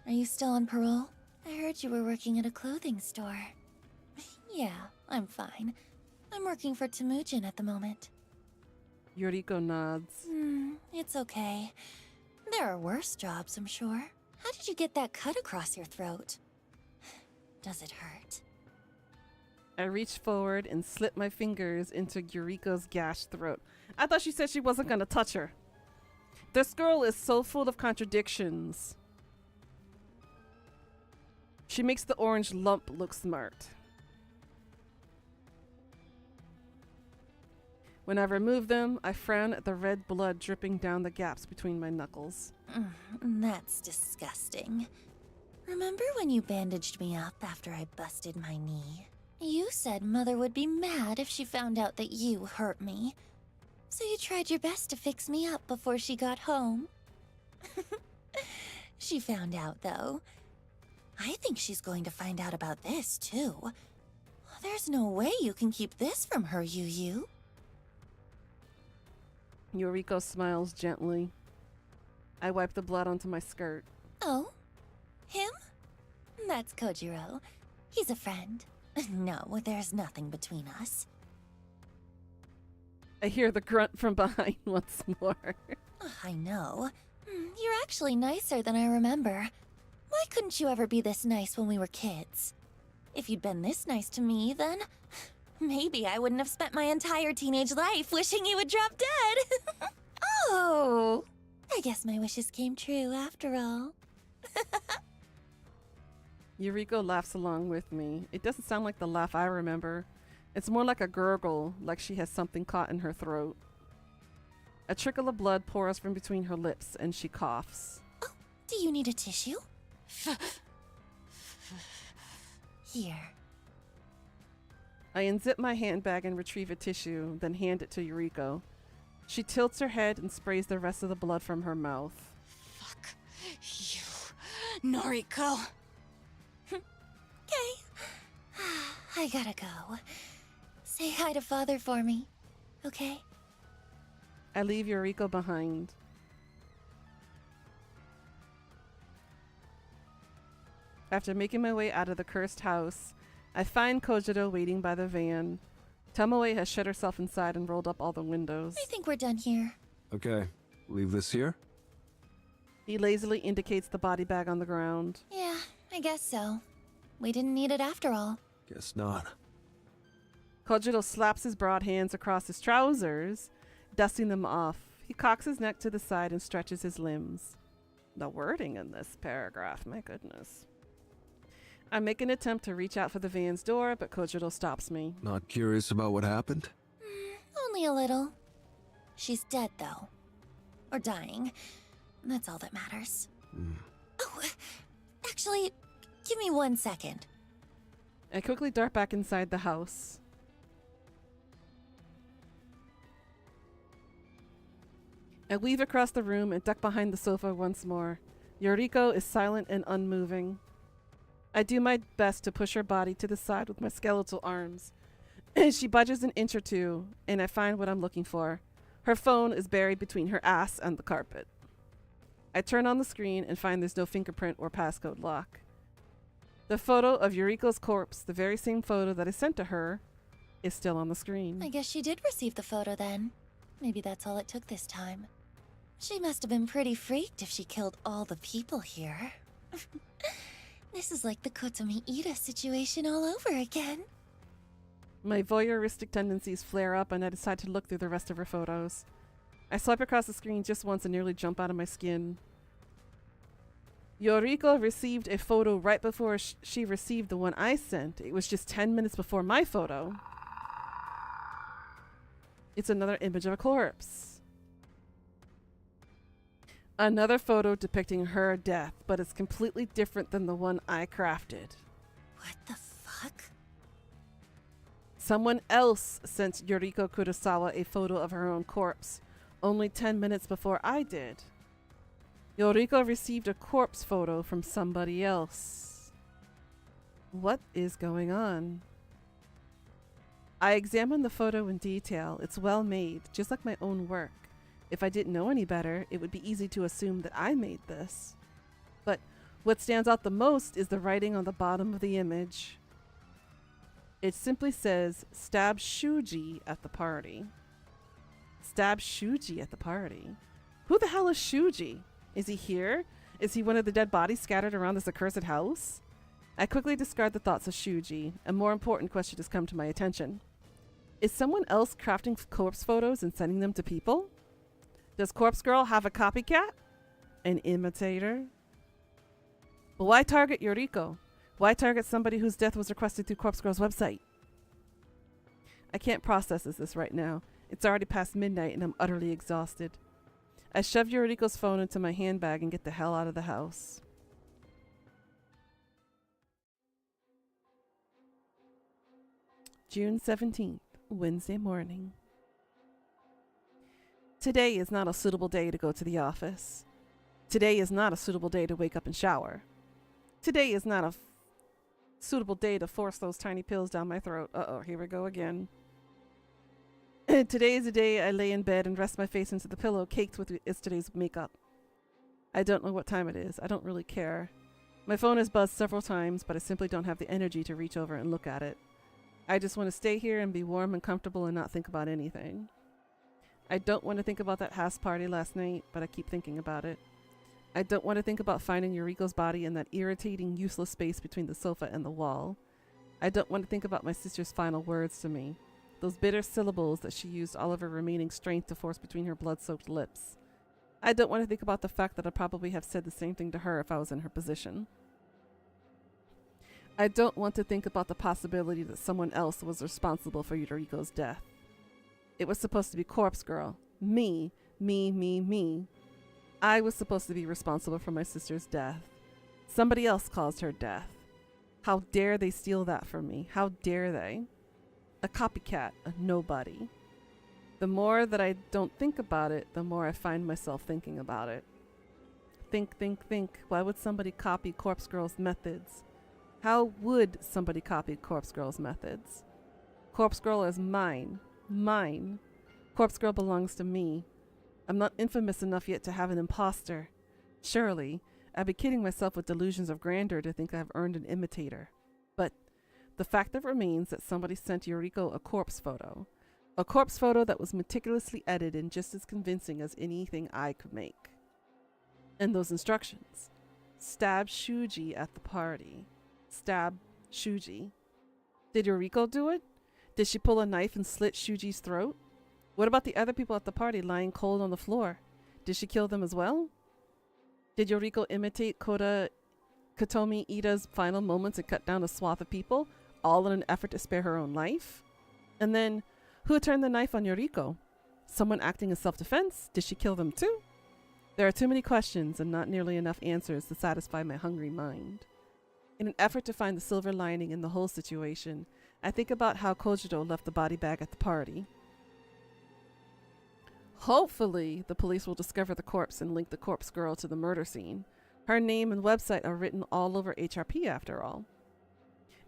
Are you still on parole? I heard you were working at a clothing store. Yeah, I'm fine. I'm working for Temujin at the moment. Yoriko nods. It's okay. There are worse jobs, I'm sure. How did you get that cut across your throat? Does it hurt? I reached forward and slipped my fingers into Yuriko's gashed throat. I thought she said she wasn't going to touch her. This girl is so full of contradictions. She makes the orange lump look smart. When I remove them, I frown at the red blood dripping down the gaps between my knuckles. That's disgusting. Remember when you bandaged me up after I busted my knee? You said Mother would be mad if she found out that you hurt me. So you tried your best to fix me up before she got home. She found out, though. I think she's going to find out about this, too. There's no way you can keep this from her, Yu. Yuriko smiles gently. I wipe the blood onto my skirt. Oh? Him? That's Kojiro. He's a friend. No, there's nothing between us. I hear the grunt from behind once more. I know. You're actually nicer than I remember. Why couldn't you ever be this nice when we were kids? If you'd been this nice to me, then maybe I wouldn't have spent my entire teenage life wishing you would drop dead. Oh, I guess my wishes came true after all. Yuriko laughs along with me. It doesn't sound like the laugh I remember. It's more like a gurgle, like she has something caught in her throat. A trickle of blood pours from between her lips, and she coughs. Oh, do you need a tissue? Here. I unzip my handbag and retrieve a tissue, then hand it to Yuriko. She tilts her head and sprays the rest of the blood from her mouth. Fuck you, Noriko. Okay. I gotta go. Say hi to Father for me, okay? I leave Yuriko behind. After making my way out of the cursed house, I find Kojiro waiting by the van. Tomoe has shut herself inside and rolled up all the windows. I think we're done here. Okay, leave this here? He lazily indicates the body bag on the ground. Yeah, I guess so. We didn't need it after all. Guess not. Kojiro slaps his broad hands across his trousers, dusting them off. He cocks his neck to the side and stretches his limbs. The wording in this paragraph, my goodness. I make an attempt to reach out for the van's door, but Kojiro stops me. Not curious about what happened? Only a little. She's dead, though. Or dying. That's all that matters. Oh, actually, give me 1 second. I quickly dart back inside the house. I weave across the room and duck behind the sofa once more. Yuriko is silent and unmoving. I do my best to push her body to the side with my skeletal arms. She budges an inch or two, and I find what I'm looking for. Her phone is buried between her ass and the carpet. I turn on the screen and find there's no fingerprint or passcode lock. The photo of Yuriko's corpse, the very same photo that I sent to her, is still on the screen. I guess she did receive the photo then. Maybe that's all it took this time. She must have been pretty freaked if she killed all the people here. This is like the Kotomi Ida situation all over again. My voyeuristic tendencies flare up and I decide to look through the rest of her photos. I swipe across the screen just once and nearly jump out of my skin. Yuriko received a photo right before she received the one I sent. It was just 10 minutes before my photo. It's another image of a corpse. Another photo depicting her death, but it's completely different than the one I crafted. What the fuck? Someone else sent Yuriko Kurosawa a photo of her own corpse, only 10 minutes before I did. Yuriko received a corpse photo from somebody else. What is going on? I examined the photo in detail. It's well made, just like my own work. If I didn't know any better, it would be easy to assume that I made this. But what stands out the most is the writing on the bottom of the image. It simply says, "Stab Shuji at the party." Stab Shuji at the party? Who the hell is Shuji? Is he here? Is he one of the dead bodies scattered around this accursed house? I quickly discard the thoughts of Shuji. A more important question has come to my attention. Is someone else crafting corpse photos and sending them to people? Does Corpse Girl have a copycat? An imitator? But why target Yoriko? Why target somebody whose death was requested through Corpse Girl's website? I can't process this right now. It's already past midnight and I'm utterly exhausted. I shove Yoriko's phone into my handbag and get the hell out of the house. June 17th, Wednesday morning. Today is not a suitable day to go to the office. Today is not a suitable day to wake up and shower. Today is not a suitable day to force those tiny pills down my throat. Uh-oh, here we go again. Today is the day I lay in bed and rest my face into the pillow caked with yesterday's makeup. I don't know what time it is. I don't really care. My phone has buzzed several times, but I simply don't have the energy to reach over and look at it. I just want to stay here and be warm and comfortable and not think about anything. I don't want to think about that house party last night, but I keep thinking about it. I don't want to think about finding Yoriko's body in that irritating, useless space between the sofa and the wall. I don't want to think about my sister's final words to me. Those bitter syllables that she used all of her remaining strength to force between her blood-soaked lips. I don't want to think about the fact that I'd probably have said the same thing to her if I was in her position. I don't want to think about the possibility that someone else was responsible for Yoriko's death. It was supposed to be Corpse Girl. Me. I was supposed to be responsible for my sister's death. Somebody else caused her death. How dare they steal that from me? How dare they? A copycat, a nobody. The more that I don't think about it, the more I find myself thinking about it. Think. Why would somebody copy Corpse Girl's methods? How would somebody copy Corpse Girl's methods? Corpse Girl is mine. Mine. Corpse Girl belongs to me. I'm not infamous enough yet to have an imposter. Surely, I'd be kidding myself with delusions of grandeur to think I've earned an imitator. But the fact that remains that somebody sent Yoriko a corpse photo. A corpse photo that was meticulously edited and just as convincing as anything I could make. And those instructions. Stab Shuji at the party. Stab Shuji. Did Yoriko do it? Did she pull a knife and slit Shuji's throat? What about the other people at the party lying cold on the floor? Did she kill them as well? Did Yoriko imitate Kotomi Ida's final moments and cut down a swath of people, all in an effort to spare her own life? And then, who turned the knife on Yoriko? Someone acting in self-defense? Did she kill them too? There are too many questions and not nearly enough answers to satisfy my hungry mind. In an effort to find the silver lining in the whole situation, I think about how Kojiro left the body bag at the party. Hopefully, the police will discover the corpse and link the Corpse Girl to the murder scene. Her name and website are written all over HRP after all.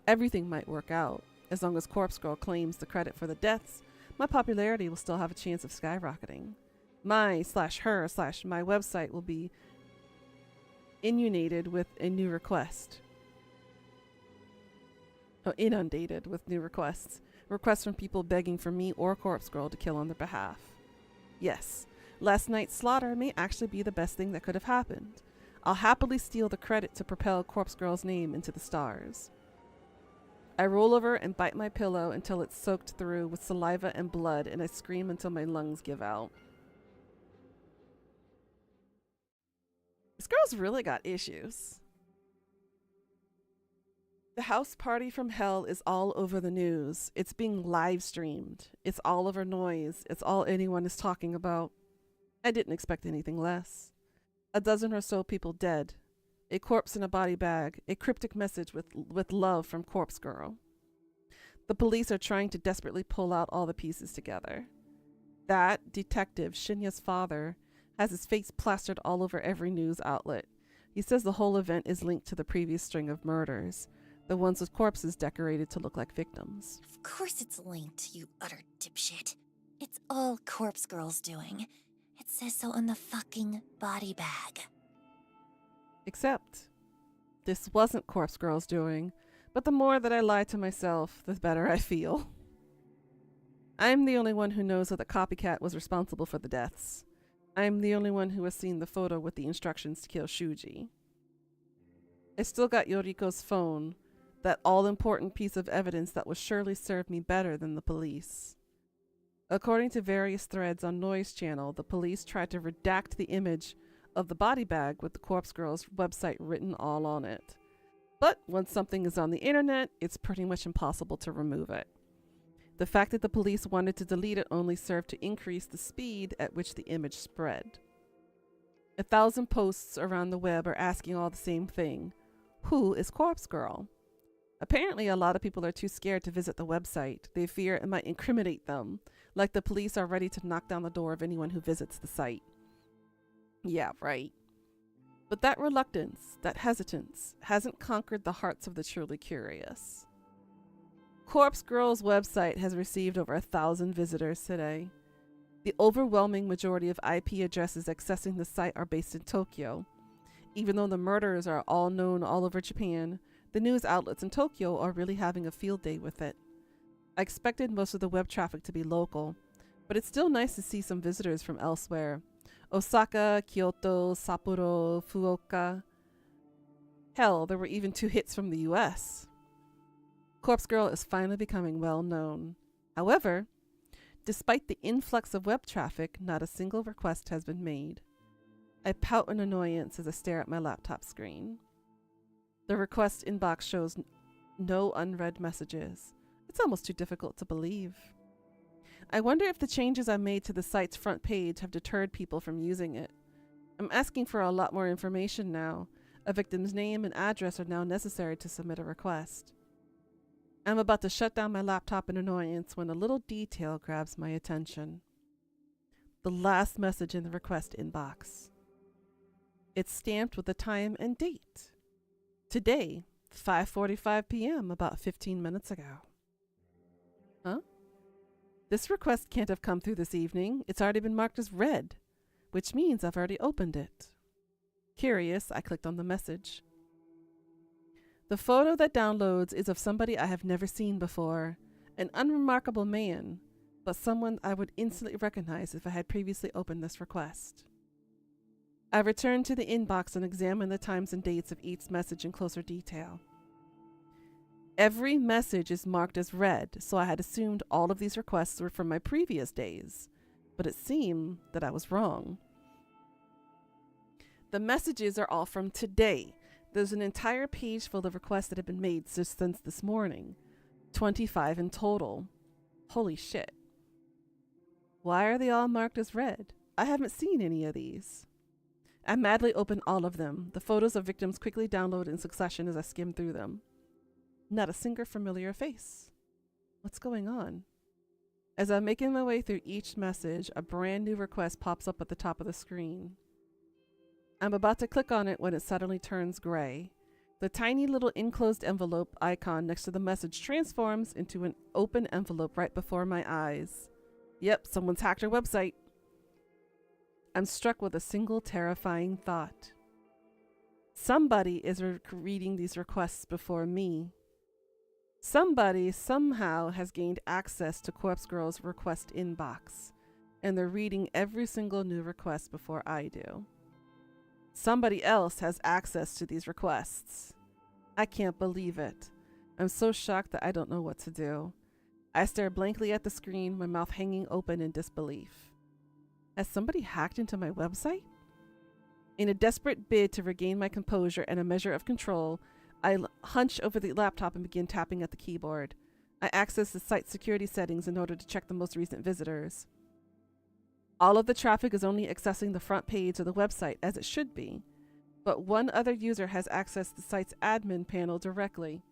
Everything might work out. As long as Corpse Girl claims the credit for the deaths, my popularity will still have a chance of skyrocketing. My/her/my website will be inundated with new requests. Requests from people begging for me or Corpse Girl to kill on their behalf. Yes, last night's slaughter may actually be the best thing that could have happened. I'll happily steal the credit to propel Corpse Girl's name into the stars. I roll over and bite my pillow until it's soaked through with saliva and blood, and I scream until my lungs give out. This girl's really got issues. The house party from hell is all over the news. It's being live streamed. It's all over noise. It's all anyone is talking about. I didn't expect anything less. A dozen or so people dead. A corpse in a body bag. A cryptic message with love from Corpse Girl. The police are trying to desperately pull out all the pieces together. That detective, Shinya's father, has his face plastered all over every news outlet. He says the whole event is linked to the previous string of murders. The ones with corpses decorated to look like victims. Of course it's linked, you utter dipshit. It's all Corpse Girl's doing. It says so on the fucking body bag. Except, this wasn't Corpse Girl's doing, but the more that I lie to myself, the better I feel. I'm the only one who knows that the copycat was responsible for the deaths. I'm the only one who has seen the photo with the instructions to kill Shuji. I still got Yoriko's phone, that all-important piece of evidence that will surely serve me better than the police. According to various threads on Noise Channel, the police tried to redact the image of the body bag with the Corpse Girl's website written all on it. But once something is on the internet, it's pretty much impossible to remove it. The fact that the police wanted to delete it only served to increase the speed at which the image spread. 1,000 posts around the web are asking all the same thing. Who is Corpse Girl? Apparently, a lot of people are too scared to visit the website. They fear it might incriminate them, like the police are ready to knock down the door of anyone who visits the site. Yeah, right. But that reluctance, that hesitance, hasn't conquered the hearts of the truly curious. Corpse Girl's website has received over 1,000 visitors today. The overwhelming majority of IP addresses accessing the site are based in Tokyo. Even though the murders are all known all over Japan, the news outlets in Tokyo are really having a field day with it. I expected most of the web traffic to be local, but it's still nice to see some visitors from elsewhere. Osaka, Kyoto, Sapporo, Fukuoka. Hell, there were even 2 hits from the US. Corpse Girl is finally becoming well known. However, despite the influx of web traffic, not a single request has been made. I pout in annoyance as I stare at my laptop screen. The request inbox shows no unread messages. It's almost too difficult to believe. I wonder if the changes I made to the site's front page have deterred people from using it. I'm asking for a lot more information now. A victim's name and address are now necessary to submit a request. I'm about to shut down my laptop in annoyance when a little detail grabs my attention. The last message in the request inbox. It's stamped with the time and date. Today, 5:45 p.m., about 15 minutes ago. Huh? This request can't have come through this evening. It's already been marked as read, which means I've already opened it. Curious, I clicked on the message. The photo that downloads is of somebody I have never seen before, an unremarkable man, but someone I would instantly recognize if I had previously opened this request. I returned to the inbox and examined the times and dates of each message in closer detail. Every message is marked as read, so I had assumed all of these requests were from my previous days, but it seemed that I was wrong. The messages are all from today. There's an entire page full of requests that have been made since this morning. 25 in total. Holy shit. Why are they all marked as read? I haven't seen any of these. I madly open all of them. The photos of victims quickly download in succession as I skim through them. Not a single familiar face. What's going on? As I'm making my way through each message, a brand new request pops up at the top of the screen. I'm about to click on it when it suddenly turns gray. The tiny little enclosed envelope icon next to the message transforms into an open envelope right before my eyes. Yep, someone's hacked our website. I'm struck with a single terrifying thought. Somebody is reading these requests before me. Somebody somehow has gained access to Corpse Girl's request inbox, and they're reading every single new request before I do. Somebody else has access to these requests. I can't believe it. I'm so shocked that I don't know what to do. I stare blankly at the screen, my mouth hanging open in disbelief. Has somebody hacked into my website? In a desperate bid to regain my composure and a measure of control, I hunch over the laptop and begin tapping at the keyboard. I access the site security settings in order to check the most recent visitors. All of the traffic is only accessing the front page of the website, as it should be, but one other user has accessed the site's admin panel directly.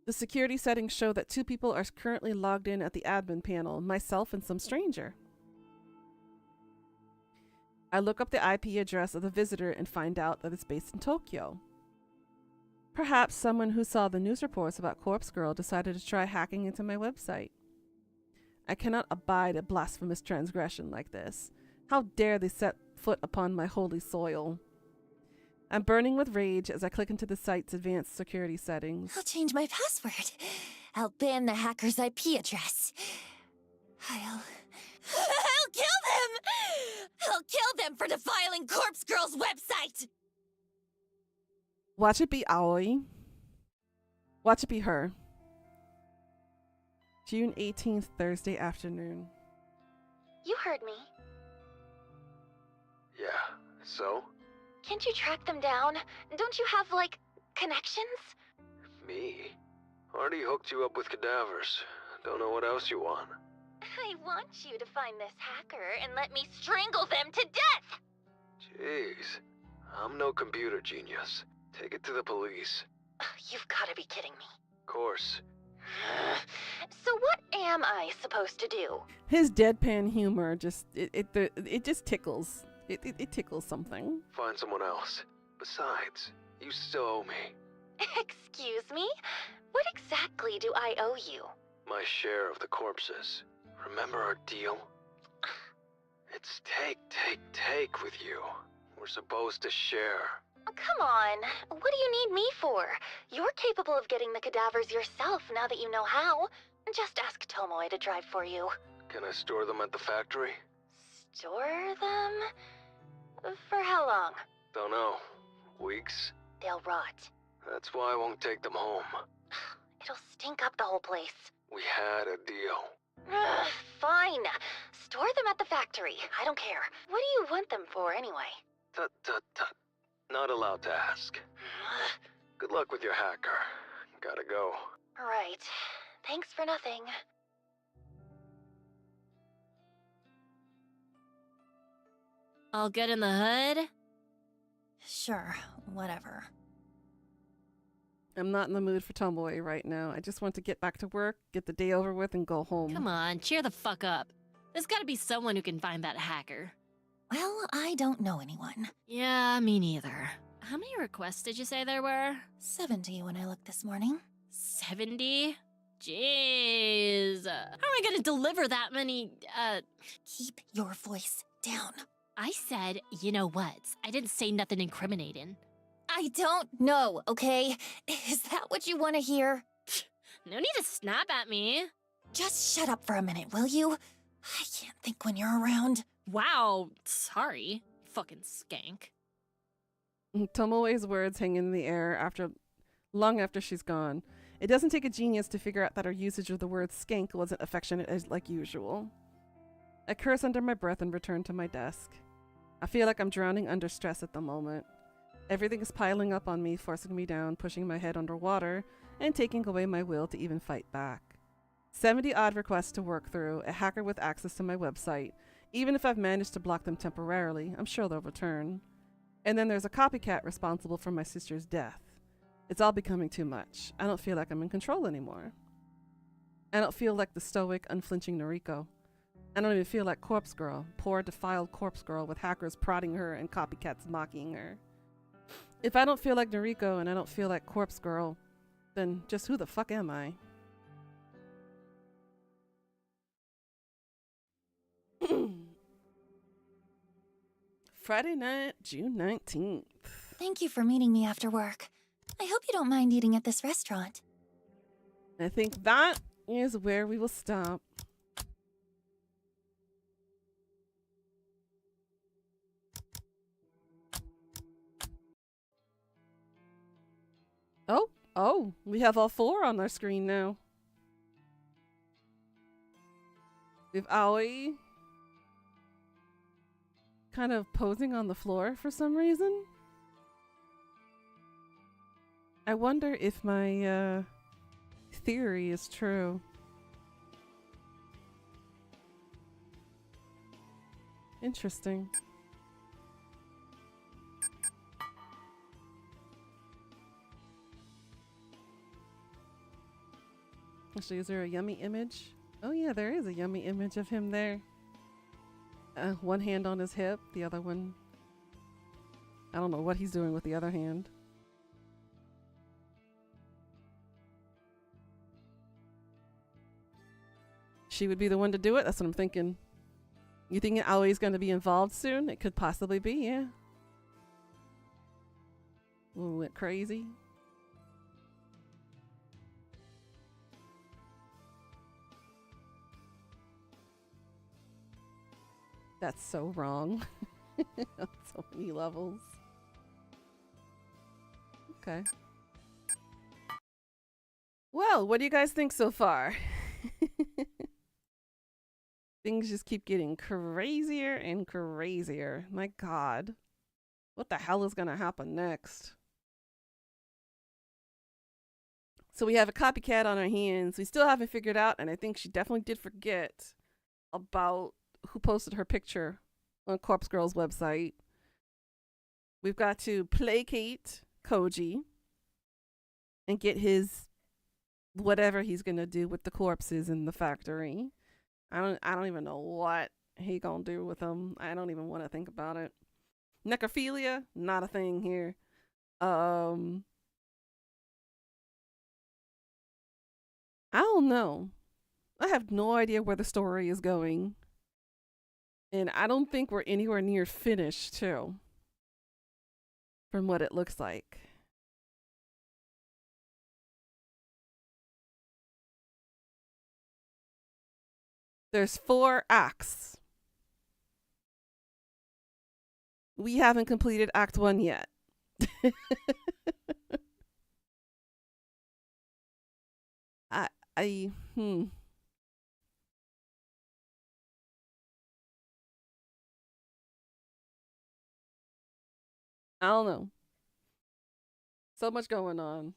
The security settings show that 2 people are currently logged in at the admin panel, myself and some stranger. I look up the IP address of the visitor and find out that it's based in Tokyo. Perhaps someone who saw the news reports about Corpse Girl decided to try hacking into my website. I cannot abide a blasphemous transgression like this. How dare they set foot upon my holy soil? I'm burning with rage as I click into the site's advanced security settings. I'll change my password. I'll ban the hacker's IP address. I'll kill them! I'll kill them for defiling Corpse Girl's website! Watch it be Aoi. Watch it be her. June 18th, Thursday afternoon. You heard me. Yeah, so? Can't you track them down? Don't you have, like, connections? Me? Already hooked you up with cadavers. Don't know what else you want. I want you to find this hacker and let me strangle them to death! Jeez. I'm no computer genius. Take it to the police. You've gotta be kidding me. Of course. So what am I supposed to do? His deadpan humor just it just tickles. It tickles something. Find someone else. Besides, you still owe me. Excuse me? What exactly do I owe you? My share of the corpses. Remember our deal? It's take with you. We're supposed to share. Oh, come on. What do you need me for? You're capable of getting the cadavers yourself now that you know how. Just ask Tomoe to drive for you. Can I store them at the factory? Store them? For how long? Don't know. Weeks? They'll rot. That's why I won't take them home. It'll stink up the whole place. We had a deal. Fine. Store them at the factory. I don't care. What do you want them for anyway? Tut. Not allowed to ask. Good luck with your hacker. Gotta go. Right. Thanks for nothing. All good in the hood? Sure, whatever. I'm not in the mood for Tomoe right now. I just want to get back to work, get the day over with, and go home. Come on, cheer the fuck up. There's gotta be someone who can find that hacker. Well, I don't know anyone. Yeah, me neither. How many requests did you say there were? 70 when I looked this morning. 70? Jeez. How am I gonna deliver that many, Keep your voice down. I said, you know what? I didn't say nothing incriminating. I don't know, okay? Is that what you want to hear? No need to snap at me. Just shut up for a minute, will you? I can't think when you're around. Wow, sorry. Fucking skank. Tomoe's words hang in the air long after she's gone. It doesn't take a genius to figure out that her usage of the word skank wasn't affectionate as like usual. I curse under my breath and return to my desk. I feel like I'm drowning under stress at the moment. Everything is piling up on me, forcing me down, pushing my head underwater, and taking away my will to even fight back. 70 odd requests to work through, a hacker with access to my website. Even if I've managed to block them temporarily, I'm sure they'll return. And then there's a copycat responsible for my sister's death. It's all becoming too much. I don't feel like I'm in control anymore. I don't feel like the stoic, unflinching Noriko. I don't even feel like Corpse Girl, poor, defiled Corpse Girl with hackers prodding her and copycats mocking her. If I don't feel like Noriko and I don't feel like Corpse Girl, then just who the fuck am I? Friday night, June 19th. Thank you for meeting me after work. I hope you don't mind eating at this restaurant. I think that is where we will stop. Oh, we have all four on our screen now. We have Aoi kind of posing on the floor for some reason. I wonder if my theory is true. Interesting. Actually, is there a yummy image? Oh yeah, there is a yummy image of him there. One hand on his hip, the other one... I don't know what he's doing with the other hand. She would be the one to do it? That's what I'm thinking. You think Aoi's going to be involved soon? It could possibly be, yeah. A little bit crazy. That's so wrong. On so many levels. Okay. Well, what do you guys think so far? Things just keep getting crazier and crazier. My God. What the hell is going to happen next? So we have a copycat on our hands. We still haven't figured out, and I think she definitely did forget about who posted her picture on Corpse Girl's website. We've got to placate KOJI and get his whatever he's gonna do with the corpses in the factory. I don't even know what he gonna do with them. I don't even want to think about it. Necrophilia, not a thing here. I don't know. I have no idea where the story is going. And I don't think we're anywhere near finished, too. From what it looks like. There's 4 acts. We haven't completed Act 1 yet. I don't know. So much going on.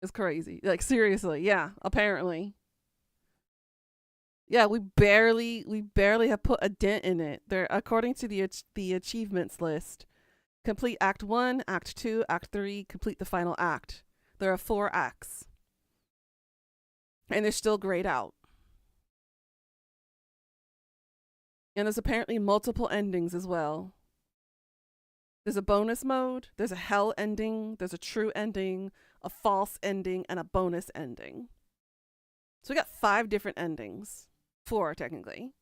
It's crazy. Like, seriously. Yeah, apparently. Yeah, we barely have put a dent in it. There, according to the achievements list, complete Act 1, Act 2, Act 3, complete the final act. There are 4 acts. And they're still grayed out. And there's apparently multiple endings as well. There's a bonus mode, there's a hell ending, there's a true ending, a false ending, and a bonus ending. So we got 5 different endings. 4, technically.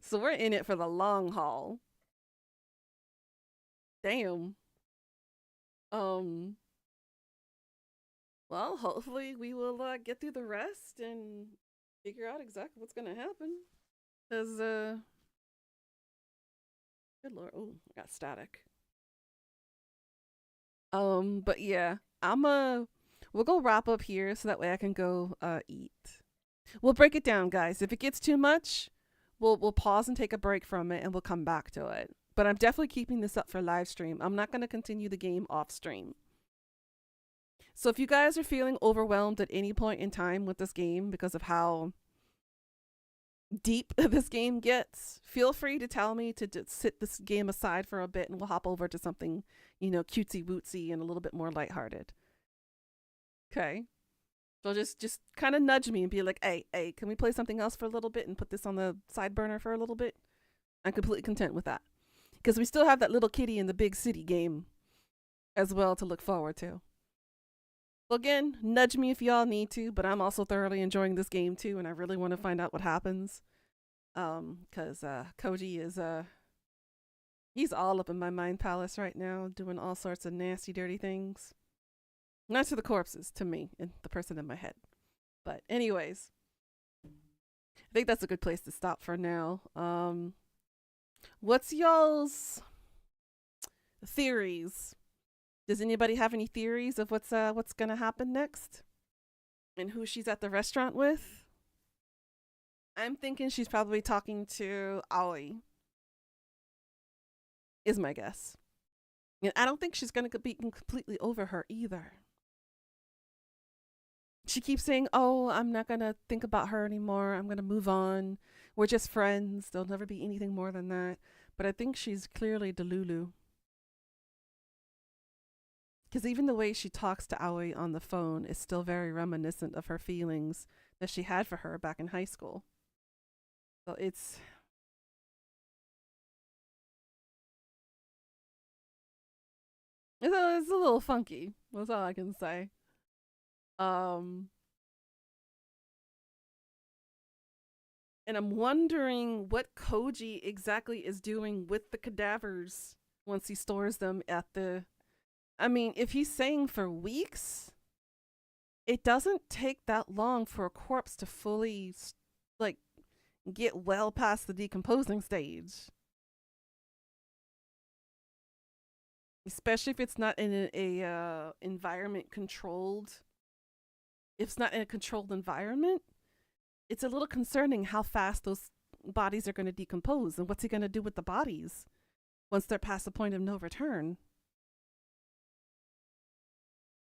So we're in it for the long haul. Damn. Well, hopefully we will get through the rest and figure out exactly what's gonna happen. Cause good lord, oh, I got static. But yeah, we'll go wrap up here so that way I can go eat. We'll break it down, guys. If it gets too much, we'll pause and take a break from it and we'll come back to it. But I'm definitely keeping this up for live stream. I'm not going to continue the game off stream. So if you guys are feeling overwhelmed at any point in time with this game because of how deep this game gets, feel free to tell me to sit this game aside for a bit and we'll hop over to something, cutesy wootsy and a little bit more lighthearted. Okay. So just kind of nudge me and be like, hey, can we play something else for a little bit and put this on the side burner for a little bit? I'm completely content with that. Because we still have that little kitty in the big city game as well to look forward to. Well, again, nudge me if y'all need to, but I'm also thoroughly enjoying this game too, and I really want to find out what happens. Because KOJI is, he's all up in my mind palace right now, doing all sorts of nasty, dirty things. Not to the corpses, to me, and the person in my head. But anyways, I think that's a good place to stop for now. What's y'all's theories? Does anybody have any theories of what's gonna happen next? And who she's at the restaurant with? I'm thinking she's probably talking to Aoi. Is my guess. And I don't think she's gonna be completely over her either. She keeps saying, oh, I'm not gonna think about her anymore. I'm gonna move on. We're just friends. There'll never be anything more than that. But I think she's clearly Delulu. Because even the way she talks to Aoi on the phone is still very reminiscent of her feelings that she had for her back in high school. So it's a little funky. That's all I can say. And I'm wondering what KOJI exactly is doing with the cadavers once he stores them at the... I mean, if he's saying for weeks, it doesn't take that long for a corpse to fully, get well past the decomposing stage. Especially if it's not in a environment controlled. If it's not in a controlled environment, it's a little concerning how fast those bodies are going to decompose, and what's he going to do with the bodies once they're past the point of no return.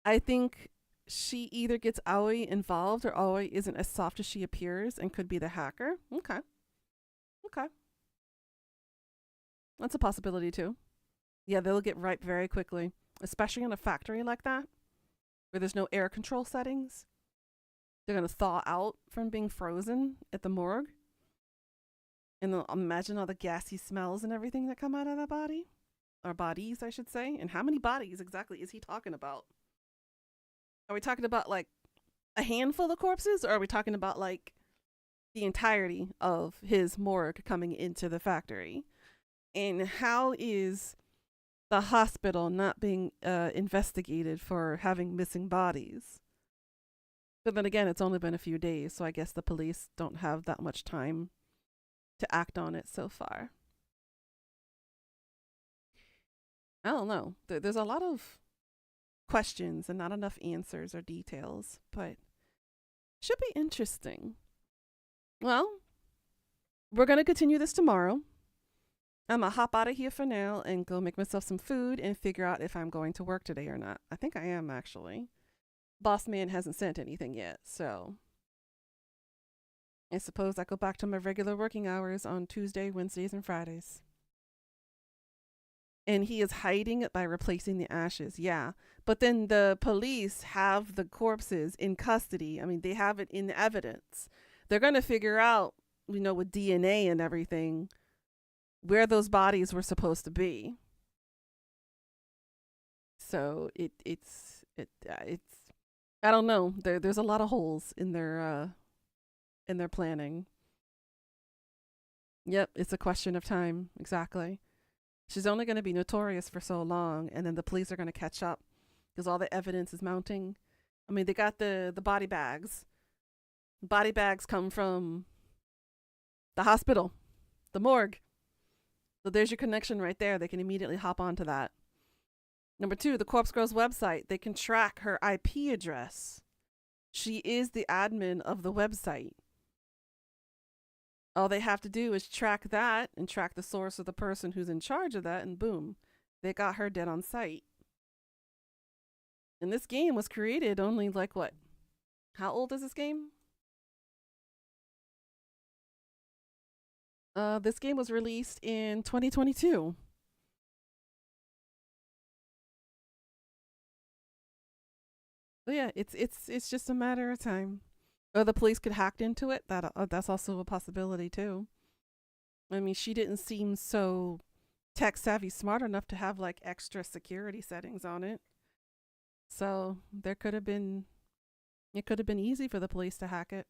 I think she either gets Aoi involved, or Aoi isn't as soft as she appears and could be the hacker. Okay. That's a possibility too. Yeah, they'll get ripe very quickly, especially in a factory like that, where there's no air control settings. They're going to thaw out from being frozen at the morgue. And they'll imagine all the gassy smells and everything that come out of that body. Or bodies, I should say. And how many bodies exactly is he talking about? Are we talking about like a handful of corpses? Or are we talking about like the entirety of his morgue coming into the factory? And how is the hospital not being investigated for having missing bodies? But then again, it's only been a few days, so I guess the police don't have that much time to act on it so far. I don't know. There's a lot of questions and not enough answers or details, but should be interesting. Well, we're going to continue this tomorrow. I'm going to hop out of here for now and go make myself some food and figure out if I'm going to work today or not. I think I am, actually. Boss man hasn't sent anything yet, so I suppose I go back to my regular working hours on Tuesday, Wednesdays, and Fridays. And he is hiding it by replacing the ashes, yeah. But then the police have the corpses in custody. I mean, they have it in evidence. They're going to figure out, you know, with DNA and everything, where those bodies were supposed to be. So it's I don't know. There's a lot of holes in their planning. Yep, it's a question of time. Exactly. She's only going to be notorious for so long, and then the police are going to catch up because all the evidence is mounting. I mean, they got the body bags. Body bags come from the hospital, the morgue. So there's your connection right there. They can immediately hop onto that. Number 2, the Corpse Girl's website. They can track her IP address. She is the admin of the website. All they have to do is track that and track the source of the person who's in charge of that, and boom, they got her dead on sight. And this game was created only like what? How old is this game? This game was released in 2022. So yeah, it's just a matter of time. Or the police could hack into it. That's also a possibility too. I mean, she didn't seem so tech savvy, smart enough to have like extra security settings on it. So it could have been easy for the police to hack it.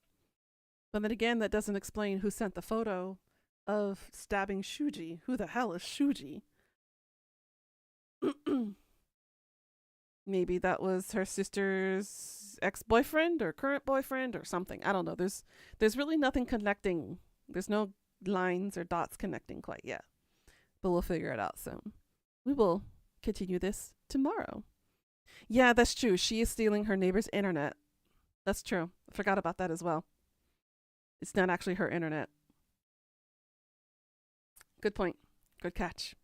But then again, that doesn't explain who sent the photo of stabbing Shuji. Who the hell is Shuji? Maybe that was her sister's ex-boyfriend or current boyfriend or something. I don't know. There's really nothing connecting. There's no lines or dots connecting quite yet. But we'll figure it out soon. We will continue this tomorrow. Yeah, that's true. She is stealing her neighbor's internet. That's true. I forgot about that as well. It's not actually her internet. Good point. Good catch.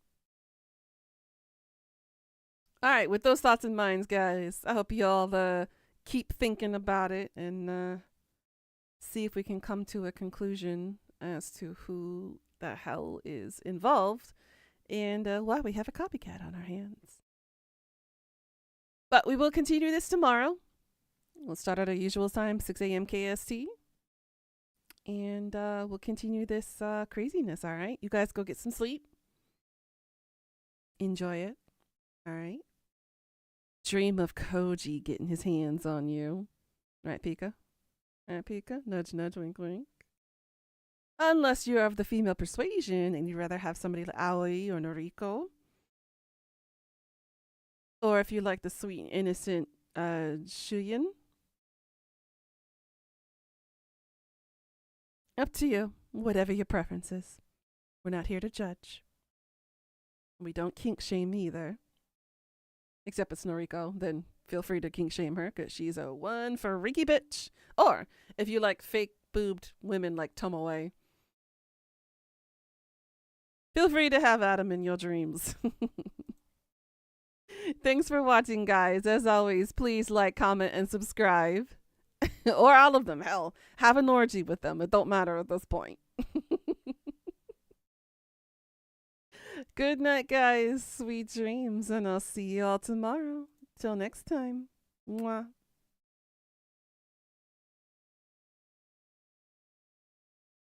All right, with those thoughts in mind, guys, I hope you all keep thinking about it and see if we can come to a conclusion as to who the hell is involved and why we have a copycat on our hands. But we will continue this tomorrow. We'll start at our usual time, 6 a.m. KST. And we'll continue this craziness, all right? You guys go get some sleep. Enjoy it, all right? Dream of KOJI getting his hands on you. Right, Pika? Right, Pika? Nudge, nudge, wink, wink. Unless you're of the female persuasion and you'd rather have somebody like Aoi or Noriko. Or if you like the sweet, innocent Shuyin. Up to you. whatever your preference is. We're not here to judge. We don't kink shame either. Except it's Noriko, then feel free to kink shame her because she's a one freaky bitch. Or if you like fake boobed women like Tomoe, feel free to have Adam in your dreams. Thanks for watching, guys. As always, please like, comment, and subscribe. Or all of them. Hell, have an orgy with them. It don't matter at this point. Good night, guys. Sweet dreams. And I'll see you all tomorrow. Till next time. Mwah.